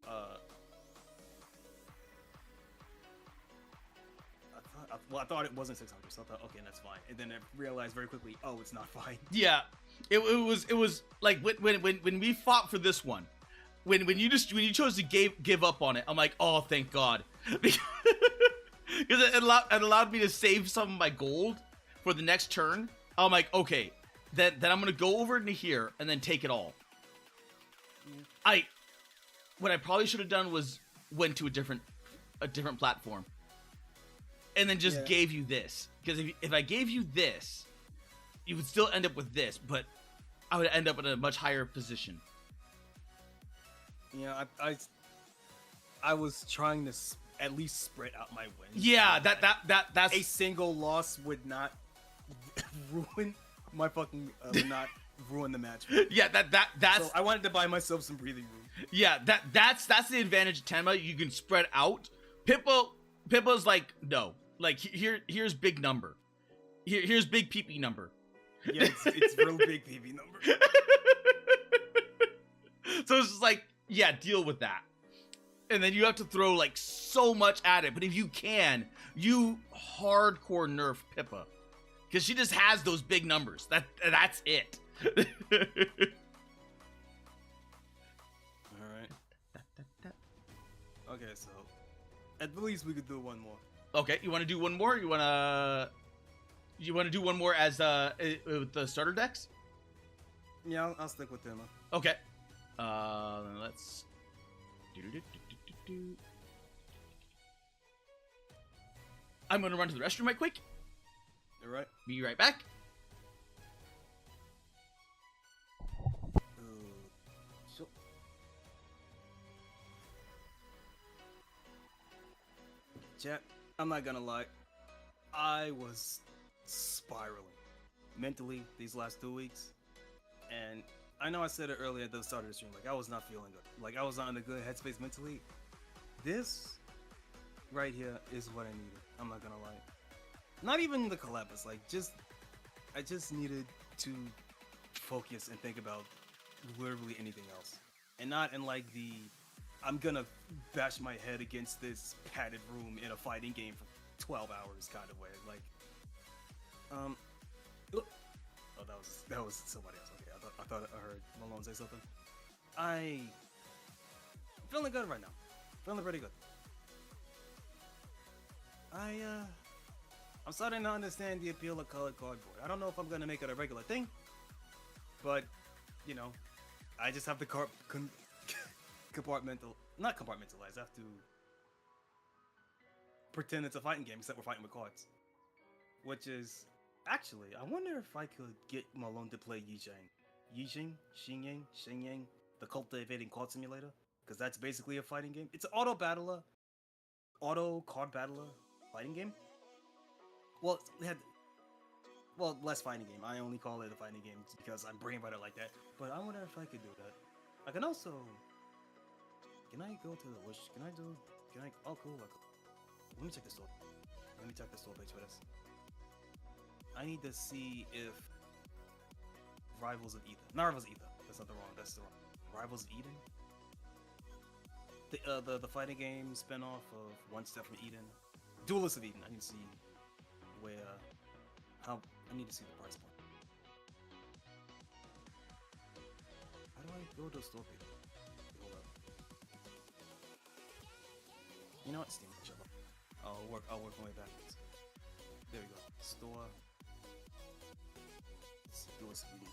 thought it wasn't 600, so I thought, okay, that's fine. And then I realized very quickly, oh, it's not fine. Yeah, it was like when we fought for this one, when you chose to give up on it, I'm like, oh, thank God, because it allowed me to save some of my gold for the next turn. I'm like, okay, then I'm gonna go over into here and then take it all. What I probably should have done was went to a different platform. And then just gave you this. Because if I gave you this, you would still end up with this, but I would end up in a much higher position. Yeah, I was trying to at least spread out my wins. Yeah, that's a single loss would not ruin my fucking not ruin the match. Yeah, that's. So I wanted to buy myself some breathing room. Yeah, that's the advantage of Tenma. You can spread out. Pippa's like, no. Like, here's big number. Here's big PP number. Yeah, it's real big PP number. So it's just like, yeah, deal with that. And then you have to throw like so much at it. But if you can, you hardcore nerf Pippa. Because she just has those big numbers. That's it. Alright. Okay, so at least we could do one more. Okay, you want to do one more? You want to do one more as with the starter decks? Yeah, I'll stick with them. Okay. Let's. I'm gonna run to the restroom right quick. All right. Be right back. Chat, I'm not gonna lie, I was spiraling mentally these last 2 weeks, and I know I said it earlier at the start of the stream, like I was not feeling good, like I was not in a good headspace mentally. This right here is what I needed. I'm not gonna lie. Not even the collab, it's like I just needed to focus and think about literally anything else, and not in like the I'm gonna bash my head against this padded room in a fighting game for 12 hours kind of way. Like, oh, that was somebody else. Okay, I thought I heard Malone say something. I'm feeling good right now. Feeling pretty good. I'm starting to understand the appeal of colored cardboard. I don't know if I'm gonna make it a regular thing, but you know, I just have to not compartmentalize. I have to pretend it's a fighting game, except we're fighting with cards. Which is actually, I wonder if I could get Malone to play Xingyang, the cultivating card simulator, because that's basically a fighting game. It's an auto card battler fighting game. Well, less fighting game. I only call it a fighting game because I'm brainwriter like that. But I wonder if I could do that. I can also. Can I go to the wish? Oh, cool. Let me check the store. Let me check the store page for this. I need to see if Rivals of Ether. Not Rivals of Ether. That's not the wrong. That's the wrong. Rivals of Eden. the fighting game spinoff of One Step from Eden, Duelist of Eden. I need to see where how I need to see the price point. How do I go to a store page? Hold up. You know what? Steam. Shut up. I'll work my way backwards. There we go. Store. Let's do a CD.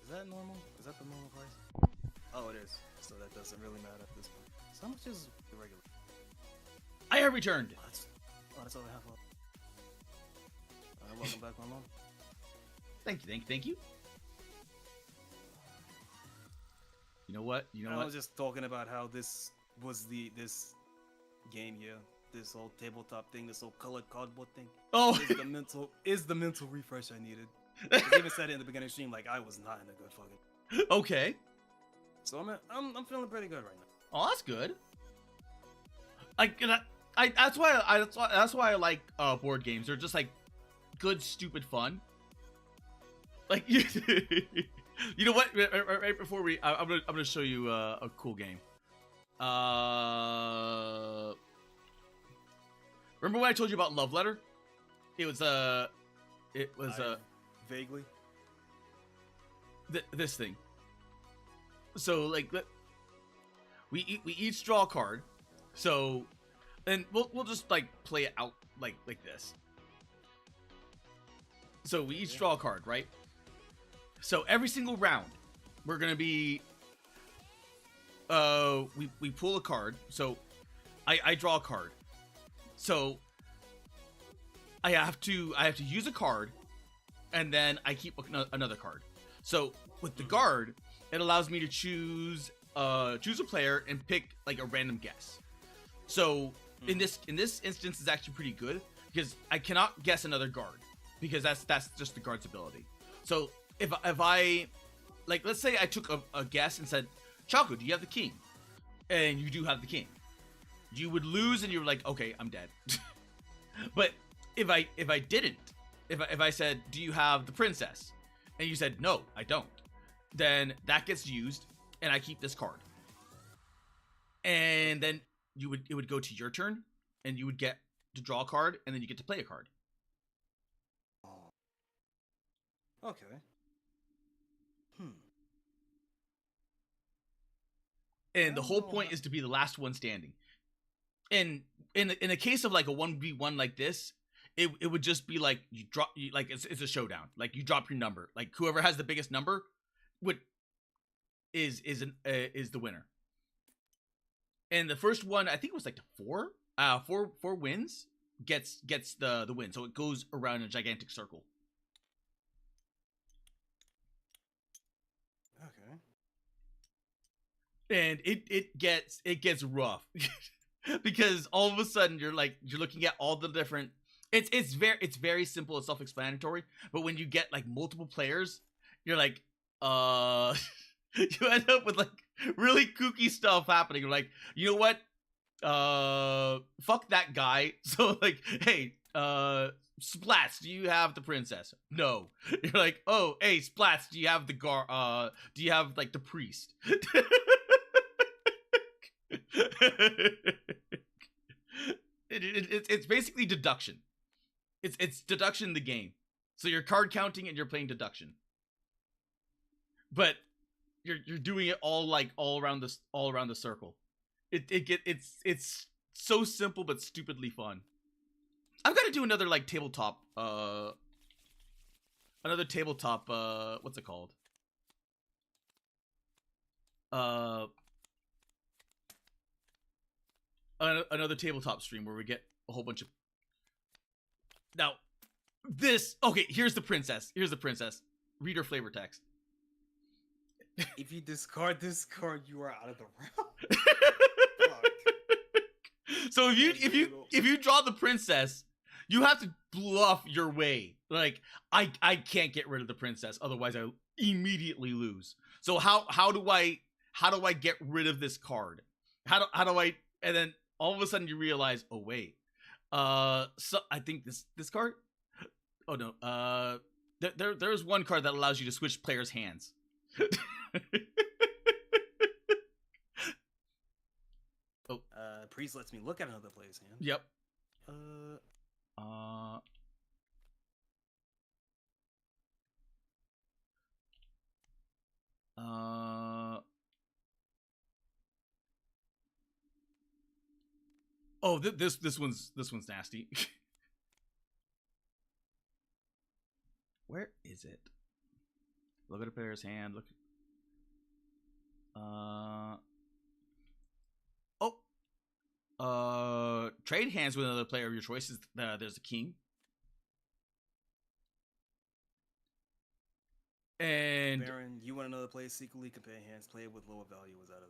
Is that normal? Is that the normal price? Oh, it is. So that doesn't really matter at this point. So how much is the regular? I have returned. That's all I have. Welcome back, my mom. Thank you. You know what? I was just talking about how this was this game here, this whole tabletop thing, this whole colored cardboard thing. Oh, is the mental refresh I needed. I even said it in the beginning of the stream, like I was not in a good fucking. Okay. So I'm feeling pretty good right now. Oh, that's good. That's why I like board games. They're just like good, stupid fun. Like you know what? Right before I'm gonna show you a cool game. Remember when I told you about Love Letter? It was vaguely this thing. So like we each draw a card. So and we'll just like play it out like this. So we each draw a card, right? So every single round, we're gonna be we pull a card. So I draw a card. So I have to use a card, and then I keep another card. So with the guard, it allows me to choose a player and pick like a random guess. So in this instance, it's actually pretty good because I cannot guess another guard because that's just the guard's ability. So if I like, let's say I took a guess and said, Chaco, do you have the king? And you do have the king. You would lose and you're like, okay, I'm dead. But if I didn't, if I said, do you have the princess? And you said, no, I don't. Then that gets used and I keep this card. And then it would go to your turn and you would get to draw a card and then you get to play a card. Okay. And the whole point is to be the last one standing. And in a case of like a 1v1 like this, it would just be like you drop like it's a showdown. Like you drop your number. Like whoever has the biggest number is the winner. And the first one, I think it was like four wins gets the win. So it goes around a gigantic circle. Okay. And it gets rough. Because all of a sudden you're looking at all the different it's very simple and self-explanatory, but when you get like multiple players, you're like you end up with like really kooky stuff happening. You're like, you know what? Fuck that guy. So like, hey, Splats, do you have the princess? No. You're like, oh, hey, Splats, do you have the do you have like the priest? It's basically deduction. It's deduction in the game. So you're card counting and you're playing deduction. But you're doing it all around the circle. It's so simple but stupidly fun. I've got to do another like tabletop what's it called? Another tabletop stream where we get a whole bunch of. Now, here's the princess. Read her flavor text. If you discard this card, you are out of the round. So if you draw the princess, you have to bluff your way. Like I can't get rid of the princess, otherwise I immediately lose. So how do I get rid of this card? How do I? And then all of a sudden you realize, oh wait, so I think this card. Oh no, there's one card that allows you to switch players' hands. Oh. Priest lets me look at another player's hand. Yep. Oh, this one's nasty. Where is it? Look at a player's hand. Look. Trade hands with another player of your choice. There's a king. And Baron, you want another player secretly compare hands. Play it with lower value was out of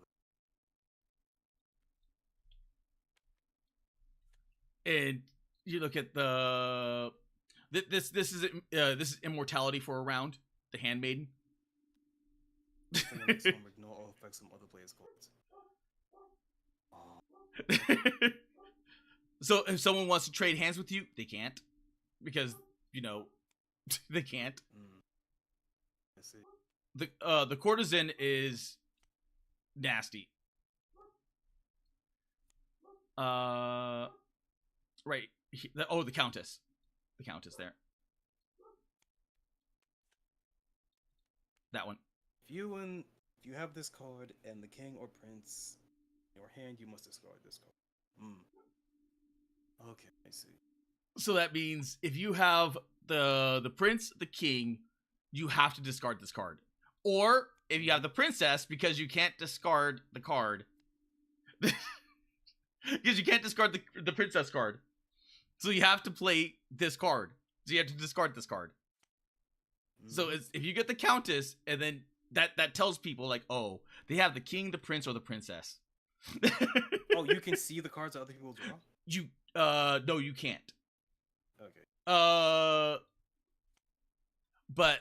it. And you look at this is immortality for a round. The Handmaiden. Ignore all effects from other players' cards. So if someone wants to trade hands with you, they can't, because they can't. I see. The courtesan is nasty. Right. The countess. The countess there. That one. If you have this card and the king or prince in your hand, you must discard this card. Okay, I see. So that means if you have the prince, the king, you have to discard this card. Or if you have the princess, because you can't discard the card. Because you can't discard the princess card. So you have to play this card. So you have to discard this card. So if you get the countess, and then that tells people like, oh, they have the king, the prince, or the princess. Oh, you can see the cards that other people draw? No, you can't. Okay. But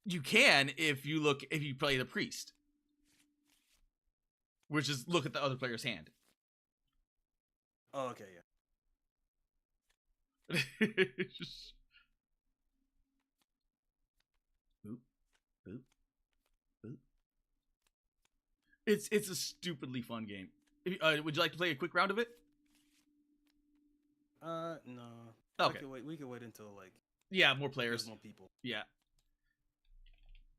you can if you play the priest. Which is look at the other player's hand. Oh, okay, yeah. Just... Boop, boop, boop. It's a stupidly fun game. Would you like to play a quick round of it? No. Okay. We could wait until more players. There's more people. Yeah.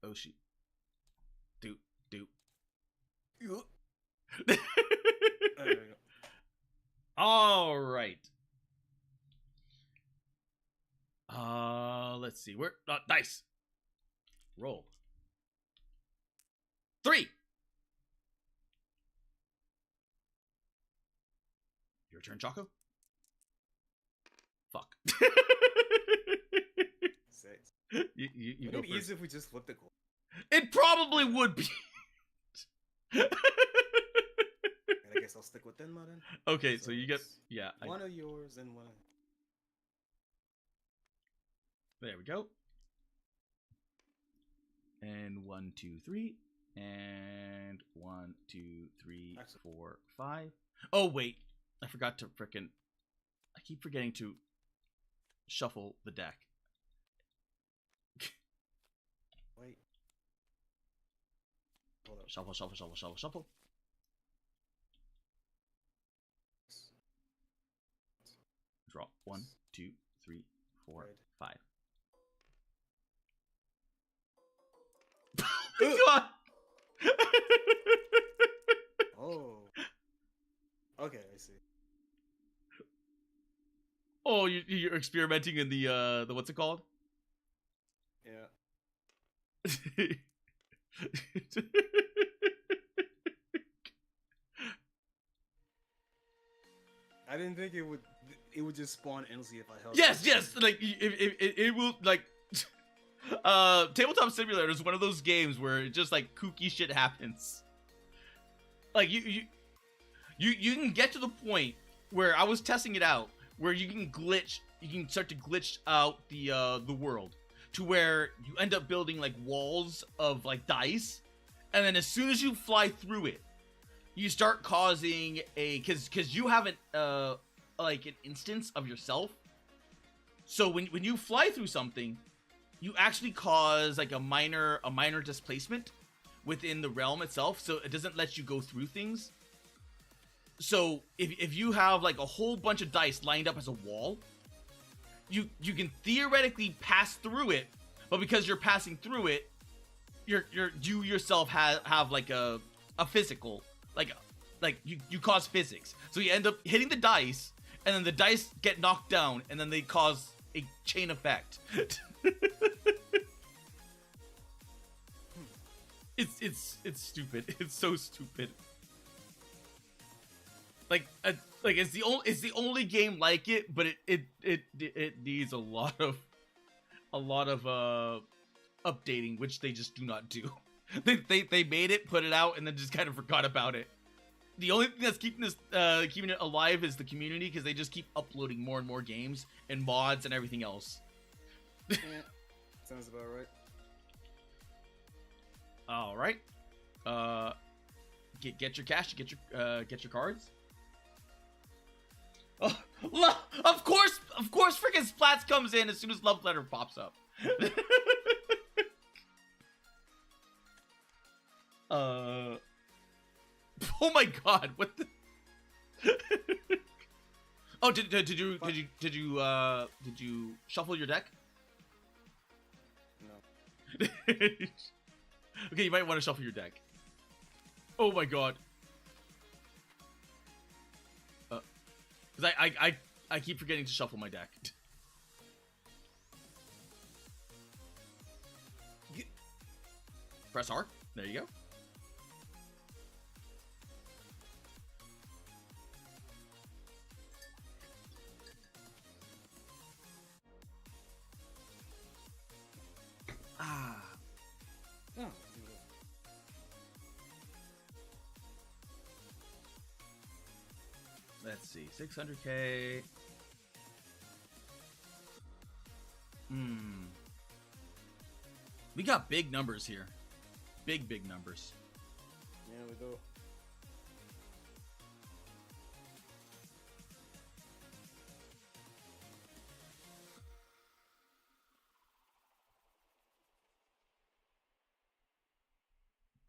Oshi. Doot. There we go. All right. Let's see. Where dice. Roll. 3. Your turn, Choco. Fuck. 6. You go Would it be first. easier if we just flipped the coin? It probably would be. And I guess I'll stick with Denma then. Okay, so you get one of yours and one of... There we go. And 1, 2, 3. And 1, 2, 3, 4, 5. Oh wait, I forgot to frickin'. I keep forgetting to shuffle the deck. Wait. Hold up. Shuffle. Draw 1, 2, 3, 4, 5. God. Oh. Okay, I see. Oh, you're experimenting in the what's it called? Yeah. I didn't think it would just spawn endlessly if I held. Yes, like it will like. Tabletop Simulator is one of those games where it just like kooky shit happens. Like you can get to the point where I was testing it out, where you can start to glitch out the world to where you end up building like walls of like dice, and then as soon as you fly through it, you start causing because you have like an instance of yourself. So when you fly through something, you actually cause like a minor displacement within the realm itself, so it doesn't let you go through things. So if you have like a whole bunch of dice lined up as a wall, you can theoretically pass through it, but because you're passing through it, you yourself have like a physical, like you cause physics. So you end up hitting the dice, and then the dice get knocked down, and then they cause a chain effect. It's stupid. It's so stupid. Like it's the only game like it, but it needs a lot of updating, which they just do not do. They made it, put it out, and then just kind of forgot about it. The only thing that's keeping it alive is the community, because they just keep uploading more and more games and mods and everything else. Yeah, sounds about right. All right. Get your cash. Get your cards. Oh, of course, freaking Splats comes in as soon as Love Letter pops up. Oh my god, what the? Oh, did you shuffle your deck? No. Okay, you might want to shuffle your deck. Oh my god. Because I keep forgetting to shuffle my deck. Press R. There you go. Ah. Oh. Let's see, 600k. We got big numbers here. Big numbers. Yeah, we do.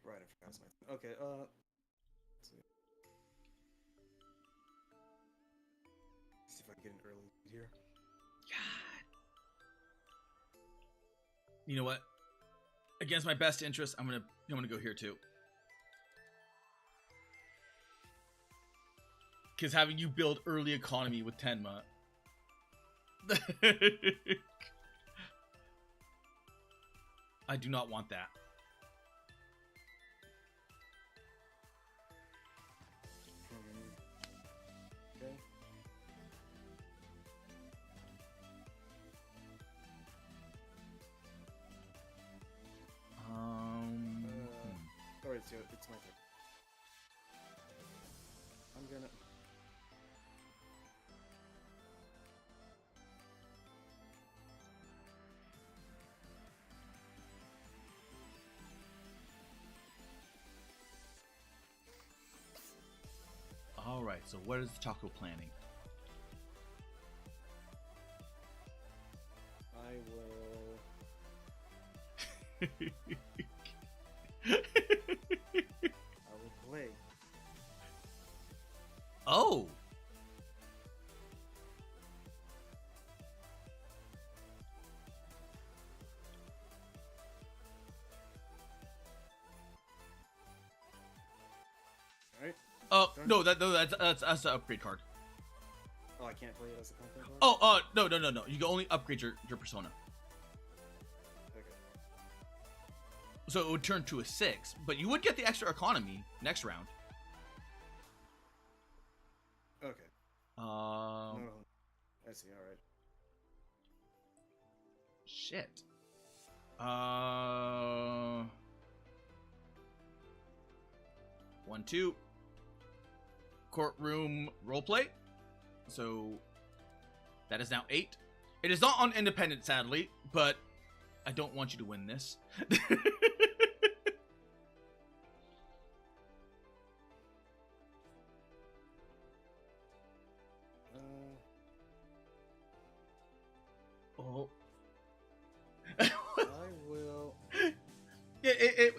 Right, I forgot my. Okay, let's see. See if I can get an early lead here. You know what? Against my best interest, I'm gonna go here too. Because having you build early economy with Tenma. I do not want that. Okay. Alright, so it's my turn. I'm gonna. All right. So what is the Taco planning? I will. I will play. Oh. Alright. Oh no, that's an upgrade card. Oh, I can't play it as a content card? Oh, no. You can only upgrade your persona. Okay. So it would turn to a 6, but you would get the extra economy next round. Okay. No, I see, alright. Shit. 1, 2. Courtroom roleplay. So that is now 8. It is not on independent, sadly, but I don't want you to win this. Oh.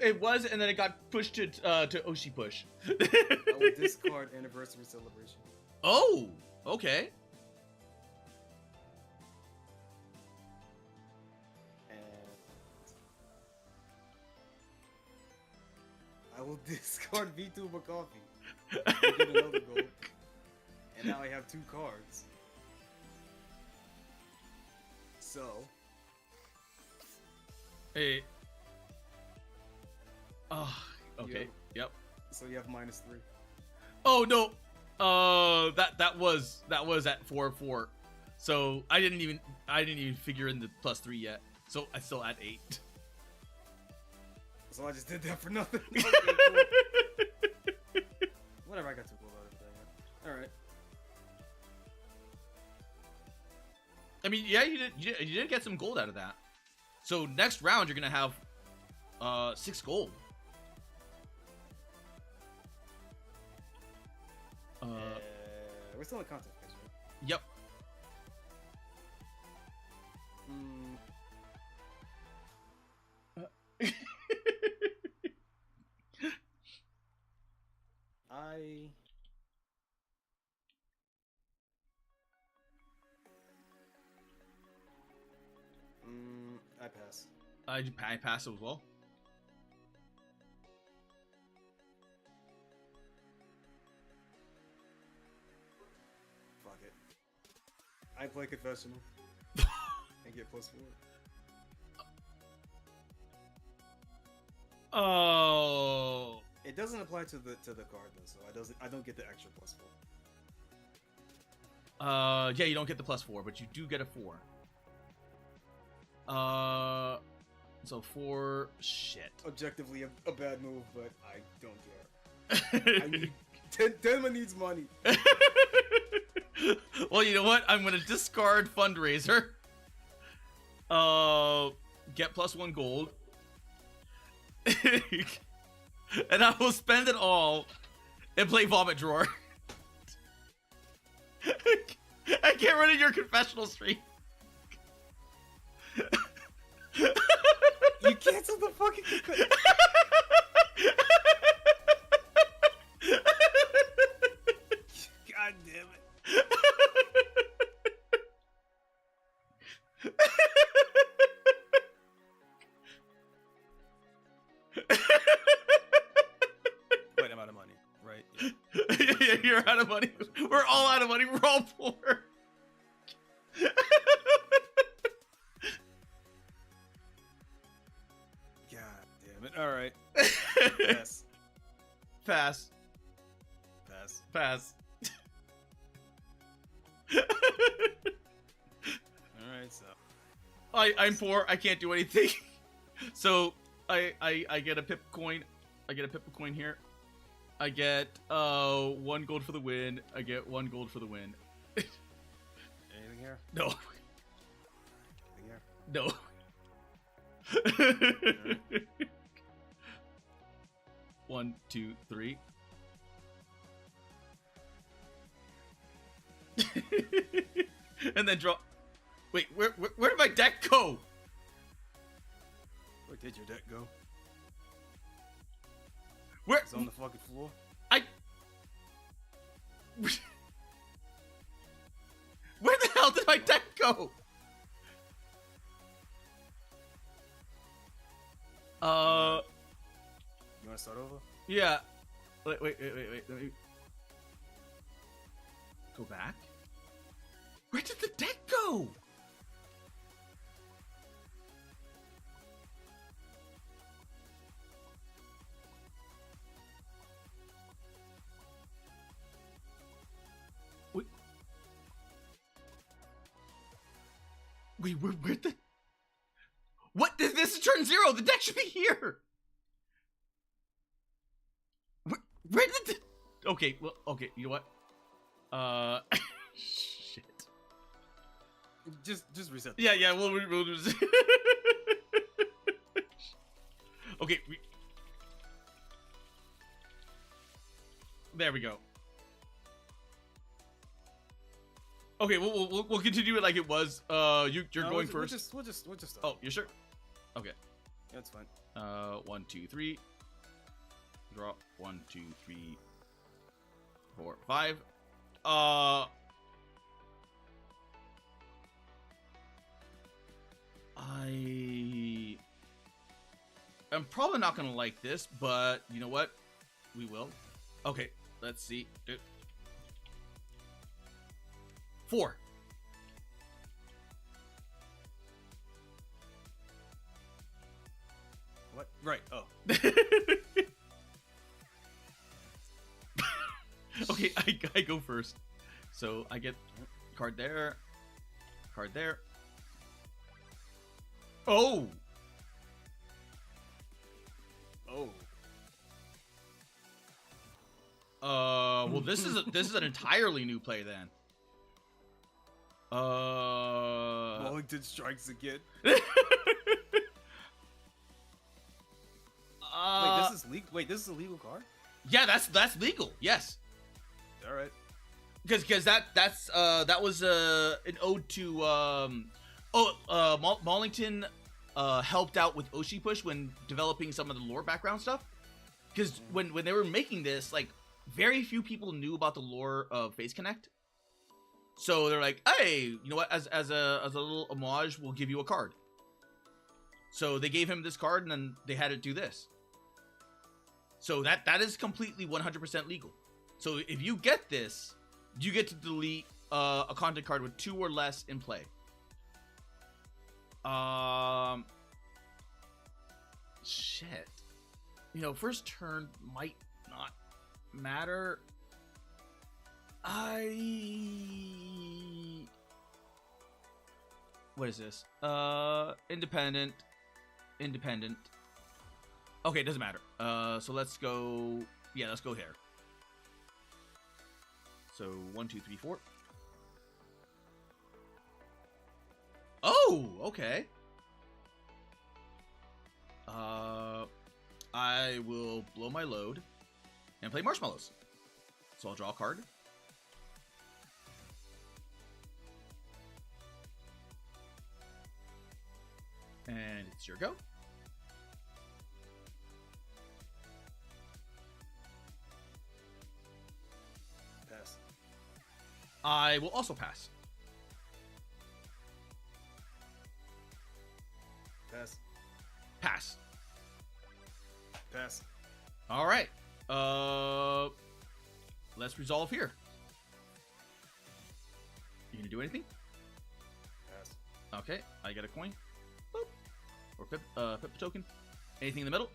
it was, and then it got pushed to Oshi push. I will discard anniversary celebration. Oh, okay. And I will discard VTuber Coffee. Get another gold. And now I have 2 cards. So. Hey. Oh, okay. Yep. So you have -3. Oh no. That was at 4/4. So I didn't even figure in the +3 yet. So I still at 8. So I just did that for nothing. Okay, cool. Whatever, I got 2 gold out of that. Alright. I mean, yeah, you did get some gold out of that. So next round you're gonna have 6 gold. We're still in contest phase, right? Yep. I pass. I pass as well. Fuck it. I play confessional and get +4. Oh. It doesn't apply to the card though, so I don't get the extra +4. Yeah, you don't get the +4, but you do get a 4. So 4. Shit. Objectively a bad move, but I don't care. I need Denma needs money. Well, you know what? I'm gonna discard fundraiser. Get +1 gold. And I will spend it all and play Vomit Drawer. I get rid of your confessional stream. You canceled the fucking confessional. God damn it. Wait, I'm out of money, right? Yeah. Yeah, you're out of money. We're all out of money. We're all poor. God damn it. All right. Pass. Pass. Pass. Pass. Alright, so. I'm poor. I can't do anything. So I get a pip coin. I get a pip coin here. I get 1 gold for the win. I get 1 gold for the win. Anything here? No. Anything here? No. 1, 2, 3. And then draw. Wait, where did my deck go? Where did your deck go? Where? It's on the fucking floor. Where the hell did my deck go? You wanna start over? Yeah. Wait. Let me go back. Where did the deck go? Wait, where'd the... What? This is turn 0. The deck should be here. Where did the... Okay, well, okay, you know what? Shit. Just reset. Yeah, we'll just... Okay, there we go. Okay, we'll continue it like it was. You're going first. We'll just start. Oh, you sure? Okay. That's fine. 1, 2, 3. Draw 1, 2, 3, 4, 5. I'm probably not gonna like this, but you know what? We will. Okay, let's see. 4. What? Right. Oh. Okay, I go first. So I get card there. Card there. Oh! Oh. Well, this is an entirely new play then. Wellington strikes again. Wait, this is a legal card? Yeah, that's legal. Yes. All right. Because that was an ode to Mollington helped out with Oshi Push when developing some of the lore background stuff. Because when they were making this, like, very few people knew about the lore of Face Connect. So they're like, hey, you know what? As a little homage, we'll give you a card. So they gave him this card, and then they had it do this. So that is completely 100% legal. So if you get this, you get to delete a content card with 2 or less in play. Shit. You know, first turn might not matter. What is this? Independent. Okay, it doesn't matter. So let's go. Yeah, let's go here. So 1, 2, 3, 4. Oh, okay. I will blow my load and play Marshmallows. So I'll draw a card. And it's your go. Pass. I will also pass. Pass. Pass. Pass. All right. Let's resolve here. You gonna do anything? Pass. Okay, I get a coin. Boop. Or pip token. Anything in the middle?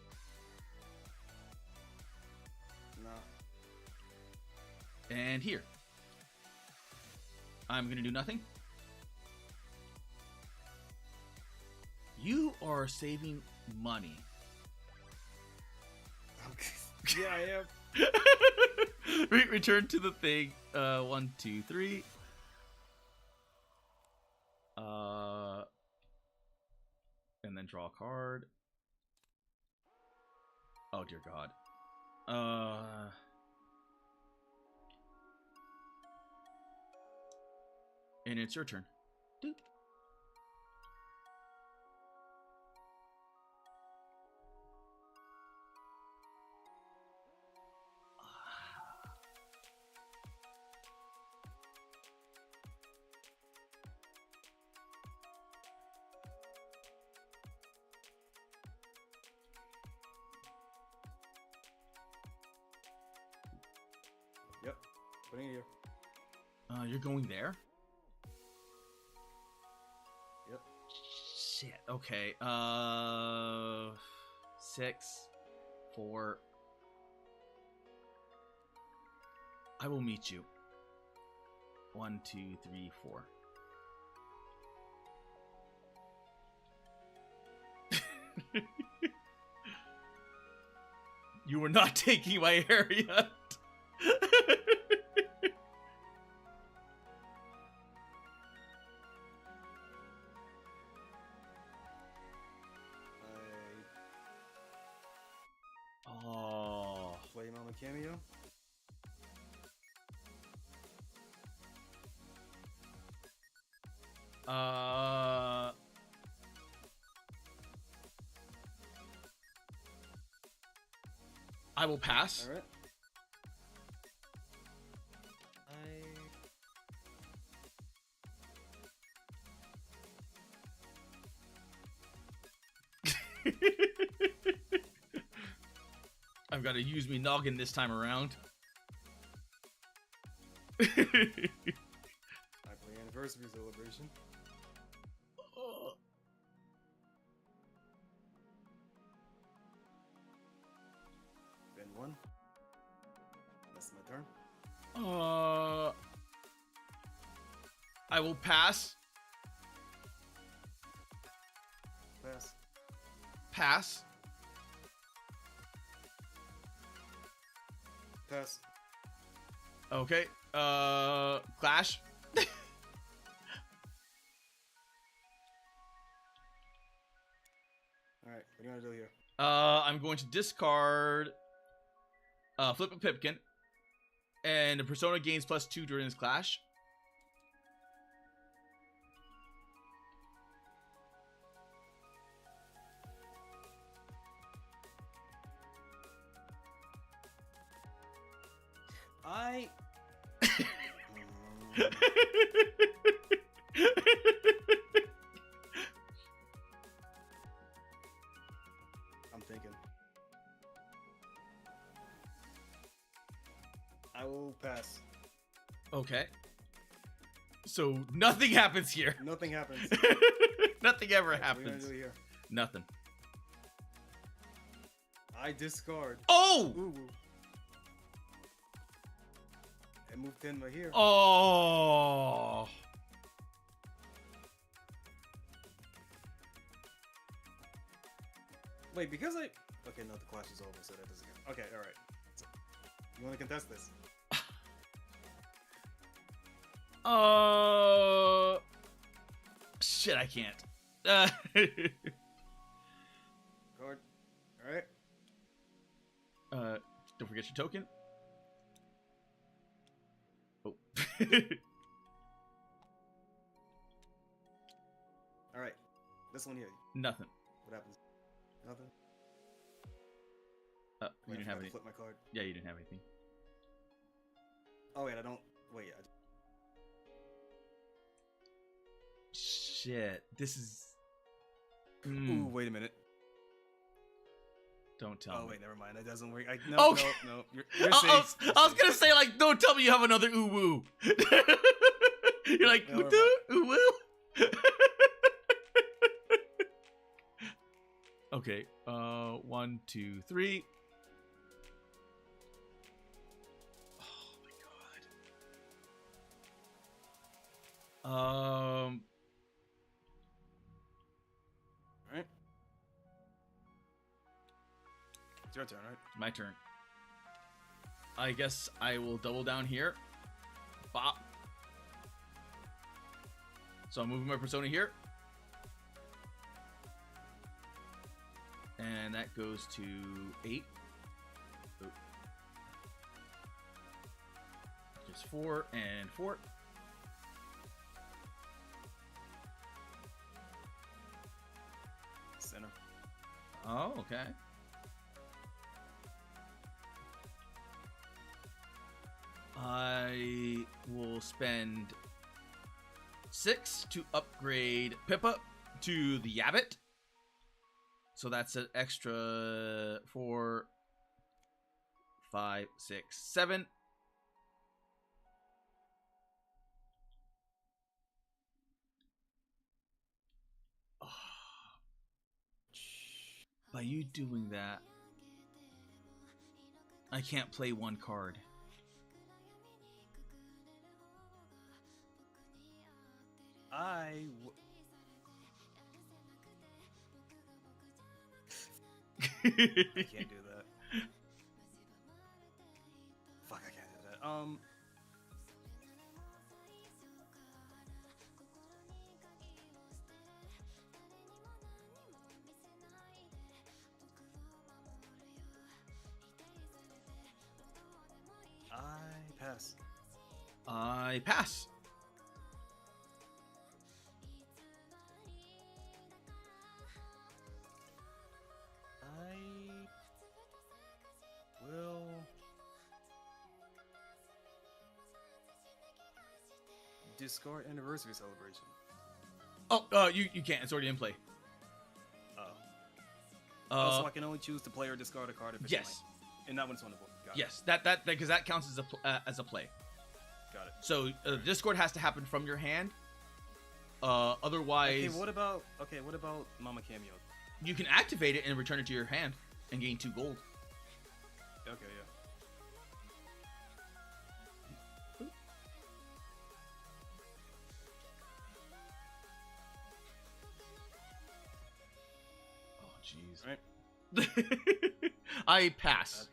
No. And here. I'm gonna do nothing. You are saving money. Yeah, I am. Return to the thing. 1, 2, 3. And then draw a card. Oh dear God. And it's your turn. Doop. Yep. Putting it here. You're going there? Yep. Shit. Okay. 6, 4. I will meet you. 1, 2, 3, 4. You were not taking my area. Oh. Play Mama Cameo. I will pass. All right. I've got to use me noggin this time around. I play anniversary celebration. Ben 1. That's my turn. I will pass. Pass. Pass. Pass. Okay. Clash. Alright, what do you want to do here? I'm going to discard Flip a Pipkin. And the Persona gains +2 during this clash. I'm thinking. I will pass. Okay. So nothing happens here. Nothing happens. Nothing ever What are you happens. gonna do here? Nothing. I discard. Oh! Ooh. And move 10 right here. Oh! Wait, because I... Okay, no, the clash is over, so that doesn't count. Okay, alright. So, you want to contest this? Shit, I can't. Card. Alright. Don't forget your token. Oh. Alright. This one here. Nothing. What happens? Nothing? You didn't have any. Flip my card. Yeah, you didn't have anything. Oh, wait, I don't... Wait, Shit. This is... Ooh, wait a minute. Don't tell me. Oh, wait, never mind. That doesn't work. No, Okay. no. You're safe. I was gonna say, like, don't tell me you have another ooh-woo. You're like, No, ooh-woo? Okay, 1, 2, 3. Oh my god. Alright. It's your turn, right? My turn. I guess I will double down here. Bop. So I'm moving my Persona here. And that goes to 8. Oh. Just 4 and 4. Center. Oh, okay. I will spend 6 to upgrade Pippa to the Yabbit. So that's an extra 4, 5, 6, 7. Oh. By you doing that, I can't play one card. I can't do that. Fuck, I can't do that. I pass. I pass. I Discord anniversary celebration. Oh, you can't. It's already in play. So I can only choose to play or discard a card if it's yes, and not when it's on the board. Got yes, that because that counts as a play. Got it. So Discord has to happen from your hand. Otherwise, what about Mama Cameo? You can activate it and return it to your hand and gain 2 gold. Okay, yeah. Oh, jeez. Right. I pass.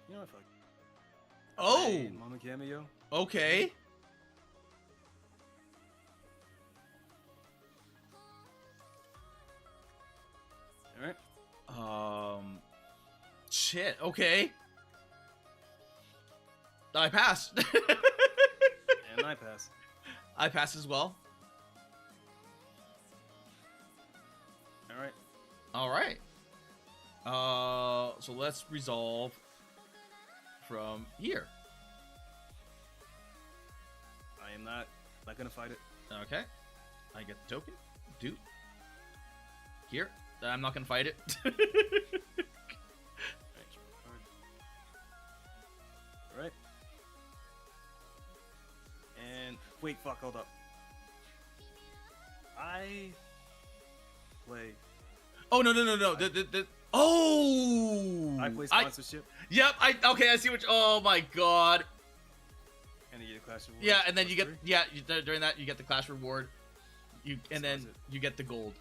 You know what? Fuck. Oh! Hey, Mama Cameo. Okay. Alright. Shit, okay. I pass. And I pass. I pass as well. Alright. So let's resolve from here. I am not gonna fight it. Okay. I get the token. Doot. Here. I'm not gonna fight it. Alright. And wait, fuck, hold up. I play. Oh no. Oh! I play sponsorship. Yep, okay, I see what oh my god. And then you get a class reward. Yeah, and then you get during that you get the class reward. You get the gold.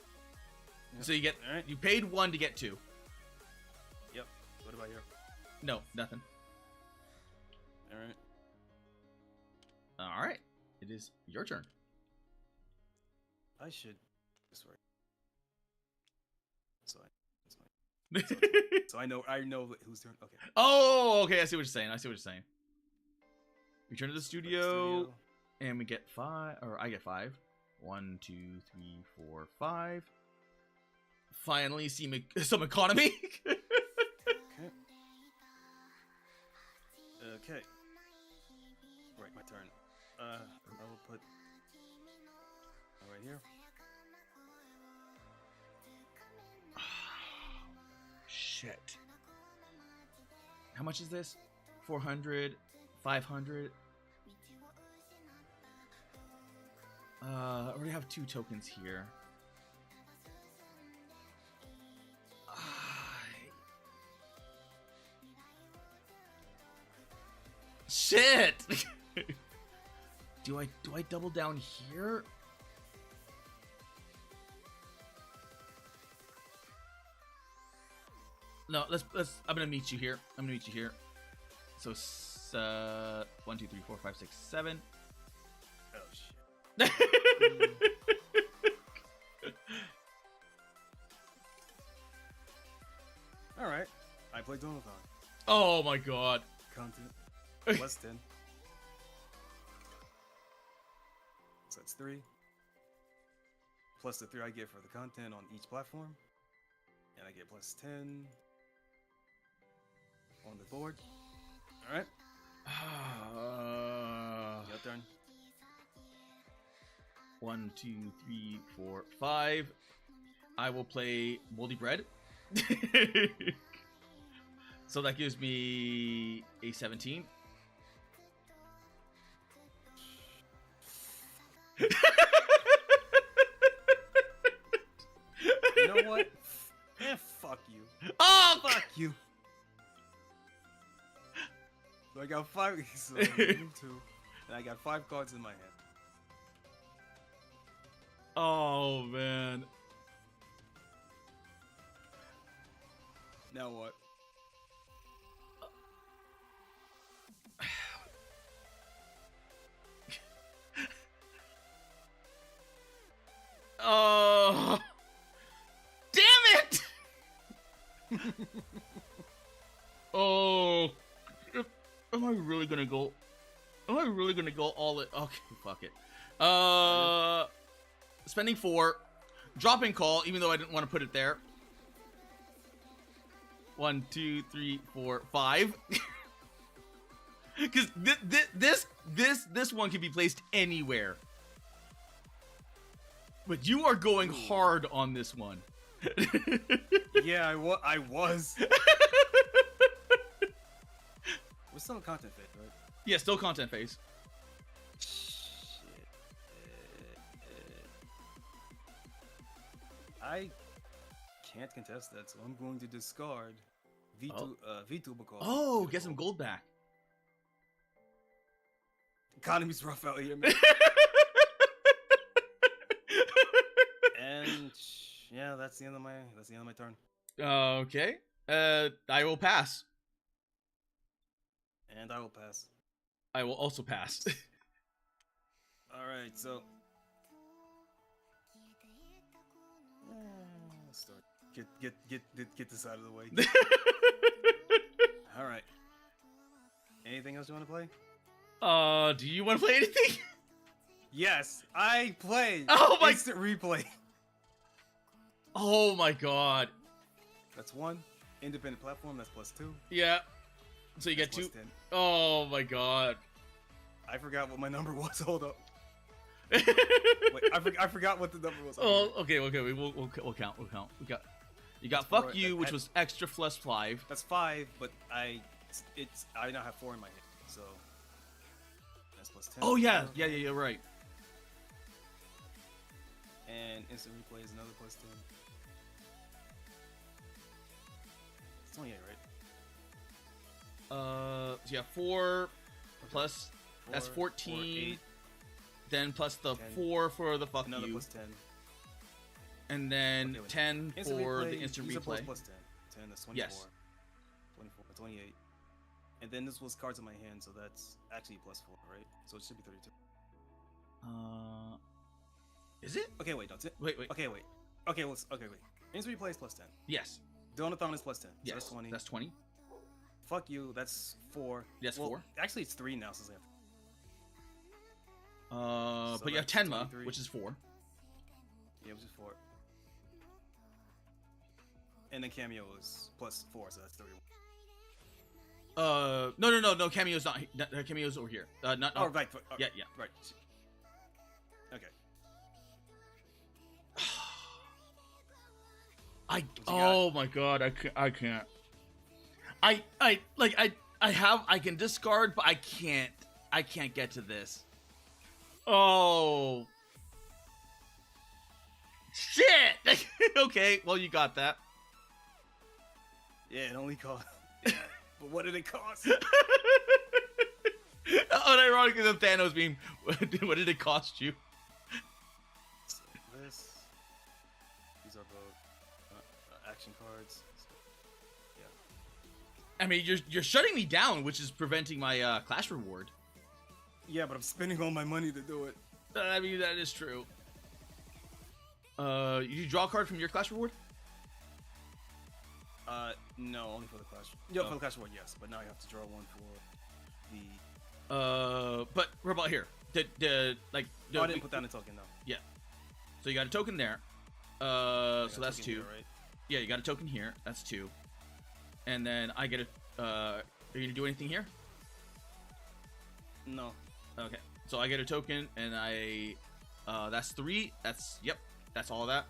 Yep. So you get you paid 1 to get 2. Yep. What about you? No, nothing. Alright. It is your turn. I should this way. So I know whose turn. Okay. Oh, okay. I see what you're saying. Return to the studio, and we get 5, or I get 5. 1, 2, 3, 4, 5. Finally, see some economy. Okay. Right, my turn. I will put right here. Shit. How much is this? 400, 500. I already have 2 tokens here. Shit. Do I double down here? No, let's. I'm gonna meet you here. So, 1, 2, 3, 4, 5, 6, 7. Oh shit. All right. I play Donathon. Oh my god. Content plus 10. So that's 3. Plus the 3 I get for the content on each platform. And I get plus 10 on the board. Alright. Your turn. 1, 2, 3, 4, 5. I will play Moldy Bread. So that gives me a 17. You know what? Fuck you. Oh, fuck you. So I got 5. So I moved 2, and I got 5 cards in my hand. Oh man. Now what? Oh, damn it! Oh, am I really gonna go? Am I really gonna go all it? Okay, fuck it. Spending 4, dropping call, even though I didn't want to put it there. 1, 2, 3, 4, 5. Because this one can be placed anywhere. But you are going hard on this one. Yeah, I was. We're still in content phase, right? Yeah, still content phase. Shit. I can't contest that, so I'm going to discard VTuber call. Oh, get some gold back. Economy's rough out here, man. And yeah, that's the end of my turn. Okay. I will pass. And I will pass. I will also pass. All right, so let's start. Get this out of the way. All right. Anything else you want to play? Do you want to play anything? Yes, I play. Oh my! Instant replay. Oh my god. That's 1 independent platform. That's +2. Yeah. So you get 2. Oh my god. I forgot what my number was. Hold up. Wait, I forgot what the number was. Oh, okay. We'll count. You got fuck you, which was extra plus 5. That's 5, but I now have 4 in my head, so that's +10. Oh yeah, you're right. And instant replay is another +10. It's 28, right? So yeah, 4 plus that's 14. 8, then plus the 10, 4 for the fuck another you. +10. And then okay, 10 for the instant +10. replay. 10, that's 24. Yes. 24, 28. And then this was cards in my hand, so that's actually +4, right? So it should be 32. Is it? Okay, wait, that's it. Wait. Okay, wait. Okay, wait. Instant replay is +10. Yes. Donathon is +10. So Yes. that's 20. That's 20. Fuck you, that's 4. Yes, well, 4. Actually, it's 3 now since I have. But you have Tenma, which is 4. Yeah, which is 4. And then Cameo is +4, so that's 31. No. Cameo's not. Cameo's over here. Not. Oh, right. Yeah. Right. Okay. Oh my god, I can't. I can discard, but I can't get to this. Oh. Shit! Okay, well you got that. Yeah, it only cost. Yeah, but what did it cost? Unironically, the Thanos beam. What did it cost you? So these are both action cards. So, yeah. I mean, you're shutting me down, which is preventing my class reward. Yeah, but I'm spending all my money to do it. I mean, that is true. You draw a card from your class reward? No, only for the class. Yeah, for the class reward, yes. But now you have to draw one for the. But what about here? I didn't put down a token though. Yeah. So you got a token there. So that's 2. Here, right? Yeah, you got a token here. That's 2. And then I get a. Are you gonna do anything here? No. Okay. So I get a token, and I. That's 3. That's all of that.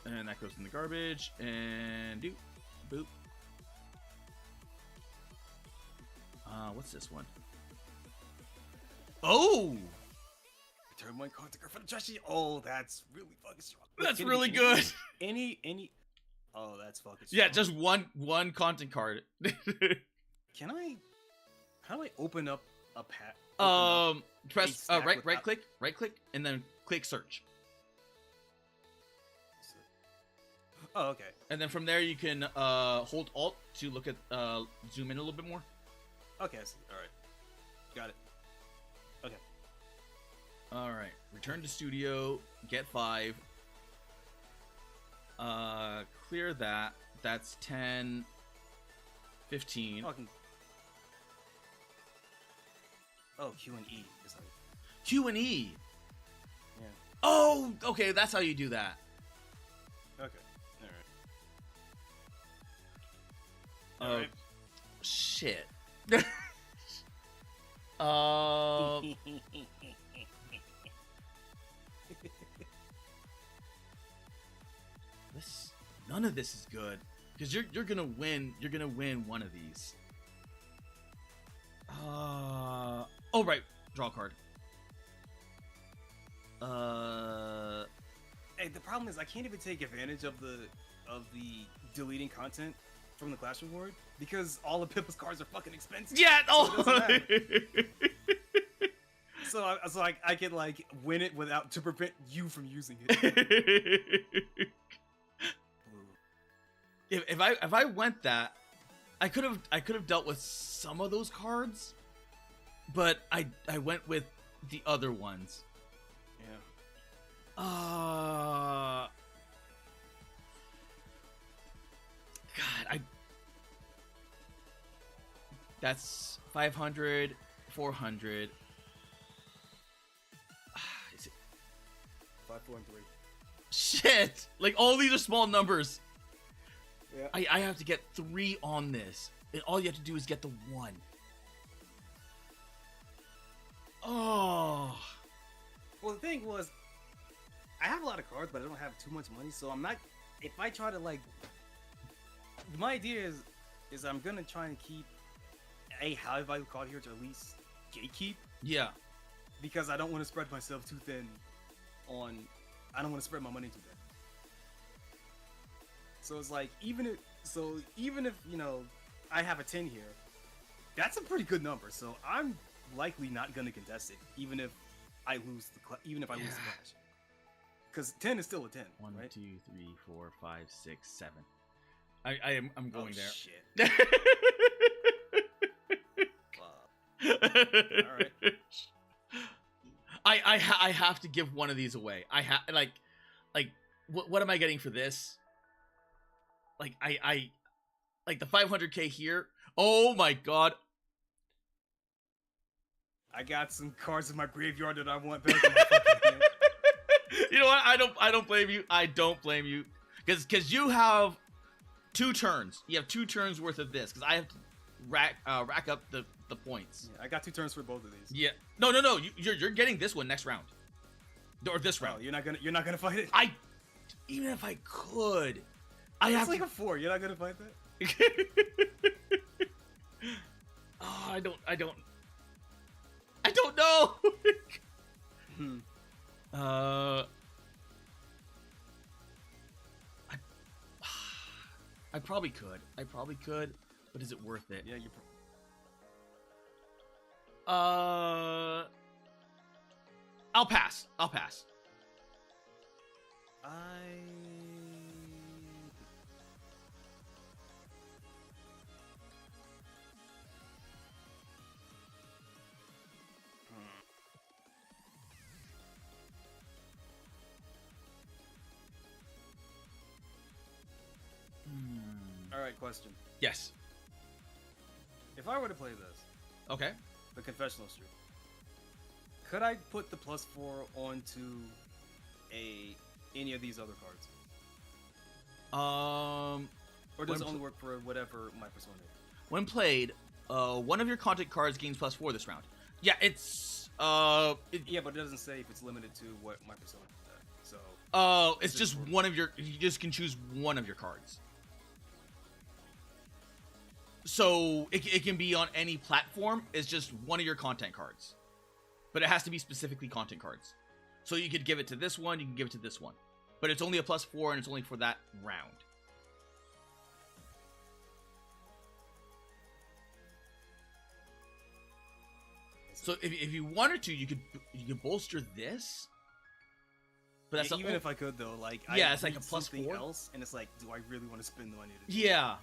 And that goes in the garbage. And boop. What's this one? Oh! Return 1 card to go for the trashy. Oh, that's really fucking strong. That's really good. Any. Oh, that's fucking strong. Yeah, just one content card. Can I? How do I open up a pack? Press right click, and then click search. Oh, okay. And then from there you can hold Alt to look at zoom in a little bit more. Okay, I see. All right, got it. Okay. All right, return to studio, get 5. Clear that. That's 10, 15. Oh, Q and E. Q and E. Yeah. Oh, okay, that's how you do that. Okay. All right. Shit. None of this is good because you're gonna win. You're gonna win one of these. Oh right, draw a card. Hey, the problem is I can't even take advantage of the deleting content from the Clash Reward because all of Pippa's cards are fucking expensive. Yeah. So I can like win it without to prevent you from using it. If I went that, I could have dealt with some of those cards, but I went with the other ones. Yeah. God, that's 500, 400. Is it 5, 4, and 3? Shit! Like all these are small numbers. Yeah. I have to get 3 on this, and all you have to do is get the 1. Oh. Well, the thing was, I have a lot of cards, but I don't have too much money, so I'm not. If I try to like, my idea is I'm gonna try and keep a high value card here to at least gatekeep. Yeah. Because I don't want to spread myself too thin. I don't want to spread my money too thin. So it's like even if you know I have a 10 here, that's a pretty good number. So I'm likely not gonna contest it, even if I lose the clash, because 10 is still a 10. 1, right? 2, 3, 4, 5, 6, 7. I'm going there. Shit. All right. I have to give one of these away. I have like what am I getting for this? Like I like the 500k here. Oh my god. I got some cards in my graveyard that I want back in my fucking hand. You know what? I don't blame you. I don't blame you. Cause you have 2 turns. You have 2 turns worth of this. Cause I have to rack up the points. Yeah, I got 2 turns for both of these. Yeah. No. You're getting this one next round. Or this round. Oh, you're not gonna fight it? Even if I could, It's like a 4. You're not gonna fight that? Oh, I don't know. I probably could, but is it worth it? Yeah, I'll pass. Alright, question. Yes. If I were to play this, okay, the confessional streak, could I put the +4 onto any of these other cards? Or does it only work for whatever my persona is? When played, one of your content cards gains +4 this round. Yeah, it's yeah, but it doesn't say if it's limited to what my persona is. So it's just one of your. You just can choose one of your cards. So it can be on any platform. It's just one of your content cards, but it has to be specifically content cards. So you could give it to this one, you can give it to this one, but it's only a +4 and it's only for that round. So if you wanted to, you could bolster this. But that's even if I could though, like it's like a plus something 4 else, and it's like, do I really want to spend the money to do Yeah.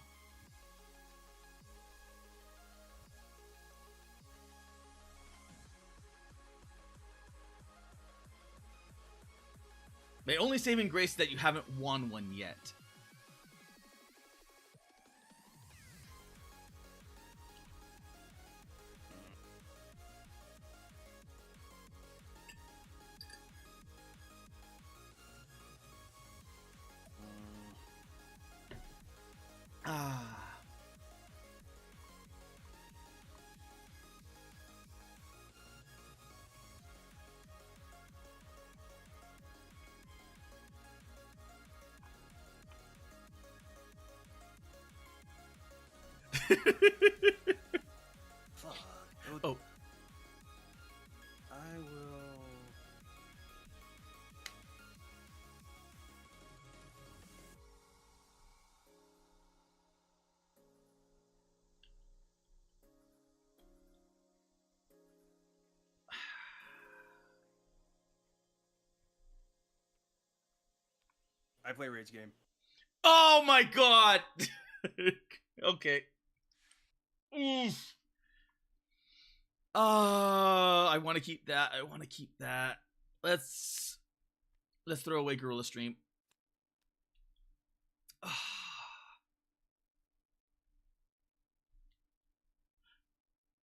The only saving grace is that you haven't won one yet. Fuck. Oh. I will. I play Rage Game. Oh my god! Okay. Oof. I want to keep that. I want to keep that. Let's throw away Gorilla Stream.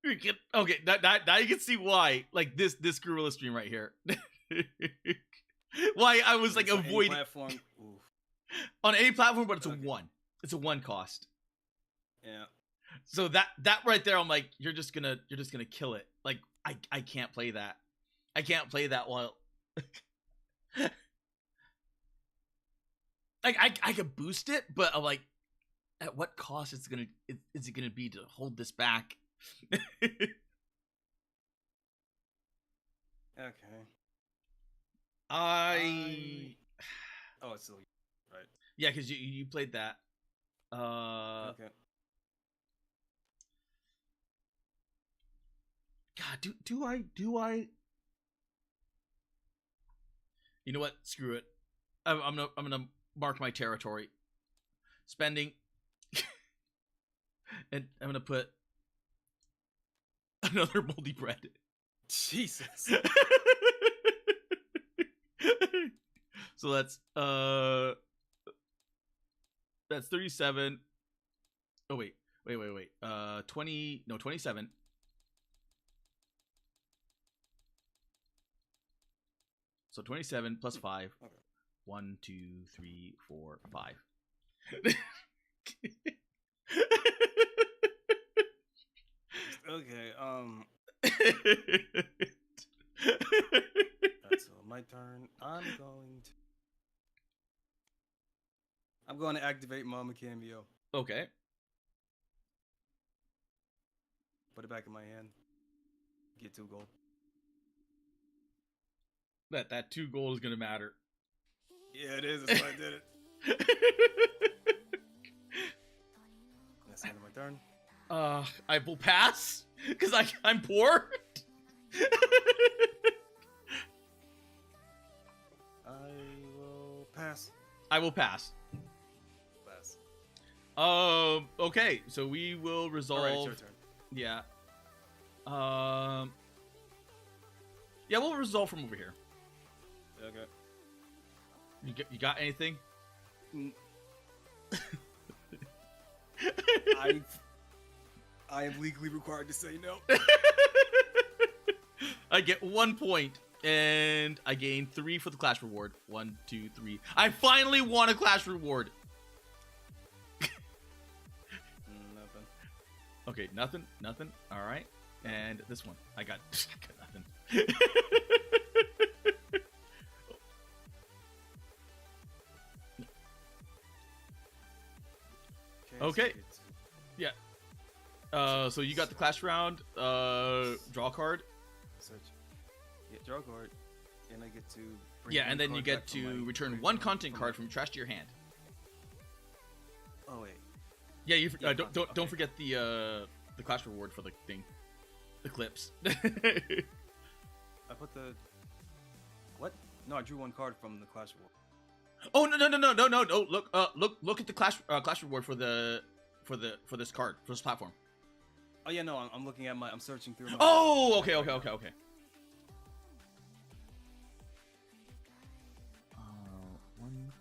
Okay, now you can see why. Like this Gorilla Stream right here. Why I was like avoiding on any platform, but it's a 1. It's a 1 cost. Yeah. So that right there, I'm like, you're just gonna kill it. Like I can't play that. I can't play that while. Like I could boost it, but I'm like, at what cost is it gonna be to hold this back? Okay. Oh, it's still right. Yeah, because you played that. Okay. God, do I? You know what? Screw it. I'm gonna mark my territory. Spending, and I'm gonna put another moldy bread. Jesus. So that's 37. Oh wait. 27. So 27 plus 5. Okay. 1, 2, 3, 4, 5. Okay, so my turn. I'm going to activate Mama Cameo. Okay. Put it back in my hand. Get 2 gold. That 2 gold is gonna matter. Yeah, it is. That's why I did it. That's the end of my turn. I will pass because I'm poor. I will pass. I will pass. Pass. Okay, so we will resolve. All right, it's your turn. Yeah. Yeah, we'll resolve from over here. Okay. You got anything? I am legally required to say no. I get 1 point, and I gain 3 for the clash reward. 1, 2, 3. I finally won a clash reward. Nothing. Okay, nothing. All right, and this one I got nothing. Okay. Yeah. So you got the clash round. Draw card. Search. Yeah, draw card, and I get to. Yeah, and then you get to return 1 content card from your trash to your hand. Oh wait. Yeah, you don't forget the clash reward for the thing, the clips. I put the. What? No, I drew one card from the Clash War. Oh no. Look at the Clash reward for this card for this platform. Oh yeah, no, I'm looking at I'm searching through. Oh, okay. 1,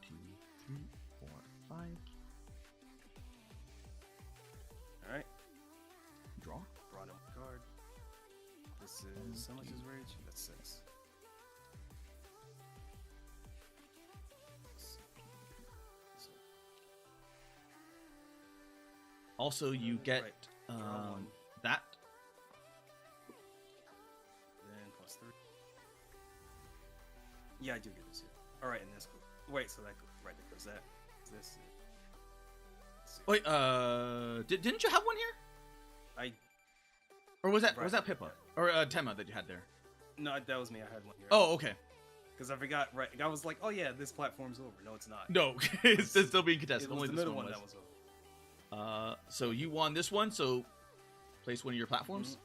2, 3, 4, 5. All right. Draw. Brought up a card. This is how much is rage? That's 6. Also, you get that. Then +3. Yeah, I do get this here. All right, and this. Wait, so that right there goes that. This. Wait, didn't you have one here? Or was that Pippa or Tema that you had there? No, that was me. I had one here. Oh, okay. Because I forgot. Right, I was like, oh yeah, this platform's over. No, it's not. No, it's still being contested. Only the middle one that was over. So you won this one. So place one of your platforms.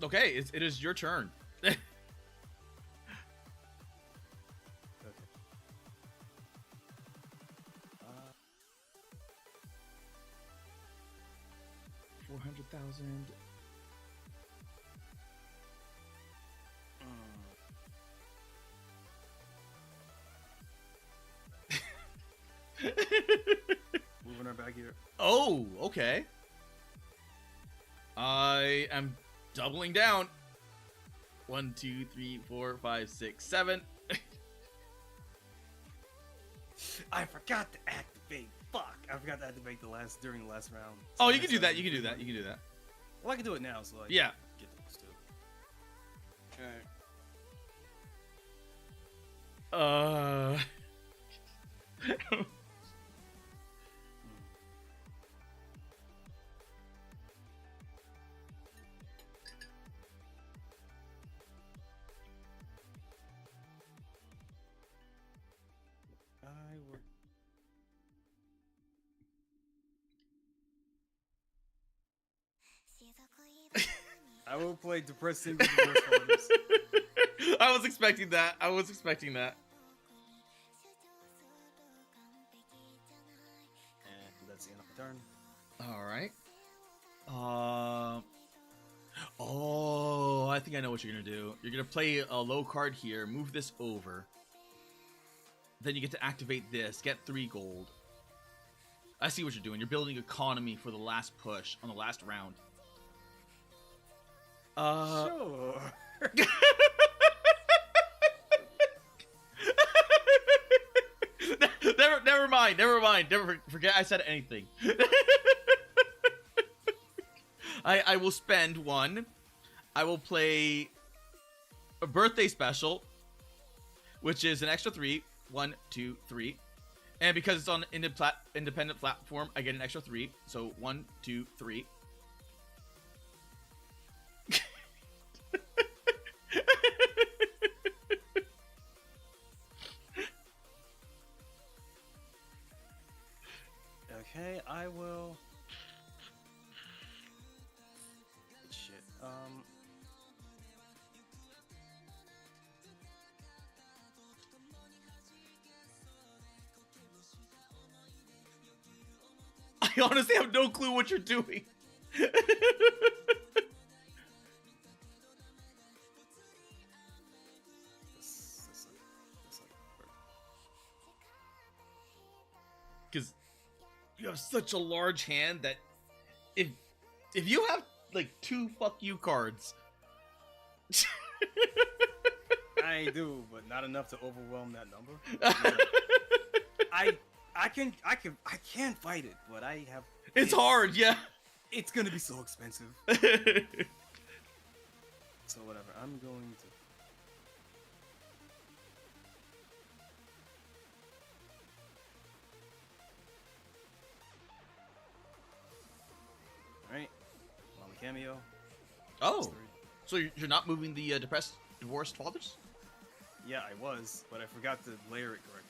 Okay, it is your turn. Okay. 400,000. Moving her back here. Oh, okay. I am doubling down. 1, 2, 3, 4, 5, 6, 7. I forgot to activate. Fuck! I forgot to activate during the last round. So you can do that. You can do that. Well, I can do it now. So yeah. Get those two. All right. I will play depressing with the worst ones. I was expecting that. And that's the end of the turn. All right. Oh, I think I know what you're gonna do. You're gonna play a low card here. Move this over. Then you get to activate this. Get 3 gold. I see what you're doing. You're building economy for the last push on the last round. Sure. Never mind. Never forget I said anything. I will spend 1. I will play a birthday special, which is an extra 3. 1, 2, 3. And because it's on independent platform, I get an extra 3. So 1, 2, 3. Okay, I will. Shit. I honestly have no clue what you're doing. Because you have such a large hand that if you have like 2 fuck you cards. I do, but not enough to overwhelm that number. I can fight it, but I have. It's hard, yeah. It's gonna be so expensive. So whatever. I'm going to. All right. On the cameo. Oh, so you're not moving the divorced fathers? Yeah, I was, but I forgot to layer it correctly.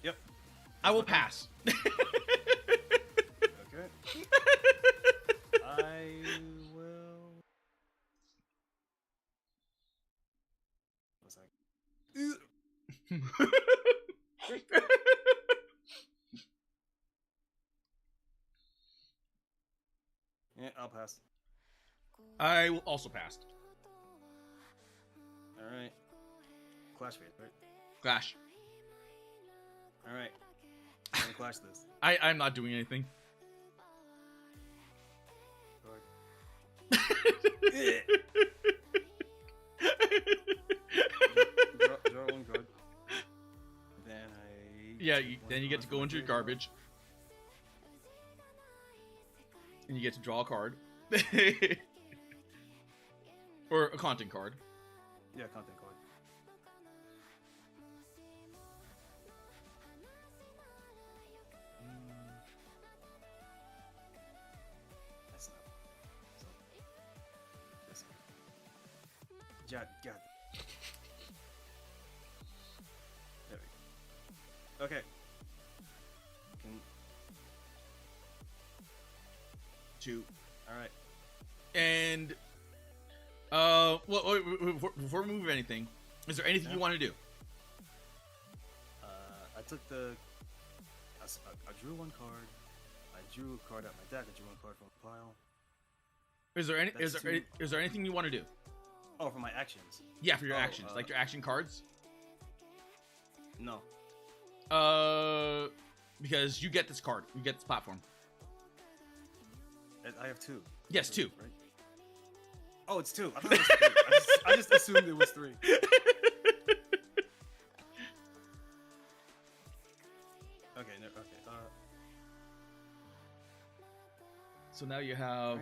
Yep. I will pass. Okay. I will. What's that? Yeah, I'll pass. I will also pass. All right. Clash phase, right? Clash. All right. I'm gonna clash this. I'm not doing anything. Draw one card. Then then you get to go into your garbage. And you get to draw a card. Or a content card. Yeah, content card. That's not. That's not. Got it. There we go. Okay. Two. All right. And before we move anything, is there anything you want to do? I took the. I drew one card. I drew a card out my deck. I drew one card from the pile. Is there anything you want to do? Oh, for my actions. Yeah, for your actions, like your action cards. No. Because you get this card, you get this platform. I have two. Yes, two. Right? Oh, it's two. I thought it was three. I just assumed it was three. Okay. No, okay. So now you have,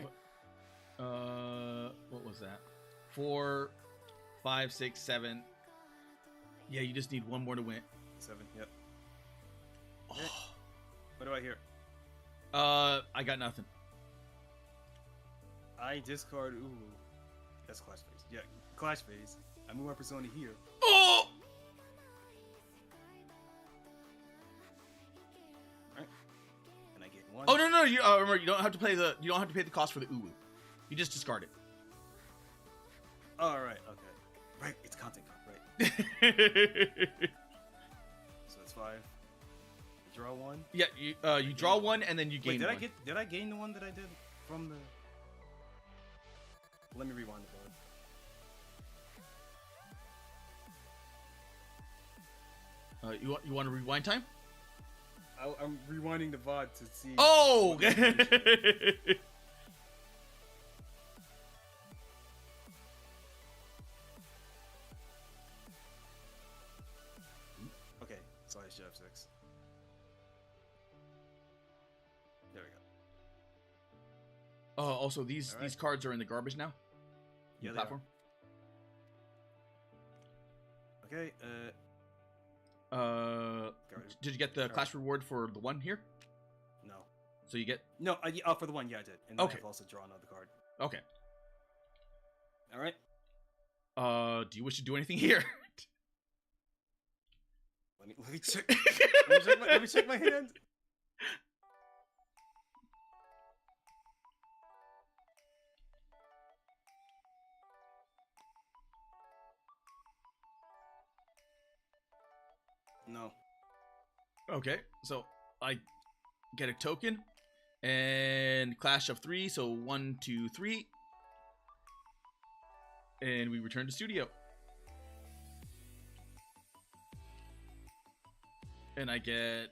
what was that? 4, 5, 6, 7. Yeah, you just need one more to win. 7. Yep. Okay. What do I hear? I got nothing. I discard. Ooh, that's clash phase. Yeah, clash phase. I move my persona here. Oh! Right. And I get one. Oh no! You remember, you don't have to pay the cost for the uwu. You just discard it. Oh, right. Okay. Right. It's content card. Right. So it's 5. Draw one. Yeah. You draw one and then you gain. Wait, did I gain the one that I did from the? Let me rewind the board. You want to rewind time? I'm rewinding the VOD to see. Oh! Okay, so I should have 6. There we go. Also, these cards are in the garbage now. Yeah, the platform. Okay. Did you get the class reward for the one here? No. So you get for the one, yeah, I did. And then I've also drawn another card. Okay. All right. Do you wish to do anything here? Let me check. let me check my hand. No. Okay, so I get a token and clash of 3, so 1, 2, 3, and we return to studio. And I get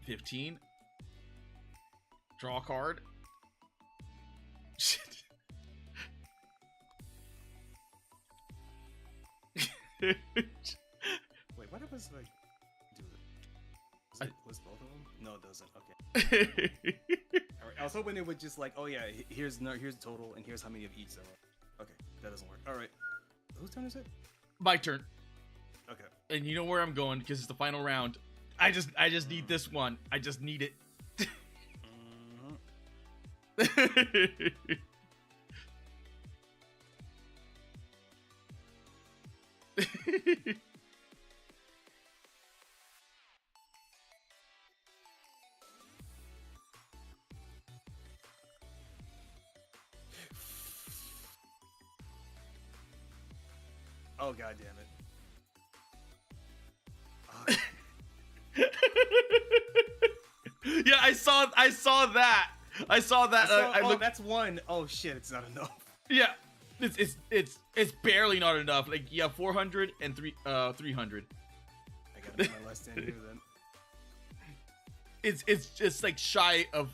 15. Draw a card. Shit. Wait, what happens like? Does it list both of them? No, it doesn't. Okay. All right. I was hoping it would just like, oh yeah, here's the total, and here's how many of each there are. Okay, that doesn't work. All right. Whose turn is it? My turn. Okay. And you know where I'm going because it's the final round. I just need this one. I just need it. Oh god damn it. Yeah, I saw that. I saw that. That's one. Oh shit, it's not enough. Yeah, it's barely not enough. Like, yeah, 400 and 300. I gotta make my last stand here then. It's just like shy of.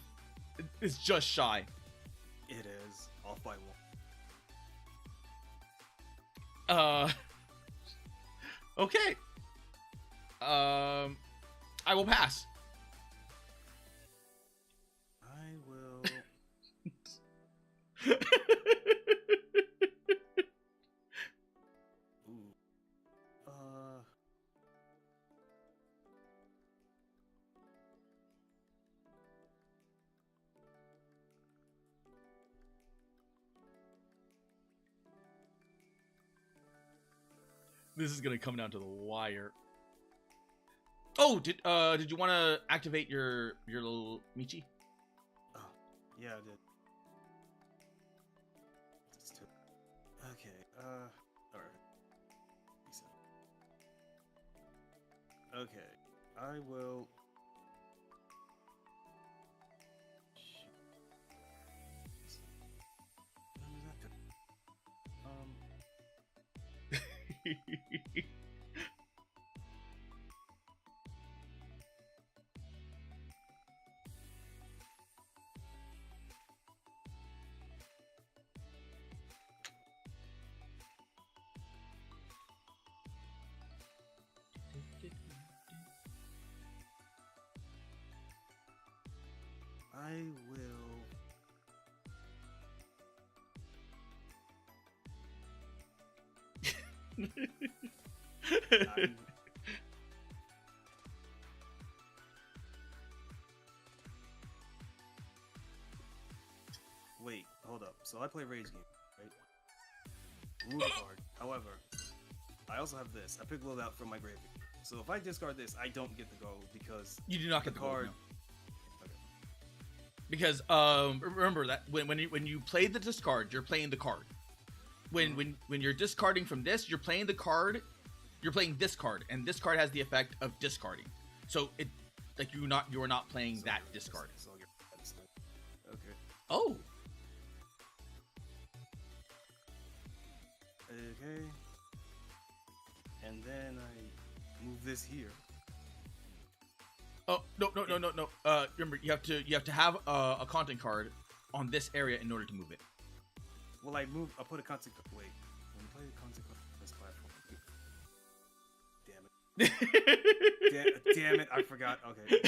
It's just shy. It is off by one. Okay. I will pass. I will. Ooh. This is gonna come down to the wire. Oh, did you want to activate your little Michi? Oh, yeah, I did. Okay. All right. Okay, I will. I will. Wait, hold up. So I play Rage Game, right? Rule card. However, I also have this. I pick load out from my graveyard. So if I discard this, I don't get the go because you do not get the card. Gold, no. Okay. Because remember that when you play the discard, you're playing the card. When you're discarding from this, you're playing the card. You're playing this card, and this card has the effect of discarding. So it like you are not playing that discard. Okay. Oh. Okay. And then I move this here. Oh no! Remember, you have to have a content card on this area in order to move it. Well, I put a content card. Wait. When I play a content card on this platform. Damn it. Damn it! I forgot. Okay.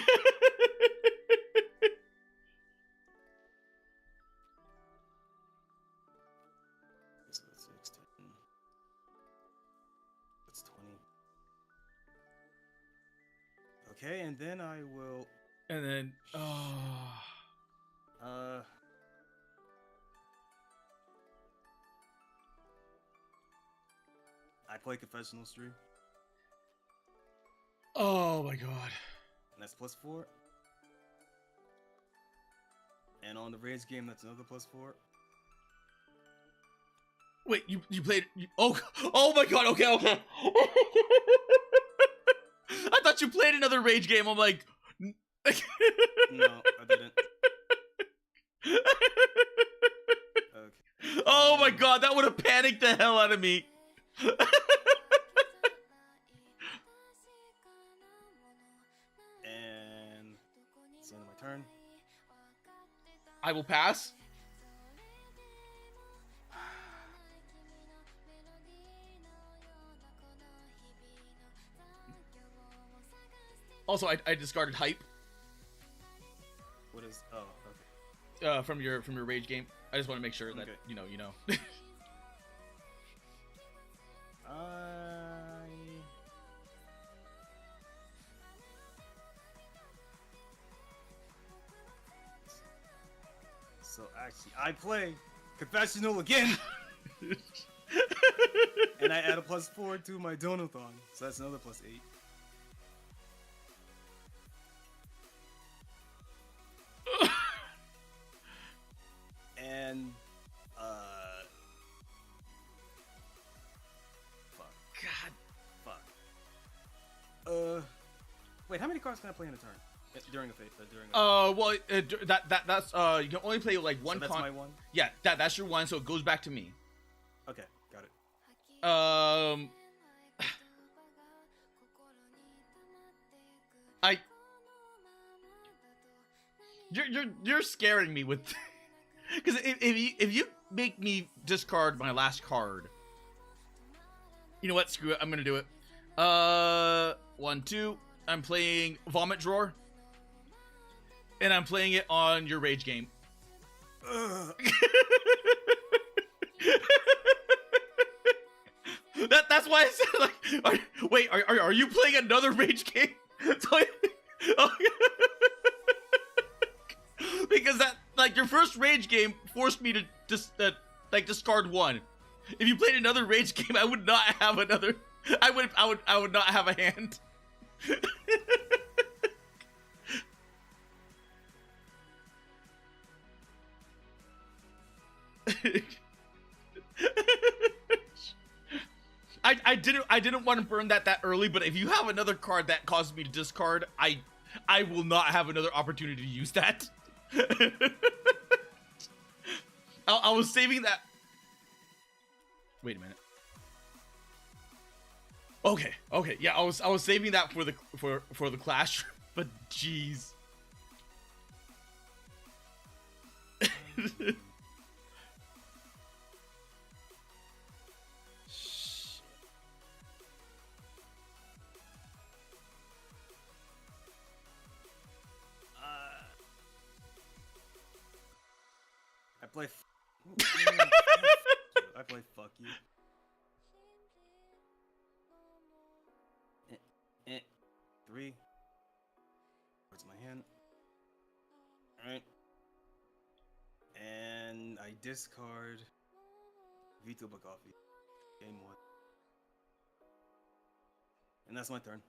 So that's 16. That's 20. Okay, and then I will. And then, I play Confessional Stream. Oh my god. And that's +4. And on the Rage Game, that's another +4. Wait, you played? Oh my god. Okay. I thought you played another Rage Game. I'm like, no, I didn't. Okay. Oh my god, that would have panicked the hell out of me. And it's the end of my turn. I will pass. Also, I discarded hype. What is? Oh, okay. From your Rage Game. I just want to make sure that you know. So actually, I play Confessional again, and I add a +4 to my Donathon, so that's another +8. And fuck. Wait, how many cards can I play in a turn? During a well, that's you can only play like one. So that's my one. Yeah, that's your one. So it goes back to me. Okay, got it. You're scaring me with, because if you make me discard my last card, you know what? Screw it. I'm gonna do it. 1, 2. I'm playing Vomit Drawer, and I'm playing it on your Rage game. That's why I said like, are you playing another Rage game? Because that, like, your first Rage game forced me to just discard one. If you played another Rage game, I would not have another. I would not have a hand. I didn't want to burn that early, but if you have another card that causes me to discard, I will not have another opportunity to use that. I was saving that. Wait a minute. Okay, yeah, I was saving that for the Clash, but jeez. I play fuck you. 3. Where's my hand? Alright. And I discard Vito Bacoffee. Game 1. And that's my turn.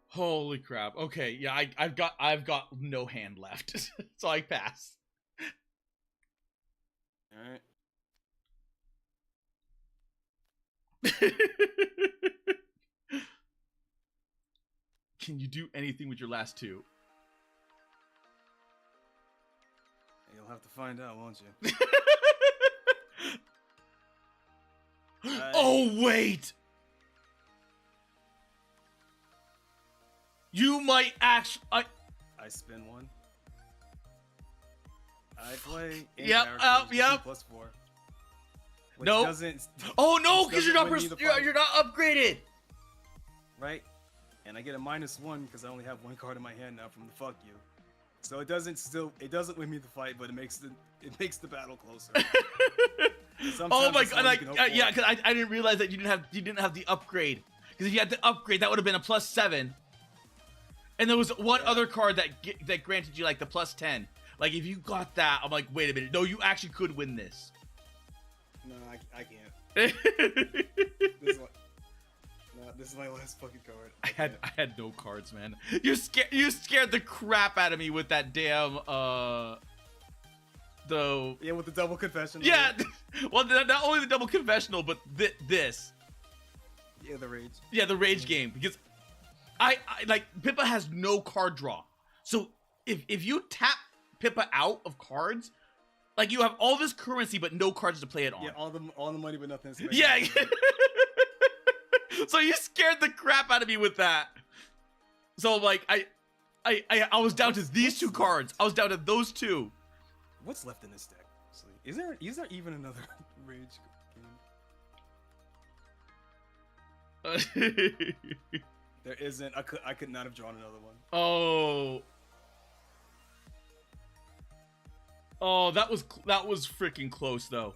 Holy crap. Okay, yeah, I've got no hand left. So I pass. Alright. Can you do anything with your last 2? You'll have to find out, won't you? Oh, wait! You might actually... I spin 1. I play yep. +4. Which no. Doesn't, oh no, because you're not upgraded. Right? And I get a -1 because I only have 1 card in my hand now from the fuck you. So it doesn't win me the fight, but it makes the battle closer. Oh my god! Yeah, because I didn't realize that you didn't have the upgrade. Because if you had the upgrade, that would have been a +7. And there was one other card that granted you like the +10. Like if you got that, I'm like, wait a minute, no, you actually could win this. No, I can't. This is my last fucking card. I had no cards, man. You scared the crap out of me with that damn yeah, with the double confessional. Yeah, well, not only the double confessional, but this. Yeah, the rage. Yeah, the rage game, because I like Pippa has no card draw. So if you tap Pippa out of cards, like you have all this currency but no cards to play it on. Yeah, all the money but nothing. Yeah. So you scared the crap out of me with that. So like I was down to these 2 cards. I was down to those 2. What's left in this deck? Is there even another rage game? There isn't. I could not have drawn another one. Oh, that was freaking close though.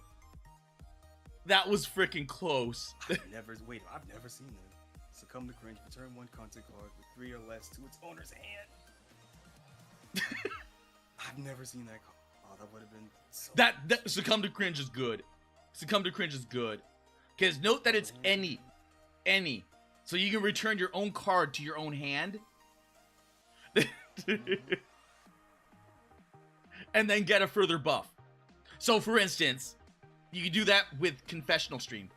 That was freaking close. I've never seen that. Succumb to cringe. Return 1 content card with 3 or less to its owner's hand. I've never seen that card. Oh, that would have been so. That Succumb to cringe is good. Succumb to cringe is good. Because note that it's any. So you can return your own card to your own hand. And then get a further buff. So for instance, you can do that with Confessional Stream.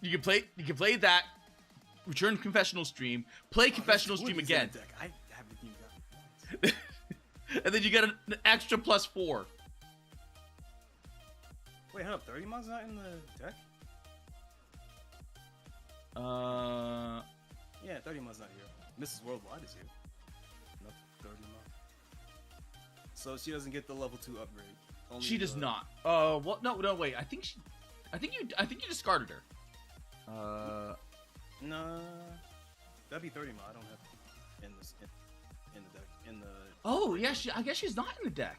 You can play that return confessional stream, play confessional stream again. I haven't even gotten it. And then you get an extra +4. Wait, hold up, 30 mod's not in the deck? Yeah, 30 mod's not here. Mrs. Worldwide is here. No, 30 mod. So she doesn't get the level 2 upgrade. Only She does not. What? No, wait. I think you discarded her. Nah, that'd be 30 mod. I don't have in this in the deck in the. Oh yeah, I guess she's not in the deck.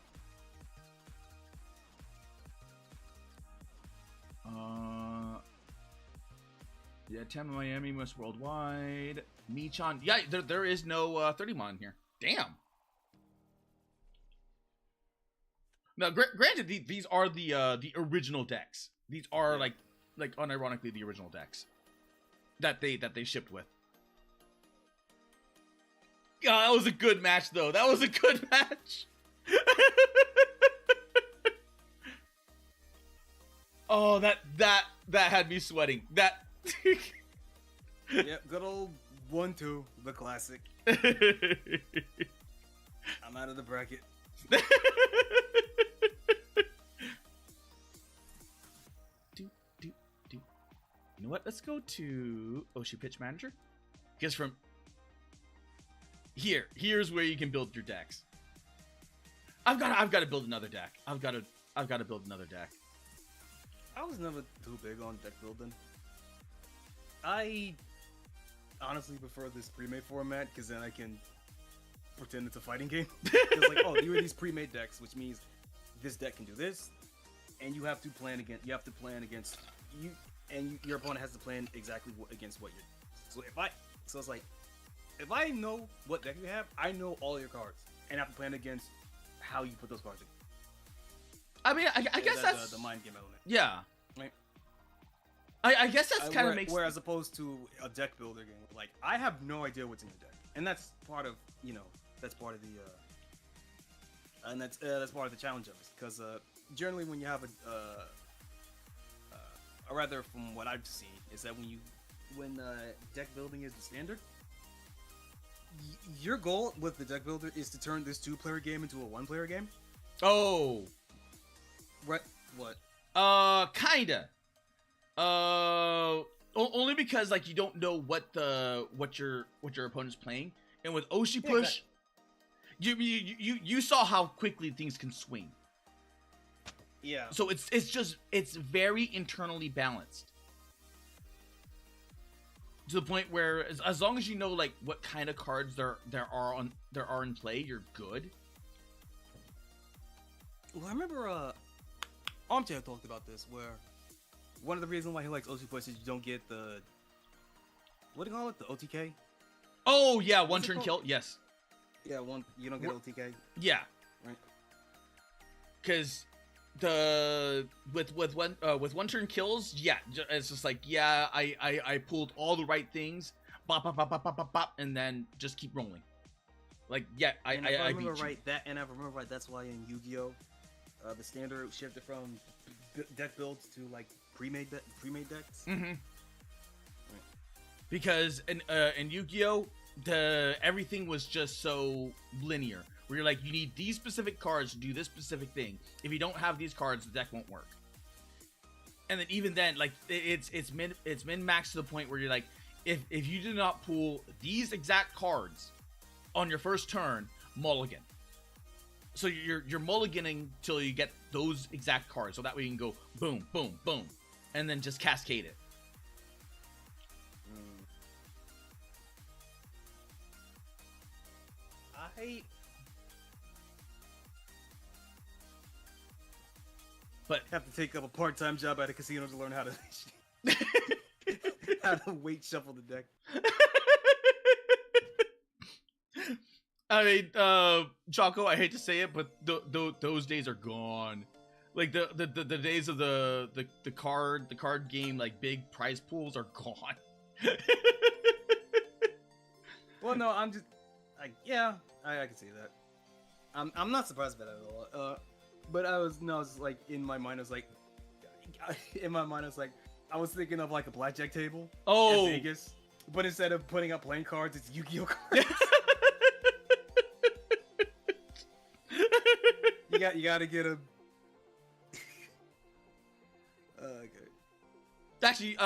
Yeah, Tampa Miami, Miss Worldwide, Michan. Yeah, there is no 30 mod in here. Damn. Now, granted, these are the original decks. These are like unironically the original decks that they shipped with. Yeah, that was a good match though. That was a good match. Oh, that had me sweating. That. Yep, good old 1-2, the classic. I'm out of the bracket. You know what? Let's go to Oshi Pitch Manager. Because from here's where you can build your decks. I've got to build another deck. I've got to build another deck. I was never too big on deck building. I honestly prefer this pre-made format because then I can pretend it's a fighting game. It's like, oh, you are these pre-made decks, which means this deck can do this, and you have to plan against. You have to plan against you, and your opponent has to plan exactly against what you're. So it's like, if I know what deck you have, I know all your cards, and I have to plan against how you put those cards in. I mean, I guess that's the mind game element. Yeah. Right. I guess that's kind of makes. Whereas opposed to a deck builder game, like I have no idea what's in your deck, and that's part of that's part of the and that's part of the challenge of it, because generally when you have or rather from what I've seen is that when deck building is the standard, your goal with the deck builder is to turn this 2-player game into a 1-player game. Oh. Right. What? Kinda. Only because like you don't know what your opponent's playing, and with Oshi Push, you saw how quickly things can swing. Yeah. So it's very internally balanced to the point where as long as you know like what kind of cards there are in play, you're good. Well, I remember Armchair talked about this, where one of the reasons why he likes Oshi Push is you don't get the, what do you call it, the OTK? Oh yeah, one turn kill. Yes. Yeah, you don't get OTK. Yeah. Right. Because with one turn kills, yeah, it's just like I pulled all the right things, bop bop bop bop bop bop bop, and then just keep rolling. Like I remember beat right and I remember right. That's why in Yu-Gi-Oh, the standard shifted from deck builds to like pre-made decks. Mm-hmm. Right. Because in Yu-Gi-Oh, everything was just so linear. Where you're like, you need these specific cards to do this specific thing. If you don't have these cards, the deck won't work. And then even then, like it's min max to the point where you're like, if you do not pull these exact cards on your first turn, mulligan. So you're mulliganing till you get those exact cards, so that way you can go boom, boom, boom, and then just cascade it. But have to take up a part-time job at a casino to learn how to weight shuffle the deck. I mean, Choco, I hate to say it, but those days are gone. Like the days of the card game, like big prize pools are gone. Well, no, I'm just like, yeah, I can see that. I'm not surprised by that at all. But I was like in my mind, I was like, I was thinking of like a blackjack table. Oh, at Vegas. But instead of putting up playing cards, it's Yu-Gi-Oh cards. you gotta get a. Okay. Actually,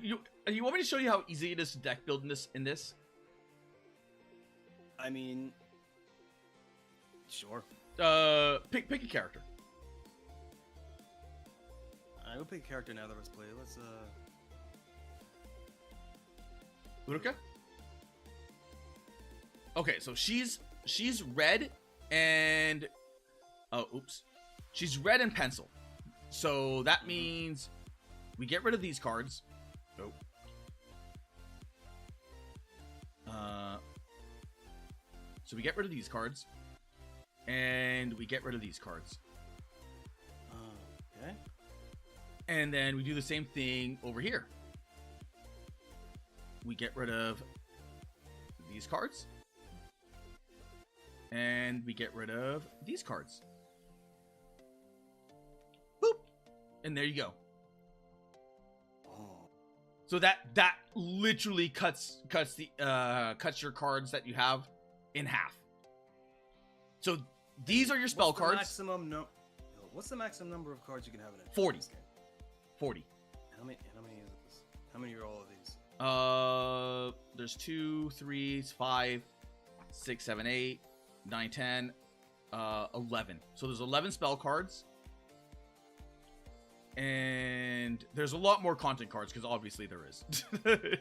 you want me to show you how easy it is to deck build in this? I mean, sure. Pick a character. I will pick a character now that let's play. Let's Uruka? Okay, so she's red and oops. She's red and pencil. So that means we get rid of these cards. Nope. So we get rid of these cards. And we get rid of these cards. Okay. And then we do the same thing over here. We get rid of these cards. And we get rid of these cards. Boop. And there you go. Oh. So that literally cuts your cards that you have in half. So these are your spell cards. What's the maximum number of cards you can have in it? 40. 40. How many is this? How many are all of these? There's 2, 3, 5, 6, 7, 8, 9, 10, 11. So there's 11 spell cards. And there's a lot more content cards because obviously there is. 5.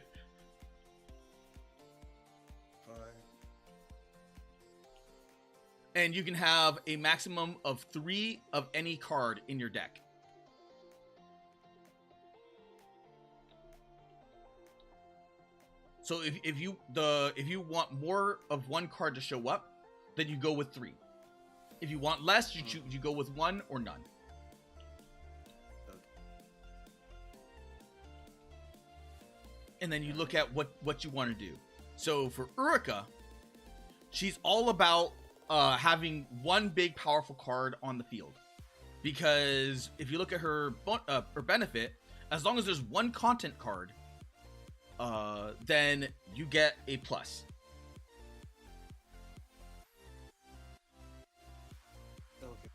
And you can have a maximum of 3 of any card in your deck. So if you want more of one card to show up, then you go with 3. If you want less, you go with 1 or none. And then you look at what you want to do. So for Uruka, she's all about having one big powerful card on the field. Because if you look at her benefit, as long as there's one content card, then you get a plus. Okay.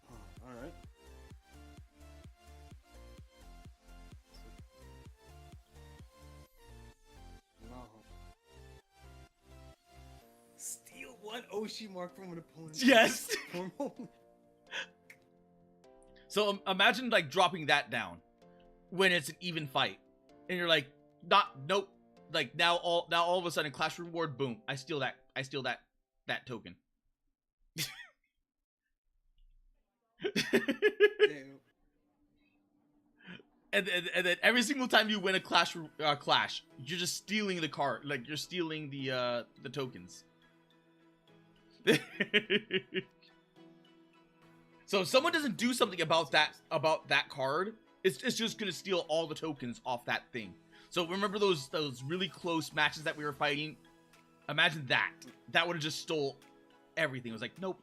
Oh, all right. No. Steal one Oshi mark from an opponent. Yes. So imagine like dropping that down when it's an even fight, and you're like, nope. Like now all of a sudden, clash reward, boom! I steal that token. And then every single time you win a clash, you're just stealing the card. Like you're stealing the tokens. So if someone doesn't do something about that card, it's just gonna steal all the tokens off that thing. So remember those really close matches that we were fighting? Imagine that. That would have just stole everything. It was like, nope.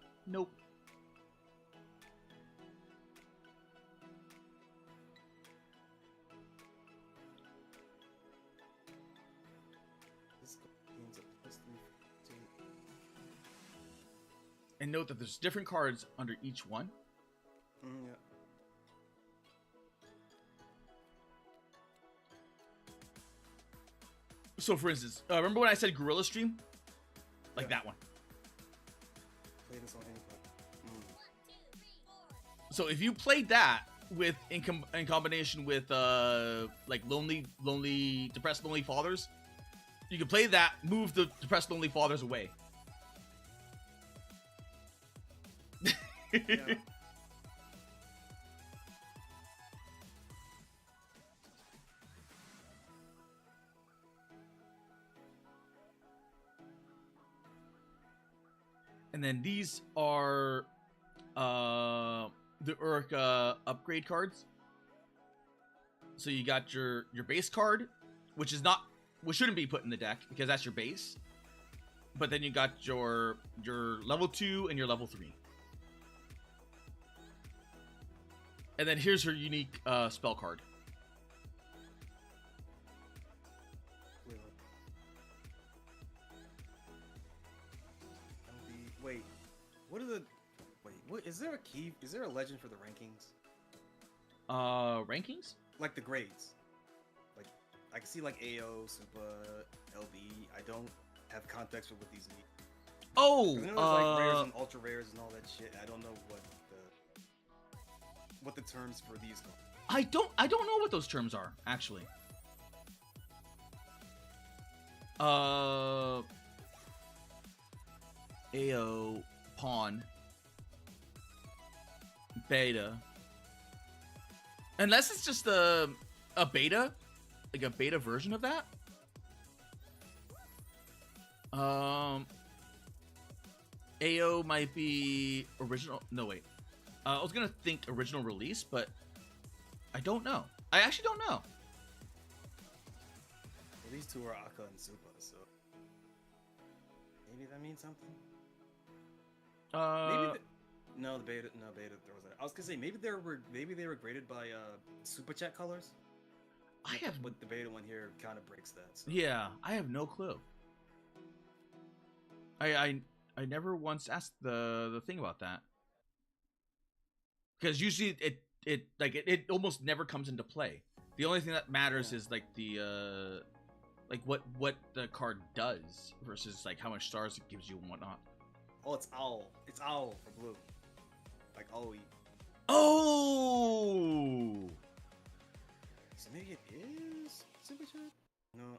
And note that there's different cards under each one. Yeah. So for instance, remember when I said Gorilla Stream? Like that one. Play this on any card. So if you played that with in combination with like depressed lonely fathers, you can play that, move the depressed lonely fathers away. Yeah. And then these are the Uruka upgrade cards. So you got your base card, which shouldn't be put in the deck because that's your base. But then you got your level 2 and your level 3. And then here's her unique spell card. Wait, what are the? Wait, what is there a key? Is there a legend for the rankings? Rankings? Like the grades. Like I can see like AO, Super, LB. I don't have context for what these mean. Oh, there's like rares and ultra rares and all that shit. I don't know what the terms for these are. I don't know what those terms are actually. AO pawn beta. Unless it's just a beta, like a beta version of that. AO might be original. No, wait. I was gonna think original release, but I don't know. I actually don't know. Well, these two are Aka and Supa, so maybe that means something. Maybe no, beta throws that. I was gonna say maybe they were graded by super chat colors. But the beta one here kind of breaks that. So. Yeah, I have no clue. I never once asked the thing about that, because usually it almost never comes into play. The only thing that matters is like the like what the card does versus like how much stars it gives you and whatnot. Oh, it's owl. It's owl for blue. Like OE. Oh. So maybe it is super chat. No.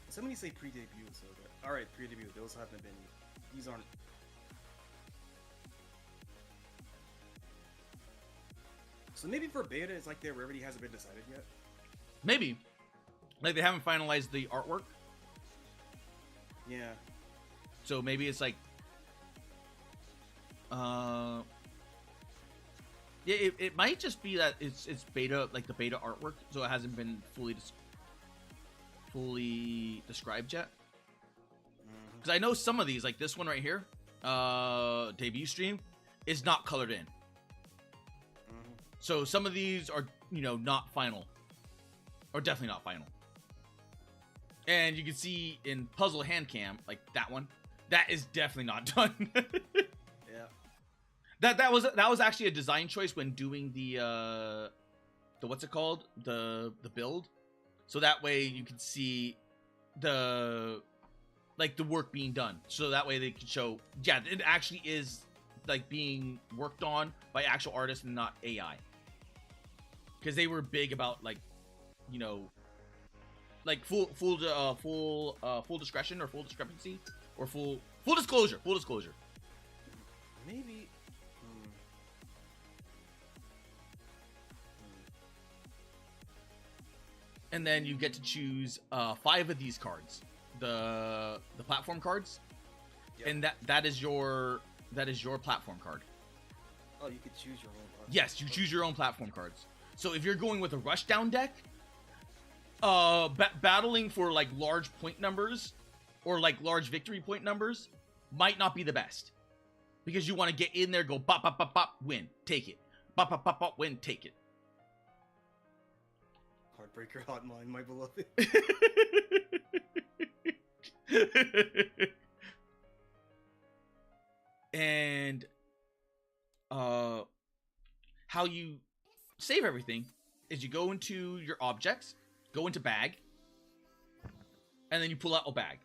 Somebody say pre-debut, so that alright, pre-debut. Those haven't been. These aren't. So maybe for beta, it's like their rarity hasn't been decided yet. Maybe, like they haven't finalized the artwork. Yeah. So maybe it's like, yeah, it might just be that it's beta, like the beta artwork, so it hasn't been fully described yet. Because I know some of these, like this one right here, debut stream, is not colored in. So some of these are, not final, or definitely not final. And you can see in Puzzle Hand Cam, like that one, that is definitely not done. Yeah. That was actually a design choice when doing the what's it called? The build. So that way you can see the work being done. So that way they can show, yeah, it actually is like being worked on by actual artists and not AI. Because they were big about like full discretion or full discrepancy or full disclosure. Maybe. And then you get to choose 5 of these cards, the platform cards, yep. And that is your platform card. Oh, you could choose your own platform. Yes, you choose your own platform cards. So if you're going with a rushdown deck, battling for like large point numbers or like large victory point numbers might not be the best, because you want to get in there, go bop bop bop bop, win, take it, bop bop bop bop, win, take it. Heartbreaker Hotline, my beloved. And how you save everything is you go into your objects, go into bag, and then you pull out a bag.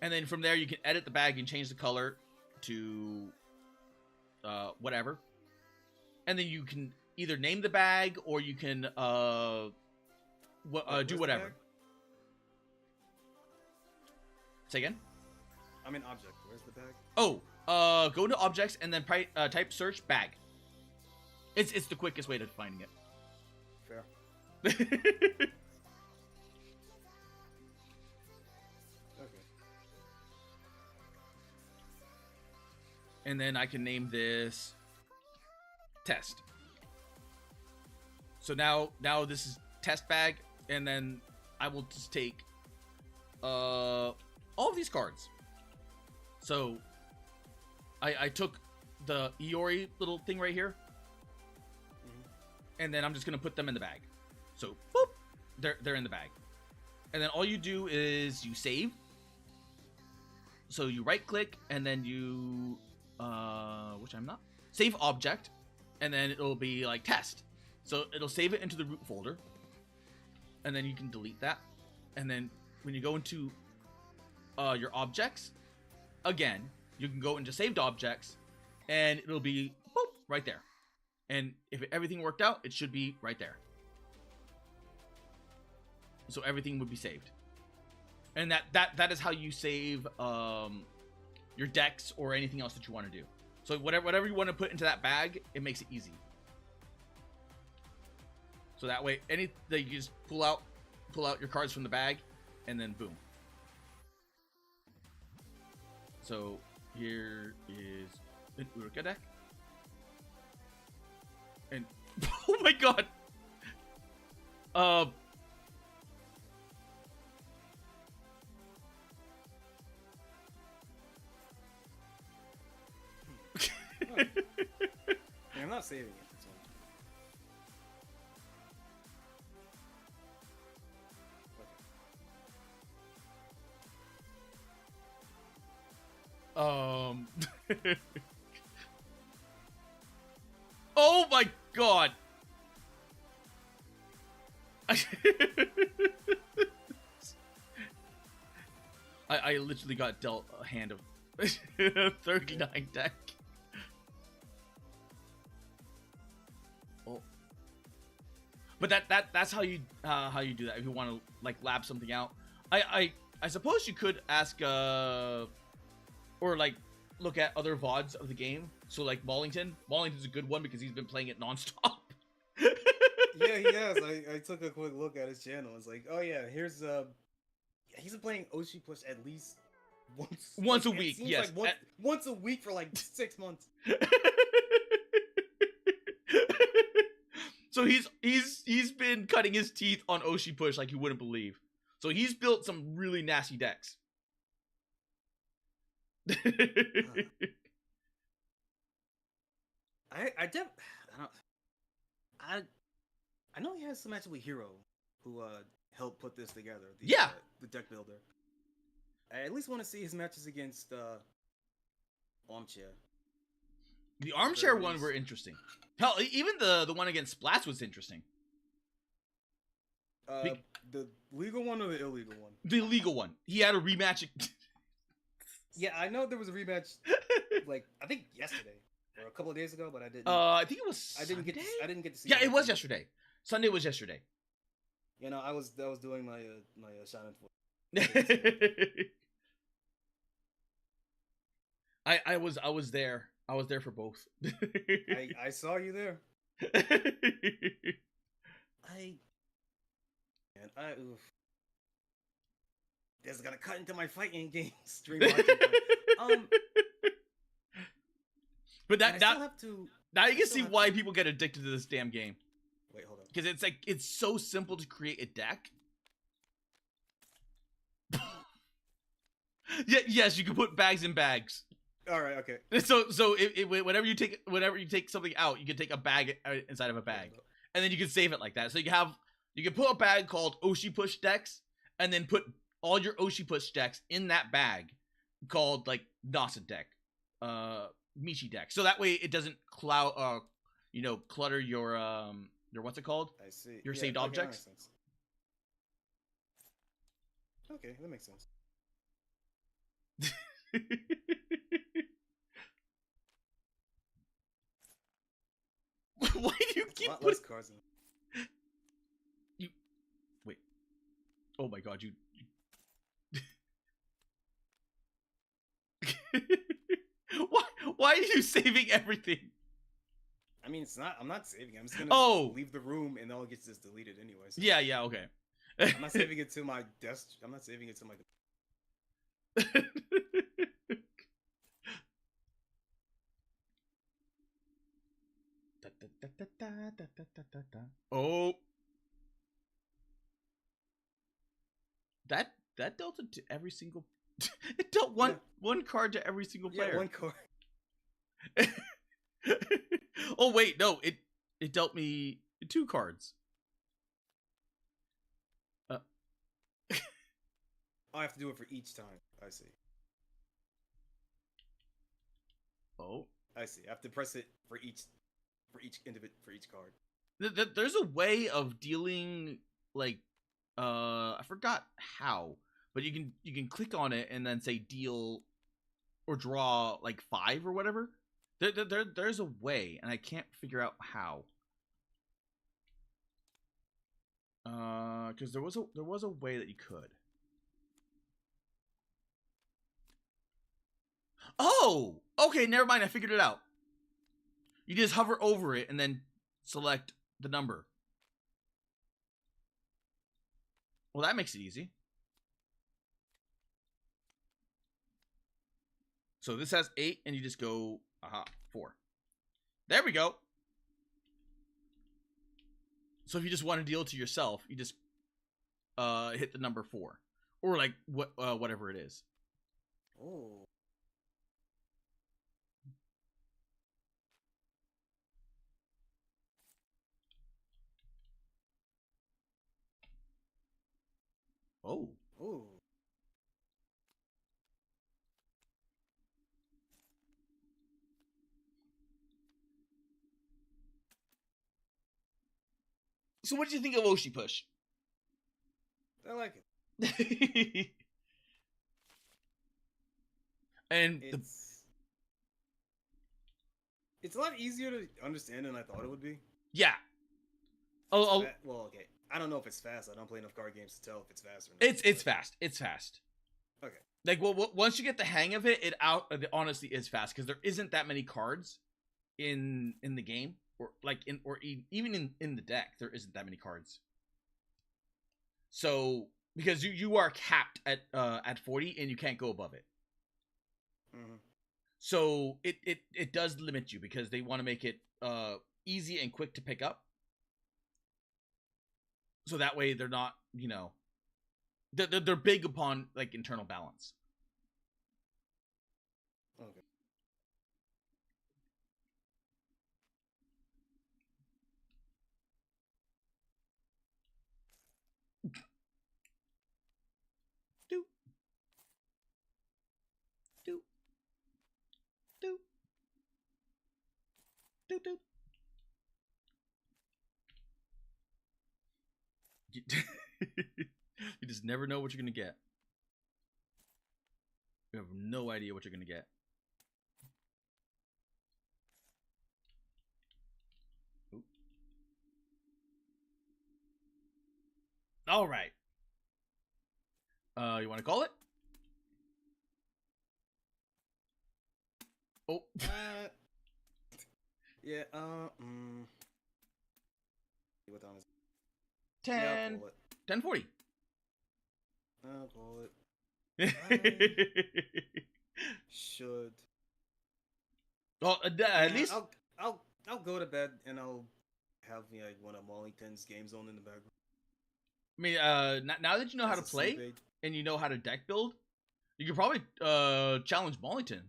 And then from there you can edit the bag and change the color to whatever. And then you can either name the bag or you can do whatever. Say again? I'm in object. Where's the bag? Oh, go into objects and then type search bag. It's the quickest way to finding it. Fair. Okay. And then I can name this test. So now this is test bag, and then I will just take all of these cards. So I took the Iori little thing right here, and then I'm just gonna put them in the bag. So boop, they're in the bag. And then all you do is you save. So you right click and then you, which I'm not, save object, and then it'll be like test. So it'll save it into the root folder, and then you can delete that. And then when you go into your objects, again, you can go into saved objects, and it'll be boop, right there. And if everything worked out, it should be right there. So everything would be saved. And that is how you save your decks or anything else that you want to do. So whatever you want to put into that bag, it makes it easy. So that way, you just pull out your cards from the bag, and then boom. So here is an Urka deck, and oh my god, I'm not saving it. Oh my god. I literally got dealt a hand of 39 deck. Oh. But that's how you do that if you want to like lab something out. I suppose you could ask or like look at other VODs of the game. So like Wallington's a good one because he's been playing it nonstop. Yeah, he has. I took a quick look at his channel. It's like, oh yeah, here's he's been playing Oshi Push at least once a week. Yes, like once a week for like 6 months. So he's been cutting his teeth on Oshi Push like you wouldn't believe. So he's built some really nasty decks. I know he has some match with Hero, who helped put this together. The deck builder. I at least want to see his matches against Armchair. The Armchair one were interesting. Hell, even the one against Splats was interesting. The legal one or the illegal one? The illegal one. He had a rematch. Yeah, I know there was a rematch. Like I think yesterday or a couple of days ago, but I didn't. I think it was. I didn't get to see. Yeah, it was yesterday. Sunday was yesterday. You know, I was doing my my Shining Force. I was there. I was there for both. I saw you there. Oof. This is gonna cut into my fighting game stream. But now you can see why to... people get addicted to this damn game. Wait, hold on. Because it's so simple to create a deck. Yeah, yes, you can put bags in bags. All right, okay. So whenever you take something out, you can take a bag inside of a bag, and then you can save it like that. So you can put a bag called Oshi Push decks, and then put all your Oshi Push decks in that bag called like Nasa deck, Michi deck. So that way it doesn't clutter your what's it called? I see. Your saved objects. Okay, that makes sense. Why do you keep less cards in? You wait. Oh my god, you Why are you saving everything? I mean, I'm not saving it. I'm just gonna leave the room and all gets just deleted anyway. So yeah, okay. I'm not saving it to my desk. I'm not saving it to my. Oh, that dealt it to every single. It dealt one card to every single player. Yeah, one card. Oh wait, no, it dealt me 2 cards. I have to do it for each time. I see. Oh, I see. I have to press it for each card. There's a way of dealing like I forgot how, but you can click on it and then say deal or draw like 5 or whatever. There's a way, and I can't figure out how. Because there was a way that you could. Oh, okay, never mind. I figured it out. You just hover over it and then select the number. Well, that makes it easy. So this has 8, and you just go, 4. There we go. So if you just want to deal to yourself, you just hit the number 4, or like whatever it is. Oh. Oh. Oh. So what do you think of Oshi Push? I like it. And it's a lot easier to understand than I thought it would be. Yeah. Well, okay. I don't know if it's fast. I don't play enough card games to tell if it's fast or not. It's fast. It's fast. Okay. Like, once you get the hang of it, it honestly is fast because there isn't that many cards in the game, or like even in the deck, there isn't that many cards. So because you are capped at 40 and you can't go above it. Mm-hmm. So it does limit you because they want to make it easy and quick to pick up. So that way they're not, they're big upon like internal balance. Okay. Do. Do. Do. Do. Do. You just never know what you're gonna get. You have no idea what you're gonna get. Oop. All right. You want to call it? Oh. Yeah. What time is it? 10. Yeah, 10:40. I'll call it. Should. Well, at least I'll go to bed and I'll have like one of Mollington's games on in the background. I mean, now that you know how to play and you know how to deck build, you could probably challenge Mollington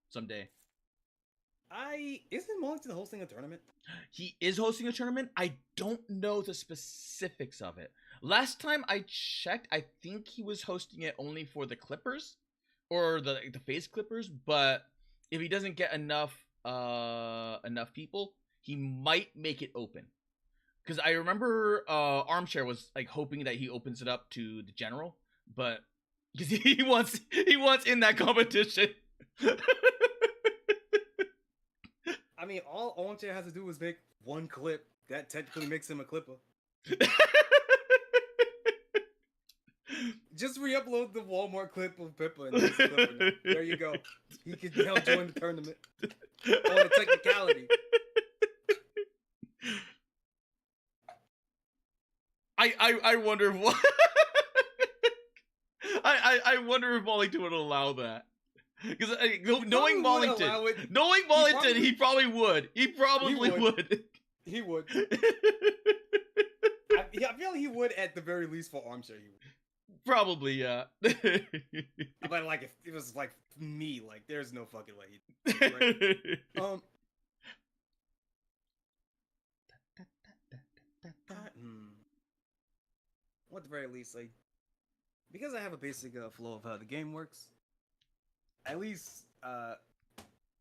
someday. Isn't Mollington hosting a tournament? He is hosting a tournament. I don't know the specifics of it. Last time I checked, I think he was hosting it only for the Clippers or the FaZe Clippers. But if he doesn't get enough people, he might make it open. Because I remember Armchair was like hoping that he opens it up to the general, but because he wants in that competition. I mean, all Armchair has to do is make one clip. That technically makes him a clipper. Just re-upload the Walmart clip of Pippa and he's a clipper now. There you go. He can now join the tournament. On a technicality. I wonder if I wonder if Mollington would allow that. Because knowing Mollington, he probably would. He probably would. He would. I feel like he would at the very least for Armchair. He would. Probably, yeah. But like, if it was like me, like, there's no fucking way. Right? At the very least, like, because I have a basic flow of how the game works, at least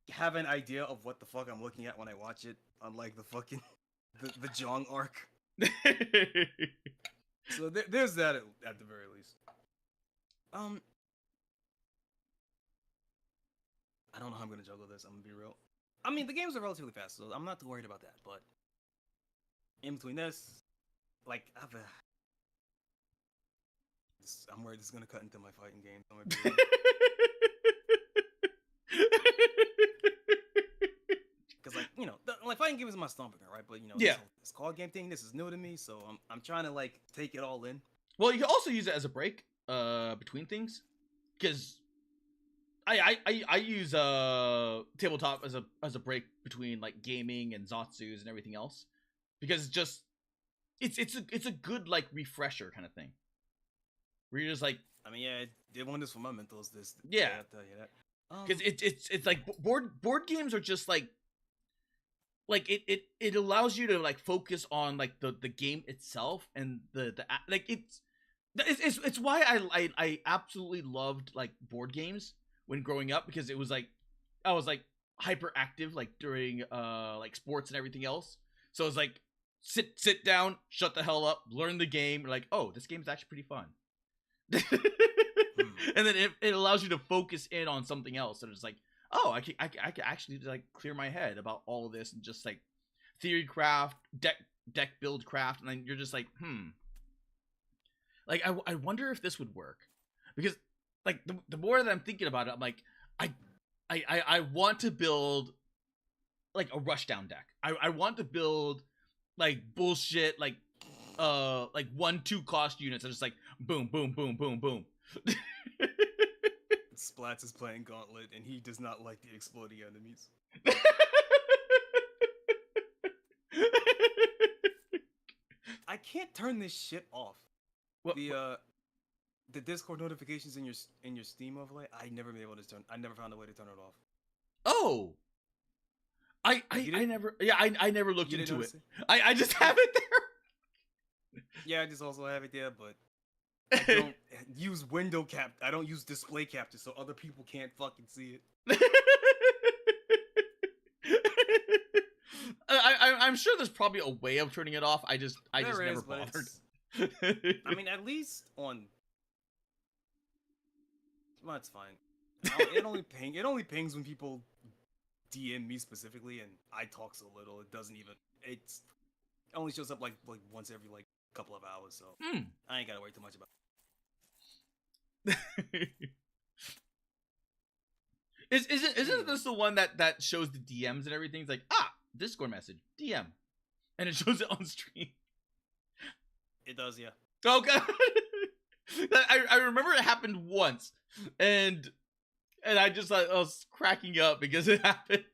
have an idea of what the fuck I'm looking at when I watch it, unlike the fucking the Jong arc. So there's that at the very least. I don't know how I'm gonna juggle this. I'm gonna be real. I mean, the games are relatively fast, so I'm not too worried about that. But in between this, like, I'm worried this is gonna cut into my fighting game. I'm gonna be real. Because, like, you know, like fighting game is my stomping ground, right? But you know, this card game thing, this is new to me, so I'm trying to like take it all in. Well, you can also use it as a break between things, because I use tabletop as a break between like gaming and Zatsus and everything else, because it's a good like refresher kind of thing. Where you're just like, I mean, yeah, it did wonders for my mentals. Yeah, I'll tell you that. Because it's like board games are just like it allows you to like focus on like the game itself and the like it's why I absolutely loved like board games when growing up, because it was like I was like hyperactive like during like sports and everything else, so it's like sit down, shut the hell up, learn the game, like, oh, this game's actually pretty fun. And then it allows you to focus in on something else, and it's like, oh, I can actually like clear my head about all of this and just like theory craft, deck build craft, and then you're just like, like I wonder if this would work, because like the more that I'm thinking about it, I'm like, I want to build like a rushdown deck. I want to build like bullshit like 1-2 cost units and just like boom boom boom boom boom. Splats is playing Gauntlet and he does not like the exploding enemies. I can't turn this shit off. What, the Discord notifications in your Steam overlay, I never found a way to turn it off. Oh, I never looked into it. I just have it there. Yeah, I just also have it there, but I don't use window cap. I don't use display capture, so other people can't fucking see it. I'm sure there's probably a way of turning it off. I just never bothered. I mean, at least on. Well, it's fine. It only pings when people DM me specifically, and I talk so little. It doesn't even. It only shows up like once every like couple of hours, so I ain't gotta worry too much about it. Isn't this the one that shows the DMs and everything? It's like, Discord message, DM, and it shows it on stream. It does, yeah. Okay. I remember it happened once, and I just I was cracking up because it happened.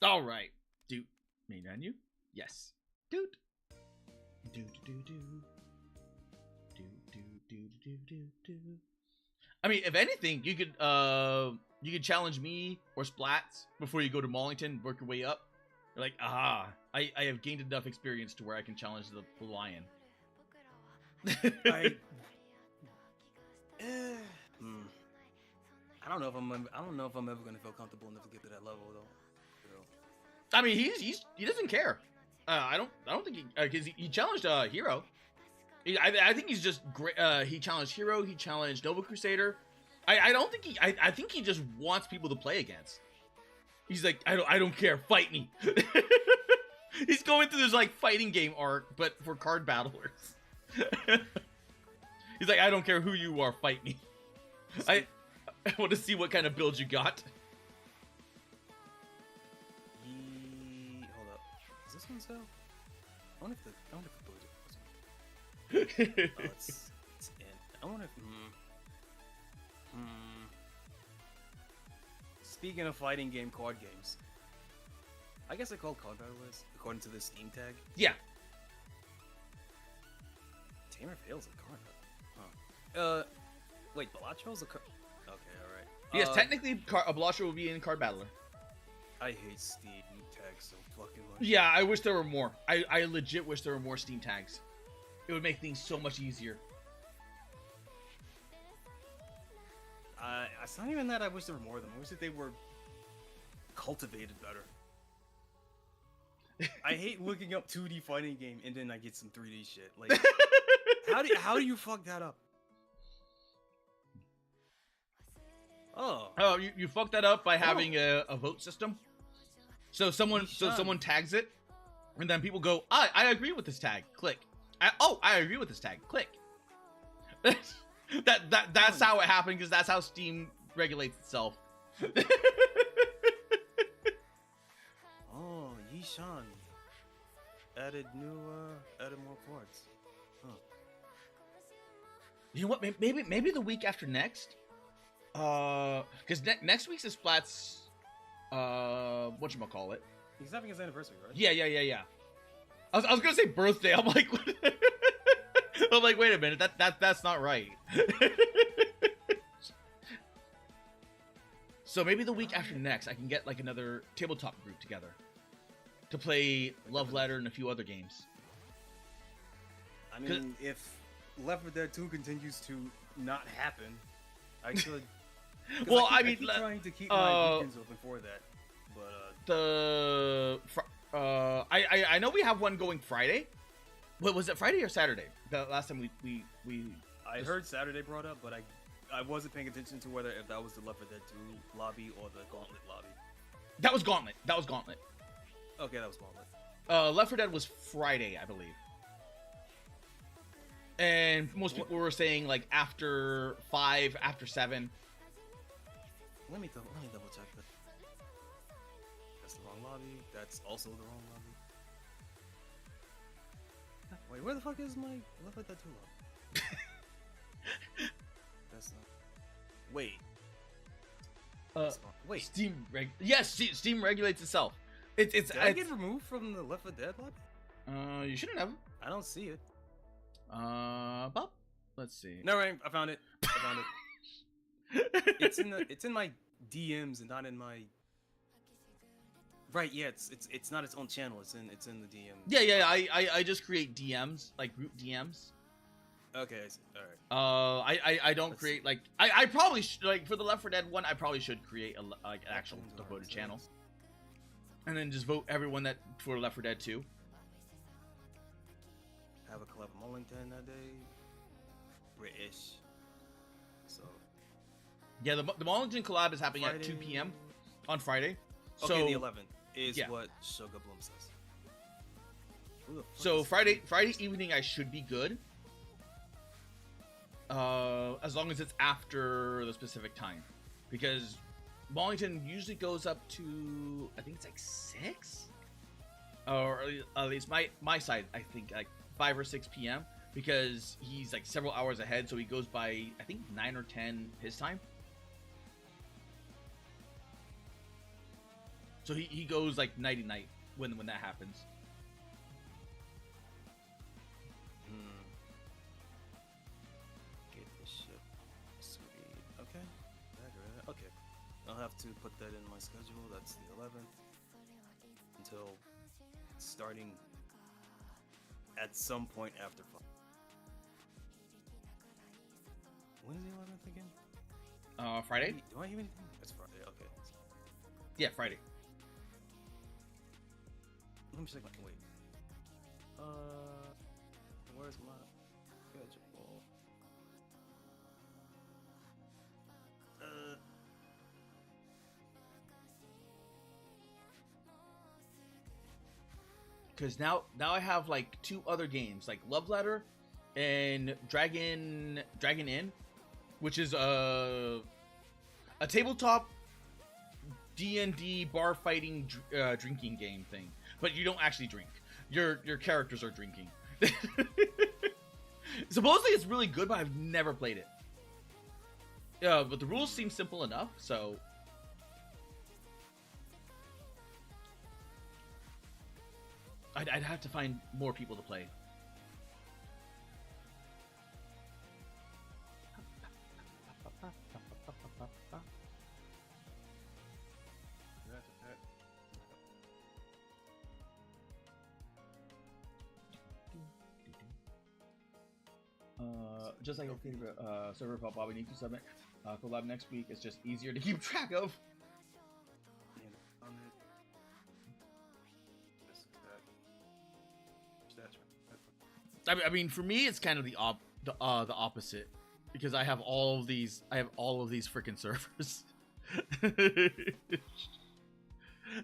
All right, Doot, main menu, yes, Doot, do do do do do do do do do. I mean, if anything, you could challenge me or Splats before you go to Mollington, work your way up. You're like, I have gained enough experience to where I can challenge the lion. I don't know if I'm ever gonna feel comfortable enough to get to that level though. I mean, he doesn't care. I don't think he challenged Hero. I think he's just great. He challenged Hero. He challenged Nova Crusader. I don't think I think he just wants people to play against. He's like, I don't care. Fight me. He's going through this like fighting game arc, but for card battlers. He's like, I don't care who you are. Fight me. I want to see what kind of build you got. Hold up. Is this one so? I wonder if the build it. It's in. I wonder if. Speaking of fighting game card games, I guess they're called card battlers according to this Steam tag. Yeah. Tamer fails a card battle. Huh. Wait, Balatro's a card. Okay, all right. Yes, technically, a Balacho will be in card battler. I hate Steam tags so fucking much. Yeah, I wish there were more. I legit wish there were more Steam tags. It would make things so much easier. It's not even that I wish there were more of them. I wish that they were cultivated better. I hate looking up 2D fighting game and then I get some 3D shit. Like, how do you fuck that up? Oh, you fucked that up by having a vote system. So someone tags it, and then people go, I agree with this tag. Click. I agree with this tag. Click. That's how it happened, because that's how Steam regulates itself. Oh, Yishan added more parts. Huh. You know what? Maybe the week after next. Because next week's is Splat's. Whatchamacallit? He's having his anniversary, right? Yeah. I was gonna say birthday. I'm like, wait a minute. That's not right. So maybe the week after next, I can get like another tabletop group together to play Love Letter and a few other games. I mean, if Left 4 Dead 2 continues to not happen, I could. Well, I keep trying to keep my weekends open for that, but I know we have one going Friday. What was it, Friday or Saturday? The last time we I heard Saturday brought up, but I wasn't paying attention to whether if that was the Left 4 Dead 2 lobby or the Gauntlet lobby. That was Gauntlet. Okay, that was Gauntlet. Left 4 Dead was Friday, I believe. And most people were saying like after 5, after 7. Let me double check that. That's the wrong lobby. That's also the wrong lobby. Wait, where the fuck is my Left 4 Dead 2 lobby? That's not. Wait. Wait. Steam regulates itself. Did I get removed from the Left 4 Dead lobby? You shouldn't have. I don't see it. Bob? Let's see. No, right. I found it. It's in my DMs and not in my. Right, yeah, it's not its own channel. It's in the DMs. Yeah. I just create DMs, like group DMs. Okay, I see. All right. I don't create like I probably should, like for the Left 4 Dead one. I probably should create an actual devoted channel, and then just vote everyone that for Left 4 Dead 2. Have a collab with Mullington that day. British. So. Yeah, the Mullington collab is happening Friday. At 2 p.m. on Friday. Okay, so, the 11th is what Sugar Bloom says. So Friday evening I should be good. As long as it's after the specific time, because Mullington usually goes up to I think it's like 6, or at least my side I think like 5 or 6 p.m. because he's like several hours ahead, so he goes by I think 9 or 10 his time. So he goes like nighty night when that happens. Get this shit. Sweet. Okay. Okay. I'll have to put that in my schedule. That's the 11th. Until starting at some point after 5. When is the 11th again? Friday. Do I even? That's Friday. Okay. Yeah, Friday. Let me check my wait. Where's my schedule? Because now I have like 2 other games, like Love Letter and Dragon Inn, which is a tabletop D&D bar fighting drinking game thing. But you don't actually drink. Your characters are drinking. Supposedly it's really good, but I've never played it. Yeah, but the rules seem simple enough, so I'd have to find more people to play. just like your favorite server pop up, we need to submit collab next week. It's just easier to keep track of. I mean, for me, it's kind of the opposite, because I have all of these freaking servers.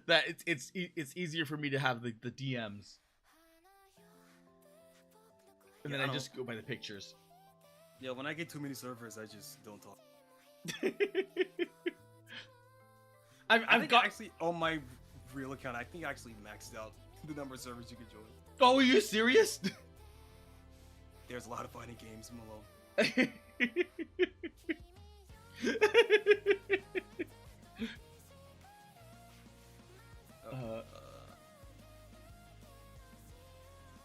That it's easier for me to have the DMs, and then I just go by the pictures. Yeah, when I get too many servers, I just don't talk. I've got actually on my real account. I think I actually maxed out the number of servers you can join. Oh, are you serious? There's a lot of fighting games, Malone.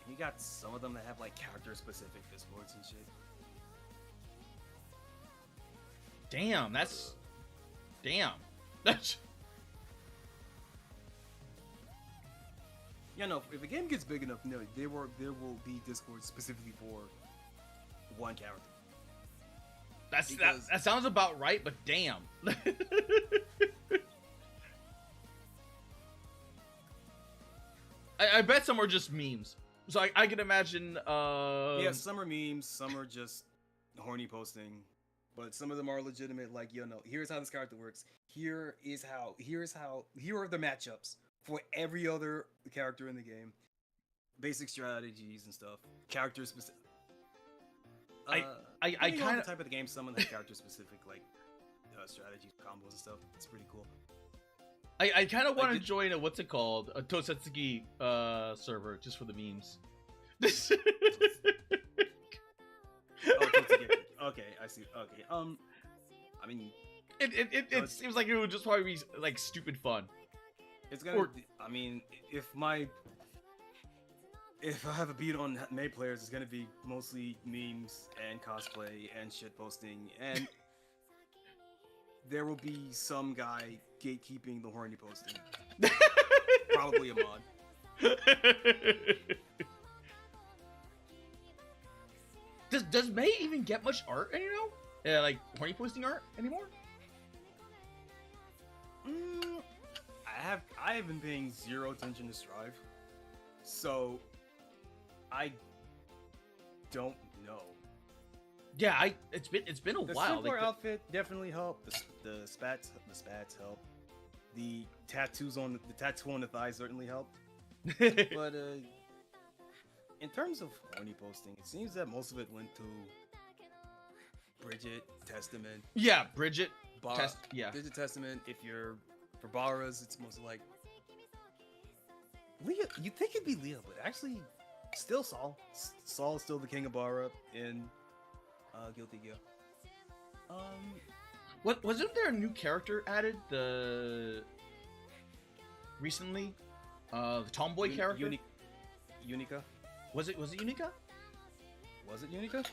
You got some of them that have like character-specific discords and shit. Damn, that's yeah. No, if a game gets big enough, no, there will be discords specifically for one character. That sounds about right, but damn. I bet some are just memes. So I can imagine. Yeah, some are memes, some are just horny posting, but some of them are legitimate. Like, here's how this character works. Here are the matchups for every other character in the game. Basic strategies and stuff. Character specific. I kind of type of the game. Some of the character specific like strategies, combos and stuff. It's pretty cool. I kind of want to join a a Tosetsuki server just for the memes. Okay, I see. Okay, I mean, it seems like it would just probably be like stupid fun. It's gonna. I mean, if I have a beat on May players, it's gonna be mostly memes and cosplay and shit posting, and there will be some guy gatekeeping the horny posting. Probably a mod. Does May even get much art anymore? Like horny posting art anymore? I have been paying zero attention to Strive, so I don't know. Yeah, it's been a the while. The simpler outfit definitely helped. The spats help. The tattoo on the thighs certainly helped. But in terms of horny posting, it seems that most of it went to Bridget, Testament. Yeah, Bridget. Bridget, Testament. If you're for Barras, it's mostly like Leah. You'd think it'd be Leah, but actually, still Saul. Saul is still the king of Barra in Guilty Gear. Wasn't there a new character added recently? The tomboy character. Unica. Was it Unica? Was it Unica?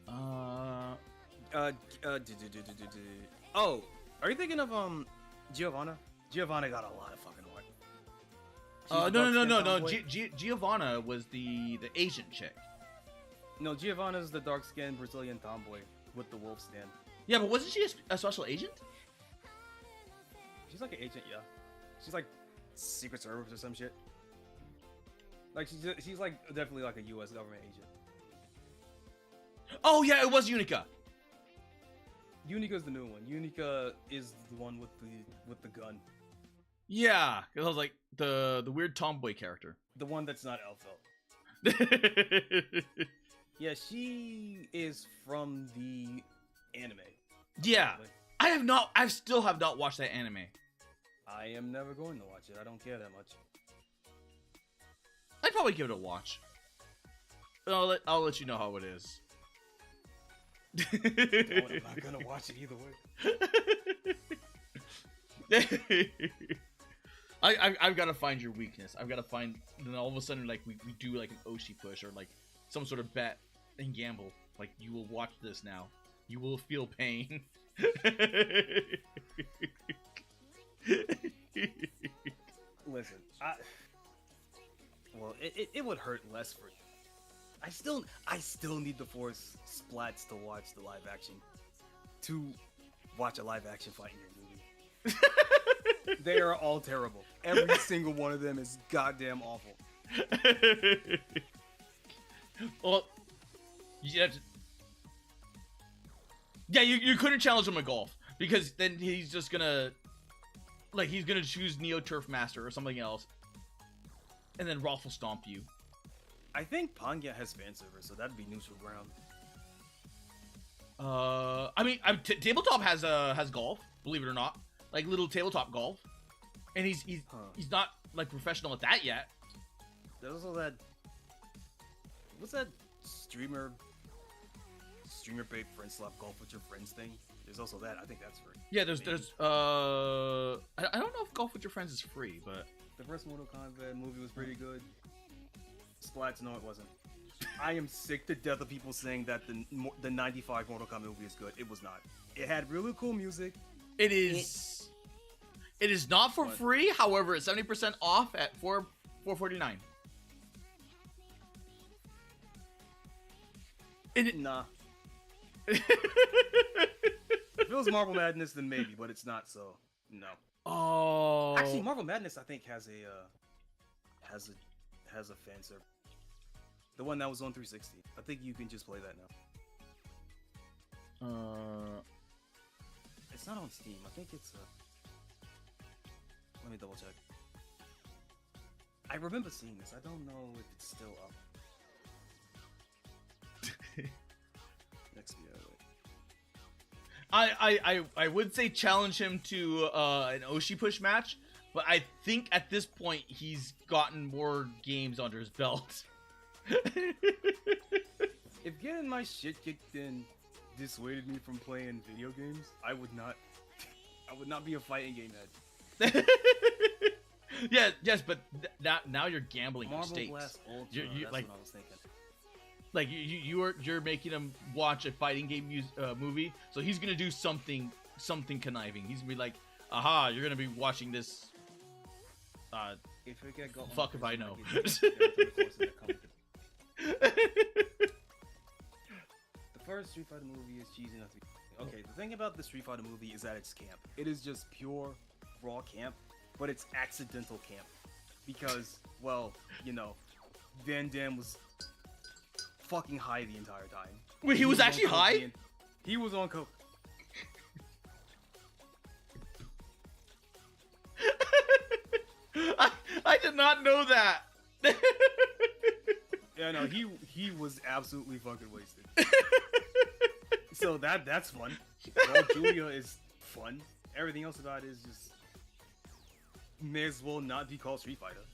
Oh, are you thinking of Giovanna? Giovanna got a lot of fucking work. No. Giovanna was the Asian chick. No, Giovanna's the dark-skinned Brazilian tomboy with the wolf stand. Yeah, but wasn't she a special agent? She's like an agent, yeah. She's like Secret Service or some shit. Like she's like definitely like a U.S. government agent. Oh yeah, it was Unica. Unica's the new one. Unica is the one with the gun. Yeah, because I was like the weird tomboy character. The one that's not Elfelt. Yeah, she is from the anime. Yeah, probably. I still have not watched that anime. I am never going to watch it. I don't care that much. I'd probably give it a watch. I'll let you know how it is. I'm not gonna watch it either way. I've got to find your weakness. I've got to find. Then all of a sudden, like we do like an Oshi push or like some sort of bet and gamble. Like you will watch this now. You will feel pain. Listen, well, it would hurt less for you. I still need to force Splats to watch the live action. To watch a live action fighting game movie. They are all terrible. Every single one of them is goddamn awful. Well, yeah, you couldn't challenge him at golf because then he's just gonna, like, he's gonna choose Neo Turf Master or something else, and then Rolf will stomp you. I think Panya has fan service, so that'd be neutral ground. I mean, tabletop has golf, believe it or not, like little tabletop golf, and he's not like professional at that yet. There's also that. What's that streamer paid friend swap golf with your friends thing? There's also that. I think that's free. Yeah, there's I don't know if golf with your friends is free, but the first Mortal Kombat movie was pretty good. Splats, no, it wasn't. I am sick to death of people saying that the 95 Mortal Kombat movie is good. It was not. It had really cool music. It is not for free. However, it's 70% off at $449. Nah. If it was Marvel Madness, then maybe, but it's not. So no. Oh. Actually, Marvel Madness I think has a fan server. The one that was on 360. I think you can just play that now. It's not on Steam. I think it's let me double check. I remember seeing this. I don't know if it's still up. Next video. I would say challenge him to an Oshi push match, but I think at this point he's gotten more games under his belt. If getting my shit kicked in dissuaded me from playing video games, I would not be a fighting game head. Yeah, yes, but now you're gambling for Marble stakes. Blast Ultra, You're that's like, what I was thinking. Like you're making him watch a fighting game movie, so he's gonna do something conniving. He's gonna be like, "Aha! You're gonna be watching this." If we get got fuck if I know. The first Street Fighter movie is cheesy enough to be... Okay, the thing about the Street Fighter movie is that it's camp. It is just pure, raw camp, but it's accidental camp. Because, well, you know, Van Damme was fucking high the entire time. Wait, he was actually high? He was on coke. I did not know that. Yeah, no, he was absolutely fucking wasted. So that's fun. Well, Julia is fun. Everything else about it is just may as well not be called Street Fighter.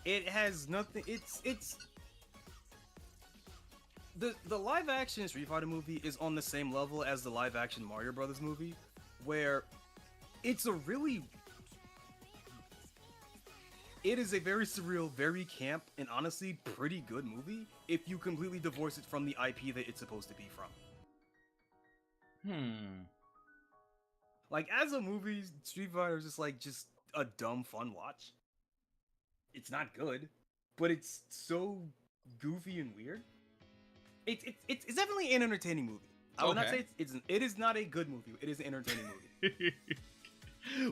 It has nothing. It's the live action Street Fighter movie is on the same level as the live action Mario Brothers movie, where it's a really. It is a very surreal, very camp, and honestly pretty good movie if you completely divorce it from the IP that it's supposed to be from. Like, as a movie, Street Fighter is just a dumb, fun watch. It's not good, but it's so goofy and weird. It's definitely an entertaining movie. I would not say it is not a good movie. It is an entertaining movie.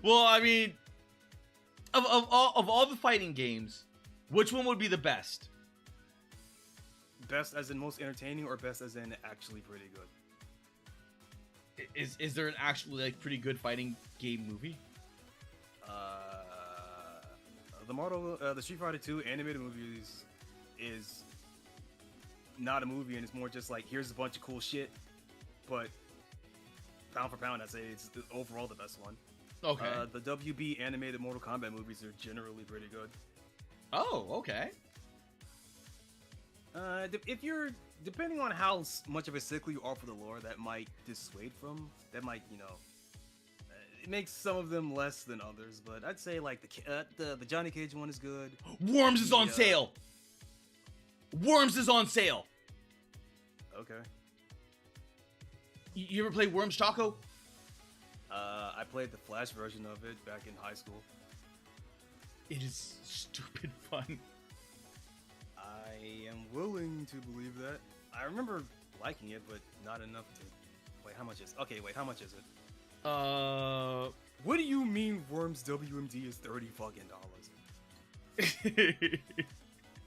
Well, I mean, of all the fighting games, which one would be the best? Best as in most entertaining, or best as in actually pretty good? Is there an actually pretty good fighting game movie? The Street Fighter 2 animated movie is not a movie, and it's more just like, here's a bunch of cool shit. But pound for pound, I'd say it's overall the best one. Okay. The WB animated Mortal Kombat movies are generally pretty good. Oh, okay. If you're, depending on how much of a stickler you are for the lore, that might dissuade from, that might, you know, it makes some of them less than others. But I'd say like the Johnny Cage one is good. Worms is on sale. Worms is on sale. Okay. You ever play Worms, Choco? I played the Flash version of it back in high school. It is stupid fun. I am willing to believe that. I remember liking it, but not enough to. Wait, how much is? Okay, wait, how much is it? What do you mean Worms WMD is $30 fucking dollars? $5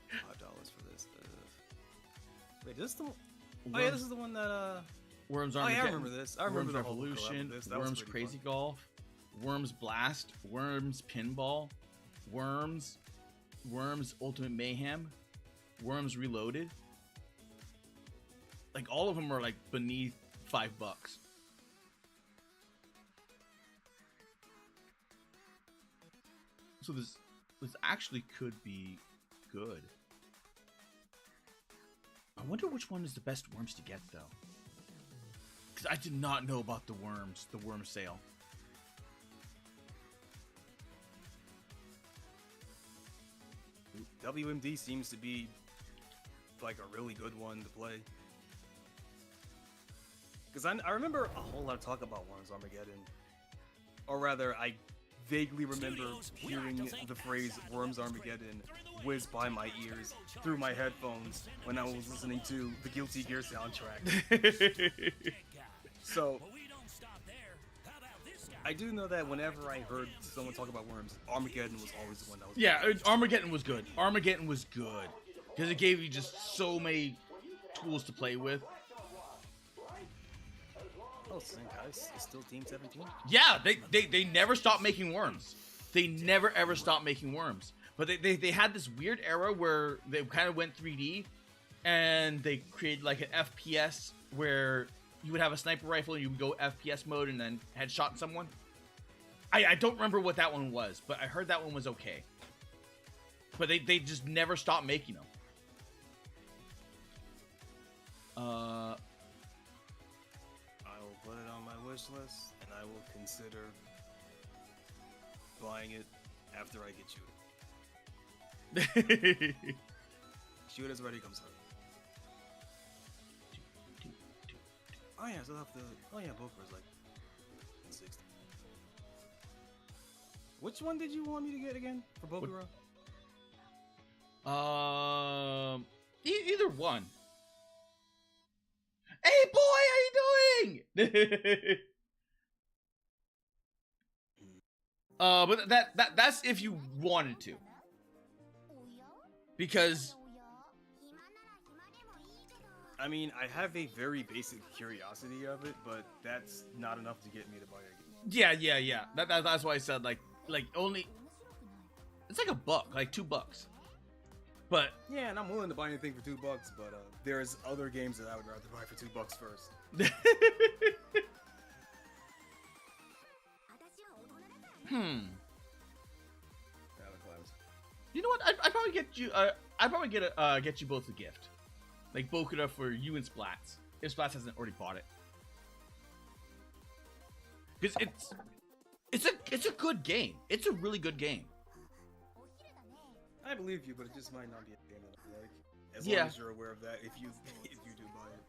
for this. Wait, this the? Oh yeah, this is the one that Worms Oh Armageddon. yeah, I remember this. I remember Worms the whole Revolution. collab with this. That was Worms pretty Crazy fun. Golf. Worms Blast. Worms Pinball. Worms Ultimate Mayhem. Worms Reloaded. Like all of them are like beneath $5. So this actually could be good. I wonder which one is the best Worms to get though. Because I did not know about the worm sale. WMD seems to be like a really good one to play. Because I remember a whole lot of talk about Worms Armageddon. Or rather, I vaguely remember hearing the phrase Worms Armageddon whiz by my ears through my headphones when I was listening to the Guilty Gear soundtrack. So, I do know that whenever I heard someone talk about Worms, Armageddon was always the one that was Armageddon was good. Armageddon was good. Because it gave you just so many tools to play with. Oh, guys, it's still Team 17? Yeah, they never stopped making Worms. They never ever stopped making Worms. But they had this weird era where they kind of went 3D, and they created like an FPS where you would have a sniper rifle and you would go FPS mode and then headshot someone. I don't remember what that one was, but I heard that one was okay. But they just never stopped making them. I will put it on my wish list, and I will consider buying it after I get Shoot. Shoot is ready, comes out. Oh yeah, so have to. Oh yeah, Boker is like 60. Which one did you want me to get again for Bokura? Either one. Hey boy, how you doing? But that's if you wanted to. Because I mean, I have a very basic curiosity of it, but that's not enough to get me to buy it again. Yeah. That's why I said like only. It's like $1, like $2. But yeah, and I'm willing to buy anything for $2, but there's other games that I would rather buy for $2 first. You know what? I'd probably get you. I'd probably get you both a gift, like Bokura for you and Splats, if Splats hasn't already bought it. Because it's a good game. It's a really good game. I believe you, but it just might not be a game that I like. As Yeah. long as you're aware of that, if you do buy it.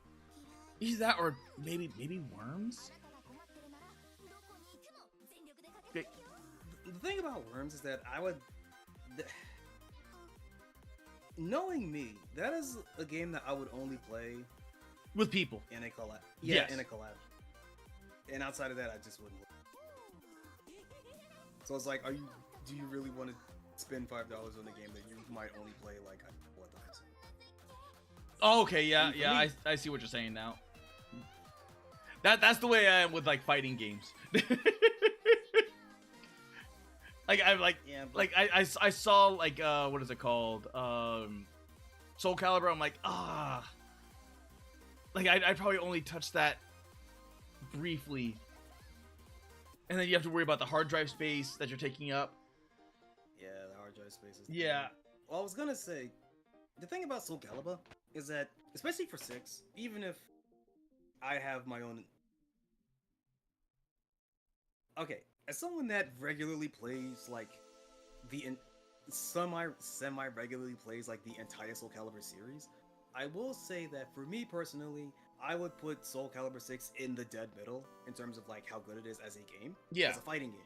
Either that or maybe Worms. Okay. The thing about Worms is that I would. Knowing me, that is a game that I would only play with people in a collab. Yes. In a collab. And outside of that, I just wouldn't. So it's like, do you really want to spend $5 on a game that you might only play like a couple of times? Oh, okay, yeah, I see what you're saying now. That's the way I am with like fighting games. Like I'm like, yeah, like I saw like what is it called? Soul Calibur. I'm like, like I probably only touched that briefly, and then you have to worry about the hard drive space that you're taking up. Yeah, the hard drive space is. Yeah. Well, I was gonna say, the thing about Soul Calibur is that, especially for 6, even if I have my own. Okay, as someone that regularly plays like semi regularly plays like the entire Soul Calibur series, I will say that for me personally, I would put Soul Calibur 6 in the dead middle in terms of like how good it is as a game, as a fighting game.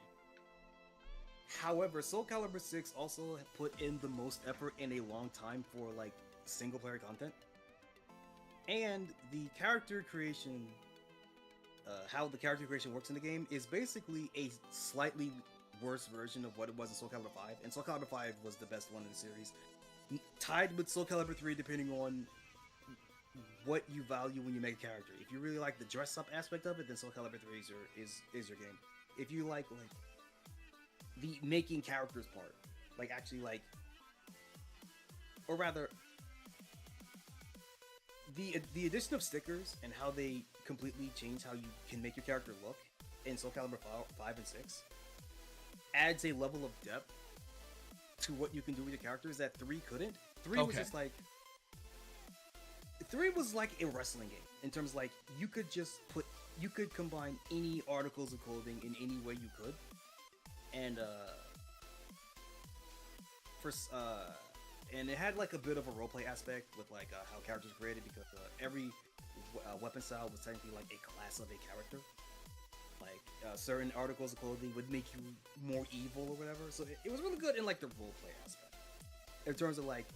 However, Soul Calibur 6 also put in the most effort in a long time for like single player content, and the character creation. How the character creation works in the game is basically a slightly worse version of what it was in Soul Calibur 5, and Soul Calibur 5 was the best one in the series, tied with Soul Calibur 3 depending on what you value when you make a character. If you really like the dress up aspect of it, then Soul Calibur 3 is your game. If you like the making characters part, like actually like, or rather, the addition of stickers and how they completely change how you can make your character look in Soul Calibur 5 and 6 adds a level of depth to what you can do with your characters that 3 couldn't. 3 was just like 3 was like a wrestling game in terms of like you could combine any articles of clothing in any way you could, and and it had like a bit of a roleplay aspect with like how characters are created, because every weapon style was technically like a class of a character. Like certain articles of clothing would make you more evil or whatever. So it was really good in like the roleplay aspect in terms of like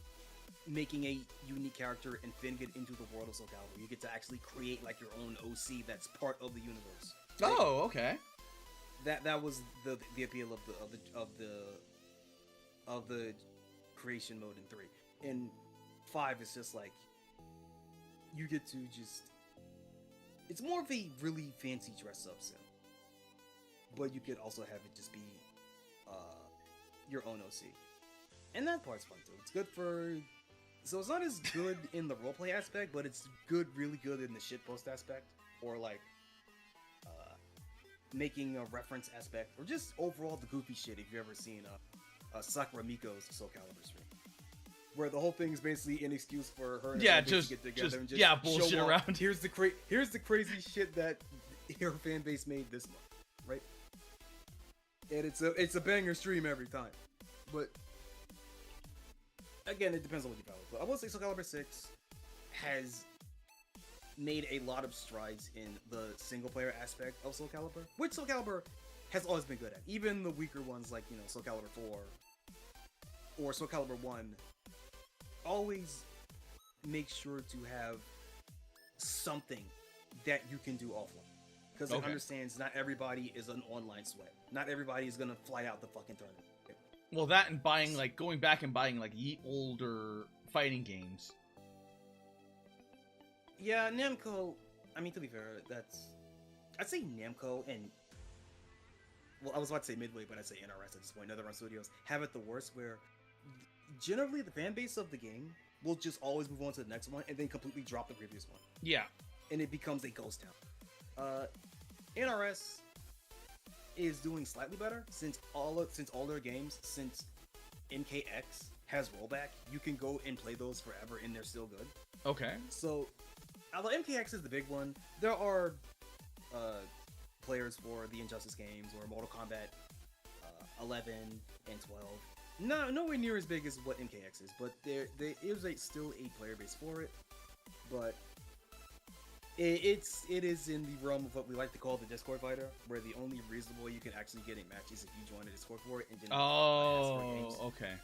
making a unique character and fitting it into the world of Soul Calibur. You get to actually create like your own OC that's part of the universe. Oh, okay. That was the appeal of the creation mode in 3. In 5, it's just like you get to just, it's more of a really fancy dress up sim, but you could also have it just be your own OC, and that part's fun too. It's good for, so it's not as good in the roleplay aspect, but it's good, really good in the shitpost aspect, or like making a reference aspect, or just overall the goofy shit. If you've ever seen Sakura Miko's Soul Calibur stream, where the whole thing is basically an excuse for her and her to get together and just bullshit around. Here's the crazy shit that her fan base made this month, right? And it's a banger stream every time. But again, it depends on what you value. But I will say Soul Calibur 6 has made a lot of strides in the single player aspect of Soul Calibur, which Soul Calibur has always been good at. Even the weaker ones like, you know, Soul Calibur 4 or Soul Calibur 1 always make sure to have something that you can do offline, because it understands not everybody is an online sweat. Not everybody is gonna fly out the fucking tournament. Well, that and buying like going back and buying like ye older fighting games. Yeah, Namco. I mean, to be fair, I'd say Namco and, well, I was about to say Midway, but I'd say NRS at this point. NetherRealm Studios have it the worst, where generally the fan base of the game will just always move on to the next one and then completely drop the previous one. Yeah, and it becomes a ghost town. NRS is doing slightly better since all their games, since MKX has rollback, you can go and play those forever and they're still good. Okay. So, although MKX is the big one, there are players for the Injustice games or Mortal Kombat 11 and 12. Nowhere near as big as what MKX is, but there is still a player base for it. But it is in the realm of what we like to call the Discord fighter, where the only reasonable way you can actually get a match is if you join a Discord for it and then okay.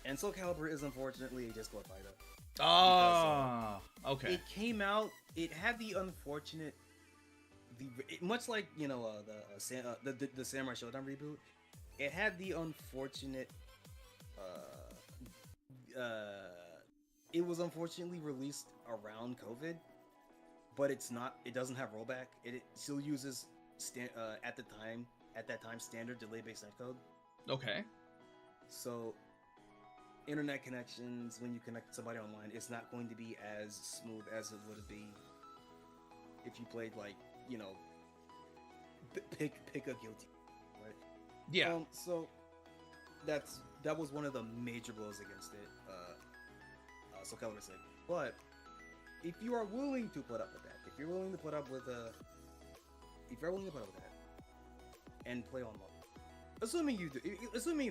And Soul Calibur is unfortunately a Discord fighter. Okay. It came out. It had the unfortunate, much like, you know, the Samurai Showdown reboot. It had the unfortunate. It was unfortunately released around COVID, but it's not. It doesn't have rollback. It still uses at that time standard delay-based netcode. Okay. So, internet connections, when you connect somebody online, it's not going to be as smooth as it would be if you played, like, you know, pick a guilty, right? Yeah. So that was one of the major blows against it. Soul Calibur 6. But if you are willing to put up with that, if you're willing to put up with that and play online, assuming if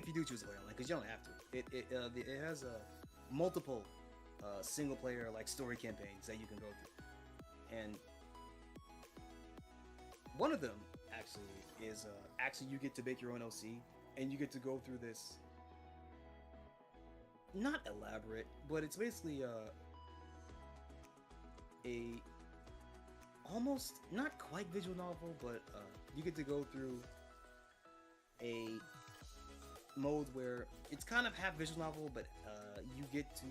you do choose to play online, because you don't have to. It has multiple single player like story campaigns that you can go through, and one of them actually is you get to make your own OC, and you get to go through this not elaborate, but it's basically a almost not quite visual novel, but you get to go through a mode where it's kind of half visual novel, but you get to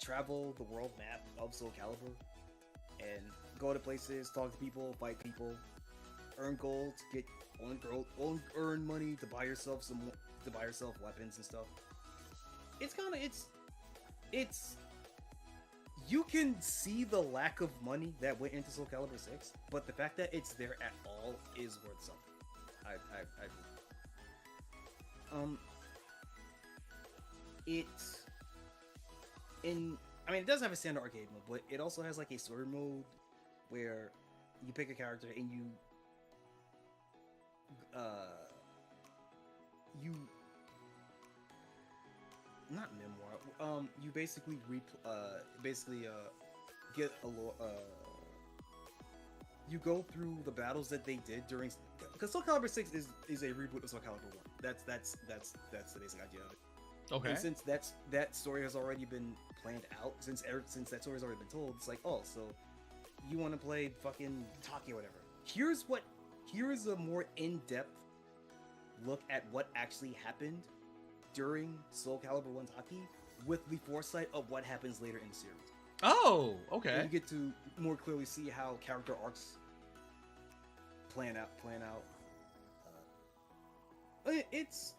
travel the world map of Soul Calibur and go to places, talk to people, fight people, earn gold, earn money to buy yourself weapons and stuff. It's you can see the lack of money that went into Soul Calibur 6, but the fact that it's there at all is worth something. It does have a standard arcade mode, but it also has like a story mode where you pick a character and you not memoir. You basically get a you go through the battles that they did during, because Soul Calibur 6 is a reboot of Soul Calibur 1. That's the basic idea of it. Okay. And since that story has already been planned out, since that story has already been told, it's like, oh, so you want to play fucking Taki or whatever. Here's a more in-depth look at what actually happened during Soul Calibur 1 Taki with the foresight of what happens later in the series. Oh, okay. And you get to more clearly see how character arcs plan out. It's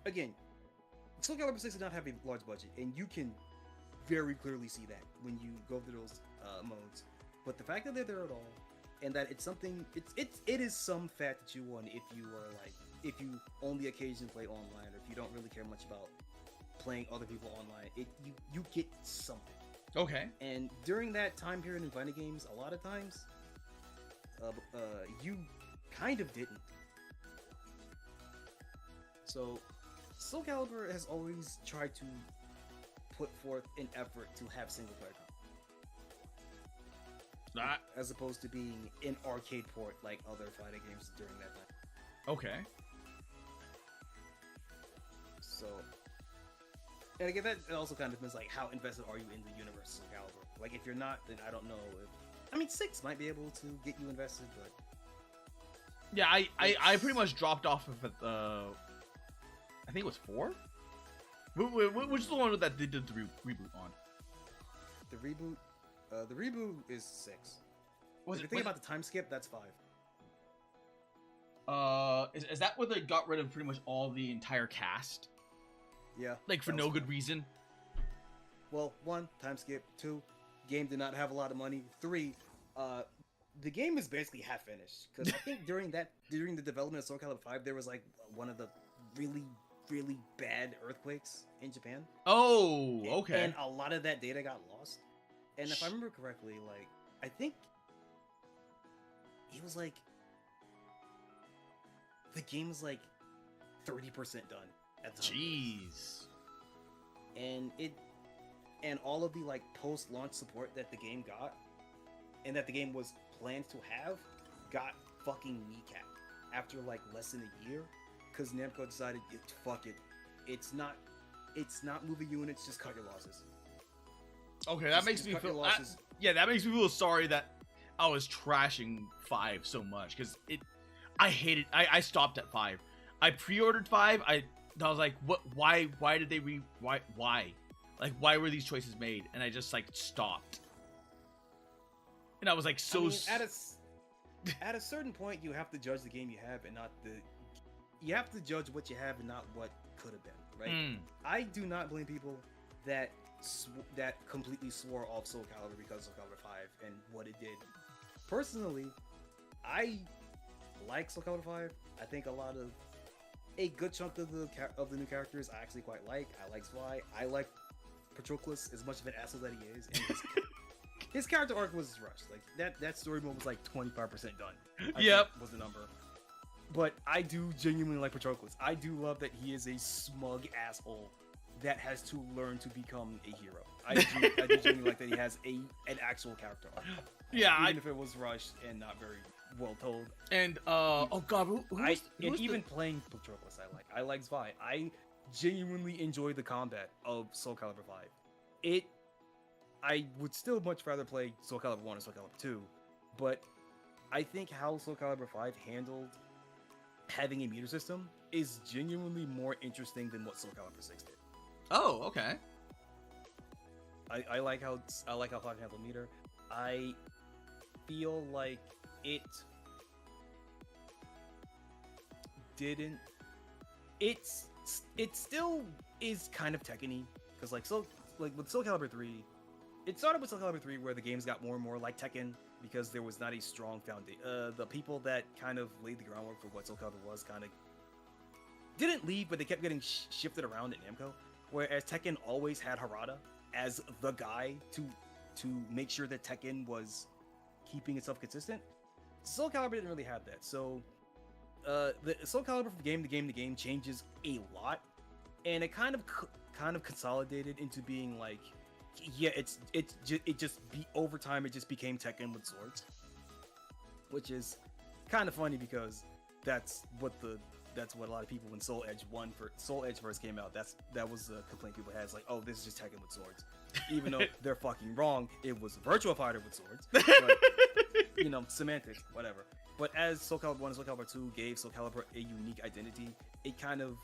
again, Soul Calibur 6 did not have a large budget, and you can very clearly see that when you go through those modes. But the fact that they're there at all, and that it's something, it is some fat that you won if you only occasionally play online, or if you don't really care much about playing other people online. You get something. Okay. And during that time period in fighting games, a lot of times, you kind of didn't. So, Soul Calibur has always tried to put forth an effort to have single player content, as opposed to being an arcade port like other fighting games during that time. Okay. So, and again, that also kind of depends, like, how invested are you in the universe of Soul Calibur? Like, if you're not, then I don't know if... 6 might be able to get you invested, but... Yeah, I pretty much dropped off of it, I think it was 4? Which is the one that they did the reboot on? The reboot is 6. If you think about the time skip, that's 5. Is that where they got rid of pretty much all the entire cast? Yeah. Like, for no good reason? Well, 1, time skip. 2, game did not have a lot of money. 3, the game is basically half finished. Because I think during the development of Soul Calibur 5, there was like one of the really, really bad earthquakes in Japan. Oh, okay. And a lot of that data got lost. And if I remember correctly, like, I think it was like, the game was like 30% done at the time. Jeez. And all of the like post-launch support that the game got, and that the game was planned to have, got fucking kneecapped after like less than a year, because Namco decided, fuck it, it's not moving units, just cut your losses. Okay, that makes me feel. That makes me feel sorry that I was trashing 5 so much, because I hated. I stopped at 5. I pre-ordered 5. I was like, what? Why did they why? Like, why were these choices made? And I just like stopped. And I was like, at a certain point, you have to judge the game you have, and not you have to judge what you have and not what could have been, right? I do not blame people that completely swore off Soul Calibur because of Soul Calibur 5 and what it did. Personally, I like Soul Calibur 5. I think a good chunk of the new characters I actually quite like. I like Zwei. I like Patroclus, as much of an asshole that he is, and his character arc was rushed. Like that story mode was like 25% done. Yep, was the number. But I do genuinely like Patroclus. I do love that he is a smug asshole that has to learn to become a hero. I do genuinely like that he has an actual character arc. Yeah, even if it was rushed and not very well told. And oh god, even playing Patroclus, I like Zwei. genuinely enjoy the combat of Soul Calibur 5. I would still much rather play Soul Calibur 1 or Soul Calibur 2, but I think how Soul Calibur 5 handled having a meter system is genuinely more interesting than what Soul Calibur 6 did. Oh, okay. I like how 5 handled meter. I feel like it didn't. It still is kind of Tekken-y, because like with Soul Calibur 3, it started with Soul Calibur 3 where the games got more and more like Tekken because there was not a strong foundation. The people that kind of laid the groundwork for what Soul Calibur was kind of didn't leave, but they kept getting shifted around at Namco. Whereas Tekken always had Harada as the guy to make sure that Tekken was keeping itself consistent. Soul Calibur didn't really have that, so the Soul Calibur from game to game to game changes a lot, and it kind of consolidated into being like, yeah, over time it just became Tekken with swords, which is kind of funny because that's what a lot of people when Soul Edge first came out, that was the complaint people had. It's like, oh, this is just Tekken with swords, even though they're fucking wrong. It was Virtua Fighter with swords, but, semantics, whatever. But as Soul Calibur 1 and Soul Calibur 2 gave Soul Calibur a unique identity, it kind of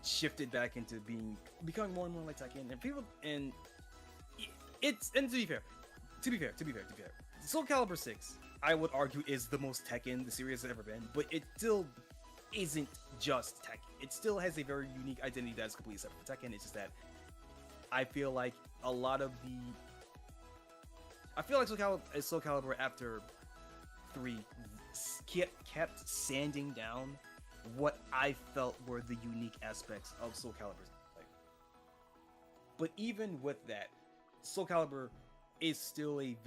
shifted back into becoming more and more like Tekken. And to be fair, Soul Calibur 6, I would argue, is the most Tekken the series has ever been, but it still isn't just Tekken. It still has a very unique identity that's completely separate from Tekken. It's just that I feel like Soul Calibur after 3 kept sanding down what I felt were the unique aspects of Soul Calibur's play. But even with that, Soul Calibur is still it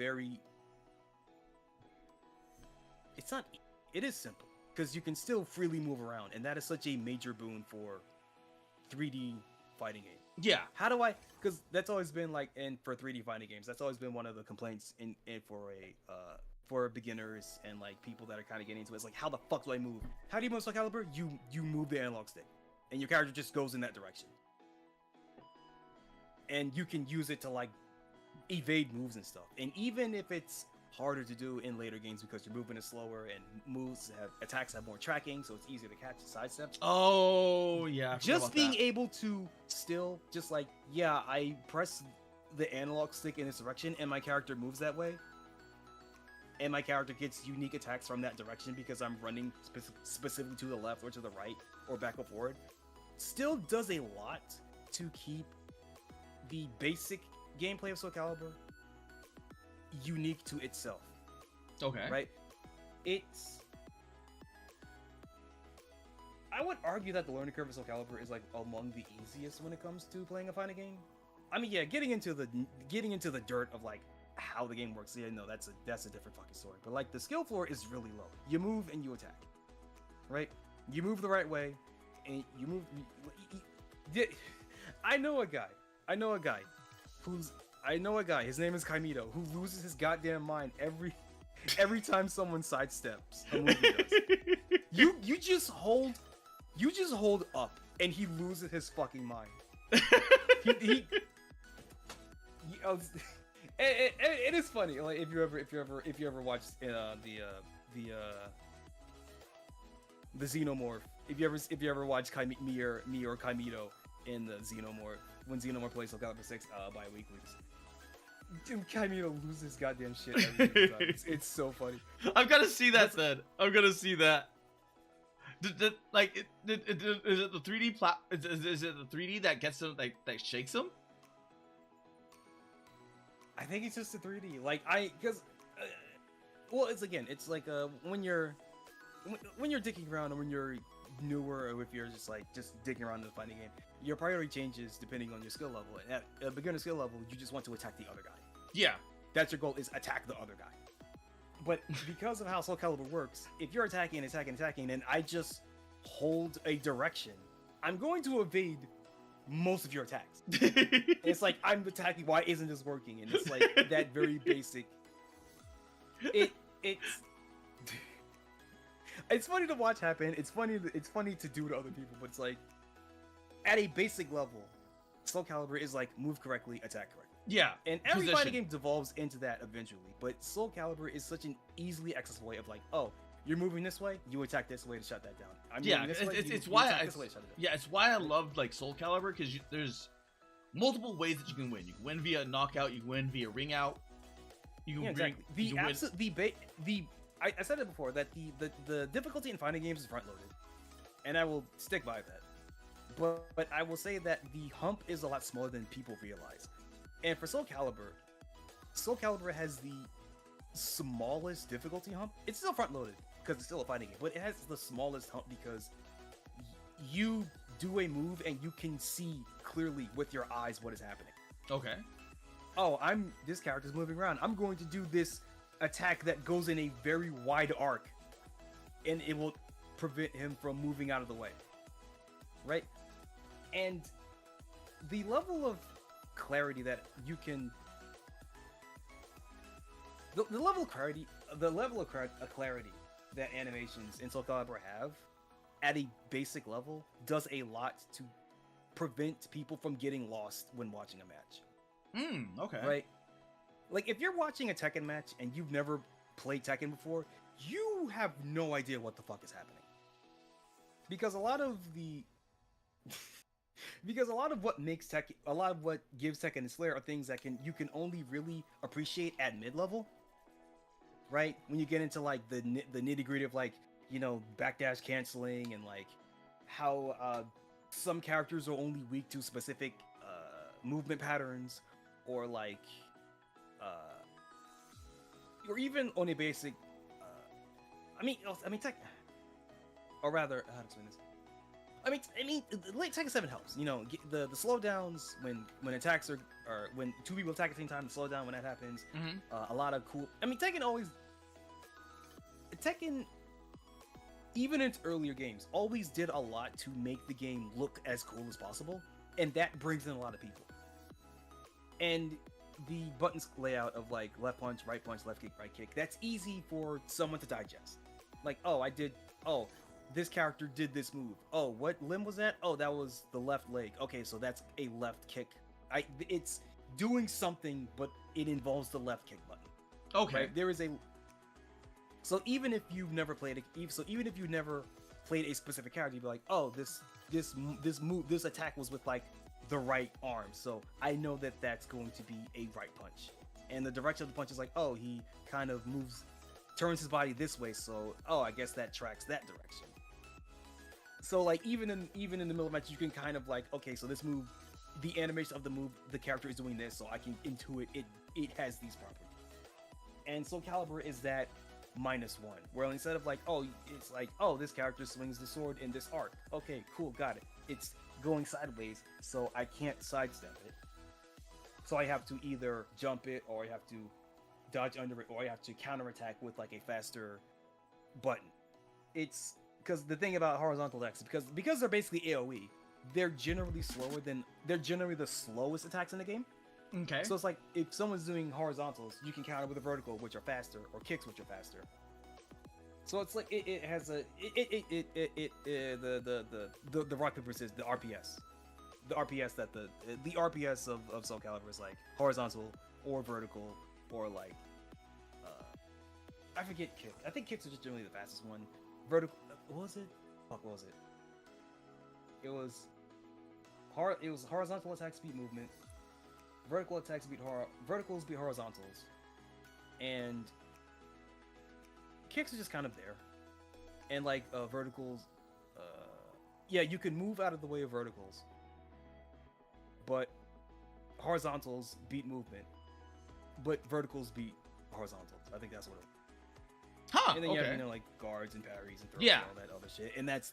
is simple, because you can still freely move around, and that is such a major boon for 3D fighting game. Yeah. Because that's always been like, and for 3D fighting games, that's always been one of the complaints for beginners and like people that are kind of getting into it. It's like, how the fuck do I move? How do you move Soul Calibur? You move the analog stick, and your character just goes in that direction, and you can use it to like evade moves and stuff. And even if it's harder to do in later games because your movement is slower and attacks have more tracking, so it's easier to catch and sidestep. Oh yeah. Just being able to still just like, yeah, I press the analog stick in this direction and my character moves that way, and my character gets unique attacks from that direction because I'm running specifically to the left or to the right or back or forward, still does a lot to keep the basic gameplay of Soul Calibur unique to itself. Okay. Right? I would argue that the learning curve of Soul Calibur is like among the easiest when it comes to playing a fighting game. I mean, yeah, getting into the dirt of like how the game works, yeah, no, that's a different fucking story. But like the skill floor is really low. You move and you attack. Right? You move the right way and you move. I know a guy. His name is Kaimito, who loses his goddamn mind every time someone sidesteps a move he does. You just hold up and he loses his fucking mind. It is funny. Like if you ever watched the Xenomorph, if you ever watch me or Kaimito in the Xenomorph when Xenomorph plays Soul Calibur 6 bi-weekly. Dude, Kaimito loses his goddamn shit every single time. It's so funny. I'm gonna see that then. I'm gonna see that. Is it the 3D is it the 3D that gets him that shakes him? I think it's just the 3D. It's like when you're dicking around, or when you're newer, or if you're just dicking around in the fighting game, your priority changes depending on your skill level. And at a beginner skill level, you just want to attack the other guy. Yeah, that's your goal, is attack the other guy. But because of how Soul Calibur works, if you're attacking, and I just hold a direction, I'm going to evade most of your attacks. It's like, I'm attacking, why isn't this working? And it's like that very basic. It's funny to watch happen. It's funny to do to other people, but it's like, at a basic level, Soul Calibur is like move correctly, attack correctly. Yeah. And every fighting game devolves into that eventually. But Soul Calibur is such an easily accessible way of like, oh, you're moving this way, you attack this way to shut that down. It's why I love like Soul Calibur, because there's multiple ways that you can win. You can win via knockout, you can win via ring out. You can I said it before that the difficulty in fighting games is front loaded, and I will stick by that. But I will say that the hump is a lot smaller than people realize. And for Soul Calibur has the smallest difficulty hump. It's still front loaded because it's still a fighting game, but it has the smallest hump because you do a move and you can see clearly with your eyes what is happening. Okay. Oh, this character's moving around. I'm going to do this attack that goes in a very wide arc, and it will prevent him from moving out of the way. Right? And the level of clarity that you can, the level of clarity that animations in Soul Calibur have at a basic level does a lot to prevent people from getting lost when watching a match. Okay. Right? Like, if you're watching a Tekken match and you've never played Tekken before, you have no idea what the fuck is happening. Because a lot of what makes Tekken, a lot of what gives Tekken its flair are things that you can only really appreciate at mid-level. Right? When you get into like the nitty-gritty of like, you know, backdash canceling and like how some characters are only weak to specific movement patterns, or like or even on a basic Tekken, or rather, how to explain this? Late Tekken 7 helps. You know, the slowdowns when attacks are, or when two people attack at the same time, the slowdown when that happens. A lot of cool. Tekken, even in its earlier games, always did a lot to make the game look as cool as possible, and that brings in a lot of people. And the buttons layout of like left punch, left kick, right kick, that's easy for someone to digest. Like, this character did this move. Oh, what limb was that? Oh, that was the left leg. Okay, so that's a left kick. It's doing something, but it involves the left kick button. Okay. Right? There is a. So even if you've never played a specific character, you'd be like, oh, this attack was with like the right arm, so I know that that's going to be a right punch. And the direction of the punch is like, oh, he kind of turns his body this way, so I guess that tracks that direction. So like even in the middle of the match, you can kind of like, okay, so this move, the animation of the move, the character is doing this, so I can intuit it has these properties. And Soul Calibur is that -1, where instead of like, it's like, this character swings the sword in this arc. Okay, cool, got it. It's going sideways, so I can't sidestep it. So I have to either jump it, or I have to dodge under it, or I have to counterattack with like a faster button. It's because the thing about horizontal attacks is because they're basically AoE, they're generally the slowest attacks in the game. Okay. So it's like if someone's doing horizontals, you can counter with a vertical, which are faster, or kicks, which are faster. So it's like it has the rock paper scissors, the RPS, the RPS of Soul Calibur is like horizontal or vertical, or like I forget kick. I think kicks are just generally the fastest one. Vertical, what was it? Fuck, what was it? It was horizontal attack, speed movement. Vertical attacks verticals beat horizontals, and kicks are just kind of there. And like verticals, you can move out of the way of verticals, but horizontals beat movement, but verticals beat horizontals. I think that's what it was. And then you have, like guards and parries and throws and all that other shit. And that's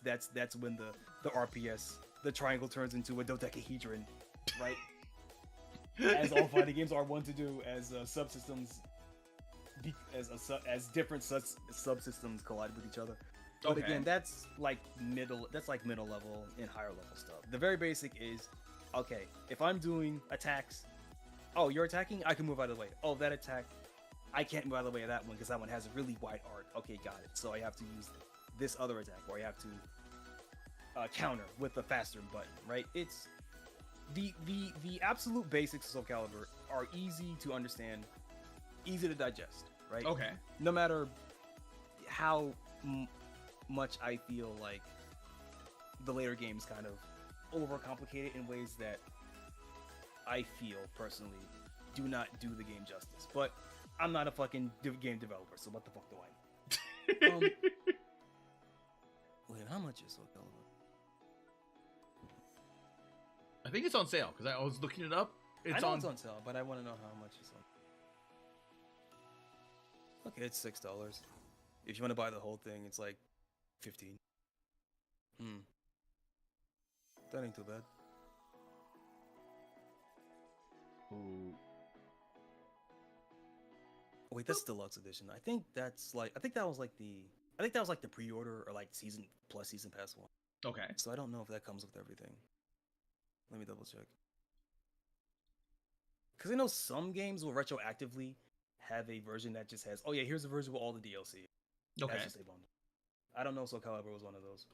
when the RPS, the triangle, turns into a dodecahedron, right? As all fighting games are wont to do, as subsystems, as different subsystems collide with each other. But again, that's like middle level and higher level stuff. The very basic is, okay, if I'm doing attacks, you're attacking, I can move out of the way. Oh, that attack, I can't move out of the way of that one because that one has a really wide arc. Okay, got it. So I have to use this other attack, or I have to counter with a faster button, right? It's the absolute basics of Soul Calibur are easy to understand, easy to digest, right? Okay. No matter how much I feel like the later games kind of overcomplicated in ways that I feel personally do not do the game justice. But I'm not a fucking game developer, so what the fuck do I know? Wait, how much is Soul Calibur? I think it's on sale because I was looking it up. I know it's on sale, but I want to know how much it's on. Okay, it's $6. If you want to buy the whole thing, it's like $15. That ain't too bad. Ooh. Wait, that's deluxe edition. I think that was like the pre-order or like season pass one. Okay. So I don't know if that comes with everything. Let me double check. Because I know some games will retroactively have a version that just has, oh yeah, here's a version with all the DLC. Okay. That's just a bundle. I don't know if Soul Calibur was one of those.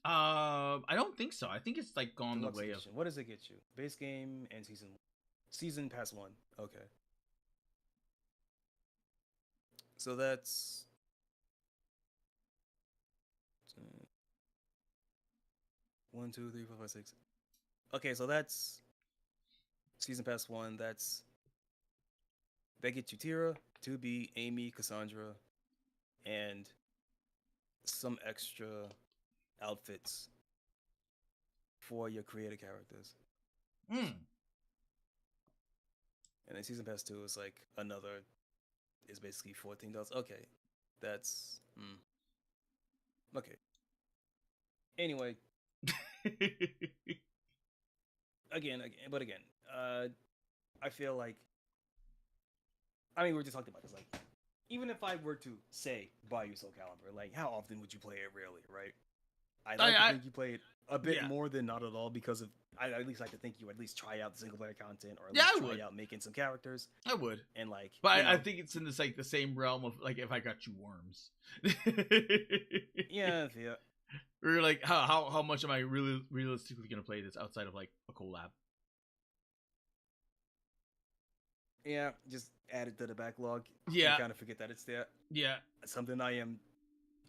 I don't think so. I think it's like gone Deluxe the way edition. What does it get you? Base game and season pass 1. Okay. So that's 1, 2, 3, 4, 5, 6. Okay, so that's season pass 1. That gets you Tira, 2B, Amy, Cassandra, and some extra outfits for your creator characters. And then season pass 2 is like another, is basically $14. Okay, that's okay. Anyway, again, I feel like, I mean, we were just talking about this, like, even if I were to say buy you Soul Calibur, like, how often would you play it really, right? I like to think you play it a bit more than not at all, because of, I at least like to think you would at least try out the single player content, or at least try out making some characters. I would. And like, but I think it's in this like the same realm of like if I got you worms. yeah. Or like how much am I really realistically gonna play this outside of like a collab? Yeah, just add it to the backlog. Yeah. You kind of forget that it's there. Yeah. It's something I am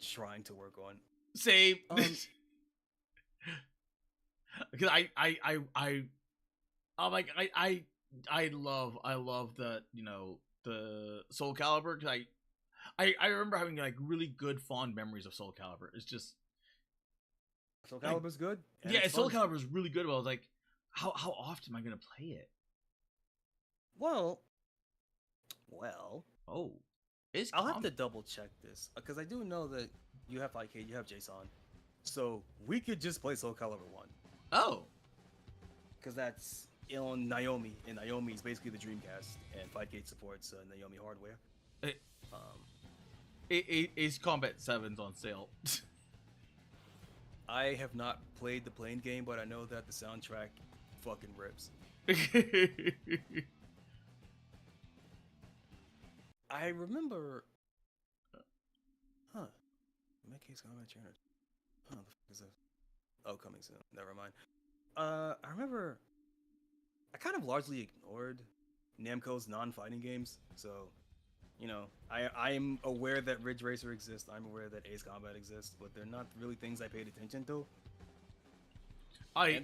trying to work on. Same. Because I'm like I love the, you know, the Soul Calibur, because I remember having like really good fond memories of Soul Calibur. It's just Soul Calibur's good. Yeah, Soul Calibur is really good, but I was like, how often am I gonna play it? Well. Oh, I'll have to double check this, because I do know that you have IK, you have Jason, so we could just play Soul Calibur 1. Oh, because that's on Naomi, and Naomi is basically the Dreamcast, and Fightgate supports Naomi hardware. Ace Combat 7's on sale. I have not played the plane game, but I know that the soundtrack fucking rips. I remember. Make Ace Combat Trainer. The fuck is this? Oh, coming soon. Never mind. I remember. I kind of largely ignored Namco's non-fighting games, so, you know, I'm aware that Ridge Racer exists. I'm aware that Ace Combat exists, but they're not really things I paid attention to. I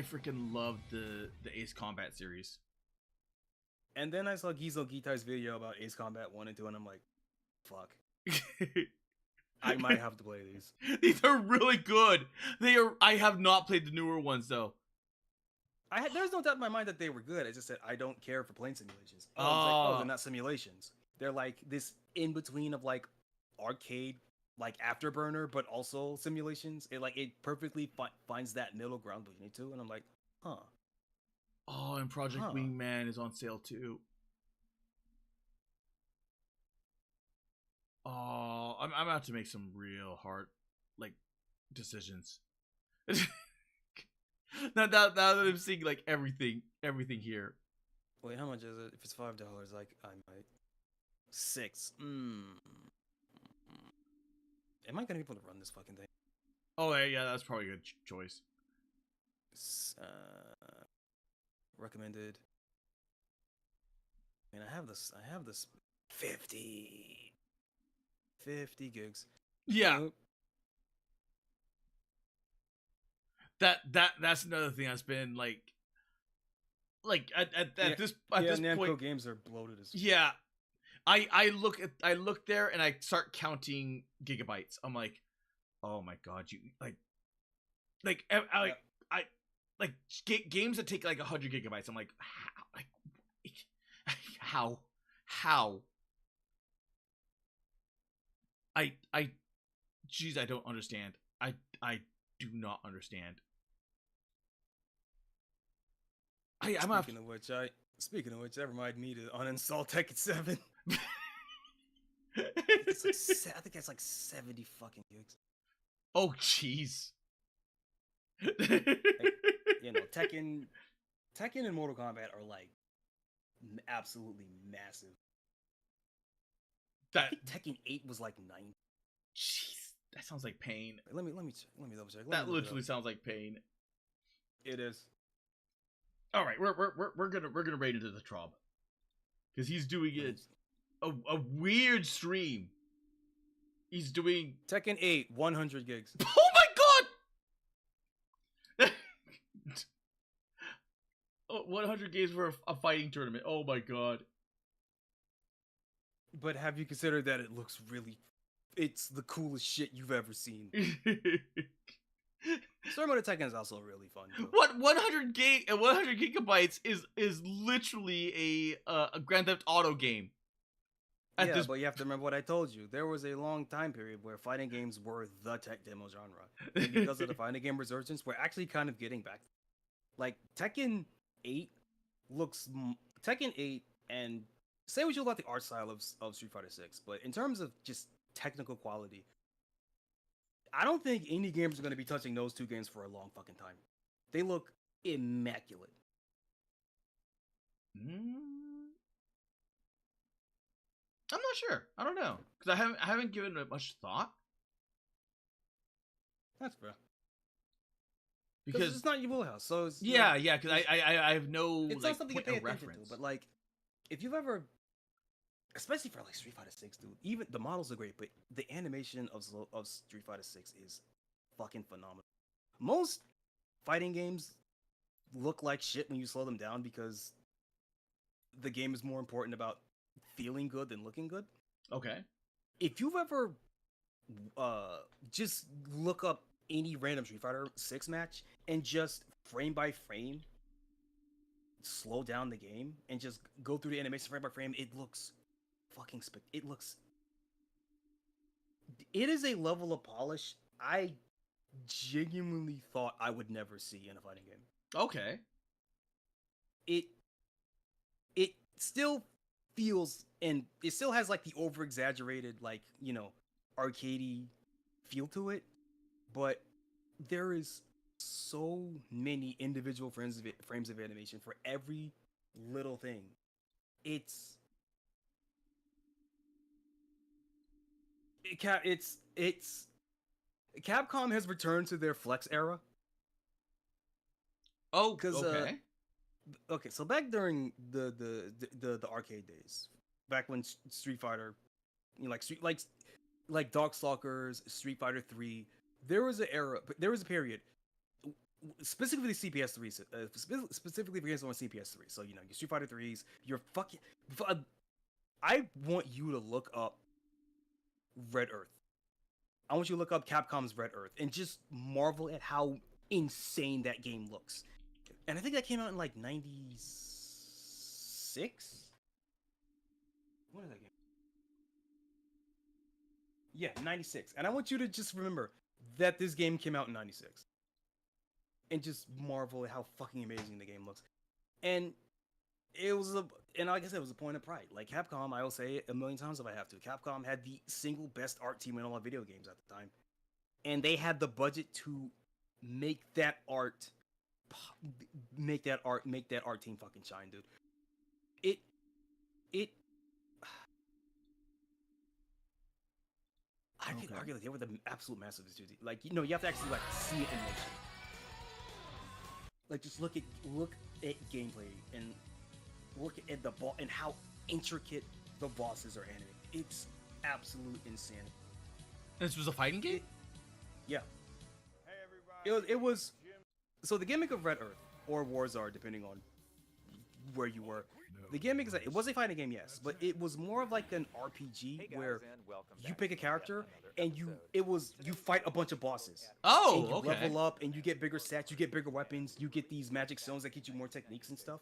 freaking loved the Ace Combat series. And then I saw Gizo Gitai's video about Ace Combat 1 and 2, and I'm like, fuck. I might have to play these. These are really good. I have not played the newer ones, though. There's no doubt in my mind that they were good. I just said I don't care for plane simulations. Oh, they're not simulations. They're like this in-between of like arcade, like Afterburner, but also simulations. It perfectly finds that middle ground between the two, and I'm like, huh. Oh, and Project Wingman is on sale too. Oh, I'm about to make some real hard, like, decisions. now that I'm seeing like everything here. Wait, how much is it? If it's $5, like I might. $6. And am I gonna be able to run this fucking thing? Oh yeah, that's probably a good choice. Recommended. I mean, I have this 50 gigs. Yeah. That's another thing that's been like at this Namco point, games are bloated as yeah. I look there and I start counting gigabytes. I'm like, oh my god, you games that take like 100 gigabytes. I'm like, how? Jeez, I don't understand. I do not understand. Speaking of which, that reminded me to uninstall Tekken 7. I think it's like 70 fucking gigs. Oh jeez. Tekken and Mortal Kombat are like absolutely massive. I think Tekken 8 was like 90. Jeez, that sounds like pain. Let me double check. That literally sounds like pain. It is. All right, we're gonna raid into the Trob because he's doing it a weird stream. He's doing Tekken 8 100 gigs. Oh my god! 100 gigs for a fighting tournament. Oh my god! But have you considered that it looks really? It's the coolest shit you've ever seen. Story mode of Tekken is also really fun. Too. What 100 gigabytes is literally a Grand Theft Auto game. But you have to remember what I told you. There was a long time period where fighting games were the tech demo genre, and because of the fighting game resurgence, we're actually kind of getting back. Like Tekken 8 and say what you about the art style of Street Fighter 6, but in terms of just technical quality, I don't think any games are going to be touching those two games for a long fucking time. They look immaculate. I'm not sure. I don't know because I haven't given it much thought. That's fair. Because it's not your wheelhouse, so it's, because I have no. It's not something you pay attention to, but like, if you've ever, especially for like Street Fighter 6, dude, even the models are great, but the animation of Street Fighter 6 is fucking phenomenal. Most fighting games look like shit when you slow them down because the game is more important about feeling good than looking good. Okay. If you've ever just look up any random Street Fighter 6 match and just frame by frame slow down the game and just go through the animation frame by frame, it looks fucking it is a level of polish I genuinely thought I would never see in a fighting game. Okay. It still feels, and it still has like the over exaggerated, like, you know, arcadey feel to it, but there is so many individual frames of animation for every little thing. It's Capcom has returned to their flex era. Oh, okay. Okay, so back during the arcade days, back when Street Fighter, you know, like Darkstalkers, Street Fighter 3, there was a period, specifically CPS 3, specifically for games on CPS 3. So, you know, your Street Fighter 3s, your fucking, I want you to look up Red Earth. I want you to look up Capcom's Red Earth and just marvel at how insane that game looks. And I think that came out in like 96? When is that game? Yeah, 96. And I want you to just remember that this game came out in 96. And just marvel at how fucking amazing the game looks. And it was and like I said, it was a point of pride. Like Capcom, I will say it a million times if I have to. Capcom had the single best art team in all of video games at the time. And they had the budget to make that art team fucking shine, dude. I could argue that they were the absolute masters of 2D. Like, you know, you have to actually like see it in motion. Like, just look at gameplay and look at the ball and how intricate the bosses are animated. It's absolute insanity. This was a fighting game? Yeah. It was. So the gimmick of Red Earth or Warzard, depending on where you were, the gimmick is that it was a fighting game, yes, but it was more of like an RPG where you pick a character and you fight a bunch of bosses. Oh, and you okay. level up and you get bigger stats, you get bigger weapons, you get these magic stones that get you more techniques and stuff.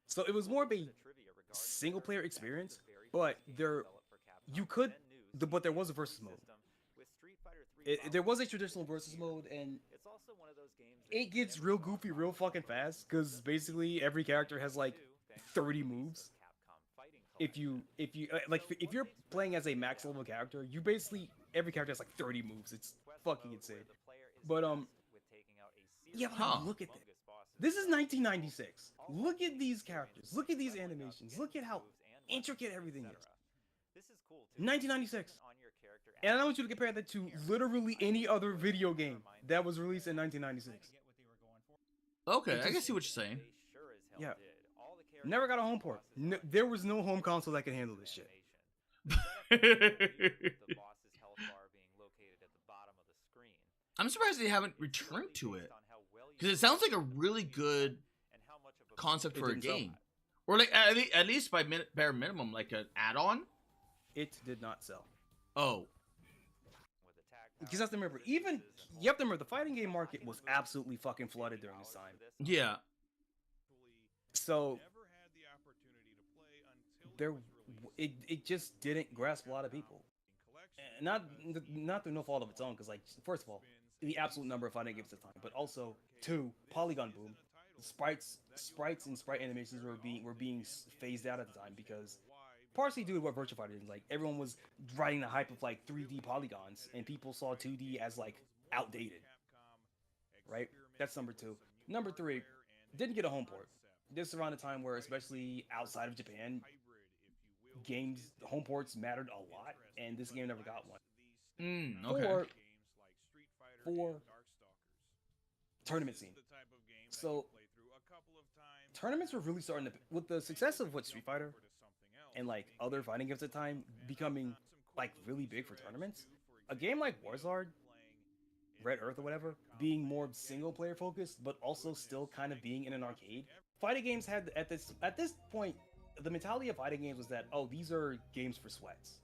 So it was more of a single player experience, but there was a versus mode. There was a traditional versus mode, and it gets real goofy real fucking fast because basically every character has like 30 moves. If you're playing as a max level character, every character has like 30 moves. It's fucking insane. But yeah, look at that. This is 1996. Look at these characters. Look at these animations. Look at how intricate everything is. 1996. And I want you to compare that to literally any other video game that was released in 1996. Okay, I can see what you're saying. Yeah. Never got a home port. There was no home console that could handle this shit. I'm surprised they haven't returned to it. Because it sounds like a really good concept for a game. Or like at least by bare minimum, like an add-on. It did not sell. Oh. Because you have to remember, the fighting game market was absolutely fucking flooded during this time. Yeah. So it just didn't grasp a lot of people. Not through no fault of its own, because like, first of all, the absolute number of fighting games at the time, but also two, polygon boom. Sprites and sprite animations were being phased out at the time because partially due to what Virtua Fighter did. Like, everyone was riding the hype of like 3D polygons, and people saw 2D as like outdated. Right? That's number two. Number three, didn't get a home port. This is around a time where, especially outside of Japan, home ports mattered a lot, and this game never got one. Okay. Four, tournament scene. So tournaments were really starting to, with the success of Street Fighter and like other fighting games at the time becoming like really big for tournaments. A game like Warzard, Red Earth or whatever, being more single player focused, but also still kind of being in an arcade. Fighting games had at this point, the mentality of fighting games was that, oh, these are games for sweats.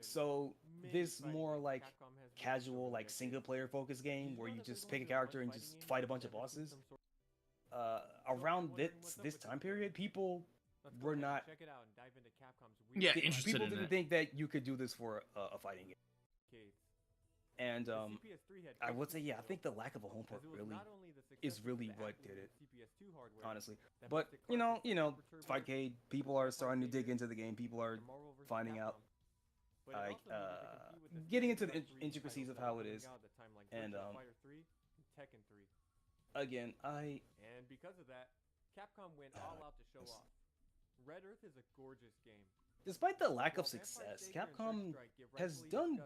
So this more like casual, like single player focused game where you just pick a character and just fight a bunch of bosses. Around this time period, people were not interested people in didn't it. think that you could do this for a fighting game. And I would say, I think the lack of a home port is really what did it, honestly. But you know, Fightcade, people are starting to dig into the game. People are finding out, like, getting into the intricacies of how it is. And again, and because of that, Capcom went all out to show off. Red Earth is a gorgeous game. Despite the lack of success, Capcom has done,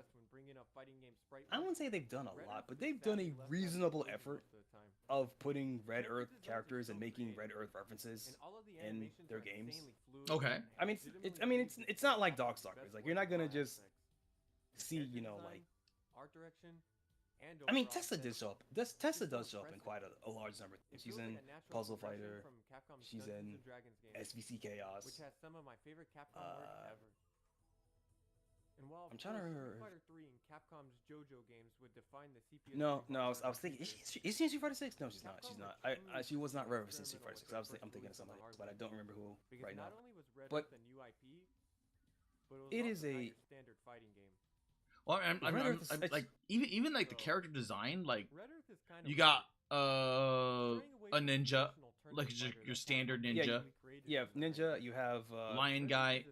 I wouldn't say they've done a lot, but they've done a reasonable effort of putting Red Earth characters and making Red Earth references in their games. Okay. I mean, it's not like Darkstalkers. Like, you're not gonna just see, like, art direction. I mean, Tessa does show up. Tessa does show up in quite a large number. She's in Puzzle Fighter. She's in SVC Chaos. Which has some of my favorite Capcom work ever. And while I'm trying to remember. Street Fighter 3 and Capcom's JoJo games would define the CPS. No, I was thinking, is she in Street Fighter 6? No, she's not. She's not. She was not referenced in Street Fighter 6. I'm thinking of somebody, but I don't remember who right now. But it is a standard fighting game. Well, I'm like even like the character design, like you got a ninja, like your standard ninja. Yeah, ninja. You have Lionhead guy.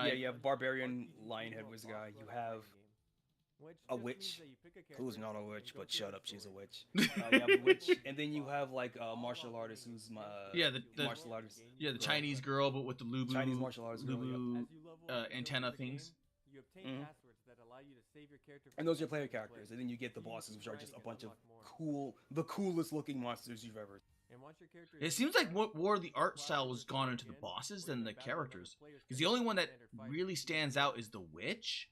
Yeah, you have barbarian Lionhead wizard guy. You have a witch, who's not a witch, but shut up, she's a witch. You have a witch, and then you have like a martial artist who's the martial artist. Yeah, the Chinese girl, but with the Lubu, Chinese martial arts girl, Lubu antenna things. You obtain passwords that allow you to save your character. And those are your player characters, and then you get the bosses, which are just a bunch of the coolest looking monsters you've ever. It seems like more of the art style was gone into the bosses than the characters, because the only one that really stands out is the witch.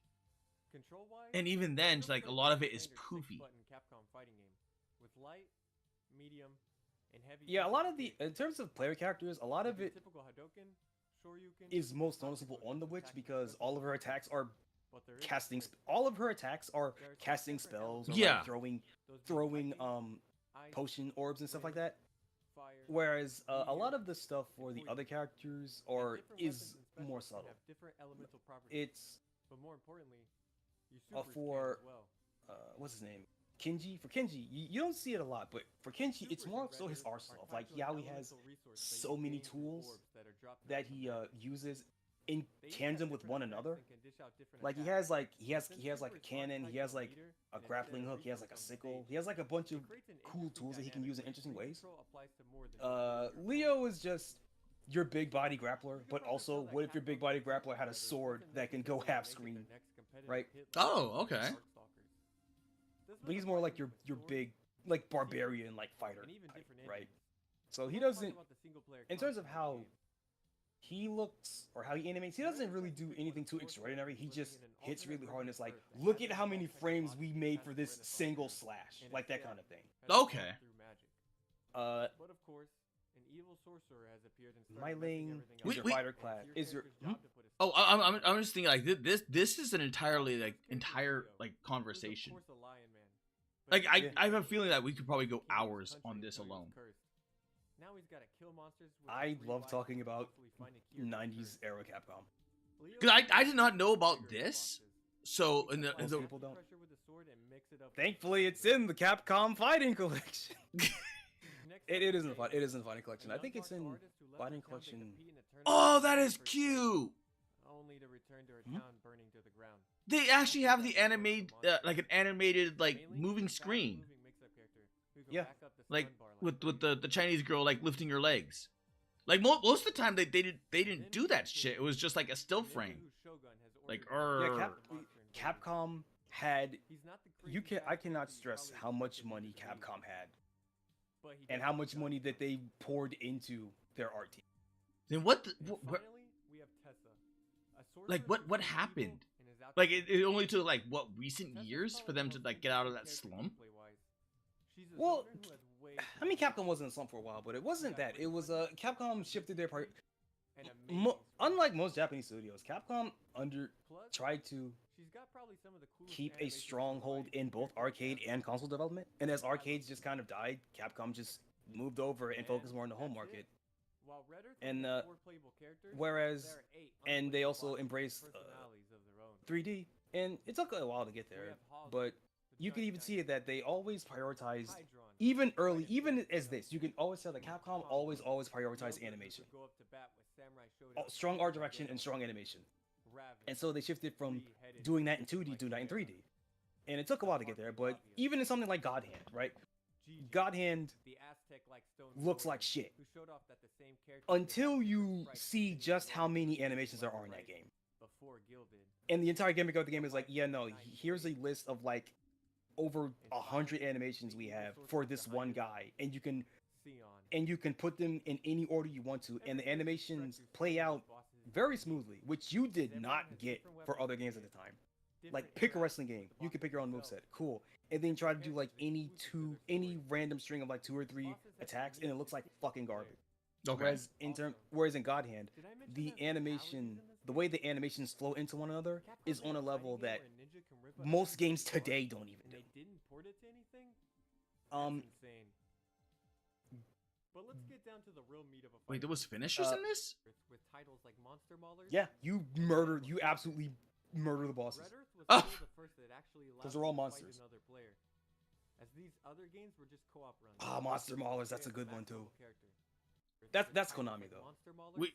And even then, like a lot of it is poofy. Yeah, a lot of in terms of player characters, a lot of it is most noticeable on the witch because all of her attacks are casting. All of her attacks are casting spells. Or like throwing potion orbs and stuff like that. Whereas a lot of the stuff for the other characters is more subtle. It's but more importantly, for what's his name? Kenji. For Kenji, you don't see it a lot, but for Kenji, it's more so his arsenal. Like Yaoi has so many tools that he uses in tandem with one another. Like he has like a cannon, he has like a grappling hook, he has like a sickle, he has like a bunch of cool tools that he can use in interesting ways. Leo is just your big body grappler, but also what if your big body grappler had a sword that can go half screen, right? Oh, okay. But he's more like your big like barbarian like fighter type, right? So he doesn't, in terms of how he looks or how he animates, he doesn't really do anything too extraordinary. He just hits really hard and it's like, look at how many frames we made for this single slash, like that kind of thing. Okay. But of course, an evil sorcerer has appeared and Myling is your fighter class. Is your Oh, I'm just thinking like this is an entirely conversation. Like I have a feeling that we could probably go hours on this alone. Now he's got to kill monsters. I love talking about 90s era Capcom. Because I did not know about this. So Most people don't. Thankfully, it's in the Capcom Fighting Collection. it isn't the Fighting Collection. I think it's in Fighting Collection. Oh, that is cute. Only to return to her town burning to the ground. They actually have the like an animated like moving screen. Yeah. Like with the Chinese girl like lifting her legs. Like most of the time they didn't do that shit. It was just like a still frame. Like Capcom had I cannot stress how much money Capcom had and how much money that they poured into their art team. Then what what happened? Like it only took like what recent years for them to like get out of that slump? Well, I mean Capcom wasn't in a slump for a while, but it wasn't that. It was Capcom shifted their part. Unlike most Japanese studios, Capcom tried to keep a stronghold in both arcade and console development. And as arcades just kind of died, Capcom just moved over and focused more on the home market. And and they also embraced 3D, and it took a while to get there, but you can even see it that they always prioritized, even as this, you can always tell that Capcom always prioritized animation, strong art direction and strong animation, and so they shifted from doing that in 2D to that in 3D, and it took a while to get there. But even in something like God Hand, right? God Hand looks like shit until you see just how many animations there are in that game. And the entire gimmick of the game is like, yeah, no, here's a list of like over 100 animations we have for this one guy, and you can put them in any order you want to, and the animations play out very smoothly, which you did not get for other games at the time. Like pick a wrestling game, you can pick your own moveset, cool, and then try to do like any random string of like 2 or 3 attacks, and it looks like fucking garbage. Okay. Whereas in God Hand, the way the animations flow into one another is on a level that most games today don't even do. But let's get down to the real meat of a fight. Wait, there was finishers in this? With titles like Monster Maulers. Yeah, you absolutely murder the bosses. Because they're all monsters. As these other games were just co-op runs. Monster Maulers, that's a good one too. That's Konami though. We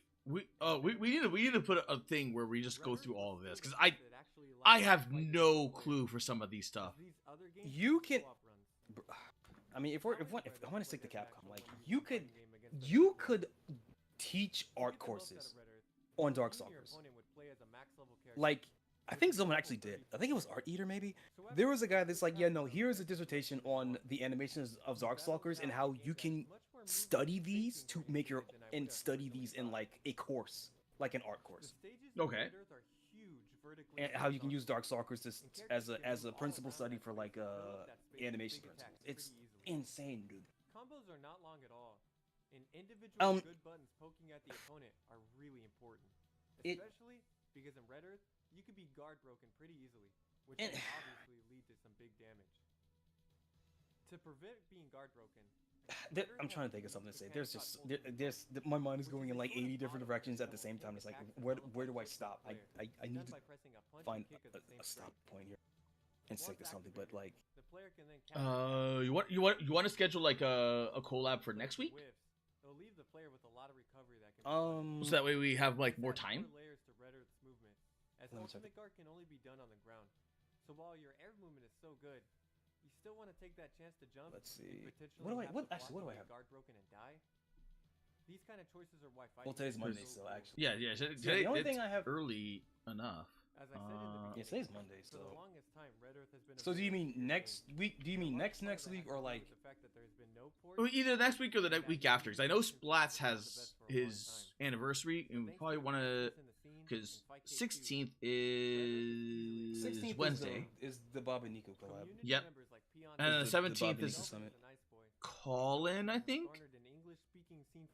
need to put a thing where we just go through all of this, because I have no clue for some of these stuff. You can. I mean, if I want to stick to Capcom, like you could teach art courses on Darkstalkers. Like, I think someone actually did. I think it was Art Eater, maybe. There was a guy that's like, yeah, no, here's a dissertation on the animations of Darkstalkers and how you can study these to make your and study these in like a course, like an art course. Okay. And how you can use Darkstalkers as a principal study for like animation principles. It's insane, dude. Combos are not long at all. And individual good buttons poking at the opponent are really important. Especially because in Red Earth, you could be guard broken pretty easily, which can obviously lead to some big damage. To prevent being guard broken, I'm trying to think of something to say. There's my mind is going in like 80 different directions at the same time. It's like, where do I stop? I need to find a stop point here and stick to something. But like, you want to schedule like a collab for next week? It'll leave the player with a lot of recovery that can so that way we have like more time. Layers to Red Earth's movement, as ultimate guard can only be done on the ground. So while your air movement is so good, you still want to take that chance to jump. Let's see. What do I have? Guard broken and die. These kind of choices are why fighting. Well, today's Monday, so actually. Yeah. Today, the only thing I have early enough. As I said in the beginning, yeah, today's Monday, so. For the longest time, Red Earth has been. So do you mean next week? Do you mean next week or like? Either next week or the week after, because I know Splats has his anniversary, and we probably want to, because 16th is 16th Wednesday. Is the Bob and Nico collab? Yep. And the 17th is Colin, I think.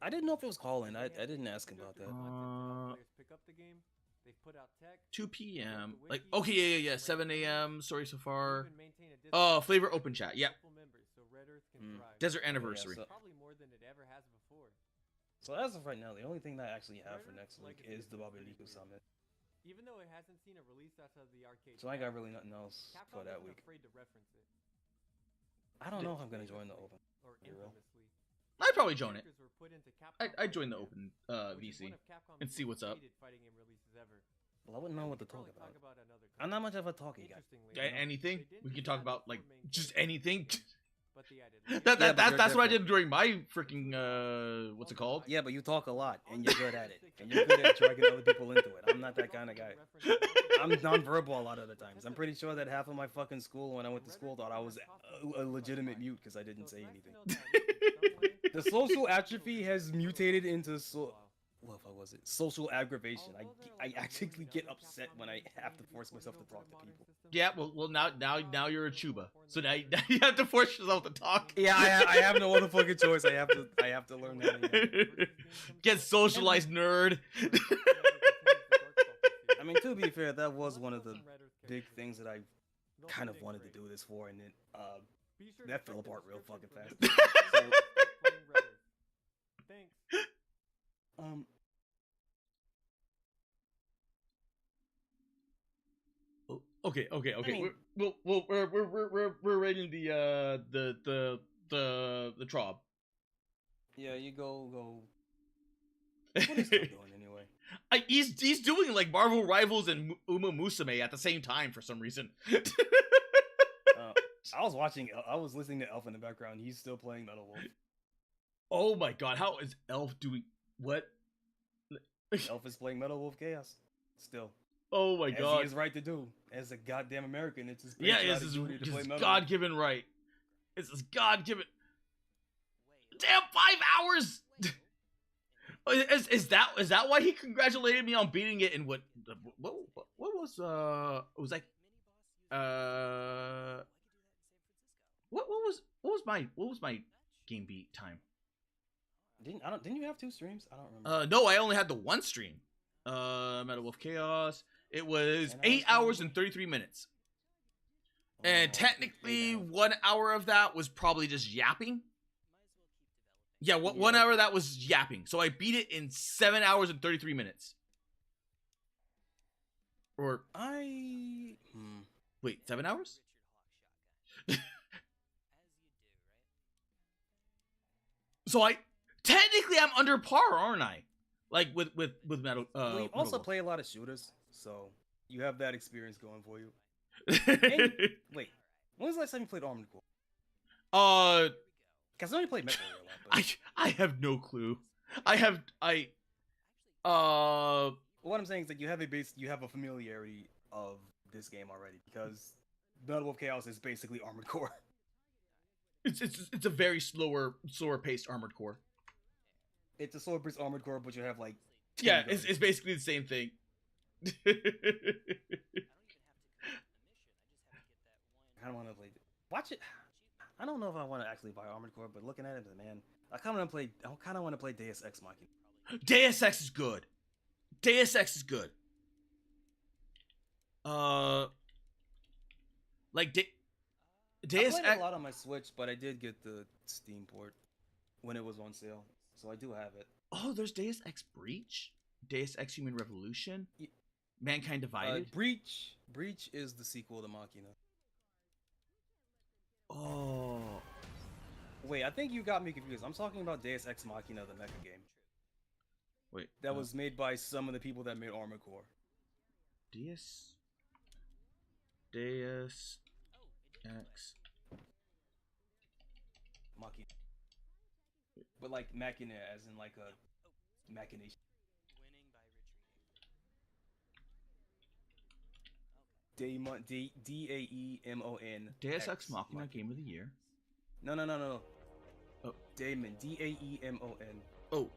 I didn't know if it was Colin. I didn't ask him about that. 2 p.m. Like, okay, yeah. 7 a.m. Sorry, so far. Oh, FlaVR Open Chat. Yep. Desert Anniversary. Yeah, so as of right now, the only thing that I actually have for next week is the Bob and Nico Summit. Even though it hasn't seen a release outside of the arcade. So I got really nothing else for that week. I don't know if I'm gonna join the Open. I'd probably join it. I'd join the Open VC and see what's up. Well, I wouldn't know what to talk about. I'm not much of a talking guy. Anything? We can talk about like just anything. That's what I did during my freaking what's it called? Yeah, but you talk a lot and you're good at it, and you're good at dragging other people into it. I'm not that kind of guy. I'm non-verbal a lot of the times. I'm pretty sure that half of my fucking school when I went to school thought I was a legitimate mute because I didn't say anything. The social atrophy has mutated into what was it? Social aggravation. I actually get upset when I have to force myself to talk to people. Yeah, well now you're a Chuba, so now you have to force yourself to talk. Yeah, I have no other fucking choice. I have to learn that. Get socialized, nerd. I mean, to be fair, that was one of the big things that I kind of wanted to do this for, and then that fell apart real fucking fast. Okay. I mean, we're rating the Trob. Yeah, you go. What is he doing anyway? He's doing like Marvel Rivals and Uma Musume at the same time for some reason. I was listening to Elf in the background. He's still playing Metal Wolf. Oh my god, how is Elf doing what? Elf is playing Metal Wolf Chaos still. Oh my god. He is right to do. As a goddamn American, it's his it's his God-given right. It's his God-given. Damn, 5 hours. Is that why he congratulated me on beating it? And what was it was like what was my game beat time? Didn't you have 2 streams? I don't remember. No, I only had the 1 stream. Metal Wolf Chaos. It was 8 hours and 33 minutes. And technically 1 hour of that was probably just yapping. Yeah, 1 hour of that was yapping. So I beat it in 7 hours and 33 minutes. Or wait, 7 hours? So technically I'm under par, aren't I? Like with Metal. We also play a lot of shooters, so You have that experience going for you. And, wait, when was the last time you played Armored Core? Because I only played MechWarrior a lot. But... I have no clue. What I'm saying is that you have a familiarity of this game already, because Battle of Chaos is basically Armored Core. It's a very slower paced Armored Core. It's a slower paced Armored Core, but you have like it's basically the same thing. I don't want to play. Watch it. I don't know if I want to actually buy Armored Core, but looking at it, man, I kind of want to play Deus Ex Machina. Deus Ex is good. Deus Ex is good. Deus I played Ex a lot on my Switch, but I did get the Steam port when it was on sale, so I do have it. Oh, there's Deus Ex Breach, Deus Ex Human Revolution, Mankind Divided. Breach is the sequel to Machina. Oh. Wait, I think you got me confused. I'm talking about Deus Ex Machina, the mecha game. Wait. That was made by some of the people that made Armored Core. Deus Ex Machina. But like Machina as in like a machination. Daemon, D-A-E-M-O-N. Deus Ex Machina Game of the Year. No. Oh. Daemon, D-A-E-M-O-N. Oh,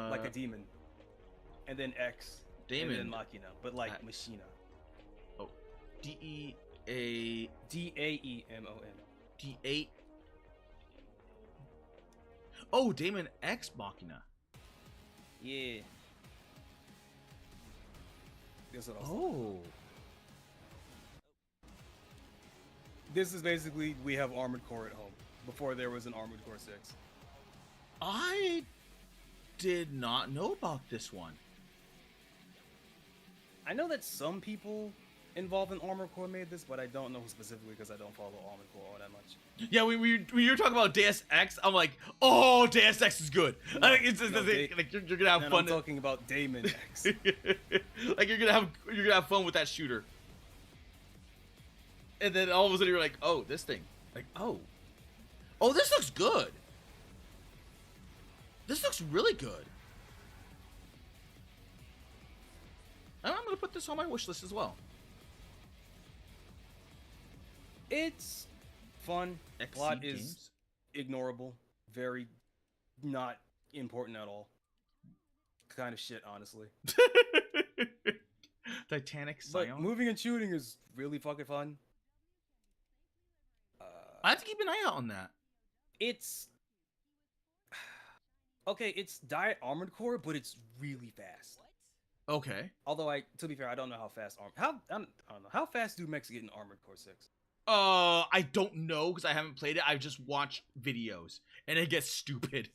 like a demon. And then X. Daemon. And then Machina, but like Machina. Oh. D-E-A... D-A-E-M-O-N. D-A... Oh, Daemon X Machina. Yeah. That's what I was Oh. This is basically, we have Armored Core at home. Before there was an Armored Core 6. I did not know about this one. I know that some people involved in Armored Core made this, but I don't know specifically because I don't follow Armored Core all that much. Yeah, when you were talking about Deus Ex, I'm like, oh, Deus Ex is good. No, I think like you're gonna have fun. I'm talking about Daemon X. Like you're gonna have fun with that shooter. And then all of a sudden you're like, oh, this thing. Like, oh, this looks good. This looks really good. And I'm gonna put this on my wish list as well. It's fun. Plot is ignorable. Very not important at all. Kind of shit, honestly. Titanic But Scion. moving and shooting is really fucking fun. I have to keep an eye out on that. It's okay. It's Diet Armored Core, but it's really fast. Okay. Although to be fair, I don't know how fast I don't know how fast do mechs get in Armored Core 6. I don't know because I haven't played it. I've just watched videos, and it gets stupid.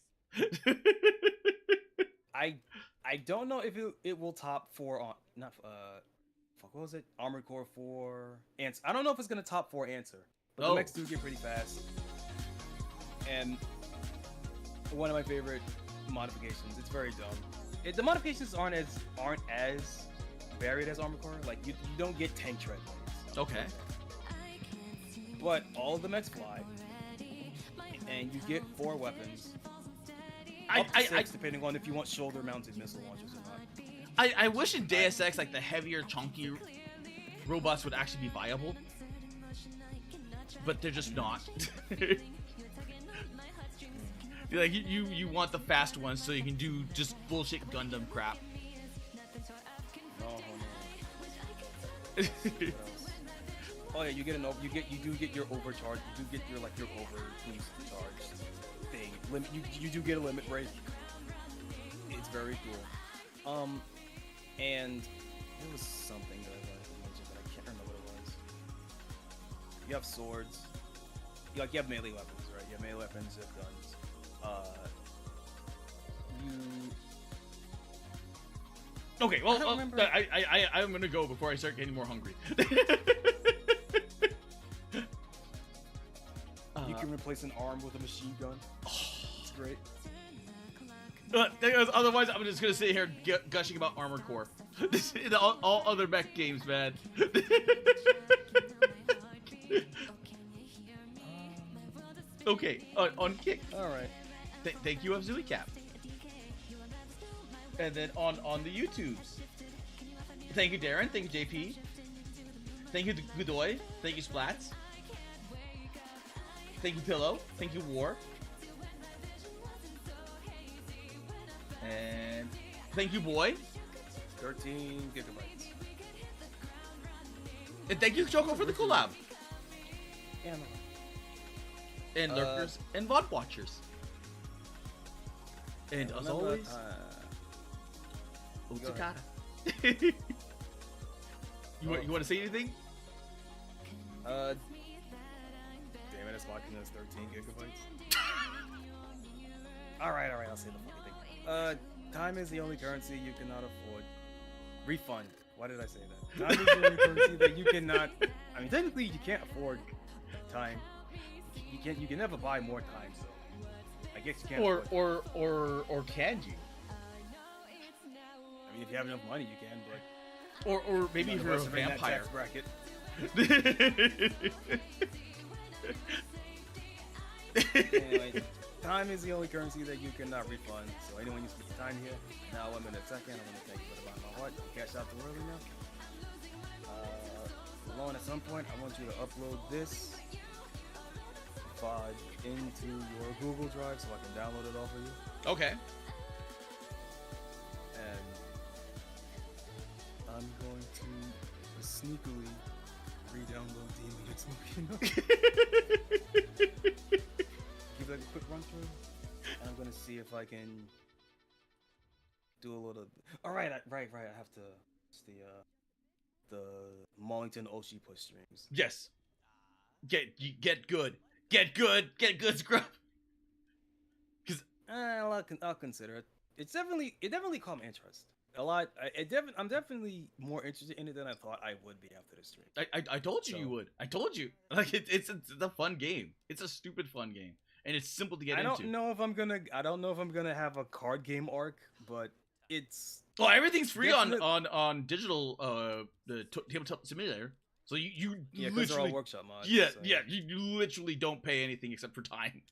I don't know if it will top 4 on what was it? Armored Core 4 Answer. I don't know if it's gonna top 4 Answer, but the mechs do get pretty fast. And one of my favorite modifications. It's very dumb. The modifications aren't as varied as Armored Core. Like you don't get tank tread blades. Okay. But all of the mechs fly, and you get 4 weapons. Up to 6, depending on if you want shoulder-mounted missile launchers or not. I wish in Deus Ex like the heavier, chunky robots would actually be viable, but they're just not. Like you want the fast ones so you can do just bullshit Gundam crap. Oh yeah, you do get your overcharge. You do get your over boost charge thing. You do get a limit break. It's very cool. And there was something that I wanted to mention, but I can't remember what it was. You have swords. You have melee weapons, right? You have melee weapons, you have guns. Okay, well, I'm gonna go before I start getting more hungry. You can replace an arm with a machine gun. It's great. Otherwise, I'm just gonna sit here gushing about Armored Core. all other mech games, man. Okay, on Kick. All right. Thank you, Abzooey Cap. And then on the YouTubes. Thank you, Darren. Thank you, JP. Thank you, Godoy. Thank you, Splats. Thank you, Pillow. Thank you, War. And thank you, Boy. 13 gigabytes. And thank you, Choco, for the collab. Yeah, man. And lurkers and VOD watchers. And as always, Utsukata. You want to say anything? Damn it, it's locking us 13 gigabytes. Alright, I'll say the fucking thing. Time is the only currency you cannot afford. Refund. Why did I say that? Time is the only currency that you cannot. I mean, technically, you can't afford time. You can never buy more time, so I guess you can't. Or can you? I mean, if you have enough money, you can, but. Or maybe if you're a vampire. Tax bracket. Anyway, time is the only currency that you cannot refund. So anyone you spend time here, now 1 minute second, I want to thank you for the bottom of my heart. Don't cash out too early now. Alone at some point, I want you to upload this file into your Google Drive so I can download it off of you. Okay. And I'm going to sneakily re-download Demon X Machina. Give that a quick run through, and I'm gonna see if I can do a little. All right, right. I have to. It's the Mollington Oshi push streams. Yes. Get good, scrub. Cause I'll consider it. It definitely caught my interest a lot. I'm definitely more interested in it than I thought I would be after the stream. I told you you would. I told you. Like it's a fun game. It's a stupid fun game, and it's simple to get into. I don't know if I'm gonna have a card game arc, but it's. Well, everything's free on digital. The tabletop simulator. So you literally they're all workshop mods. Yeah, so. yeah. You literally don't pay anything except for time.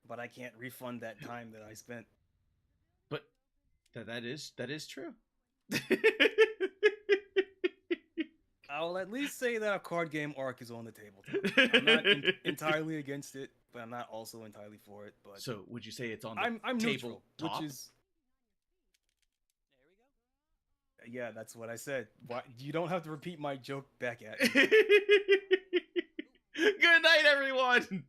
But I can't refund that time that I spent. But that is true. I'll at least say that a card game arc is on the table. I'm not entirely against it, but I'm not also entirely for it. But so would you say it's on the I'm table neutral, top? Which is. Yeah, that's what I said. Why you don't have to repeat my joke back at me. Good night, everyone.